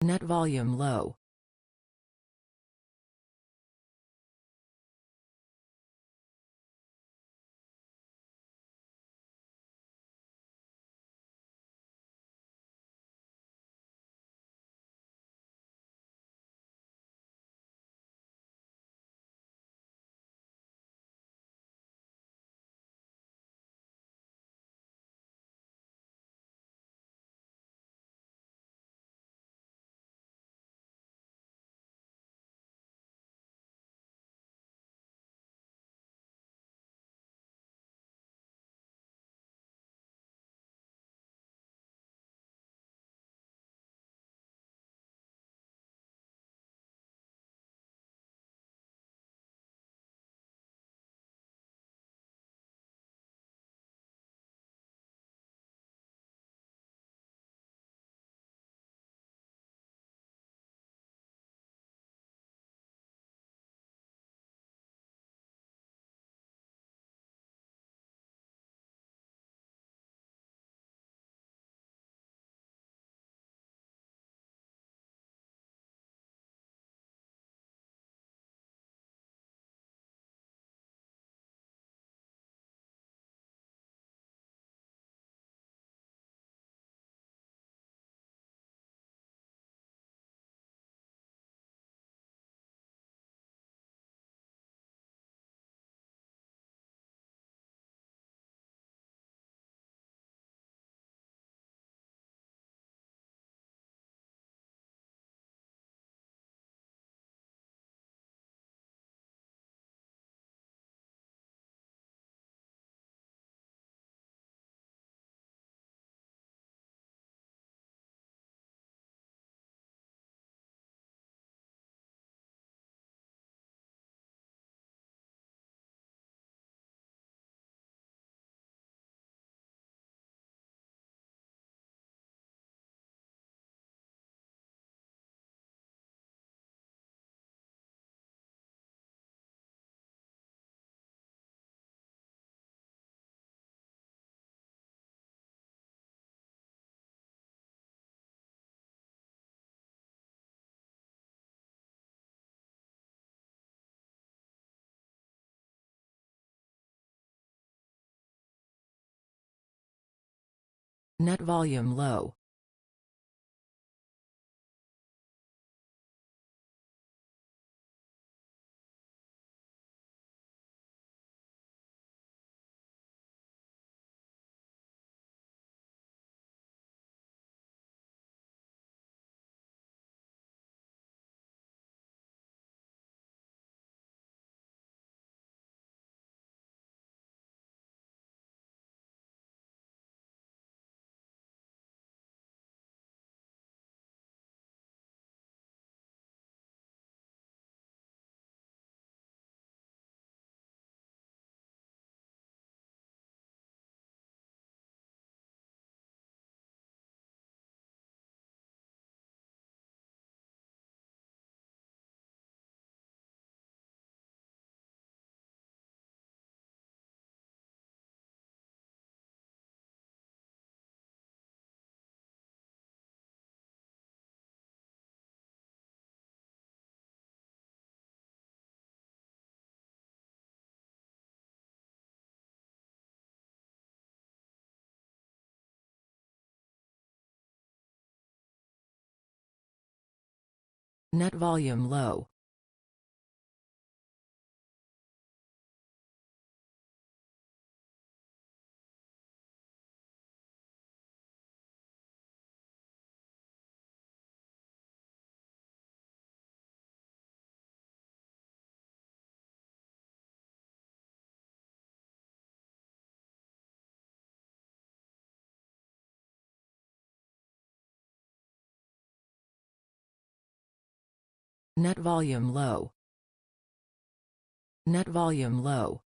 Net volume low. Net volume low. Net volume low. Net volume low. Net volume low.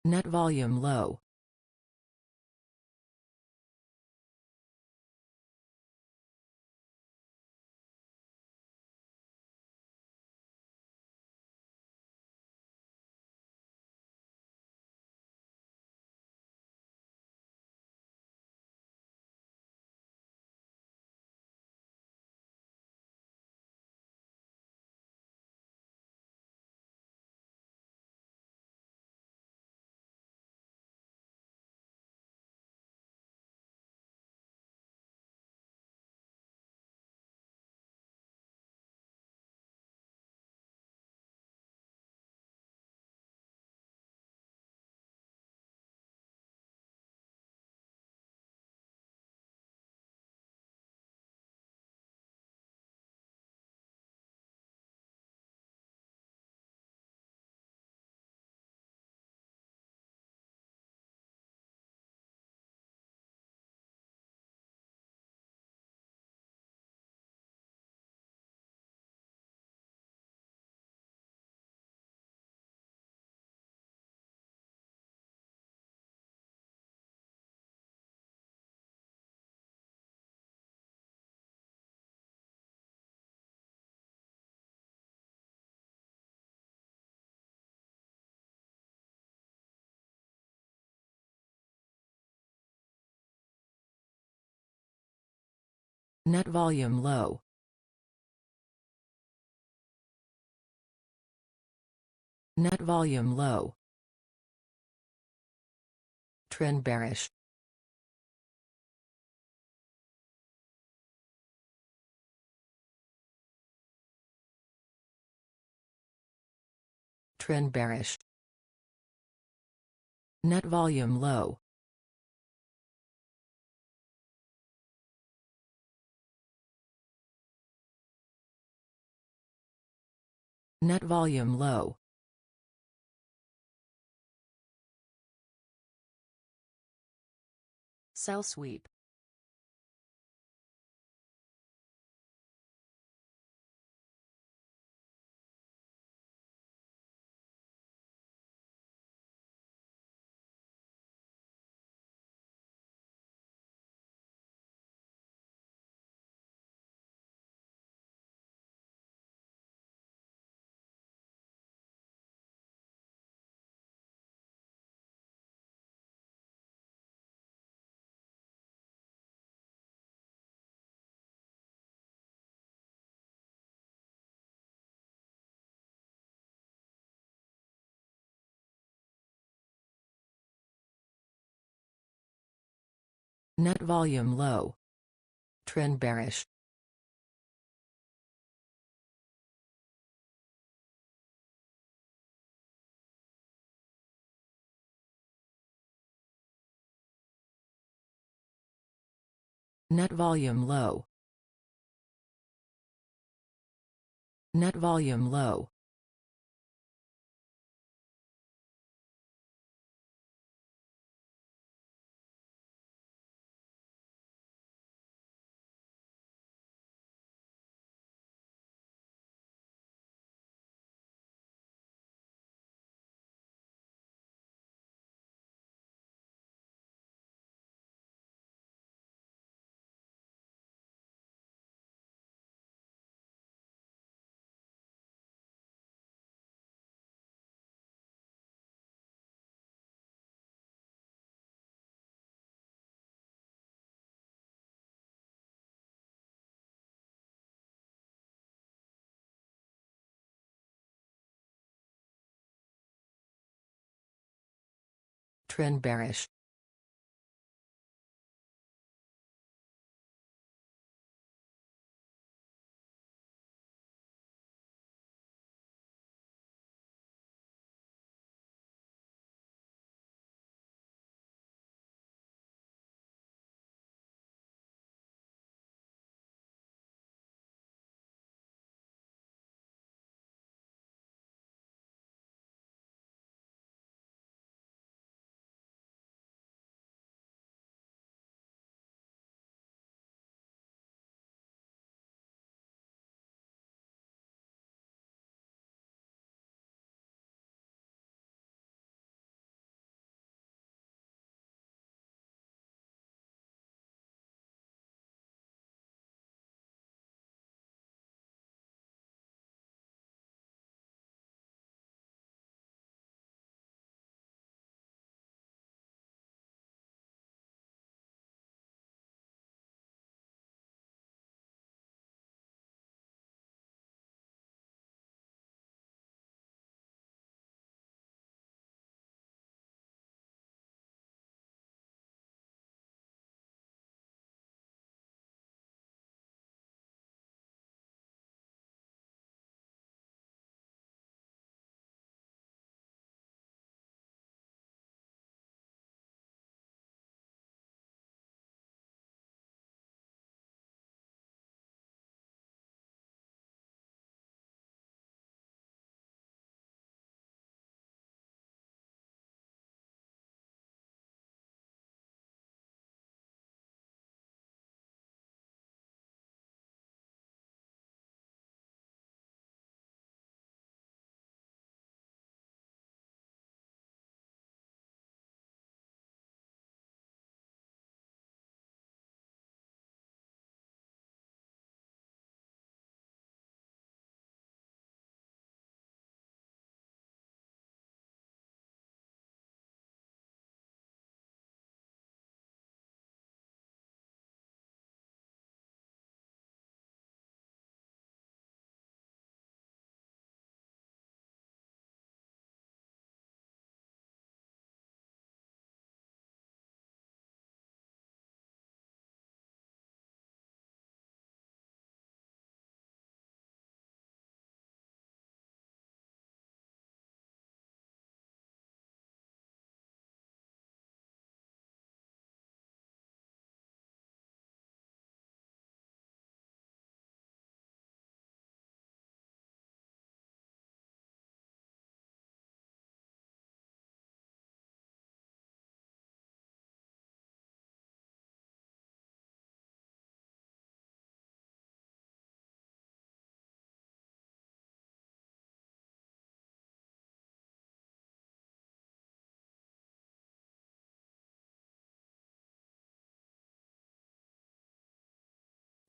Net volume low. Net volume low. Net volume low. Trend bearish. Trend bearish. Net volume low. Net volume low. Sell sweep. Net volume low. Trend bearish. Net volume low. Net volume low. Trend bearish.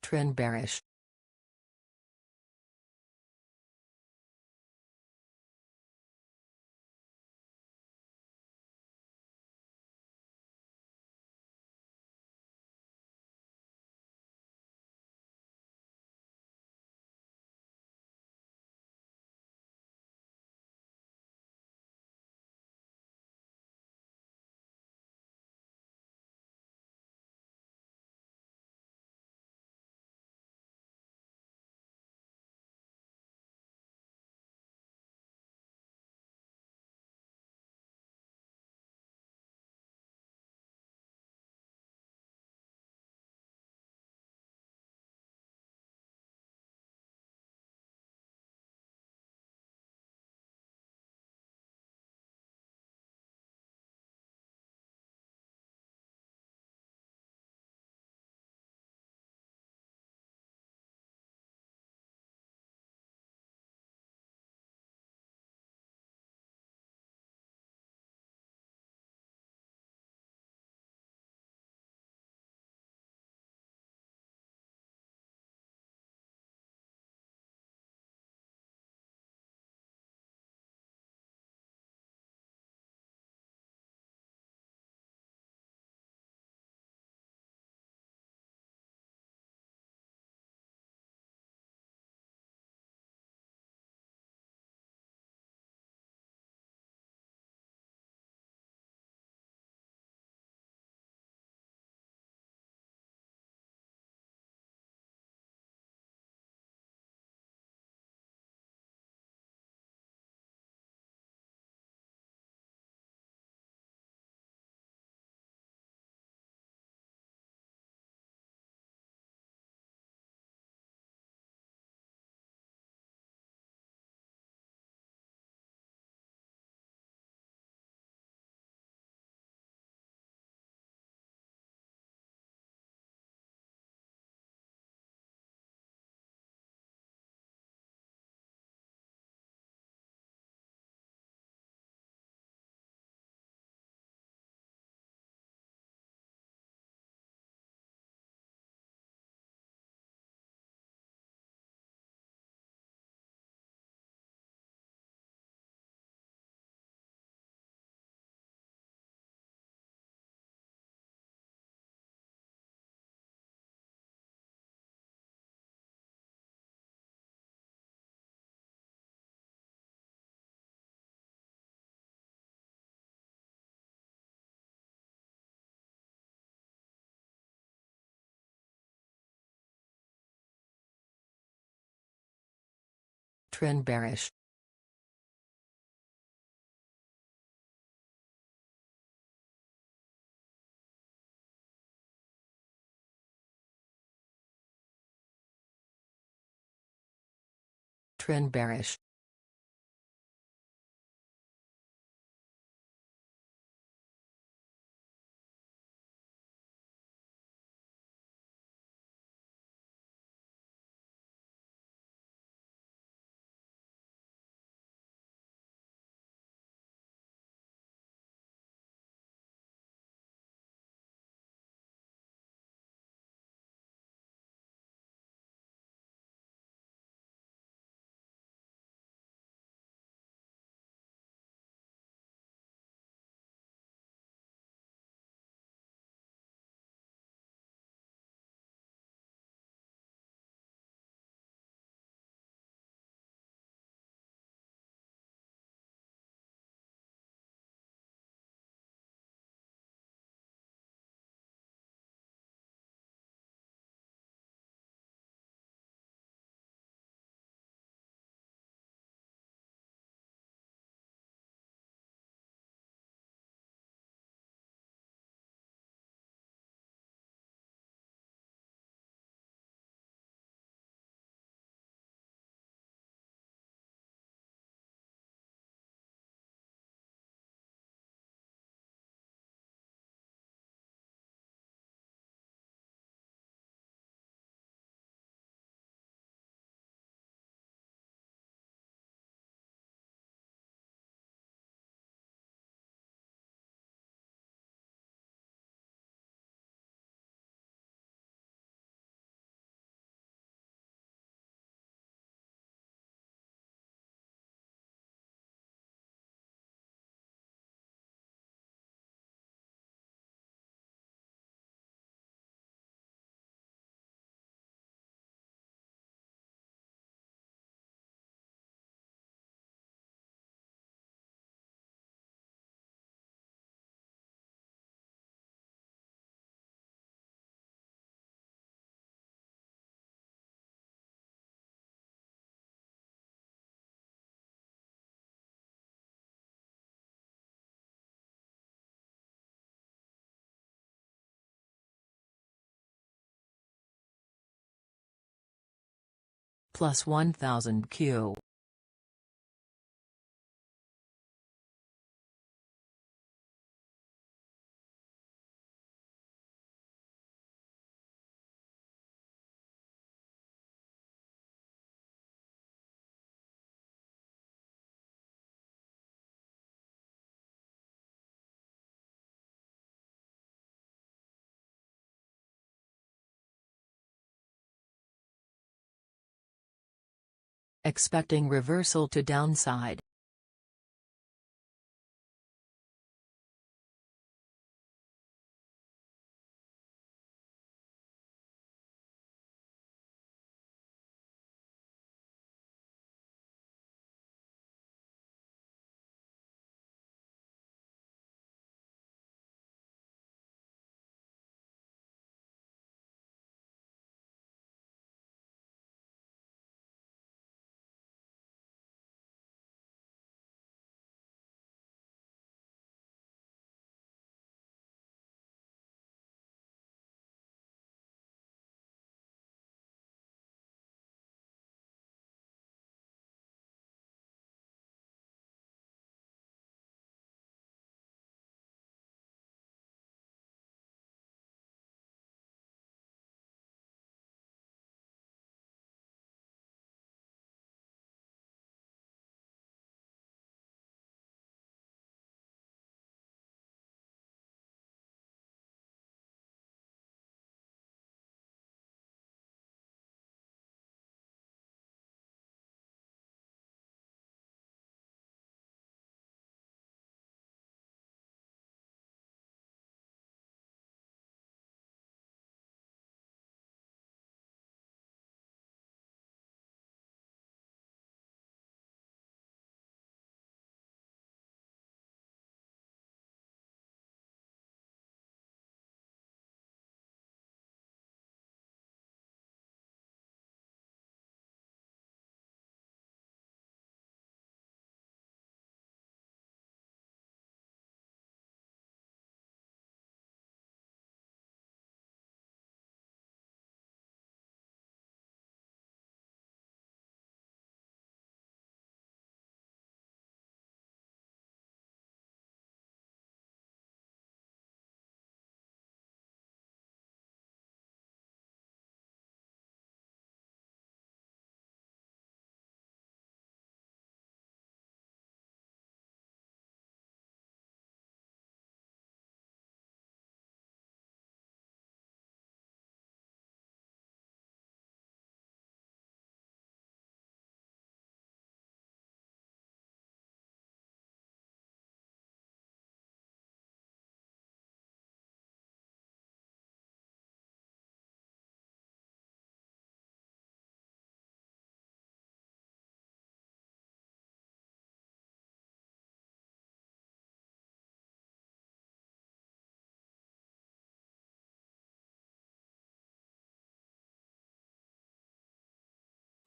Trend bearish. Trend bearish. Trend bearish. Plus 1000 Q. Expecting reversal to downside.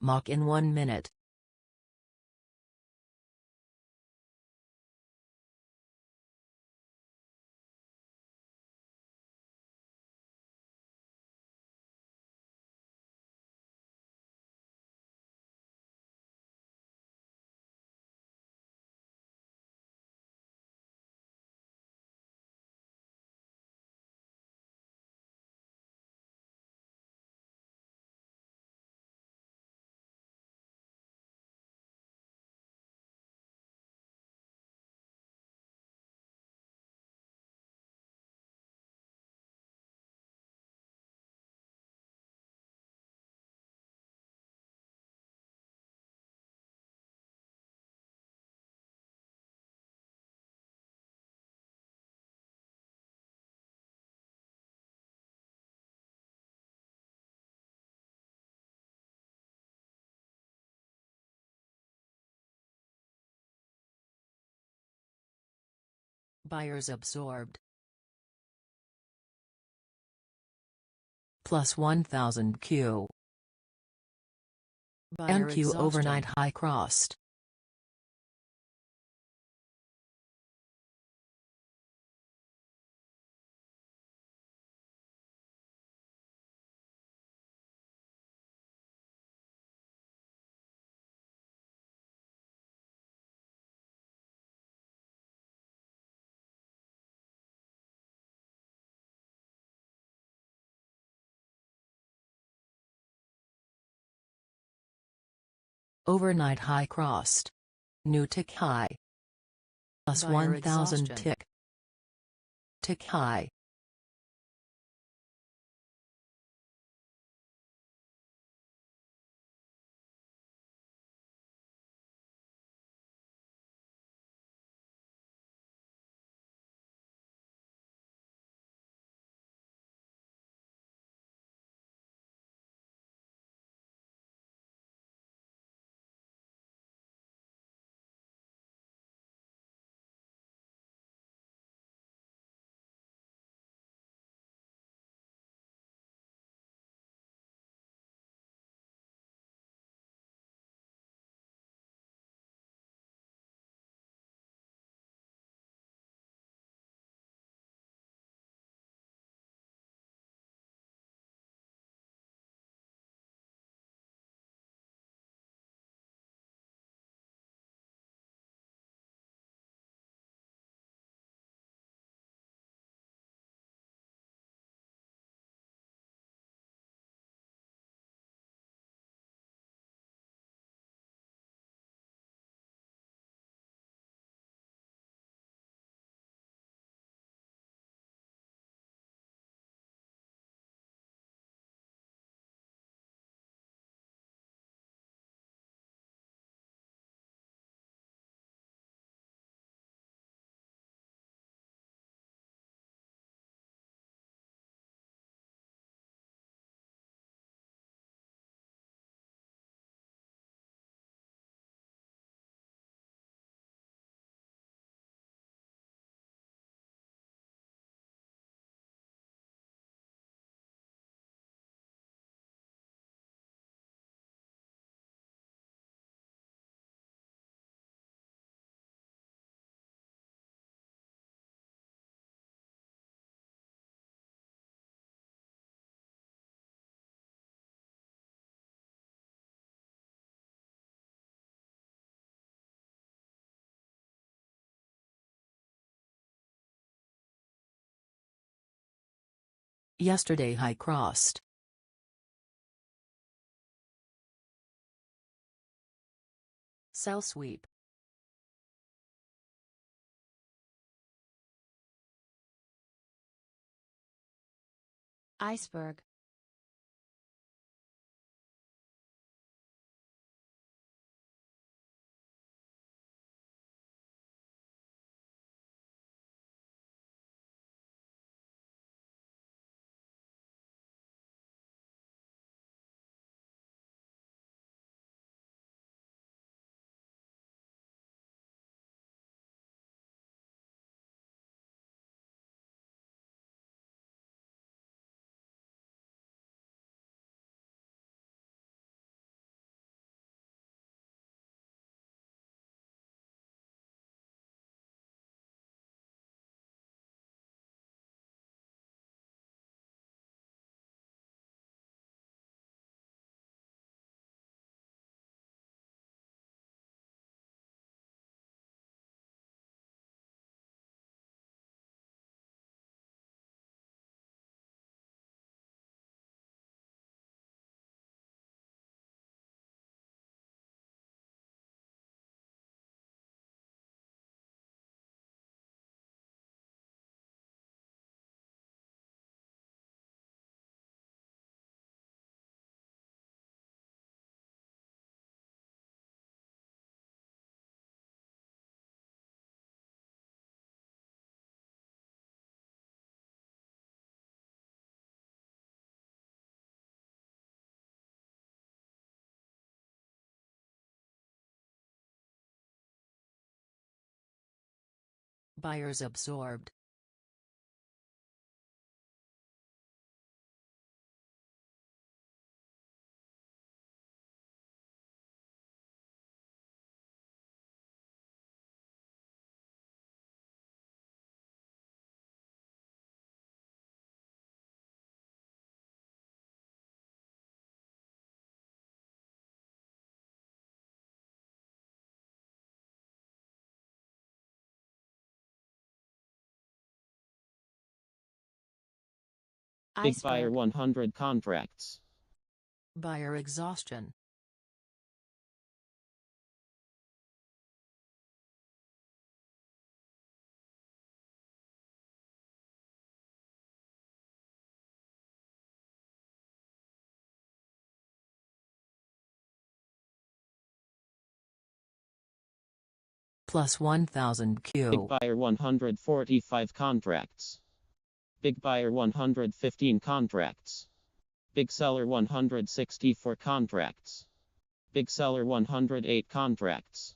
Mock in 1 minute. Buyers absorbed. Plus 1000 Q. Buyer NQ exhaustion. overnight high crossed. Overnight high crossed. New tick high. Plus Buyer 1000 exhaustion. tick. Tick high. Yesterday high crossed. Sell sweep. Iceberg. Buyers absorbed. Big buyer Iceberg. 100 contracts. Buyer exhaustion. Plus 1000 Q. Big buyer 145 contracts. Big buyer 115 contracts. Big seller 164 contracts. Big seller 108 contracts.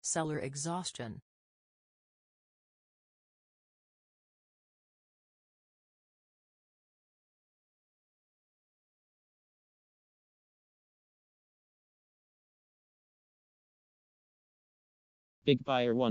Seller exhaustion. Big buyer 1